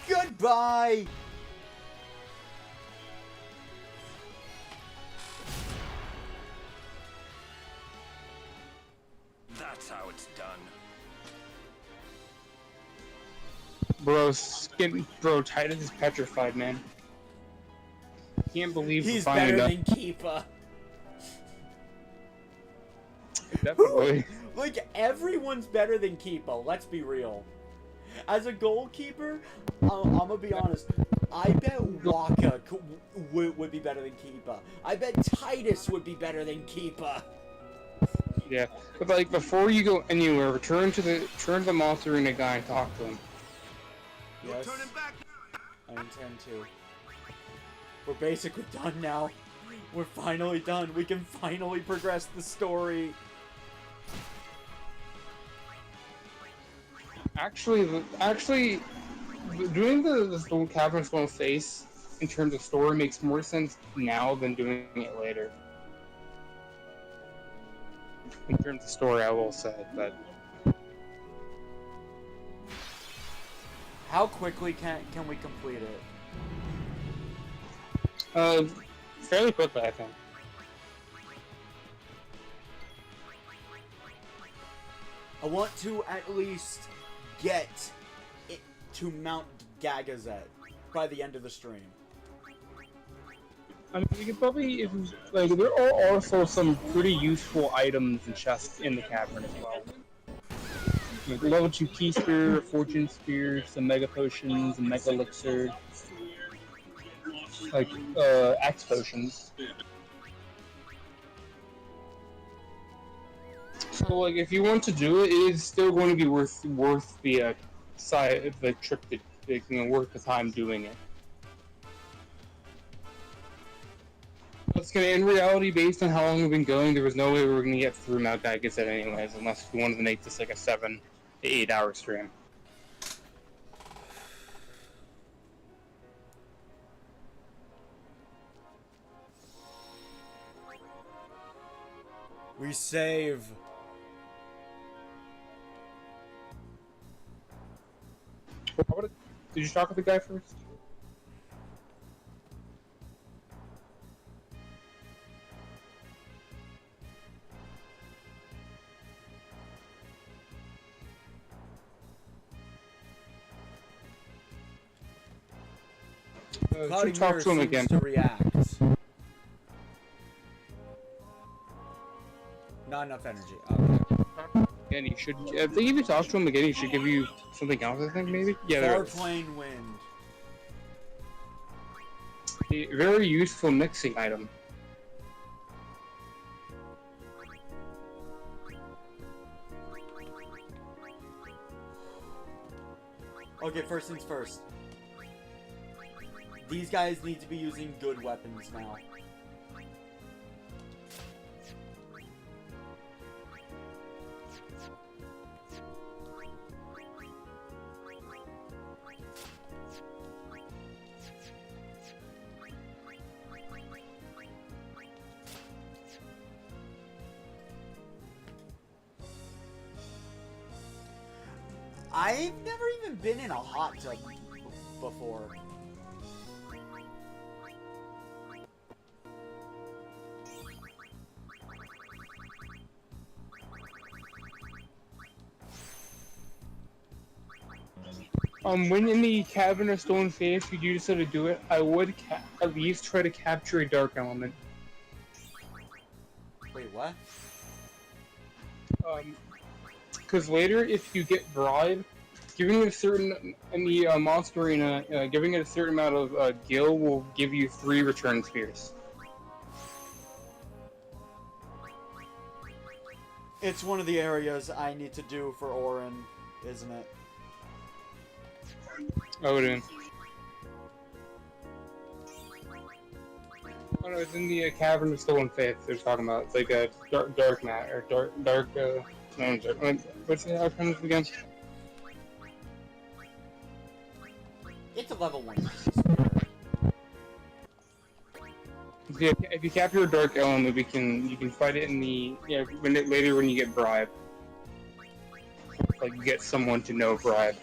Goodbye! That's how it's done. Bro, Tidus is petrified, man. Can't believe He's we're finally better done. than Keepa. Definitely. Like, everyone's better than Keepa, let's be real. As a goalkeeper, I'm gonna be honest, I bet Waka would be better than Keepa. I bet Tidus would be better than Keepa. Yeah, but like before you go anywhere, return to the monster arena guy and talk to him. Yes, I intend to. We're basically done now. We're finally done. We can finally progress the story. Actually, doing this little cavern skull face in terms of story makes more sense now than doing it later. In terms of story, I will say, but How quickly can we complete it? fairly quickly, I think. I want to at least get it to Mount Gagazet by the end of the stream. I mean, you could probably, like, there are also some pretty useful items and chests in the cavern as well. Like level 2 key spear, fortune spear, some mega potions, and mega elixir, like axe potions. So, like, if you want to do it, it is still going to be worth the trip, worth the time doing it. In reality, based on how long we've been going, there was no way we were going to get through Mount Gagazet anyways, unless we wanted to make this like a 7 to 8 hour stream. We save. Did you talk with the guy first? Cloudy talk Mirror to him seems again. to react. Not enough energy. Okay. Again, you should. I think if you talk to him again, he should give you something else. I think maybe. Yeah, there it is. Farplane Wind. A very useful mixing item. Okay, first things first. These guys need to be using good weapons now. I've never even been in a hot tub before. When in the Cavern of Stone Face, you do decide to do it, I would at least try to capture a dark element. Wait, what? Because later, if you get bribed, giving it a certain in the monster arena, giving it a certain amount of gil will give you 3 return spheres. It's one of the areas I need to do for Orin, isn't it? Oh, it is. Oh no, it's in the Cavern of Stolen Faith they're talking about. It's like a dark mat, or what's the outcome again? It's a level 1. Yeah, if you capture a dark element, you can fight it in the later when you get bribed. Like you get someone to know bribe.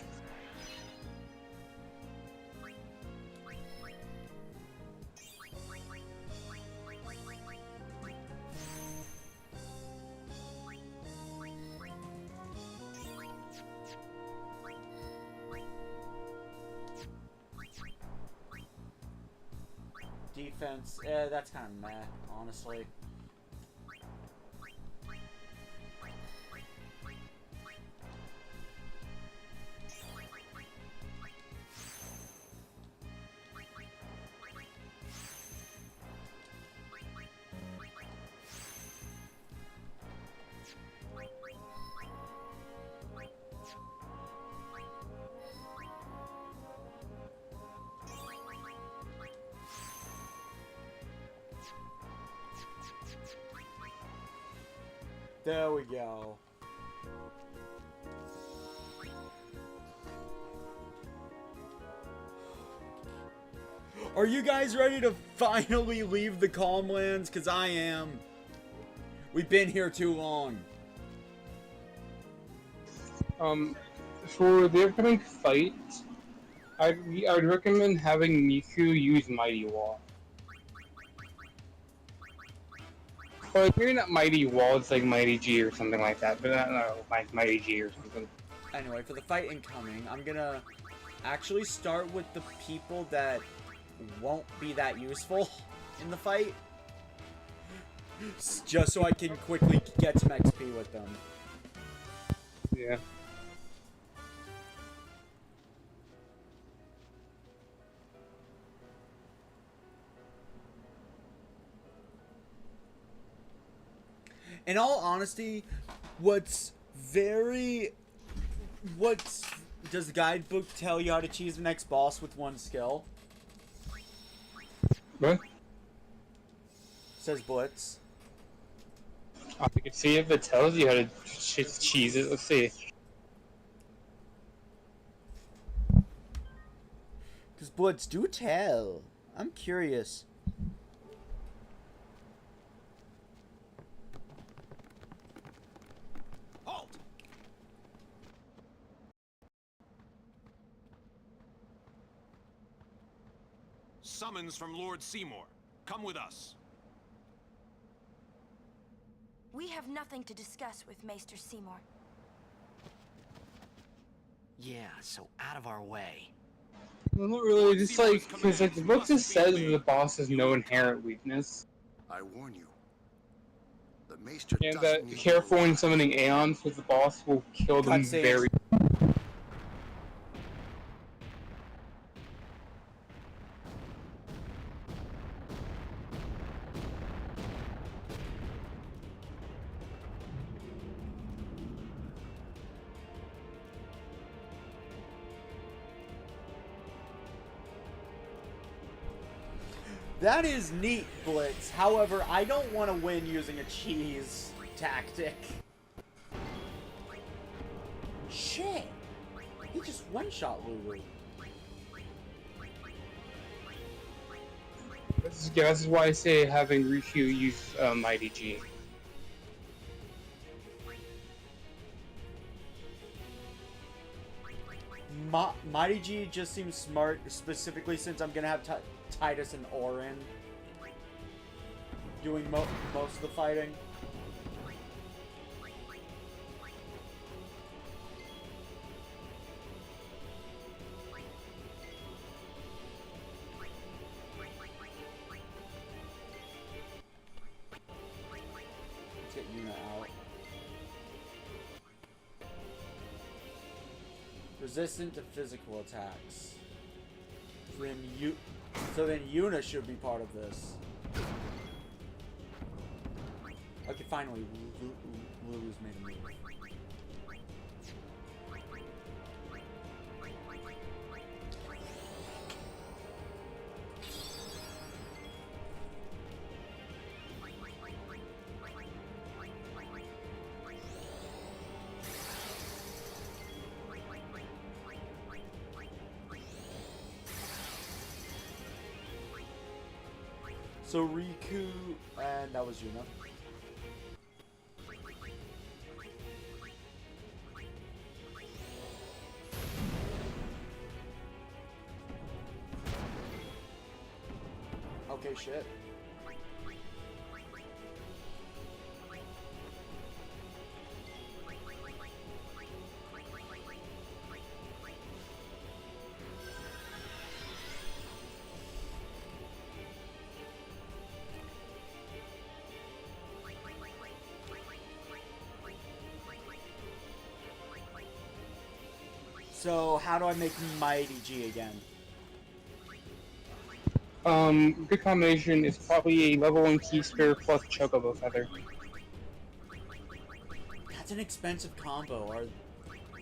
Defense, that's kind of meh, honestly. There we go. Are you guys ready to finally leave the Calmlands? Because I am. We've been here too long. For the upcoming fight, I'd recommend having Miku use Mighty Wall. Well, like, maybe not Mighty Wall, it's like Mighty G or something like that, but I don't know, like Mighty G or something. Anyway, for the fight incoming, I'm gonna actually start with the people that won't be that useful in the fight. Just so I can quickly get some XP with them. Yeah. In all honesty, does the guidebook tell you how to choose the next boss with 1 skill? What? Says Blitz. I can see if it tells you how to cheese it. Let's see. Because Blitz do tell. I'm curious. summons from Lord Seymour. Come with us. We have nothing to discuss with Maester Seymour. Yeah, so out of our way. Well, not really, just like, because like the book just says that the boss has no inherent weakness. I warn you. The Maester And doesn't that need careful you when alive. summoning Aeons, because the boss will kill them Cutscenes. very. That is neat, Blitz. However, I don't want to win using a cheese tactic. Shit. He just one-shot Lulu. This is why I say having Riku use Mighty G. Mighty G just seems smart, specifically since I'm gonna have Tidus and Orin doing most of the fighting. Let's get Yuna out. Resistant to physical attacks. So then Yuna should be part of this. Okay, finally, Lulu's made a move. So Riku, and that was Yuna. Okay, shit. So, how do I make Mighty G again? Good combination is probably a level 1 key spear plus Chocobo Feather. That's an expensive combo.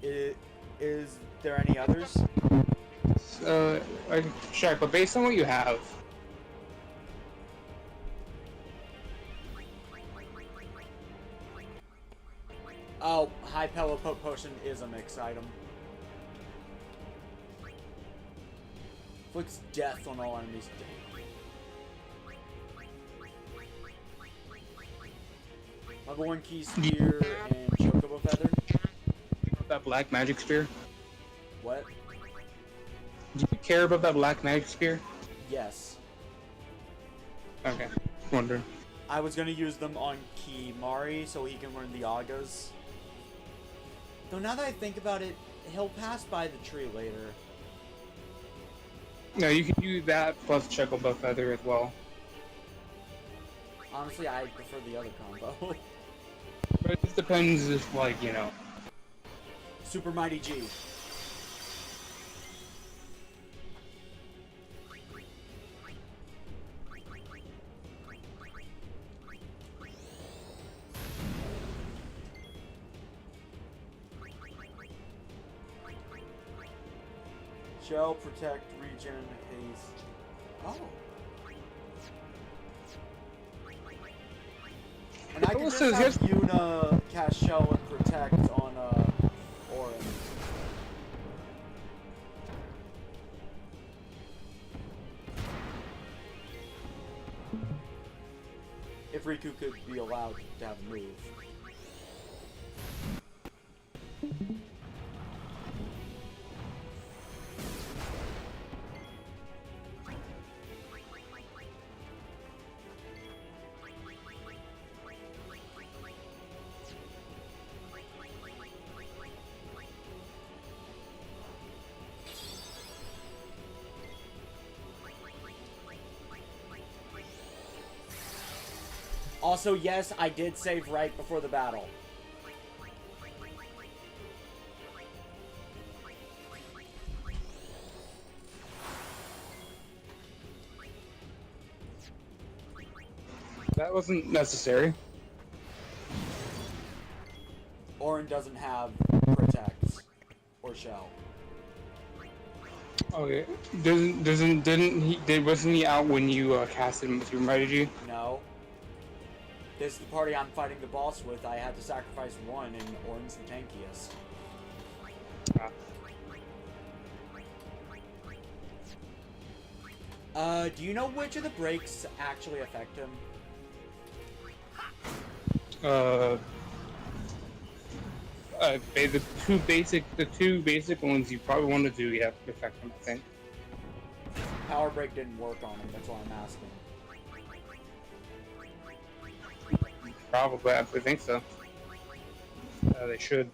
Is there any others? I can check, but based on what you have, Oh, High Power Potion is a mix item. Inflicts death on all enemies. Level 1 Key Spear and Chocobo Feather. that black magic spear. What? Do you care about that black magic spear? Yes. Okay, wondering. I was gonna use them on Kimari so he can learn the Agas. Though now that I think about it, he'll pass by the tree later. No, you can do that plus Chocobo Feather as well. Honestly, I prefer the other combo. But it just depends if, like, you know. Super Mighty G. Shell, Protect, Regen, Haste. Oh. And I can just have Yuna cast Shell and Protect on Orin. If Riku could be allowed to have a move. Also, yes, I did save right before the battle. That wasn't necessary. Orin doesn't have protect or shell. Okay. Wasn't he out when you casted him with your strategy? No. This is the party I'm fighting the boss with. I had to sacrifice one, and Orin's the tankiest. Do you know which of the breaks actually affect him? The two basic ones you probably want to do, yeah, affect them, I think. Power break didn't work on him, that's why I'm asking. Probably, I think so. They should.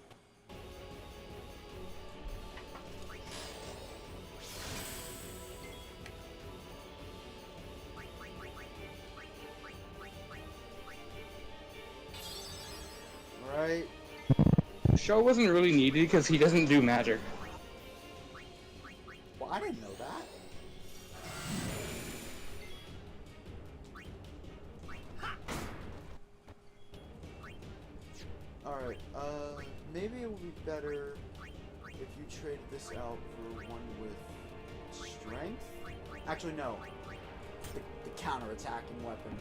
Alright. Show wasn't really needed because he doesn't do magic. Well, I didn't know that. Alright, maybe it would be better if you traded this out for one with strength? Actually, no. The counter-attacking weapon.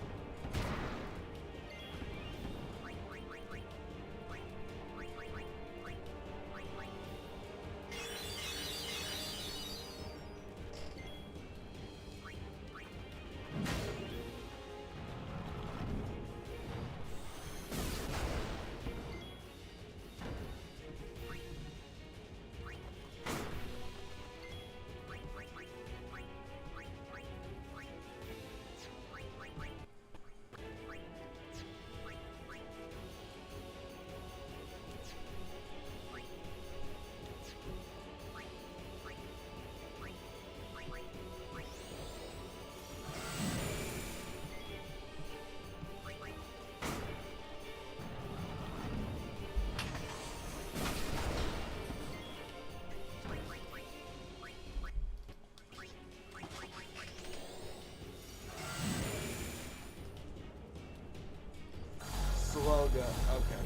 Sloga, okay.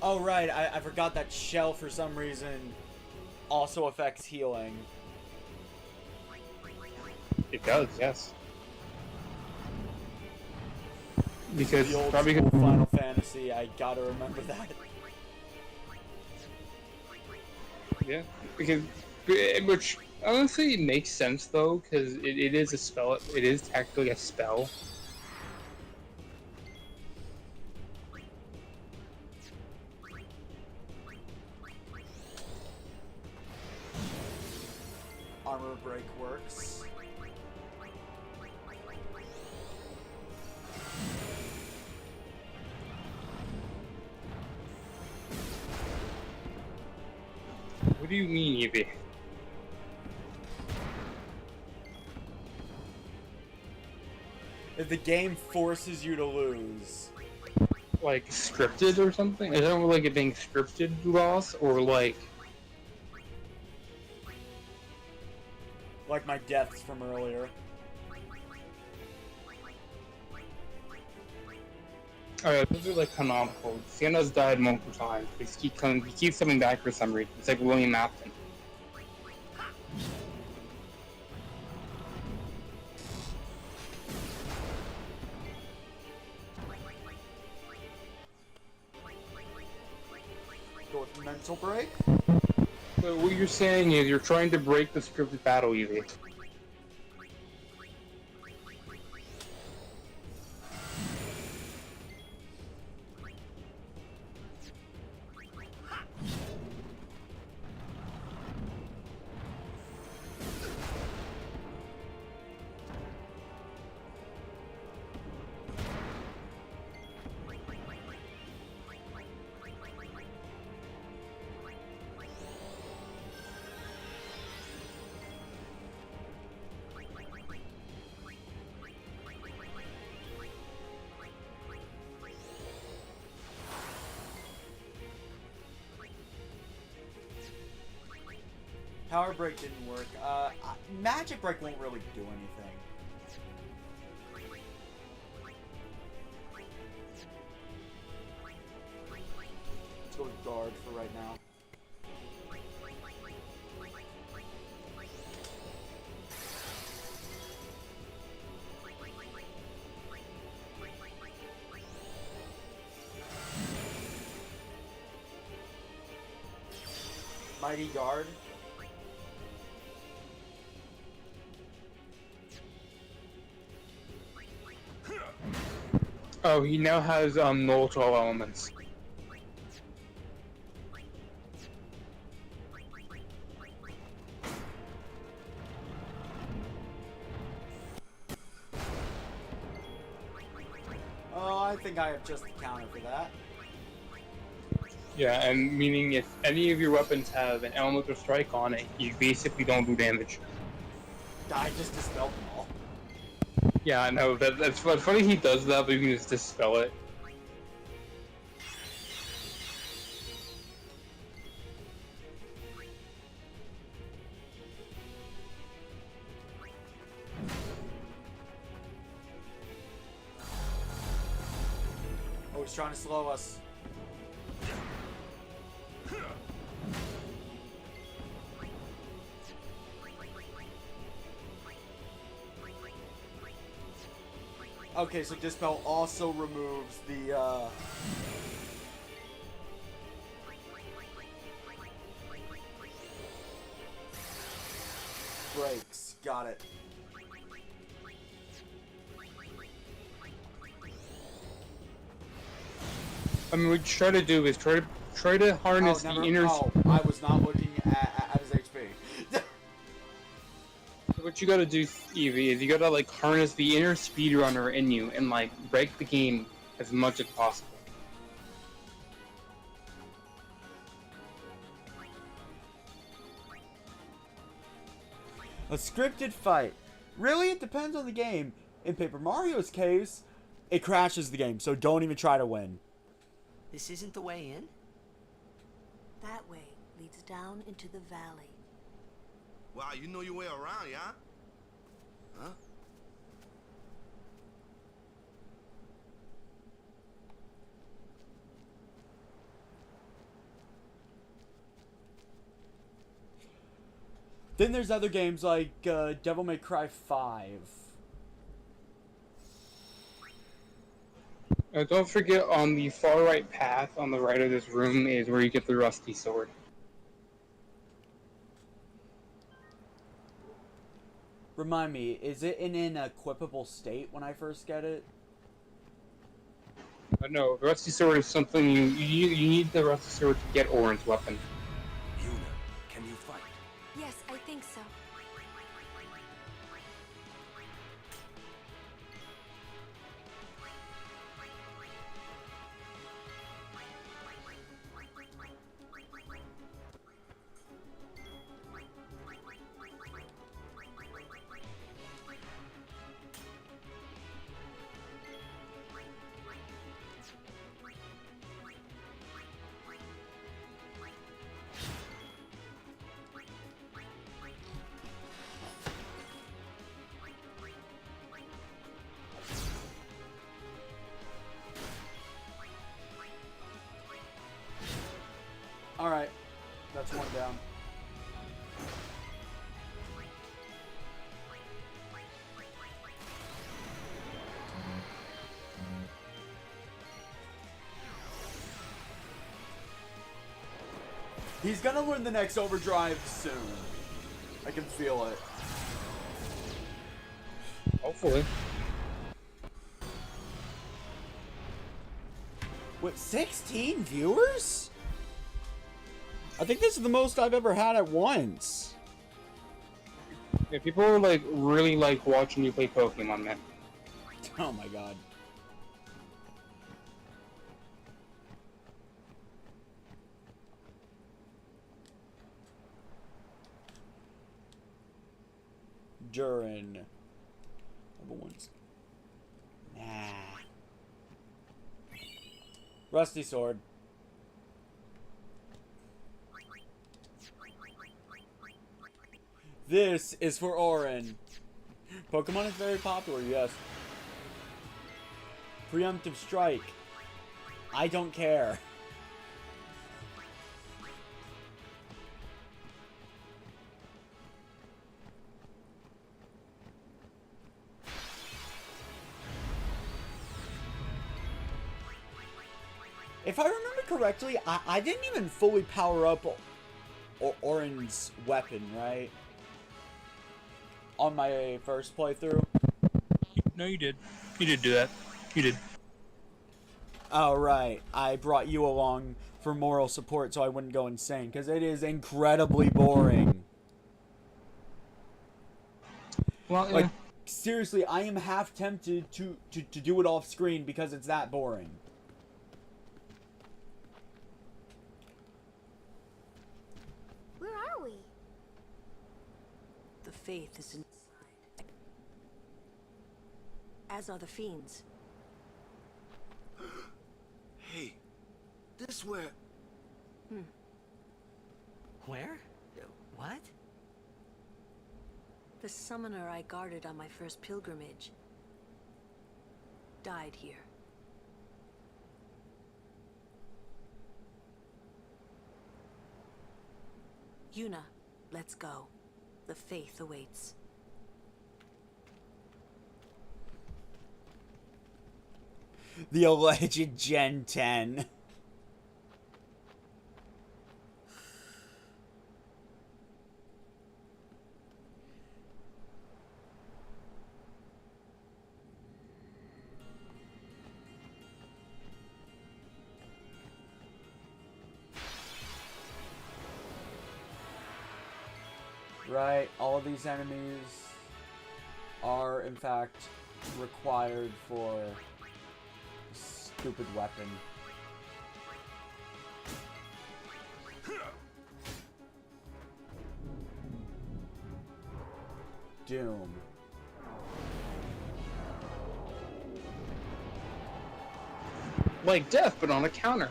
Oh, right, I forgot that shell for some reason also affects healing. It does, yes. Because the old probably school Final Fantasy, I gotta remember that. Yeah, because which honestly makes sense though, because it is a spell. It is technically a spell. Armor break works. What do you mean, Evie? If the game forces you to lose. Like scripted or something? Is that like it being scripted loss or like? Like my deaths from earlier. Alright, those are like canonical. Sienna's died multiple times. He keeps coming back for some reason. It's like William Afton. mental break. So what you're saying is you're trying to break the scripted battle, Evie. Power break didn't work. Magic break won't really do anything. Let's go with guard for right now. Mighty guard. Oh, he now has null to all elements. Oh, I think I have just the counter for that. Yeah, and meaning if any of your weapons have an elemental strike on it, you basically don't do damage. I just dispelled them all. Yeah, I know. That's funny he does that, but you can just dispel it. Oh, he's trying to slow us. Okay, so Dispel also removes the, breaks. Got it. I mean, what you try to do is try to harness the inner. Oh, I was not looking at his HP. What you gotta do, Evie, is you gotta like harness the inner speedrunner in you and like break the game as much as possible. A scripted fight. Really, it depends on the game. In Paper Mario's case, it crashes the game, so don't even try to win. This isn't the way in? That way leads down into the valley. Wow, you know your way around, yeah? Huh? Then there's other games like Devil May Cry 5. Don't forget, on the far right path on the right of this room is where you get the rusty sword. Remind me, is it in an equipable state when I first get it? No, the rusty sword is something you need the rusty sword to get Orin's weapon. Yuna, can you fight? Yes, I think so. He's gonna learn the next overdrive soon. I can feel it. Hopefully. What, 16 viewers? I think this is the most I've ever had at once. Yeah, people like really like watching you play Pokemon, man. Oh my god. Durin. Number ones. Nah. Rusty sword. This is for Orin. Pokemon is very popular, yes. Preemptive strike. I don't care. If I remember correctly, I didn't even fully power up Orin's weapon, right? On my first playthrough. No, you did. You did do that. You did. Oh, right. I brought you along for moral support so I wouldn't go insane, because it is incredibly boring. Well, yeah. Like, seriously, I am half tempted to do it off screen because it's that boring. Where are we? The faith is inside. As are the fiends. Hey, this where... Where? What? The summoner I guarded on my first pilgrimage died here. Yuna, let's go. The faith awaits. The alleged Gen 10. Right, all of these enemies are in fact required for a stupid weapon. Doom. Like death, but on a counter.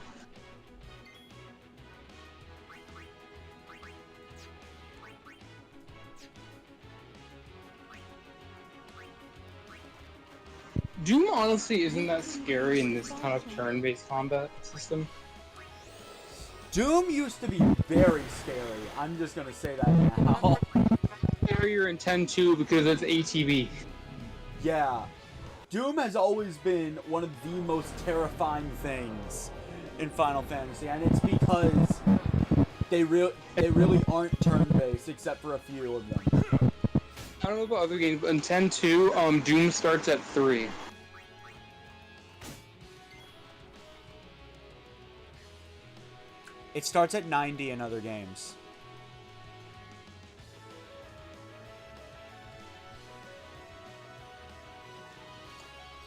Doom honestly isn't that scary in this kind of turn-based combat system. Doom used to be very scary. I'm just gonna say that now. Scarier in 10-2 because it's ATV. Yeah. Doom has always been one of the most terrifying things in Final Fantasy, and it's because they really aren't turn-based except for a few of them. I don't know about other games, but in 10-2, Doom starts at 3. It starts at 90 in other games.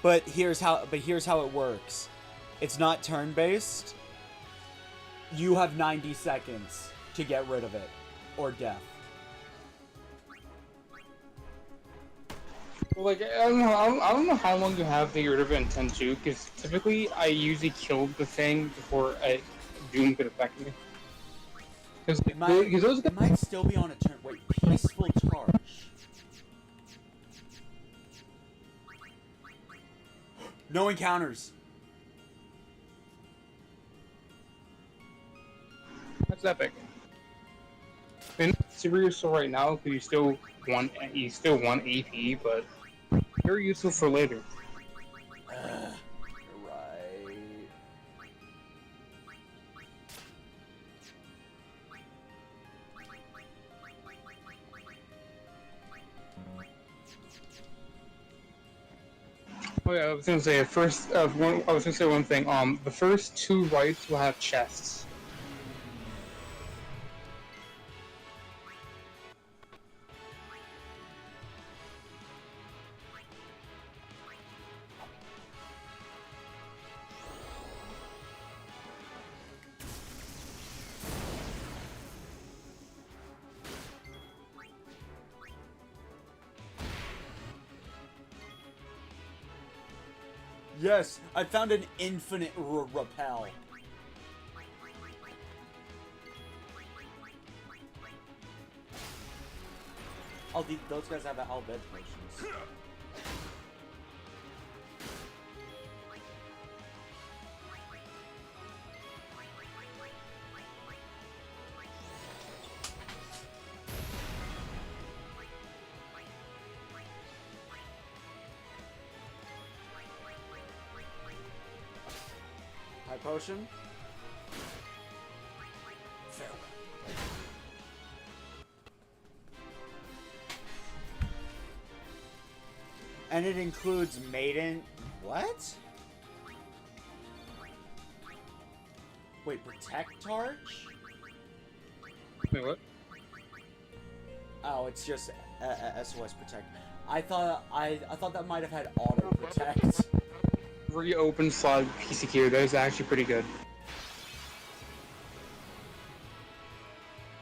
But here's how it works. It's not turn-based. You have 90 seconds to get rid of it or death. Well, like, I don't know how long you have to get rid of it in 10-2, because typically I usually killed the thing before Doom could affect me. Because it might still be on a turn. Wait, peaceful charge. No encounters. That's epic. I mean, super useful right now because you still want AP, but very useful for later. Right. Oh yeah, I was gonna say I was gonna say one thing. The first 2 rights will have chests. Yes, I found an infinite repel. Oh, those guys have all bed potions. High potion. Farewell. And it includes maiden. What? Wait, protect charge? Wait, what? Oh, it's just SOS protect. I thought that might have had auto protect. Reopen slot PC queue. That is actually pretty good.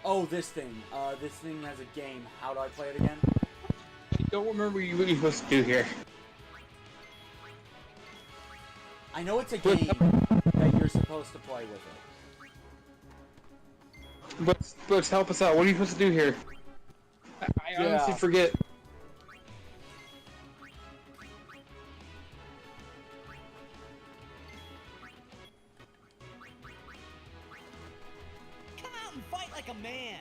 Oh, this thing. This thing has a game. How do I play it again? I don't remember what you're supposed to do here. I know it's a game that you're supposed to play with it. But help us out. What are you supposed to do here? I honestly forget. Come out and fight like a man.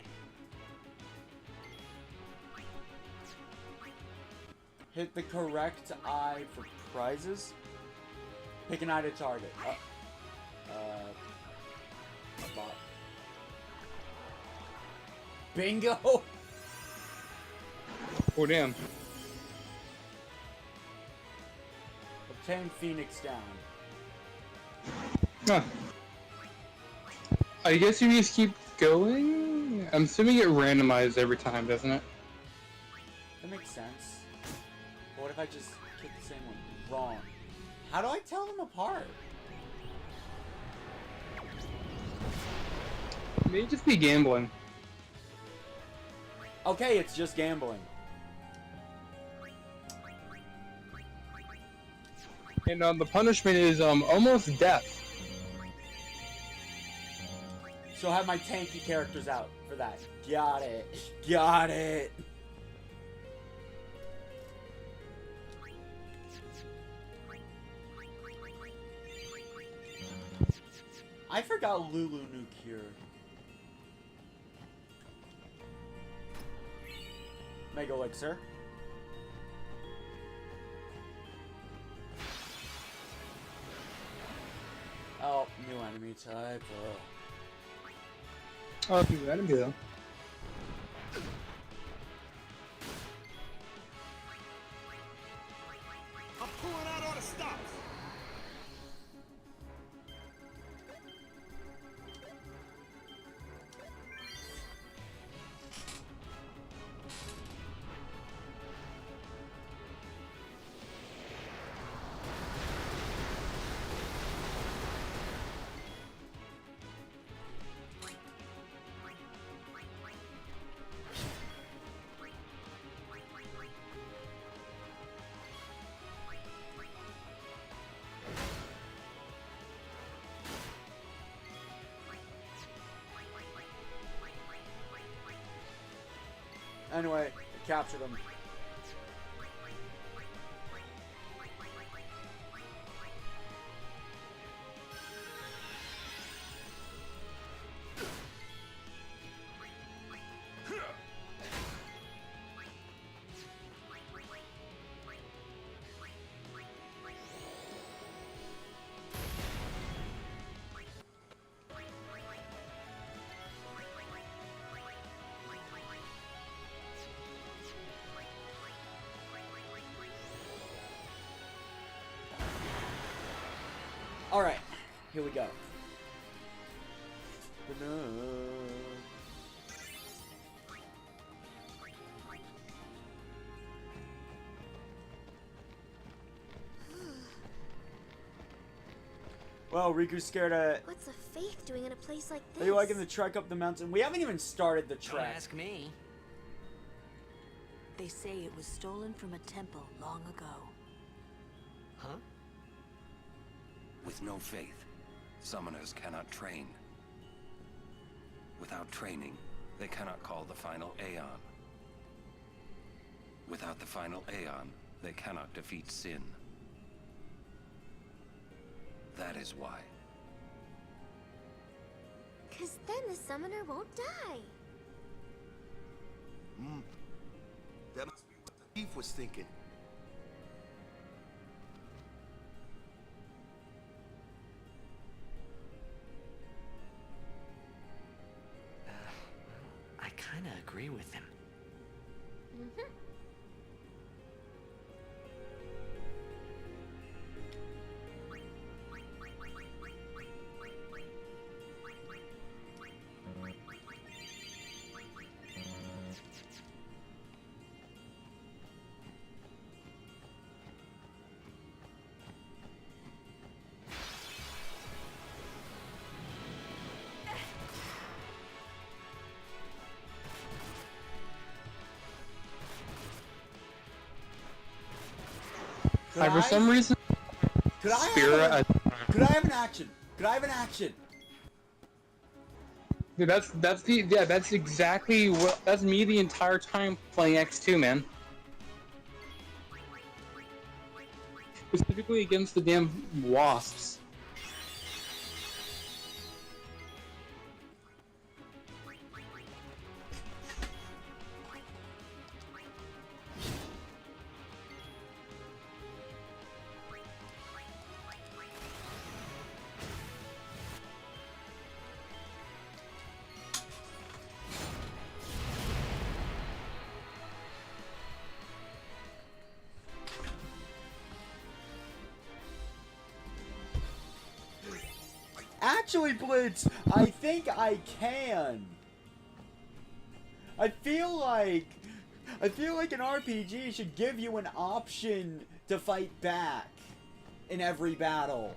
Hit the correct eye for prizes. Pick an eye to target. Bot. Bingo! Oh damn. Obtain Phoenix down. Huh. I guess you just keep going? I'm assuming it randomizes every time, doesn't it? That makes sense. But what if I just hit the same one wrong? How do I tell them apart? It may just be gambling. Okay, it's just gambling. And the punishment is almost death. So have my tanky characters out for that. Got it. Got it. I forgot Lulu knew Cure. Mega Elixir. Oh, new enemy type. Oh, new enemy though. I'm pulling out all the stops. Anyway, I captured him. Alright, here we go. Well, Riku's scared of... What's a faith doing in a place like this? Are you liking the trek up the mountain? We haven't even started the trek. Don't ask me. They say it was stolen from a temple long ago. Huh? With no faith, summoners cannot train. Without training, they cannot call the final Aeon. Without the final Aeon, they cannot defeat sin. That is why. 'Cause then the summoner won't die. That must be what the thief was thinking. I kinda agree with him. For some reason, Could I have an action? Could I have an action? Dude, that's exactly what, that's me the entire time playing X2, man. Specifically against the damn wasps. Actually, Blitz, I think I can. I feel like an RPG should give you an option to fight back in every battle.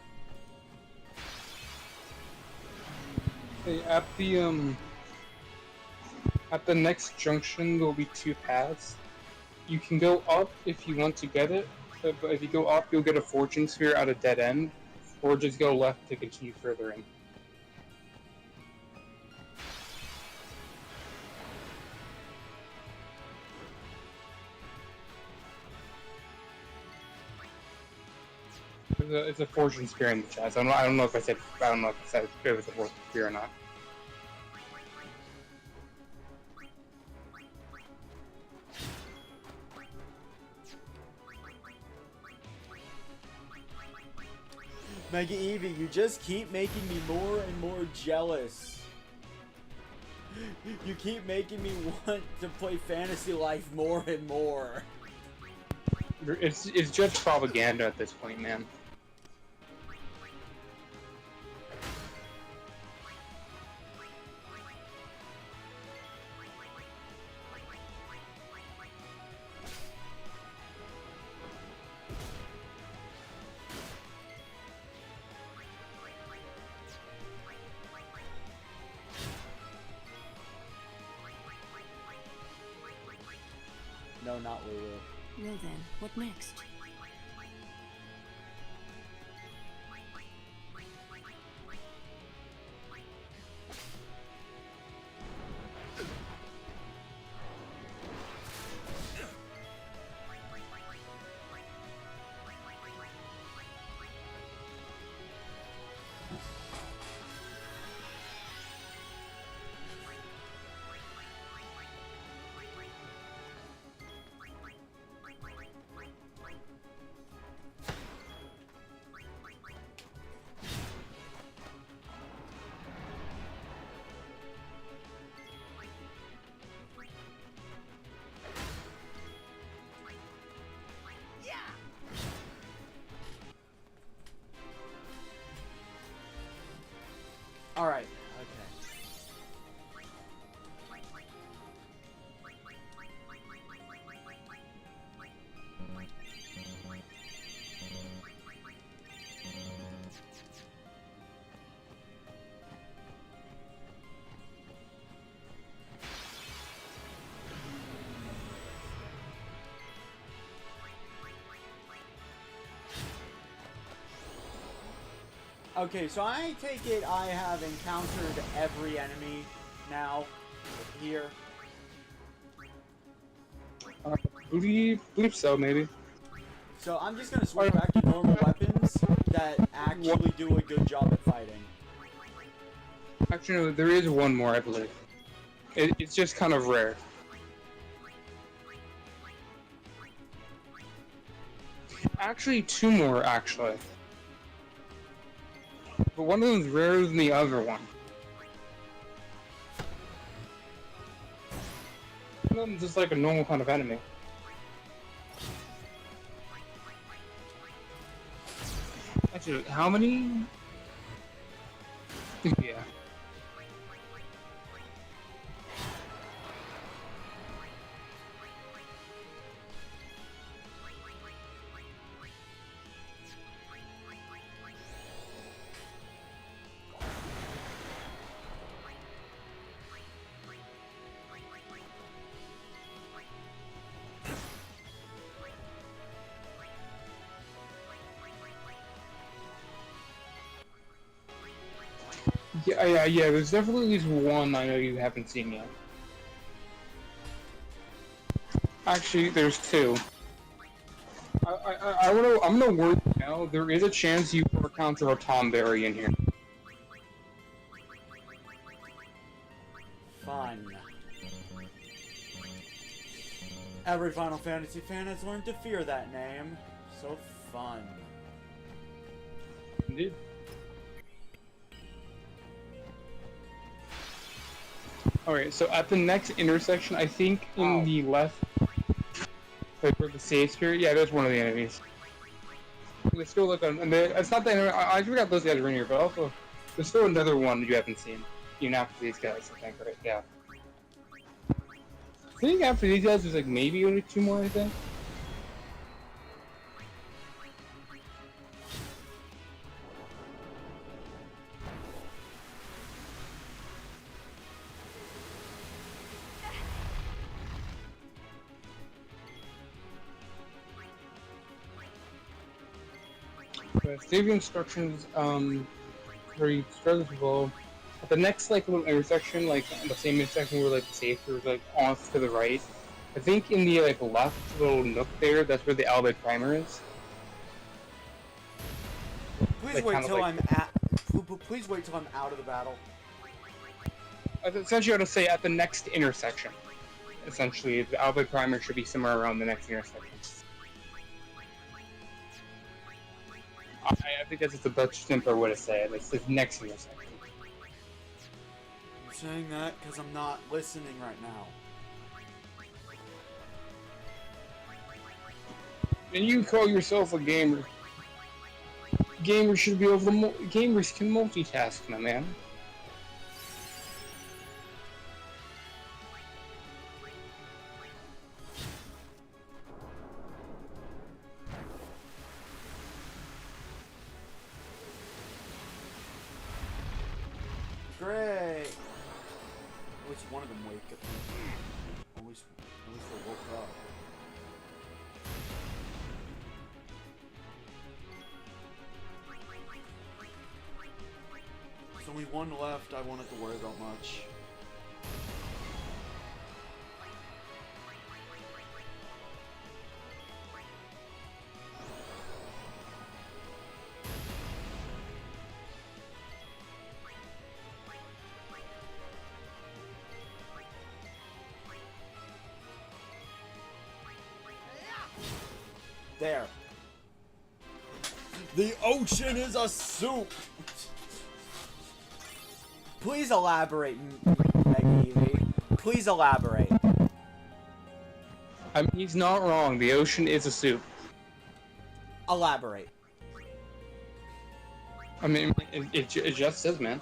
Hey, at the next junction, there'll be two paths. You can go up if you want to get it, but if you go up, you'll get a fortune sphere at a dead end, or just go left to continue further in. It's a fortune spear in the chest. I don't know if I said if it was a fortune spear or not. Mega Eevee, you just keep making me more and more jealous. You keep making me want to play Fantasy Life more and more. It's just propaganda at this point, man. No, not Lulu. Well then, what next? Alright, okay. Okay, so I take it I have encountered every enemy now here. I believe so, maybe. So I'm just gonna switch back to normal weapons that actually do a good job at fighting. Actually, no, there is one more, I believe. It's just kind of rare. Actually, two more, actually. But one of them's rarer than the other one. One of them's just like a normal kind of enemy. Actually, how many? Yeah. Yeah, there's definitely at least one I know you haven't seen yet. Actually, there's two. I'm gonna warn you now, there is a chance you will encounter a Tomberry in here. Fun. Every Final Fantasy fan has learned to fear that name. So fun. Indeed. Alright, so at the next intersection, I think in the left, like where the save spirit, yeah, there's one of the enemies. There's still like it's not the enemy, I forgot those guys are in here, but also, there's still another one that you haven't seen. Even after these guys, I think, right? Yeah. I think after these guys, there's like maybe only two more, I think. Save instructions, where you start this ball. At the next like little intersection, like the same intersection where like the safe is like off to the right. I think in the like left little nook there, that's where the Alloy primer is. Please like, wait till I'm at. Please wait till I'm out of the battle. Essentially, I would say at the next intersection. Essentially, the Alloy primer should be somewhere around the next intersection. I think that's just a much simpler way to say it. It's the next intersection. I'm saying that because I'm not listening right now. And you call yourself a gamer. Gamers should be able to gamers can multitask, my man. Great. At least one of them wake up. At least they woke up. There's only one left. I won't have to worry about much. There. The ocean is a soup! Please elaborate, Meggy. Please elaborate. I mean, he's not wrong. The ocean is a soup. Elaborate. I mean, it just says, man.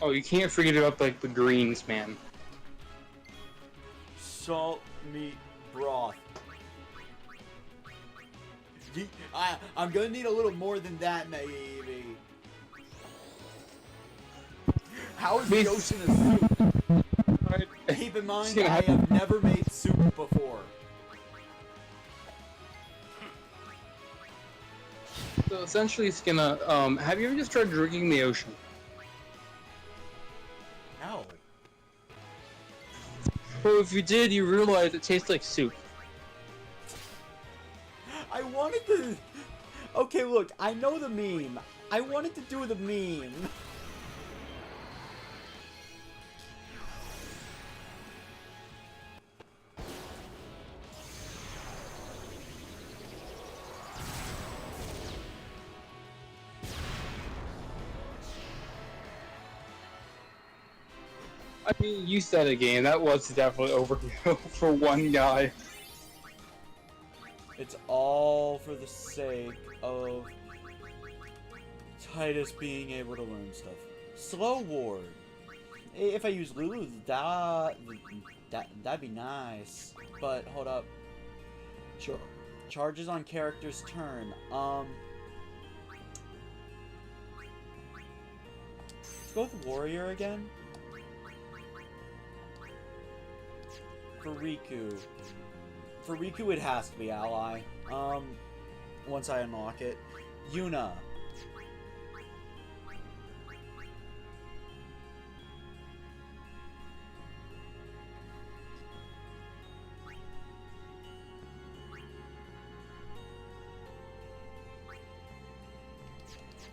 Oh, you can't forget about like the greens, man. Salt meat broth. I'm gonna need a little more than that, maybe. How is the ocean a soup? Keep in mind, I have never made soup before. So essentially, Skinna, have you ever just tried drinking the ocean? No. Well, if you did, you realize it tastes like soup. I wanted to... Okay, look, I know the meme. I wanted to do the meme. I mean, you said a game. That was definitely overkill for one guy. It's all for the sake of Tidus being able to learn stuff. Slow Ward. If I use Lulu, that'd be nice. But hold up. Charges on character's turn. Let's go with Warrior again. For Riku. For Riku, it has to be Ally. Once I unlock it. Yuna.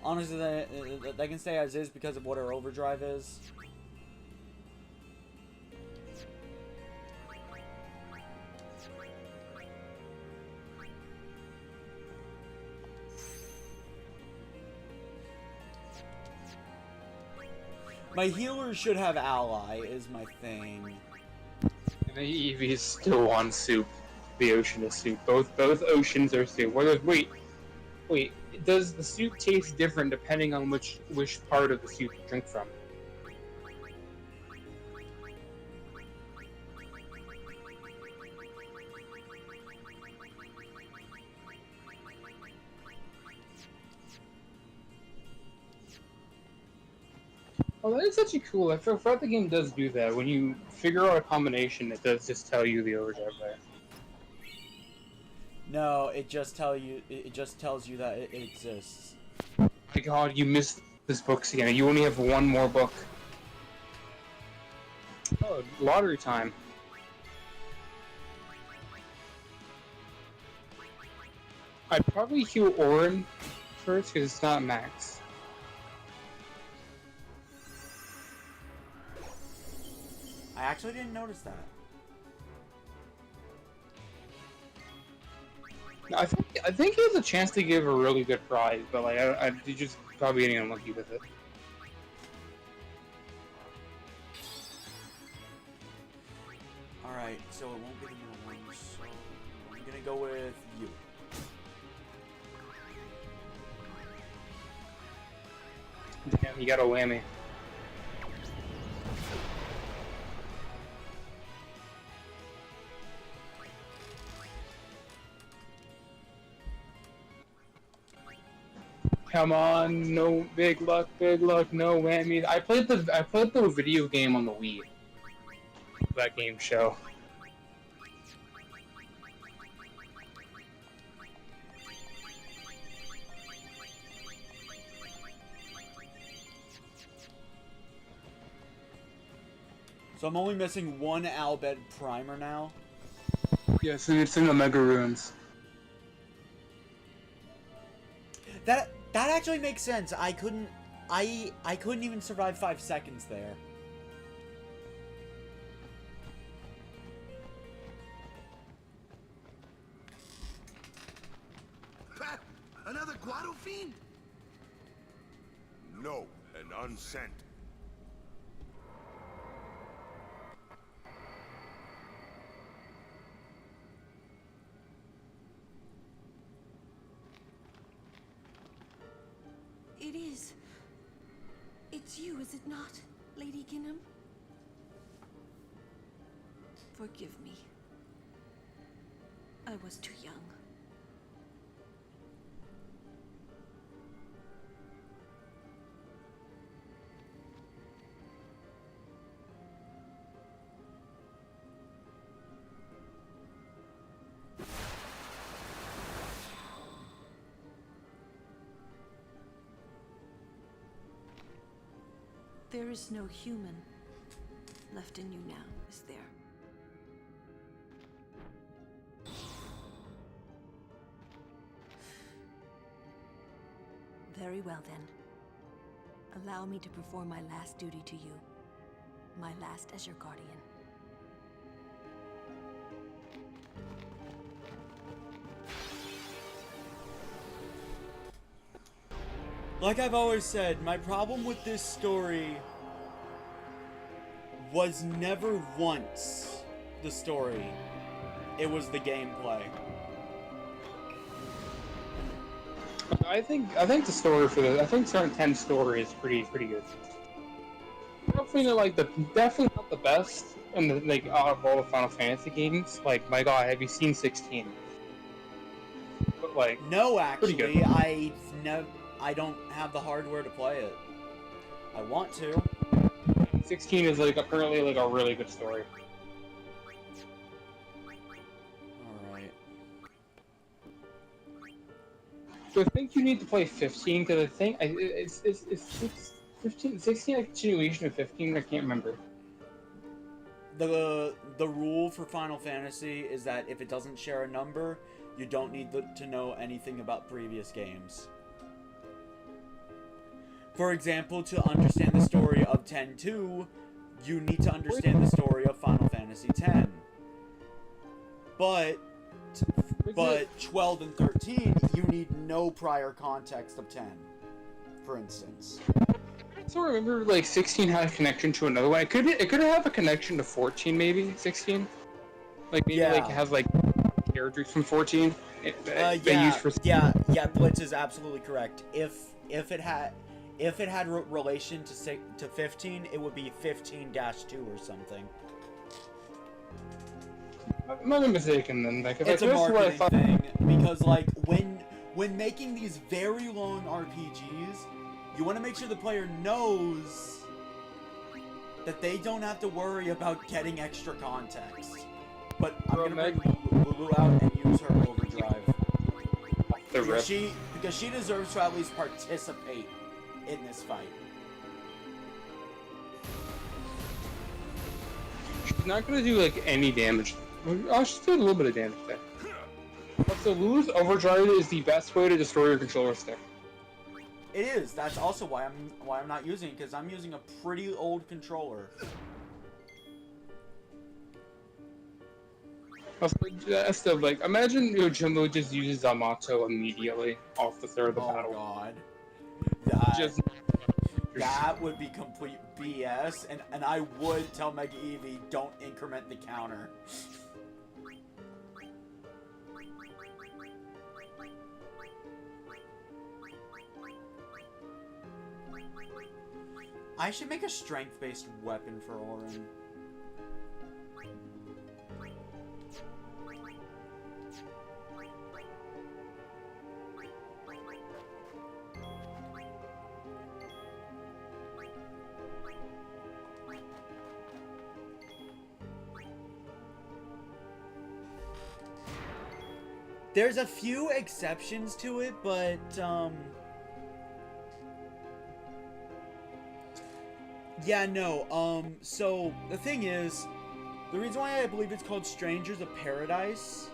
Honestly, they can stay as is because of what her overdrive is. My healer should have ally, is my thing. And the Eevee is still on soup. The ocean is soup. Both oceans are soup. Wait. Does the soup taste different depending on which part of the soup you drink from? Oh, that is actually cool. I forgot the game does do that. When you figure out a combination, it does just tell you the overdrive there. No, it just tells you that it exists. My God, you missed this book, Sienna. You only have one more book. Oh, lottery time. I'd probably heal Orin first because it's not max. I actually didn't notice that. I think he has a chance to give a really good prize, but like you're just probably getting unlucky with it. All right, so it won't be the middle one. So I'm gonna go with you. Damn, he got a whammy. Come on, no big luck, no whammies. I played the video game on the Wii. That game show. So I'm only missing one Albed primer now. Yes, and it's in the Mega Ruins. That actually makes sense. I couldn't even survive 5 seconds there. Another Guado fiend? No, an unsent. It is. It's you, is it not? Lady Ginham? Forgive me. I was too young. There is no human left in you now, is there? Very well then. Allow me to perform my last duty to you. My last as your guardian. Like I've always said, my problem with this story was never once the story. It was the gameplay. I think the story for the Certain 10 story is pretty good. Definitely definitely not the best in the out of all the Final Fantasy games. Like, my God, have you seen 16? But like, no, actually, I don't have the hardware to play it. I want to. 16 is apparently a really good story. Alright. So I think you need to play 15 because I think it's 15, 16 a continuation of 15. I can't remember. The rule for Final Fantasy is that if it doesn't share a number, you don't need to know anything about previous games. For example, to understand the story of 10-2, you need to understand the story of Final Fantasy X. But 12 and 13, you need no prior context of 10, for instance. I still remember 16 had a connection to another one. It could have a connection to 14, maybe 16. Maybe it has characters from 14. Blitz is absolutely correct. If it had relation to 15, it would be 15-2 or something. I'm not mistaken then. It's a marketing thing because when making these very long RPGs, you want to make sure the player knows that they don't have to worry about getting extra context. But I'm gonna bring Lulu out and use her overdrive because she deserves to at least participate in this fight. She's not gonna do any damage. Oh, she's doing a little bit of damage there. Also, Lulu's overdrive is the best way to destroy your controller stick. It is. That's also why I'm not using it, because I'm using a pretty old controller. Also, imagine Yojimbo just uses Zamato immediately off the start of the battle. Oh god. That would be complete BS, and I would tell Mega Eevee, don't increment the counter. I should make a strength-based weapon for Orin. There's a few exceptions to it, but, yeah, no, so, the thing is, the reason why I believe it's called Strangers of Paradise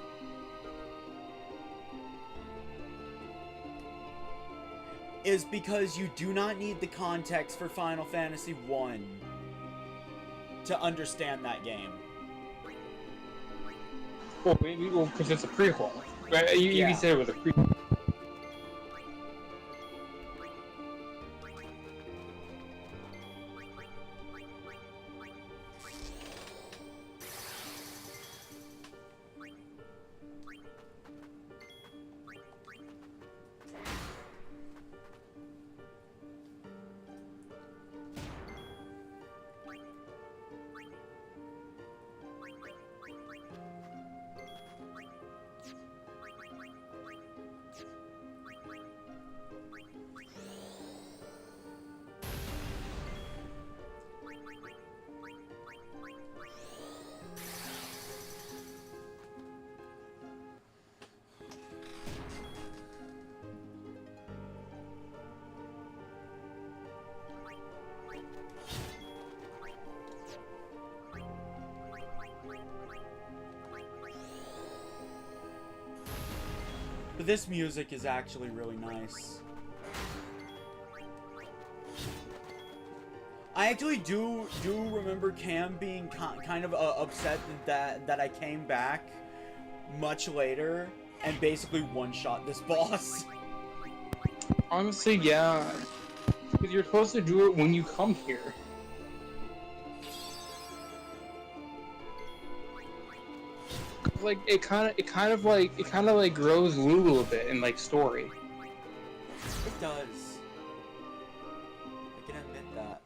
is because you do not need the context for Final Fantasy 1 to understand that game. Well, maybe because it's a prequel. Right? You said it was a prequel. this music is actually really nice. I actually do remember Cam being kind of upset that I came back much later and basically one-shot this boss. Honestly, yeah. Because you're supposed to do it when you come here. Like it kind of grows Lulu a bit in like story. It does. I can admit that.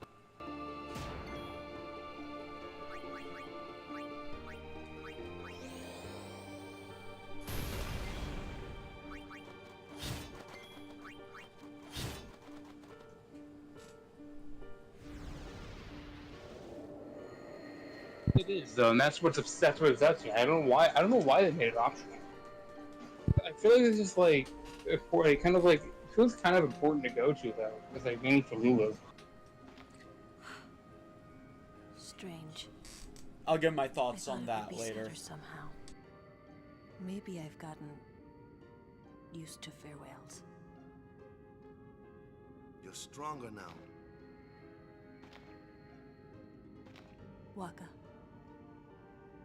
It is though, and that's what upsets me. I don't know why they made it optional. I feel like it's just like important, kind of like it feels kind of important to go to though, because like mainly for Lulu. Strange. I'll give my thoughts on that later. Somehow. Maybe I've gotten used to farewells. You're stronger now. Waka,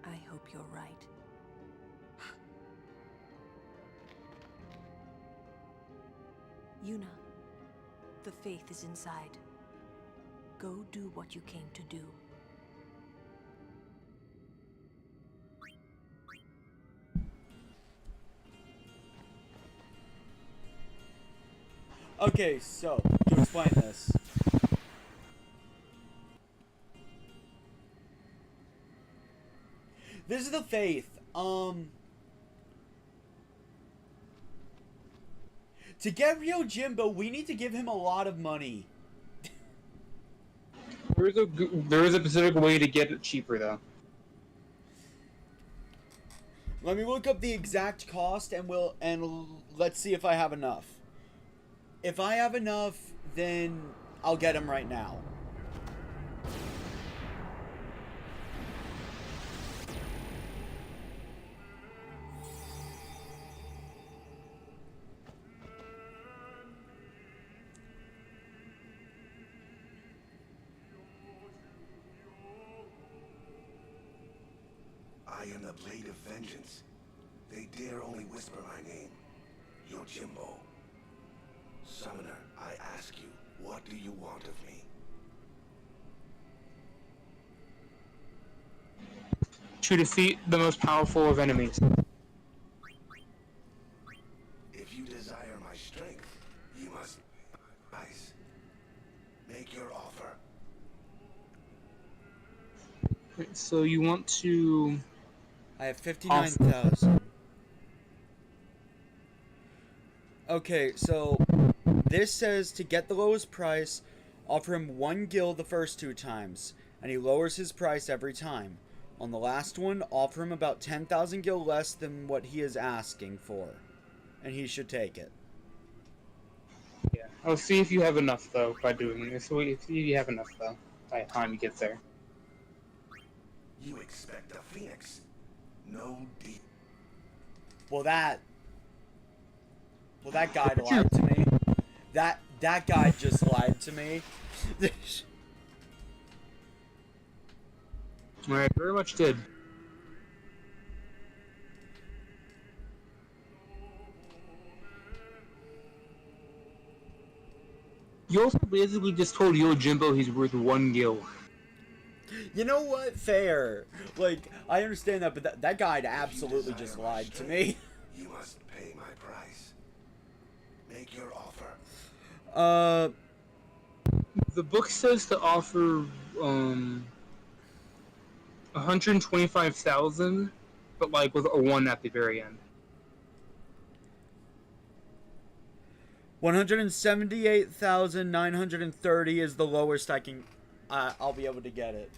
I hope you're right. Yuna, the faith is inside. Go do what you came to do. Okay, so, to explain this. This is the faith. To get Ryojimbo, we need to give him a lot of money. There is a specific way to get it cheaper though. Let me look up the exact cost and let's see if I have enough. If I have enough, then I'll get him right now. I am the blade of vengeance. They dare only whisper my name. Yojimbo. Summoner, I ask you, what do you want of me? To defeat the most powerful of enemies. If you desire my strength, you must ice. Make your offer. Wait, so you want to... I have 59,000. Okay, so this says to get the lowest price, offer him 1 gil the first 2 times, and he lowers his price every time. On the last one, offer him about 10,000 gil less than what he is asking for, and he should take it. Yeah, I'll see if you have enough though by doing this. See if you have enough though by the time you get there. You expect a phoenix. No deep. Well, that guy lied to me. That guy just lied to me. Alright, very much did. You also basically just told Yojimbo he's worth 1 gil. You know what? Fair. Like, I understand that, but that guy absolutely just lied to me. You must pay my price. Make your offer. The book says to offer 125,000, but like with a 1 at the very end. 178,930 is the lowest I'll be able to get it.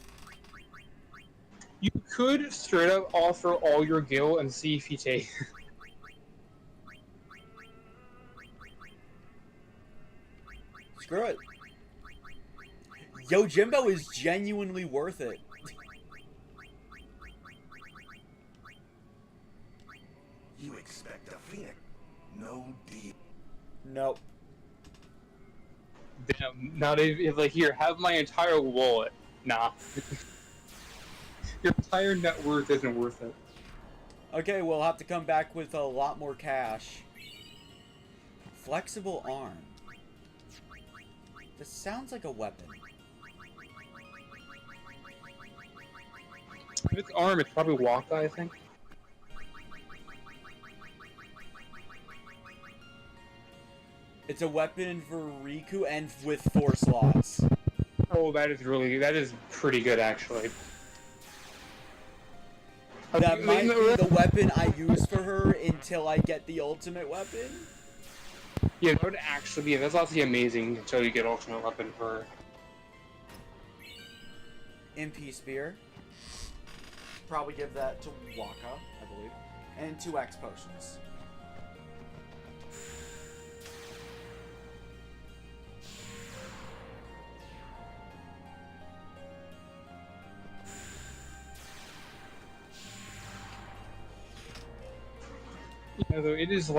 You could straight up offer all your gil and see if he takes. Screw it. Yojimbo is genuinely worth it. You expect a phoenix. No Nope. Damn, not even like here, have my entire wallet. Nah. Your entire net worth isn't worth it. Okay, we'll have to come back with a lot more cash. Flexible arm. This sounds like a weapon. If it's arm, it's probably Waka, I think. It's a weapon for Riku and with 4 slots. Oh, that is pretty good, actually. That might be the weapon I use for her until I get the ultimate weapon. Yeah, that would actually be, that's actually amazing until you get ultimate weapon for her. MP Spear. Probably give that to Waka, I believe. And 2 X potions. Yeah, though it is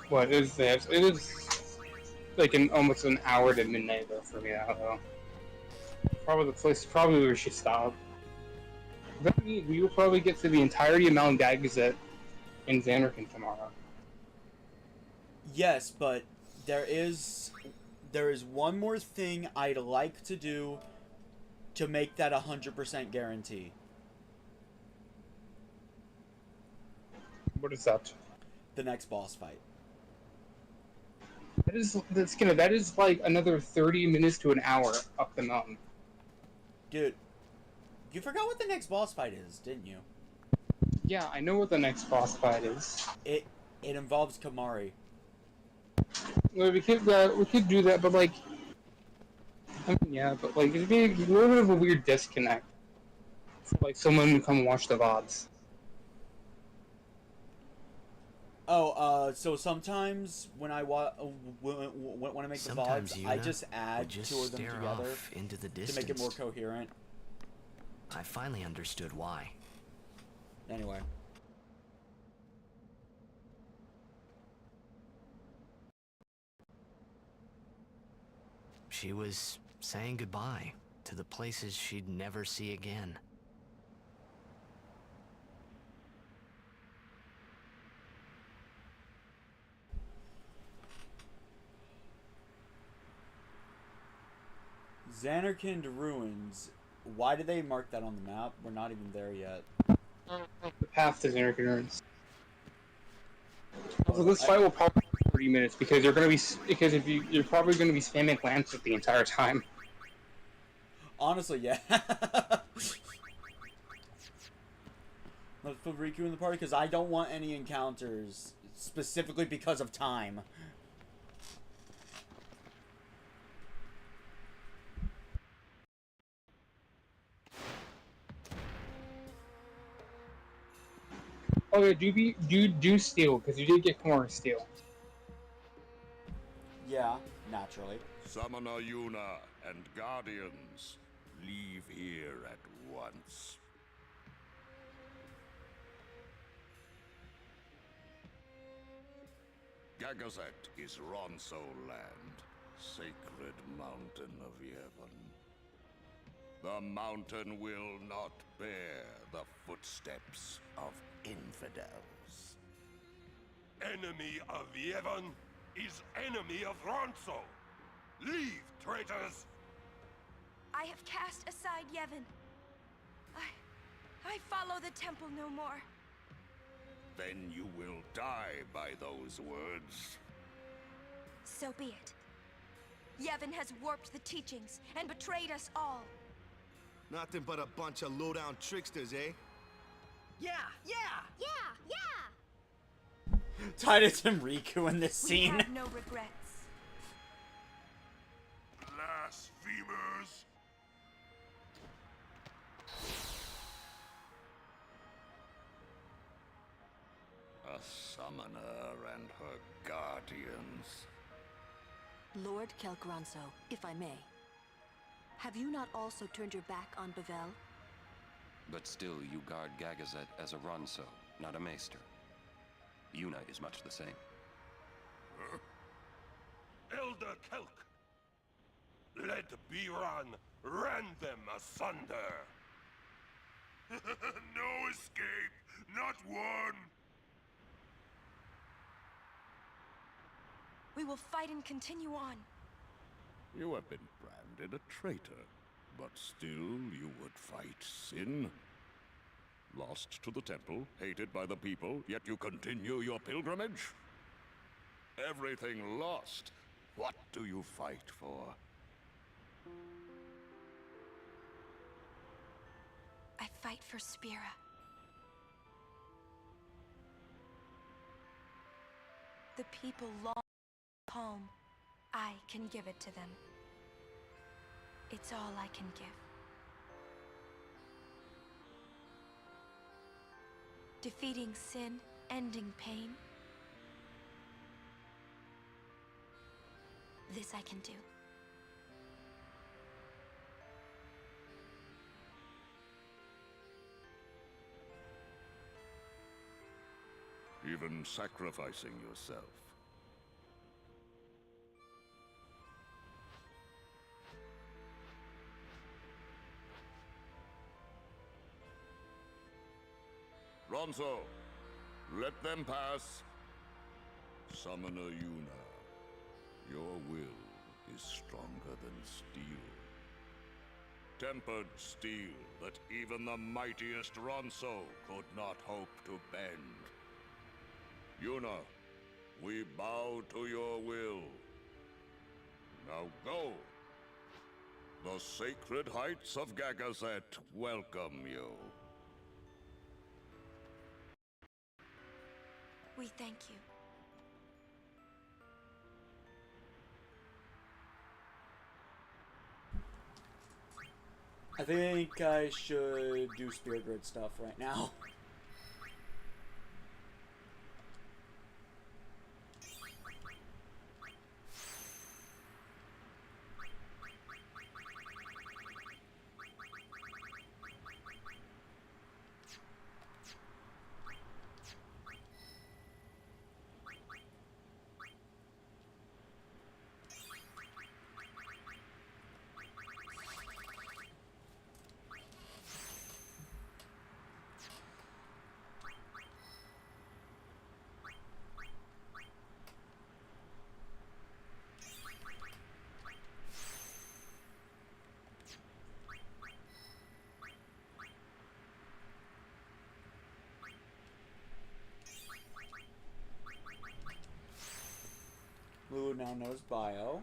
what is this? It is like almost an hour to midnight though for me now though. Probably the place, probably where she stopped. That means we will probably get to the entirety of Mount Gagazet in Xanarkand tomorrow. Yes, but there is one more thing I'd like to do to make that 100% guarantee. What is that? The next boss fight. That is like another 30 minutes to an hour up the mountain. Dude, you forgot what the next boss fight is, didn't you? Yeah, I know what the next boss fight is. It involves Kamari. Well, we could do that, but like, I mean, yeah, but like it'd be a little bit of a weird disconnect for like someone to come watch the VODs. Oh, so sometimes when I when I make the VODs, I just add 2 of them together into the to make it more coherent. I finally understood why. Anyway. She was saying goodbye to the places she'd never see again. Xanarkand Ruins. Why did they mark that on the map? We're not even there yet. The path to Xanarkand Ruins. Also, this fight will probably be 30 minutes because you're probably going to be spamming Lancet the entire time. Honestly, yeah. Let's put Riku in the party because I don't want any encounters specifically because of time. Okay, do steal because you did get more steal. Yeah, naturally. Summoner Yuna and Guardians, leave here at once. Gagazet is Ronso land, sacred mountain of Yevon. The mountain will not bear the footsteps of infidels. Enemy of Yevon is enemy of Ronso. Leave, traitors! I have cast aside Yevon. I follow the temple no more. Then you will die by those words. So be it. Yevon has warped the teachings and betrayed us all. Nothing but a bunch of low-down tricksters, eh? Yeah! Tidus and Riku in this scene. We have no regrets. Blasphemers! A summoner and her guardians. Lord Kelgranso, if I may. Have you not also turned your back on Bavel? But still, you guard Gagazet as a Ronso, not a Maester. Yuna is much the same. Elder Kelk, let Biran rend them asunder. No escape, not one. We will fight and continue on. You have been branded a traitor, but still you would fight sin. Lost to the temple, hated by the people, yet you continue your pilgrimage? Everything lost. What do you fight for? I fight for Spira. The people long for calm. I can give it to them. It's all I can give. Defeating sin, ending pain. This I can do. Even sacrificing yourself. Ronso, let them pass. Summoner Yuna, your will is stronger than steel. Tempered steel that even the mightiest Ronso could not hope to bend. Yuna, we bow to your will. Now go. The sacred heights of Gagazet welcome you. We thank you. I think I should do Spirit Grid stuff right now. Lulu now knows bio.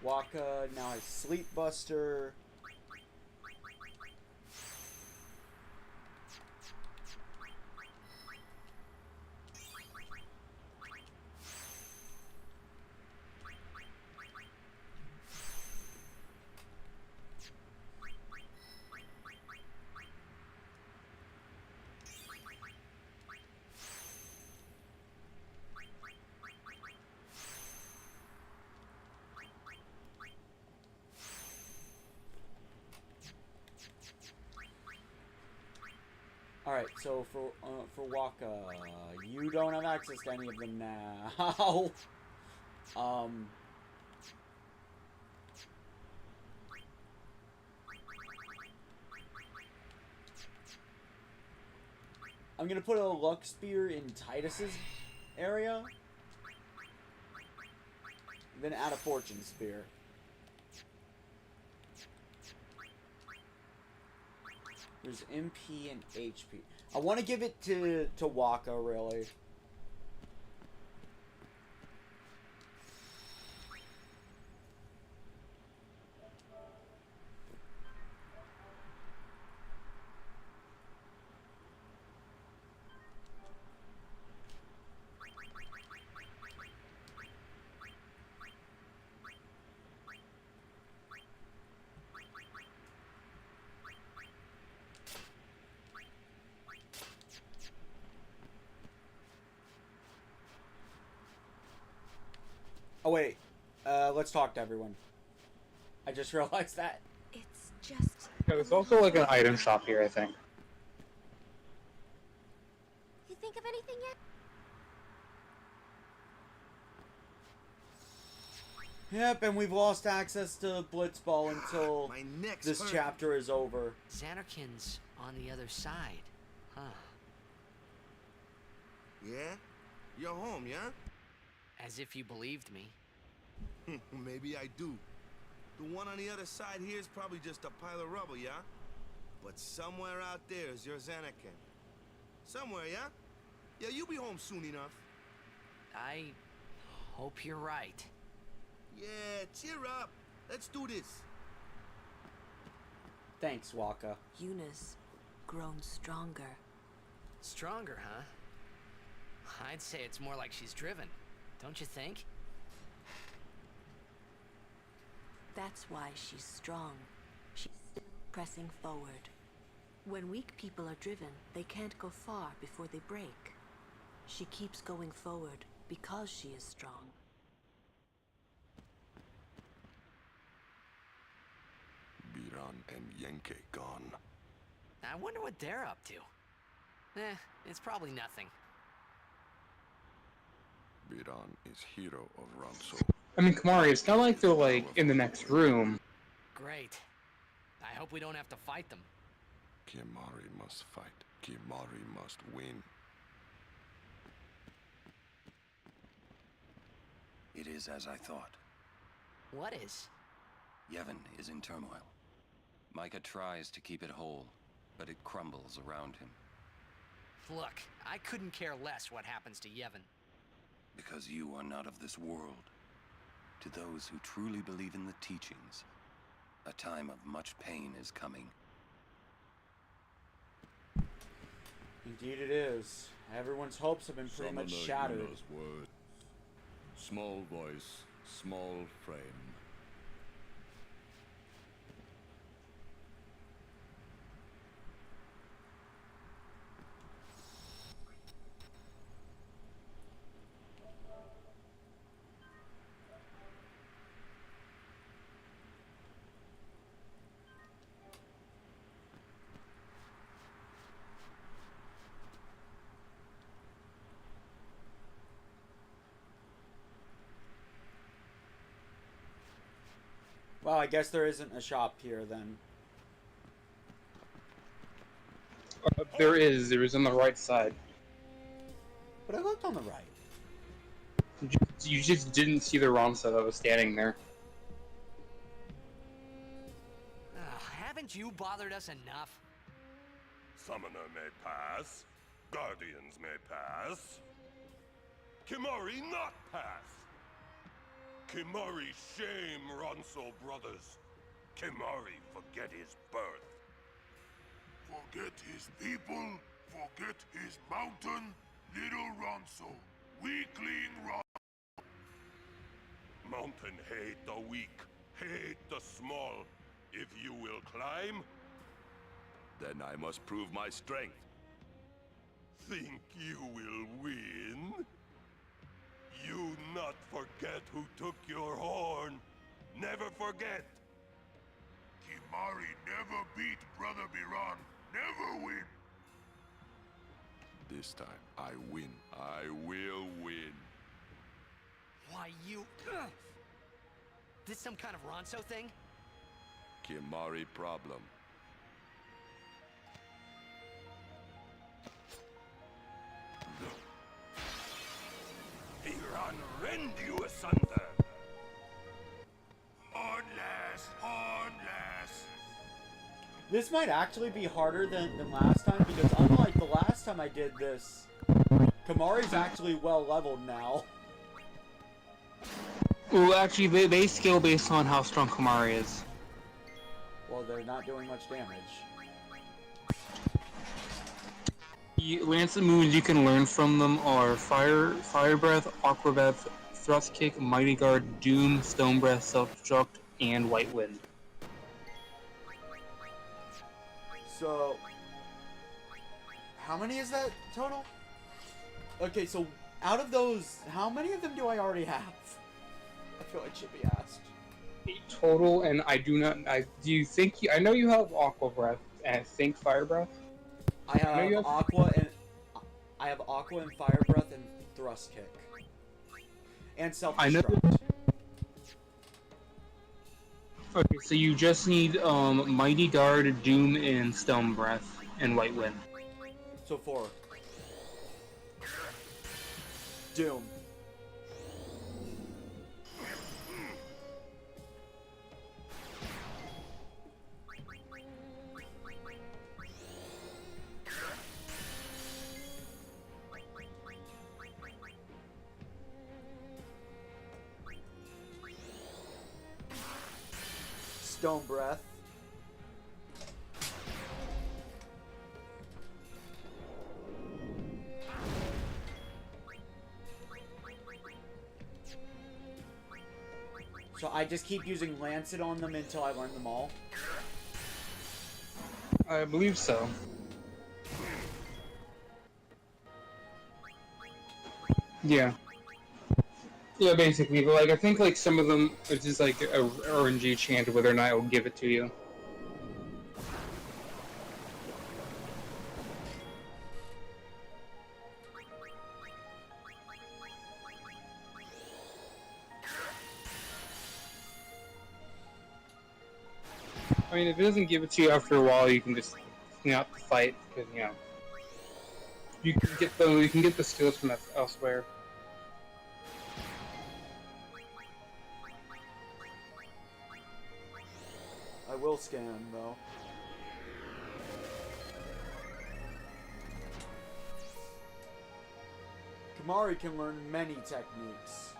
Waka now has Sleep Buster. Alright, so for Waka, you don't have access to any of them now. I'm gonna put a Luck Spear in Tidus's area, then add a Fortune Spear. There's MP and HP. I want to give it to Waka, really. Oh wait, let's talk to everyone. I just realized that. It's just... Yeah, there's also like an item shop here, I think. Yep, and we've lost access to Blitzball until this chapter is over. Xanarkin's on the other side, huh? Yeah? You're home, yeah? As if you believed me. Maybe I do. The one on the other side here is probably just a pile of rubble, yeah? But somewhere out there is your Xanarkin. Somewhere, yeah? Yeah, you'll be home soon enough. I hope you're right. Yeah, cheer up. Let's do this. Thanks, Waka. Yuna's grown stronger. Stronger, huh? I'd say it's more like she's driven. Don't you think? That's why she's strong. She's still pressing forward. When weak people are driven, they can't go far before they break. She keeps going forward because she is strong. Biran and Yenke gone. I wonder what they're up to. It's probably nothing. Biran is hero of Ronso. I mean, Kamari, it's not like they're, like, in the next room. Great. I hope we don't have to fight them. Kimari must fight. Kimari must win. It is as I thought. What is? Yevon is in turmoil. Micah tries to keep it whole, but it crumbles around him. Look, I couldn't care less what happens to Yevon. Because you are not of this world. To those who truly believe in the teachings, a time of much pain is coming. Indeed it is. Everyone's hopes have been pretty much shattered. Yuna's words. Small voice, small frame. Well, I guess there isn't a shop here then. There is. There is on the right side. But I looked on the right. You just didn't see the Ronso that was standing there. Haven't you bothered us enough? Summoner may pass. Guardians may pass. Kimari not pass. Kimari shame Ronso brothers. Kimari forget his birth. Forget his people, forget his mountain, little Ronso, weakling Ronso. Mountain hate the weak, hate the small. If you will climb, then I must prove my strength. Think you will win? You not forget who took your horn. Never forget. Kimari never beat Brother Biran. Never win. This time, I win. I will win. Why, you... This some kind of Ronso thing? Kimari problem. Biran rend you asunder. Hornless, hornless. This might actually be harder than last time, because unlike the last time I did this, Kamari's actually well leveled now. Well, actually, they scale based on how strong Kamari is. Well, they're not doing much damage. Lancet moves you can learn from them are Fire Breath, Aqua Breath, Thrust Kick, Mighty Guard, Doom, Stone Breath, Self-Destruct, and White Wind. So, how many is that total? Okay, so out of those, how many of them do I already have? I feel like should be asked. Total, and I do not. Do you think? I know you have Aqua Breath, and I think Fire Breath. I have Aqua and Fire Breath and Thrust Kick, and Self-Destruct. Okay, so you just need Mighty Guard, Doom, and Stone Breath, and White Wind. So 4. Doom. Stone Breath. So I just keep using Lancet on them until I learn them all? I believe so. Yeah. Yeah, basically, but like I think like some of them it's just like a RNG chance whether or not it'll give it to you. I mean, if it doesn't give it to you after a while, you can just clean out the fight because you know you can get the skills from elsewhere. I will scan, though. Kamari can learn many techniques.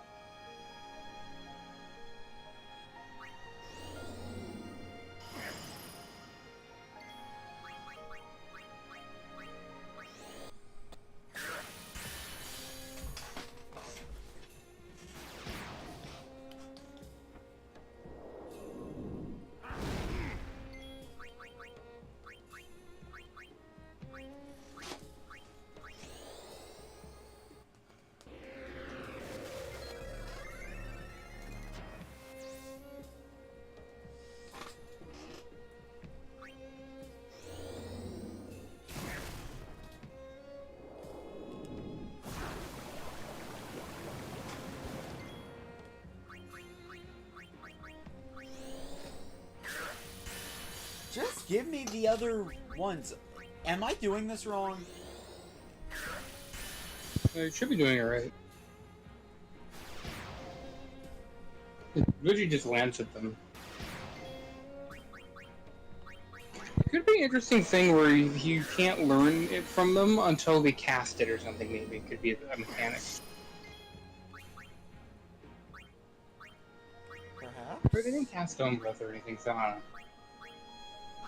Just give me the other ones. Am I doing this wrong? You should be doing it right. It literally just lands at them. It could be an interesting thing where you can't learn it from them until they cast it or something, maybe. It could be a mechanic. Perhaps? But they didn't cast Stone Breath or anything, so I don't know.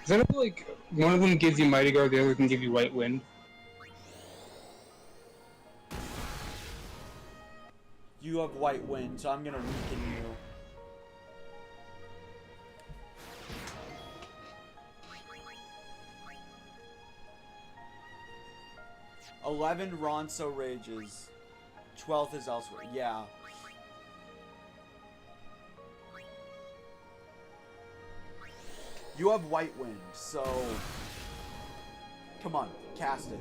Is that like one of them gives you Mighty Guard, the other can give you White Wind? You have White Wind, so I'm gonna weaken you. "11 Ronso rages. 12th is elsewhere." Yeah. You have White Wind, so... Come on, cast it.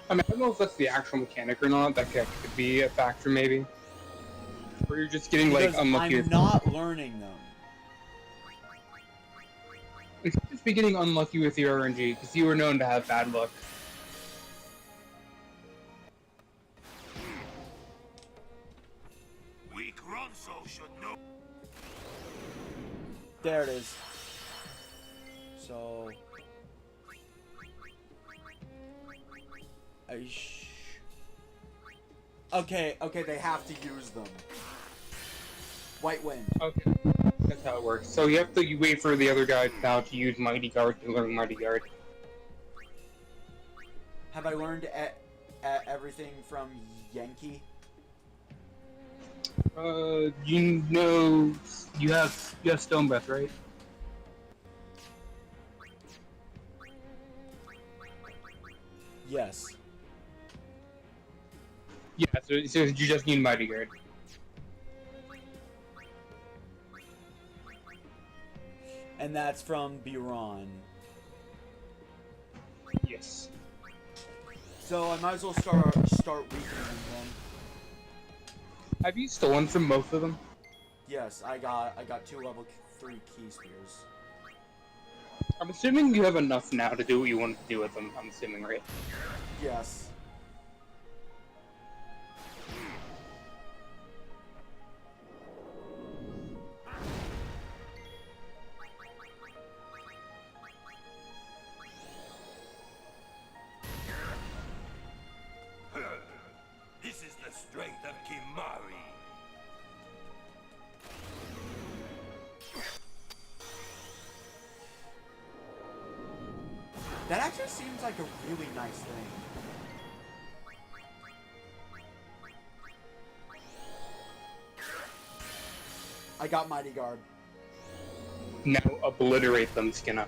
I mean, I don't know if that's the actual mechanic or not. That could be a factor, maybe. Or you're just getting, like, Because unlucky. I'm not learning them. You could just be getting unlucky with your RNG, because you were known to have bad luck. Weak Ronso should know. There it is. So... Okay, they have to use them. White Wind. Okay, that's how it works. So you have to wait for the other guy now to use Mighty Guard to learn Mighty Guard. Have I learned everything from Yankee? You know, you have Stone Breath, right? Yes. Yeah, so you just need Mighty Guard. And that's from Biran. Yes. So I might as well start weakening them then. Have you stolen from both of them? Yes, I got 2 level 3 key spears. I'm assuming you have enough now to do what you want to do with them. I'm assuming, right? Yes. This is the strength of Kimari. That actually seems like a really nice thing. I got Mighty Guard. Now obliterate them, Skinner.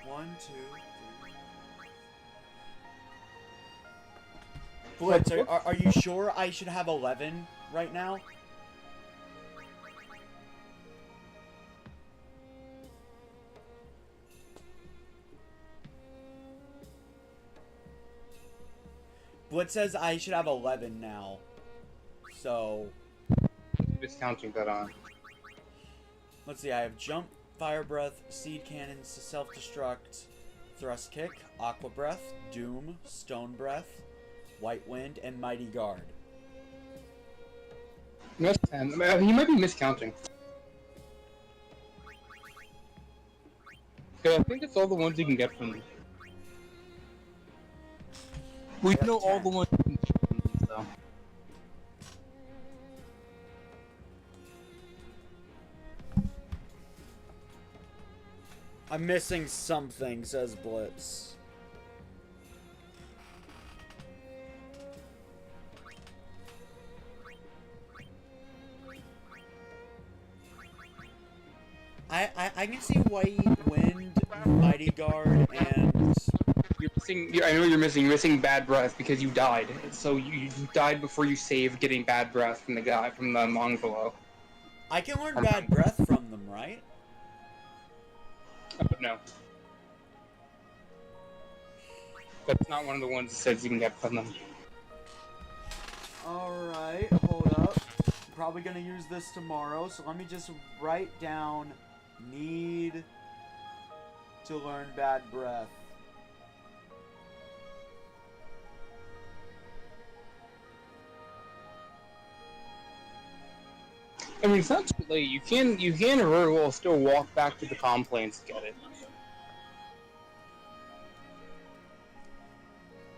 1, 2, 3. Blitz, are you sure I should have 11 right now? Blitz says I should have 11 now. So... discounting that on. Let's see, I have Jump, Fire Breath, Seed Cannons, Self-Destruct, Thrust Kick, Aqua Breath, Doom, Stone Breath, White Wind, and Mighty Guard. That's 10. I mean, you might be miscounting. Okay, I think it's all the ones you can get from them. We know all the ones you can get from them, so. I'm missing something, says Blitz. I can see White Wind, Mighty Guard, and... You're missing, I know you're missing Bad Breath because you died. So you died before you saved getting Bad Breath from the guy, from the monk below. I can learn Bad Breath from them, right? No. That's not one of the ones that says you can get from them. Alright, hold up. I'm probably gonna use this tomorrow, so let me just write down need to learn Bad Breath. I mean, it's not too late. You can very well still walk back to the Calmlands to get it.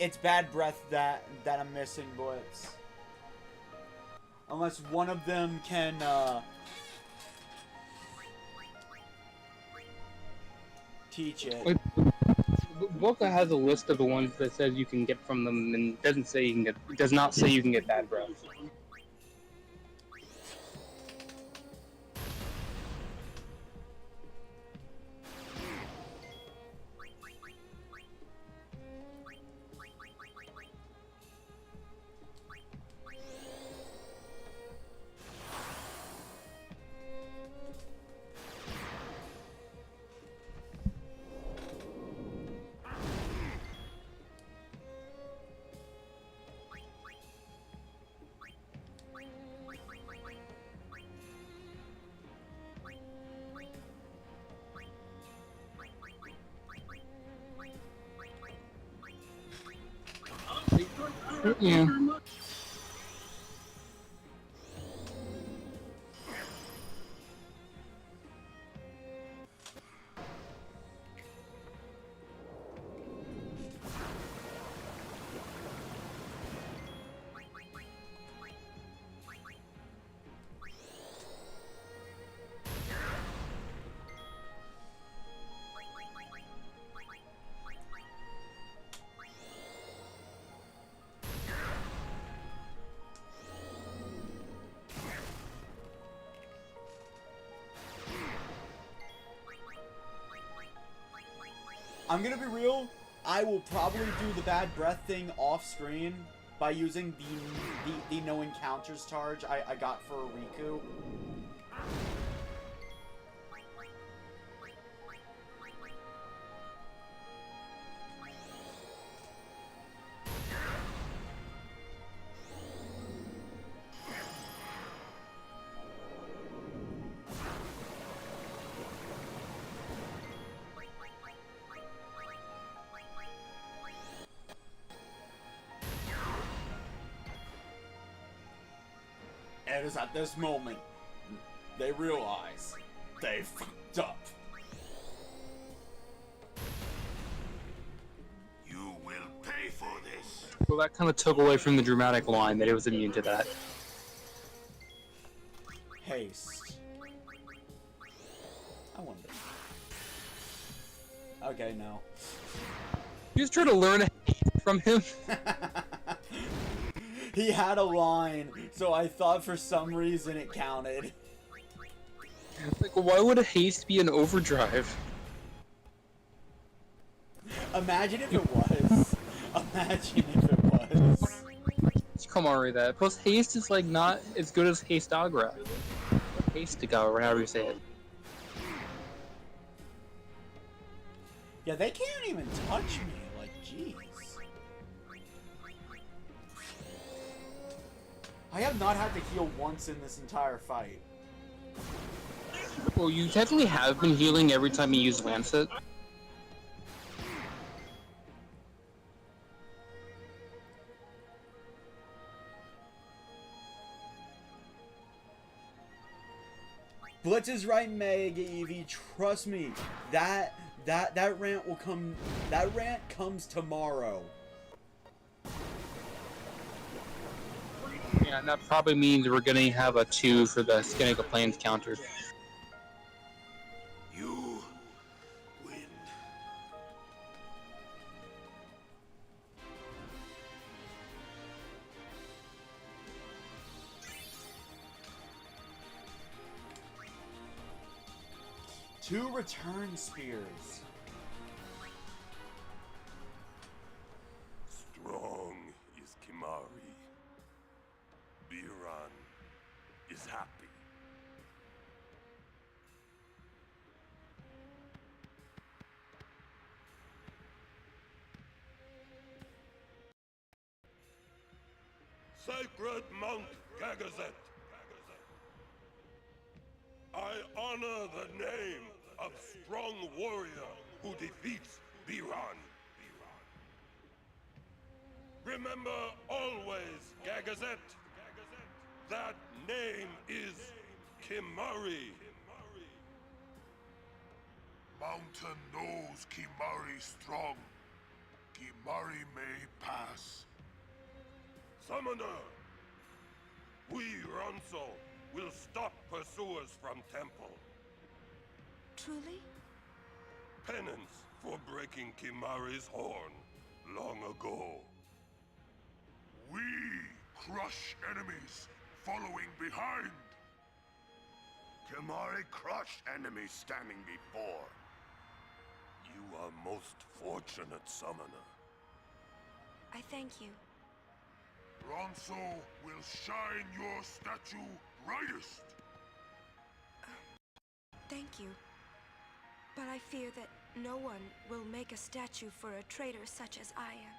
It's Bad Breath that I'm missing, Blitz. Unless one of them can, teach it. Like, the book has a list of the ones that says you can get from them, and doesn't say you can get. It does not say you can get Bad Breath. Yeah. I'm gonna be real, I will probably do the Bad Breath thing off screen by using the no encounters charge I got for Riku. is at this moment, they realize they fucked up. You will pay for this. Well, that kind of took away from the dramatic line that it was immune to that. Haste. I wonder. Okay, no. You just try to learn from him. He had a line, so I thought for some reason it counted. Like, why would a haste be an overdrive? Imagine if it was. Imagine if it was. Come on, read that. Plus, haste is like not as good as haste agra. Haste to go, or however you say it. Yeah, they can't even touch me. Like, jeez. I have not had to heal once in this entire fight. Well, you technically have been healing every time you use Lancet. Blitz is right, Meg, Evie. Trust me. That rant will come. That rant comes tomorrow. Yeah, and that probably means we're gonna have a 2 for the Skinnick Plains counter. You win. Two return spears. Strong is Kimari. Biran is happy. Sacred Mount Gagazet. I honor the name of strong warrior who defeats Biran. Remember always, Gagazet, that name is Kimari. Mountain knows Kimari strong. Kimari may pass. Summoner, we Ronso will stop pursuers from Temple. Truly? Penance for breaking Kimari's horn long ago. We crush enemies following behind. Kimari crushed enemies standing before. You are most fortunate, Summoner. I thank you. Ronso will shine your statue brightest. Thank you. But I fear that no one will make a statue for a traitor such as I am.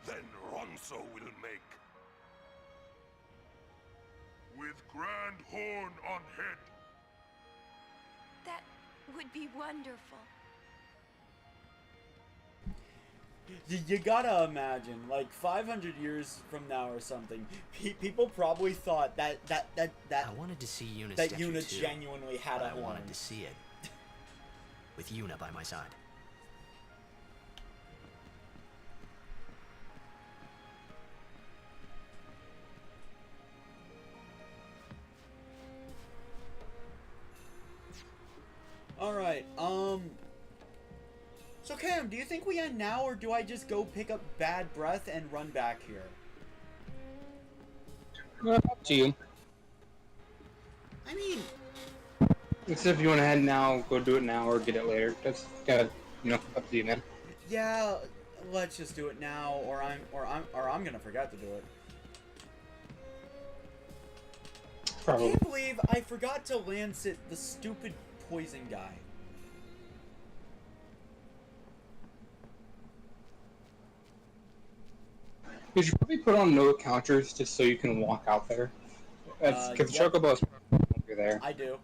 Then Ronso will make. With grand horn on head. That would be wonderful. You gotta imagine, like 500 years from now or something, people probably thought that I wanted to see Yuna's that statue Yuna too, genuinely had but a I horn. wanted to see it with Yuna by my side. Alright, so Cam, do you think we end now, or do I just go pick up Bad Breath and run back here? Up to you. I mean... Except if you want to head now, go do it now, or get it later. That's kind of, up to you, man. Yeah, let's just do it now, or I'm gonna forget to do it. Probably. I can't believe I forgot to Lancet the stupid poison guy. You should probably put on no counters just so you can walk out there. That's because Yep. the Chocobo's you're there. I do.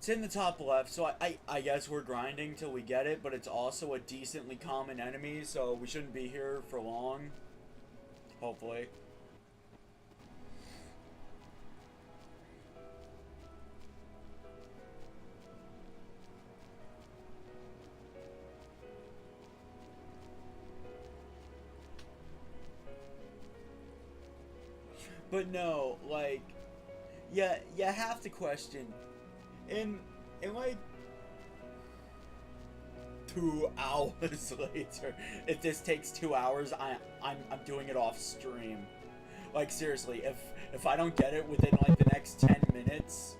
It's in the top left, so I guess we're grinding till we get it, but it's also a decently common enemy, so we shouldn't be here for long. Hopefully. But no, like, yeah, you have to question, in like 2 hours later, if this takes 2 hours, I'm doing it off stream. Like, seriously, if I don't get it within like the next 10 minutes,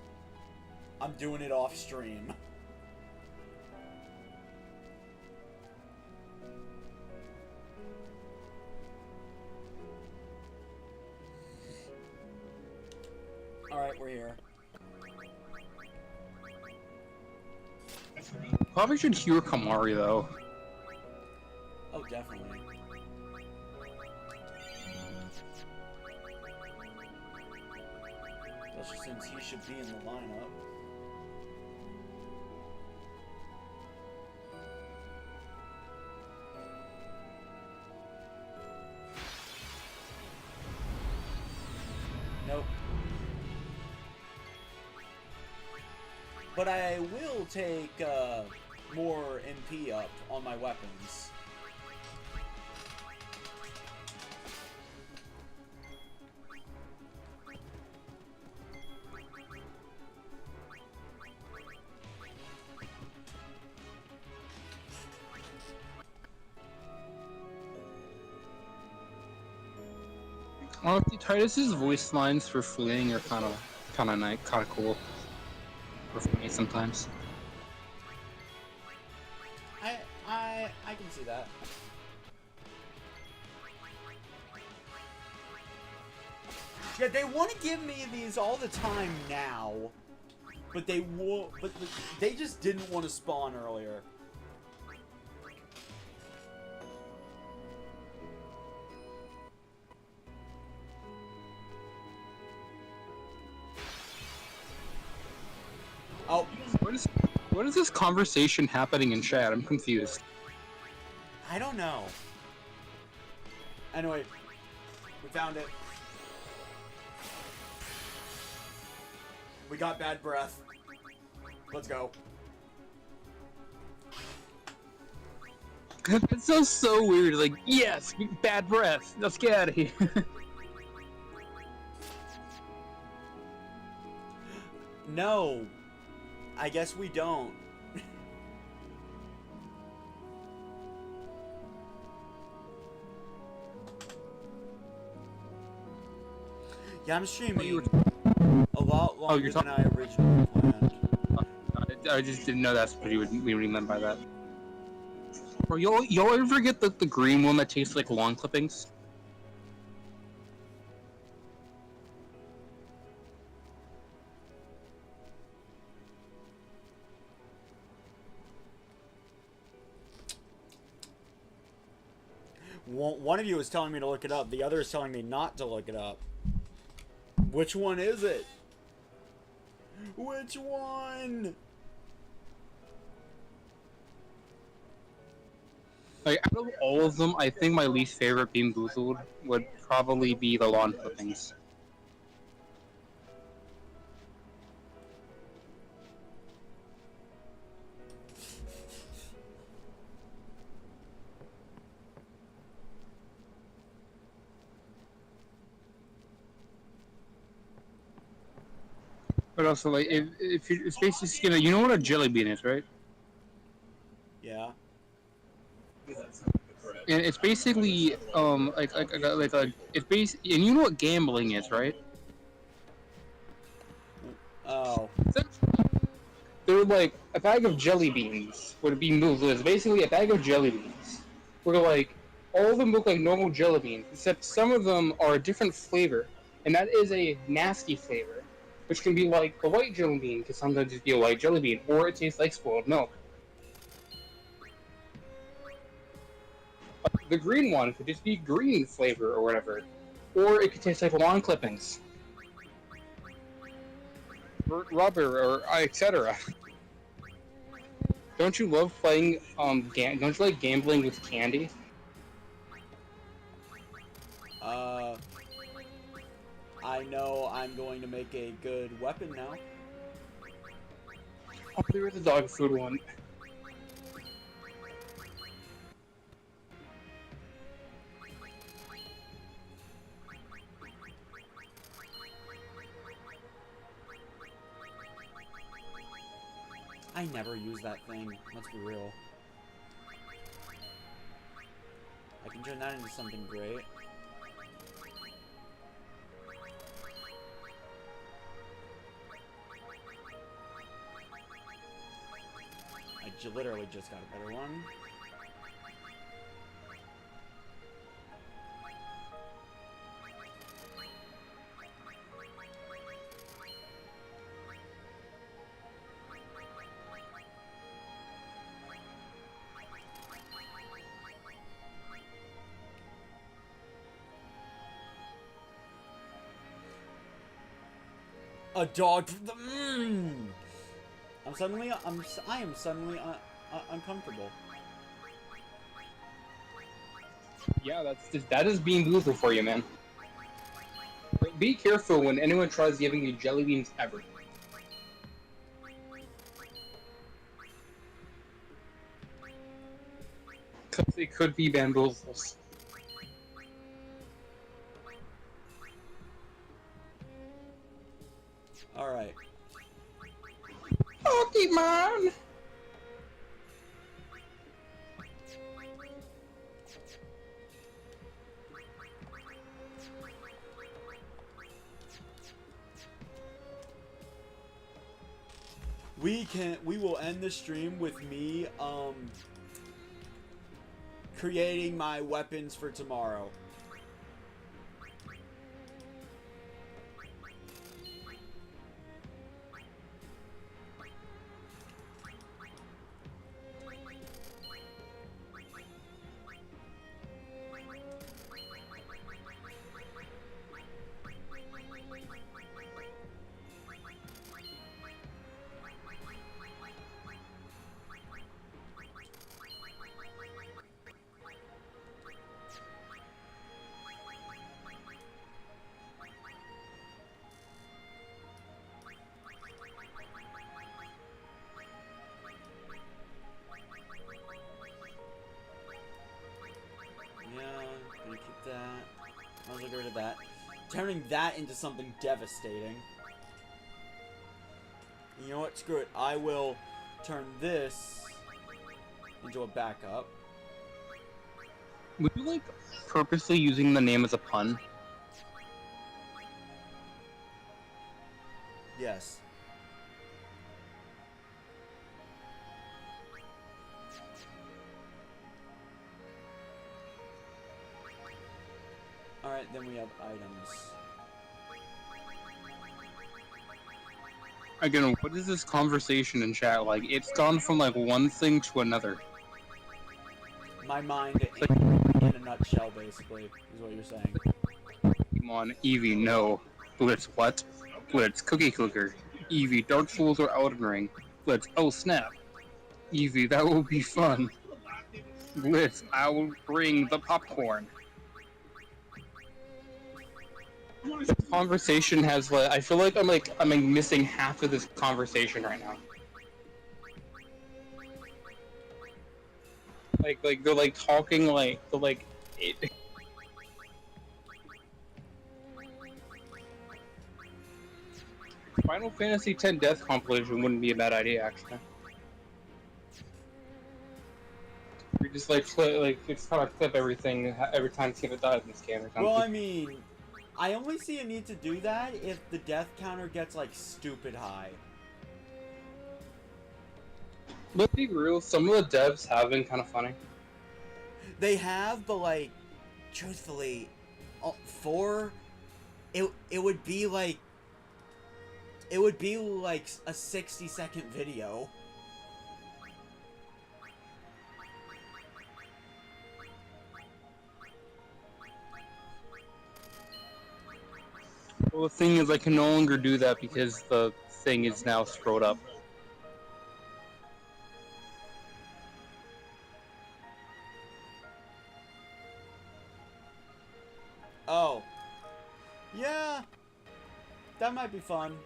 I'm doing it off stream. Alright, we're here. Probably should hear Kamari though. Oh, definitely. Especially since he should be in the lineup. Nope. But I will take more MP up on my weapons. Honestly, Tidus's voice lines for fleeing are kind of nice, kind of cool. Or for me sometimes. I can see that. Yeah, they want to give me these all the time now, but they won't. But they just didn't want to spawn earlier. Oh, what is this conversation happening in chat? I'm confused. I don't know. Anyway, we found it. We got bad breath. Let's go. That sounds so weird. Like, yes, bad breath. Let's get out of here. No. I guess we don't. Yeah, I'm streaming a lot longer than I originally planned. I just didn't know that's what you meant by that. Or y'all ever get the green one that tastes like lawn clippings? One of you is telling me to look it up. The other is telling me not to look it up. Which one is it? Which one? Like, out of all of them, I think my least favorite Bean Boozled would probably be the lawn clippings. But also, like, if you're basically skinny, you know what a jelly bean is, right? Yeah. And it's basically it's and you know what gambling is, right? Oh. They're like a bag of jelly beans. What a bean boozled is basically a bag of jelly beans. Where like all of them look like normal jelly beans, except some of them are a different flavor, and that is a nasty flavor, which can be like the white jelly bean, because sometimes just be a white jelly bean, or it tastes like spoiled milk. The green one could just be green flavor or whatever, or it could taste like lawn clippings. rubber, or etc. Don't you love playing, don't you like gambling with candy? I know I'm going to make a good weapon now. Oh, there was a dog food one. I never use that thing, let's be real. I can turn that into something great. I literally just got a better one. A dog. I am suddenly uncomfortable. Yeah, that is being brutal for you, man. Be careful when anyone tries giving you jelly beans ever. Because it could be bamboozles. Alright. Pokemon! We will end the stream with me, creating my weapons for tomorrow. I'll get rid of that. Turning that into something devastating. You know what? Screw it. I will turn this into a backup. Would you like purposely using the name as a pun? Yes. Alright, then we have items. Again, what is this conversation in chat like? It's gone from like one thing to another. My mind in a nutshell, basically, is what you're saying. Come on, Eevee, no. Blitz, what? Blitz, Cookie Clicker. Eevee, Dark Souls or Elden Ring. Blitz, oh snap. Eevee, that will be fun. Blitz, I will bring the popcorn. This conversation has like, I feel like I'm missing half of this conversation right now. Like they're like talking like they're like Final Fantasy X Death compilation wouldn't be a bad idea actually. We just like just kind of clip everything every time Tina dies in this game or something. Well, I mean, I only see a need to do that if the death counter gets like stupid high. Let's be real, some of the devs have been kind of funny. They have, but like, truthfully, it would be like a 60-second video. Well, the thing is, I can no longer do that because the thing is now scrolled up. Oh. Yeah. That might be fun.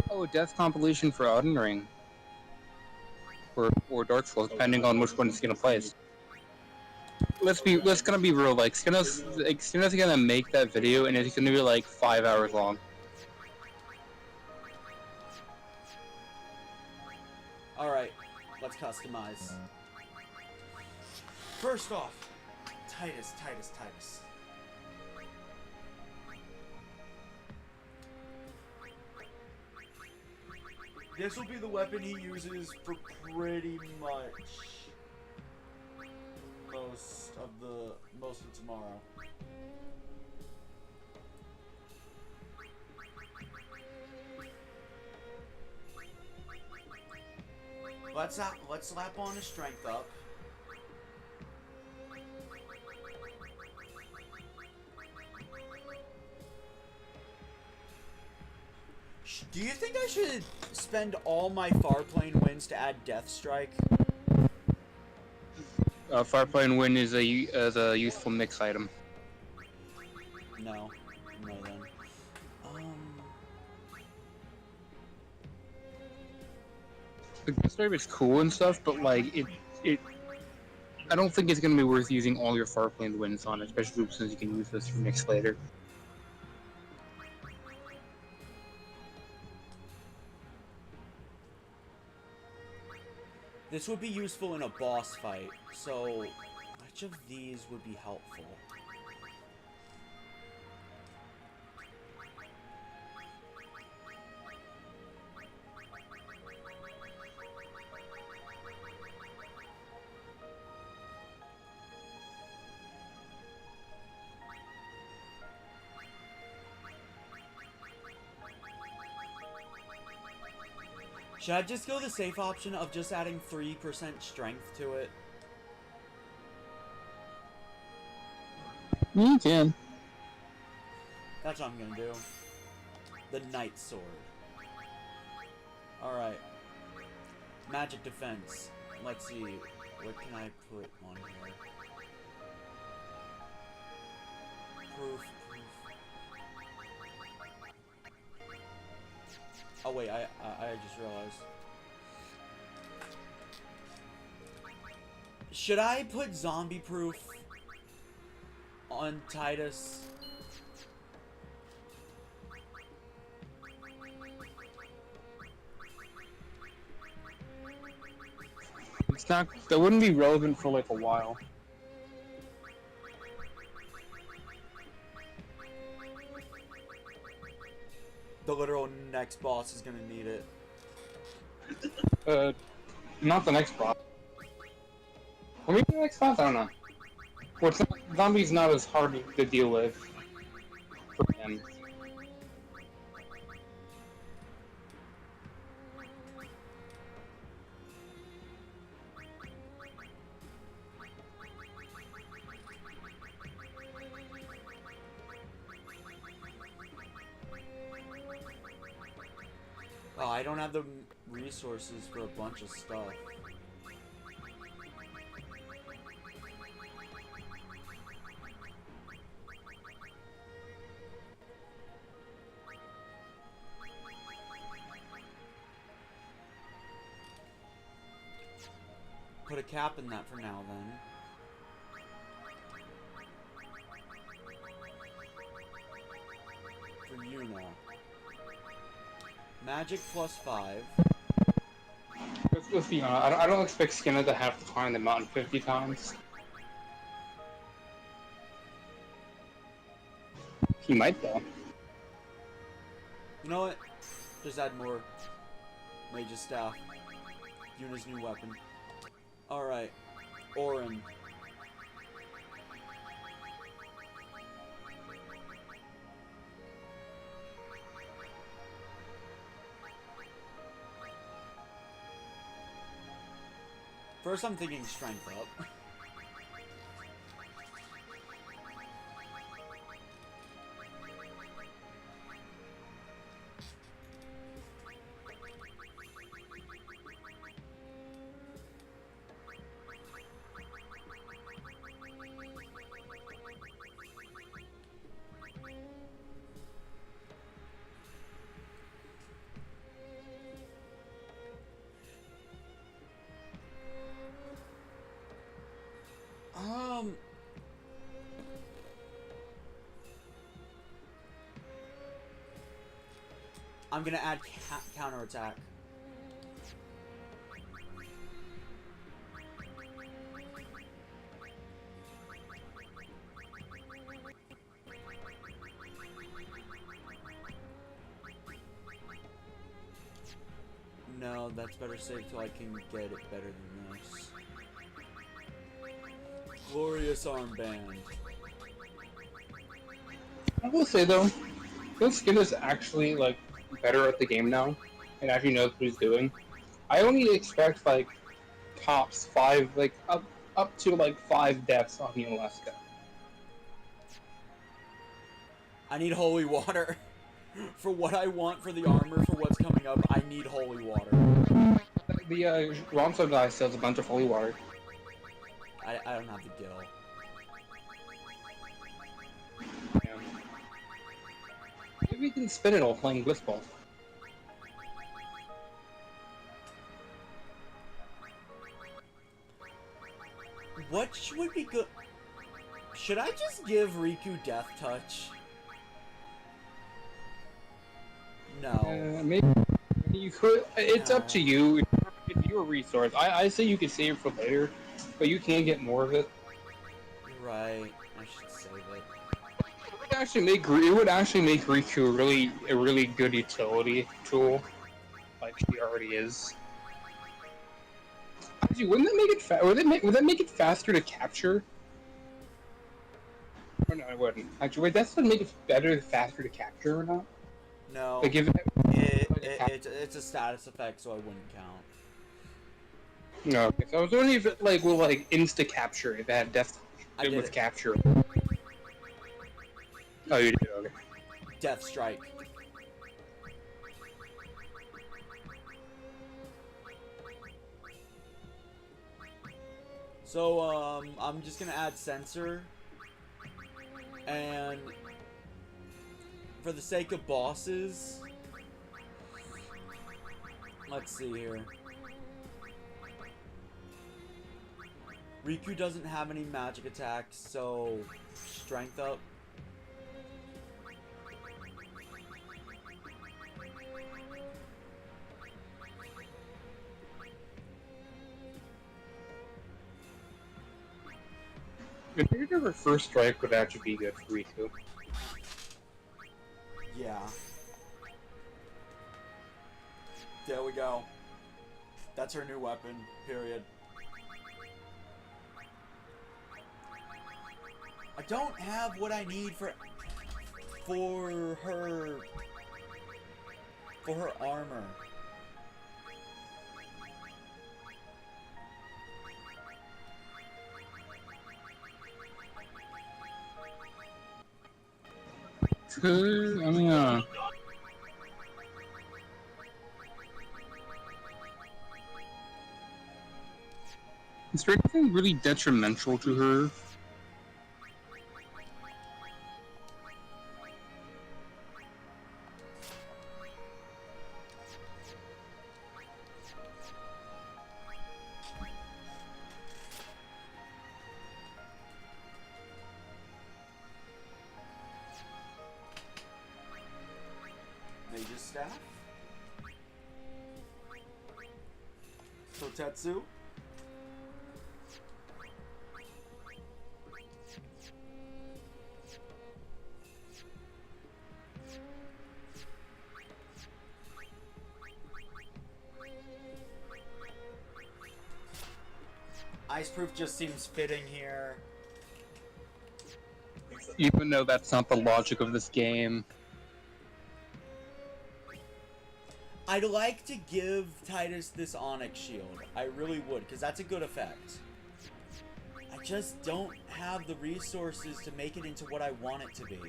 Oh, Death compilation for Elden Ring. Or Dark Souls, depending on which one it's gonna place. Let's gonna be real, like Skinner's gonna make that video and it's gonna be like 5 hours long. Alright, let's customize. First off, Tidus. This will be the weapon he uses for pretty much most of tomorrow. Let's slap on his strength up. Do you think I should spend all my Farplane wins to add Death Strike? Farplane Win is a useful mix item. No then. The Death Strike is cool and stuff, but like I don't think it's gonna be worth using all your Farplane wins on it, especially since you can use this for mix later. This would be useful in a boss fight, so which of these would be helpful? Should I just go the safe option of just adding 3% strength to it? You can. That's what I'm gonna do. The Knight Sword. Alright. Magic defense. Let's see. What can I put on here? Proof. Oh wait, I just realized. Should I put zombie proof on Tidus? It's not. That wouldn't be relevant for like a while. The literal next boss is gonna need it. Not the next boss. Or maybe the next boss, I don't know. Well, it's not, zombie's not as hard to deal with for him. Oh, I don't have the resources for a bunch of stuff. Put a cap in that for now, then. For you now. Magic +5. Let's be honest, I don't expect Skinner to have to climb the mountain 50 times. He might, though. You know what? Just add more Mage's Staff. Yuna's new weapon. Alright. Orin. First, I'm thinking strength up. I'm gonna add counterattack. No, that's better saved till I can get it better than this. Glorious armband. I will say though, this skin is actually like better at the game now, and actually knows what he's doing. I only expect like tops 5, like up to like 5 deaths on Alaska. I need holy water. For what I want for the armor, for what's coming up, I need holy water. The Ronso guy sells a bunch of holy water. I don't have the gil. Yeah. Maybe we can spin it all playing Blitzball. What would be good? Should I just give Riku Death Touch? No. Maybe you could. It's up to you. It's your resource. I say you can save it for later, but you can get more of it. You're right. I should save it. It would actually make Riku a really good utility tool, like she already is. Actually, wouldn't that make it would that make it faster to capture? Or no, it wouldn't. Actually, wait, that's what make it better, faster to capture or not? No. Like it's a status effect, so I wouldn't count. No, okay. So I was wondering if it will insta capture if it had death with capture. Oh, you did. Okay. Death Strike. So I'm just gonna add sensor, and for the sake of bosses, let's see here. Riku doesn't have any magic attacks, so strength up. I think her first strike would actually be good for Riku. Yeah. There we go. That's her new weapon, period. I don't have what I need for her armor. Is there anything really detrimental to her? Mage's Staff. Kotetsu. Iceproof just seems fitting here. Even though that's not the logic of this game. I'd like to give Tidus this Onyx Shield. I really would, because that's a good effect. I just don't have the resources to make it into what I want it to be.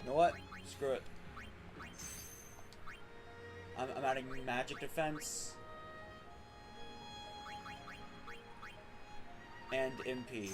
You know what? Screw it. I'm adding magic defense and MP.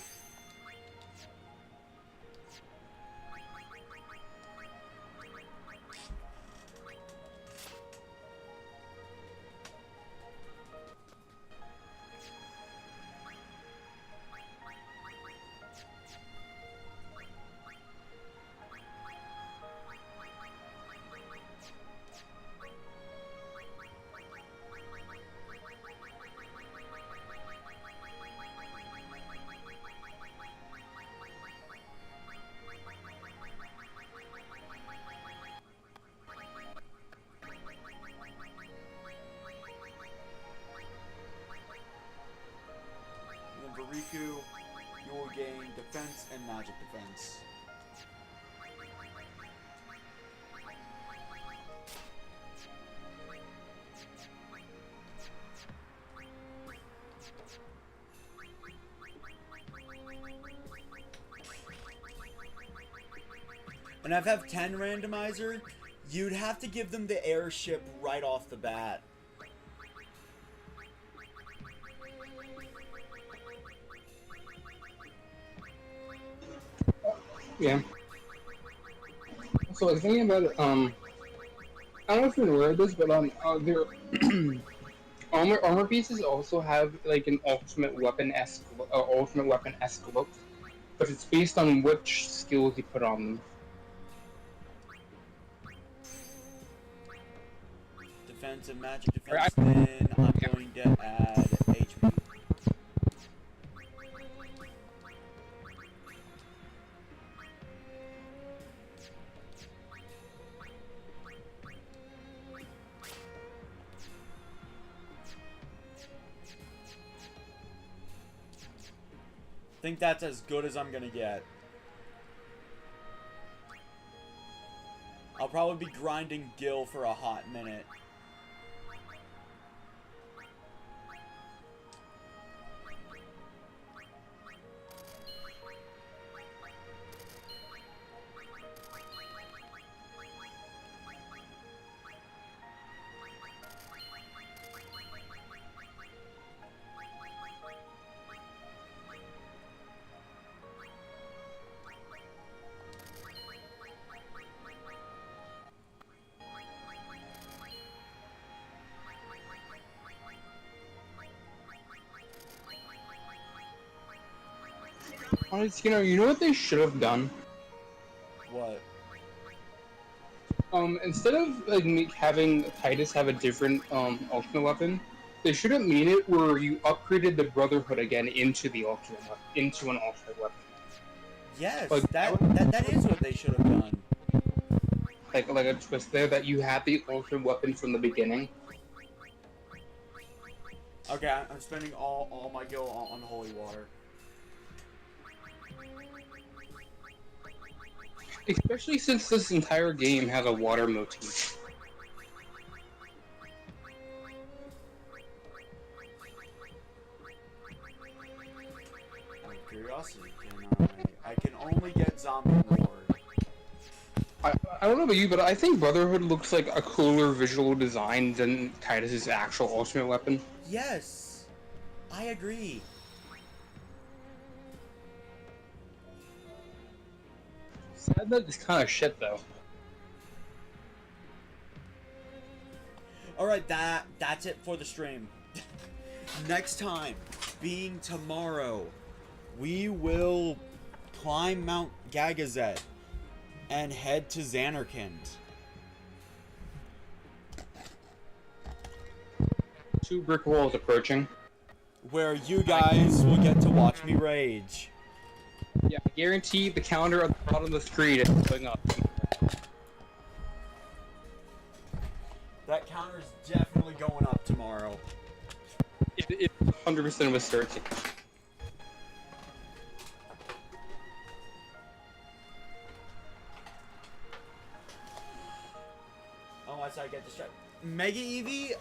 Riku, you will gain defense and magic defense. And if I have 10 randomizer, you'd have to give them the airship right off the bat. Yeah. So I was thinking about it, I don't know if you're aware of this, but their armor pieces also have like an ultimate weapon-esque look, but it's based on which skills you put on them. Defense and magic defense, then I'm going to add HP. I think that's as good as I'm gonna get. I'll probably be grinding Gil for a hot minute. Honestly, you know what they should have done? What? Instead of like having Tidus have a different ultimate weapon, they should have made it where you upgraded the Brotherhood again into an ultimate weapon. Yes, like, that is what they should have done. Like a twist there that you have the ultimate weapon from the beginning. Okay, I'm spending all my Gil on holy water. Especially since this entire game has a water motif. Out of curiosity, I can only get zombie lord. I don't know about you, but I think Brotherhood looks like a cooler visual design than Tidus' actual ultimate weapon. Yes, I agree. Sad that it's kind of shit though. Alright, that's it for the stream. Next time, being tomorrow, we will climb Mount Gagazet and head to Xanarkand. 2 brick walls approaching. Where you guys will get to watch me rage. Yeah, I guarantee the counter at the bottom of the screen is going up. That counter is definitely going up tomorrow. It's 100% with certainty. Unless I get distracted. Mega Eevee,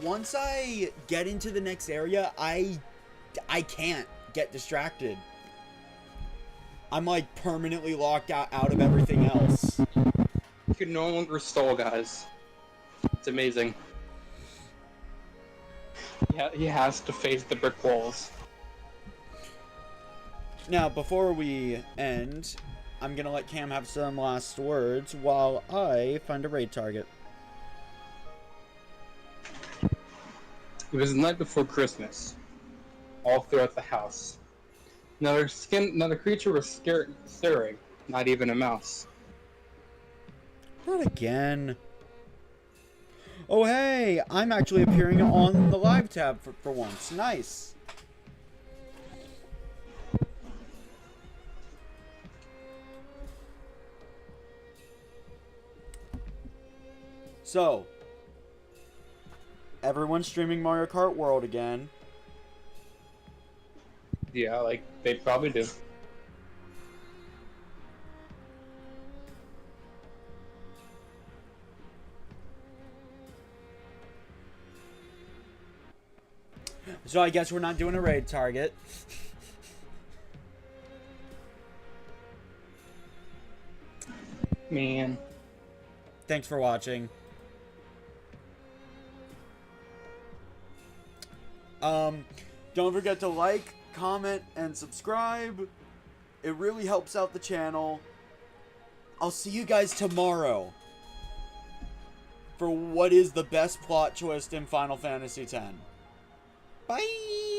once I get into the next area, I can't get distracted. I'm like permanently locked out of everything else. You can no longer stall, guys. It's amazing. Yeah, he has to face the brick walls. Now, before we end, I'm gonna let Cam have some last words while I find a raid target. It was the night before Christmas. All throughout the house. Another creature was stirring, not even a mouse. Not again. Oh hey, I'm actually appearing on the live tab for once. Nice. So, everyone's streaming Mario Kart World again. Yeah, like, they probably do. So I guess we're not doing a raid target. Man. Thanks for watching. Don't forget to like, comment, and subscribe. It really helps out the channel. I'll see you guys tomorrow for what is the best plot twist in Final Fantasy X. Bye!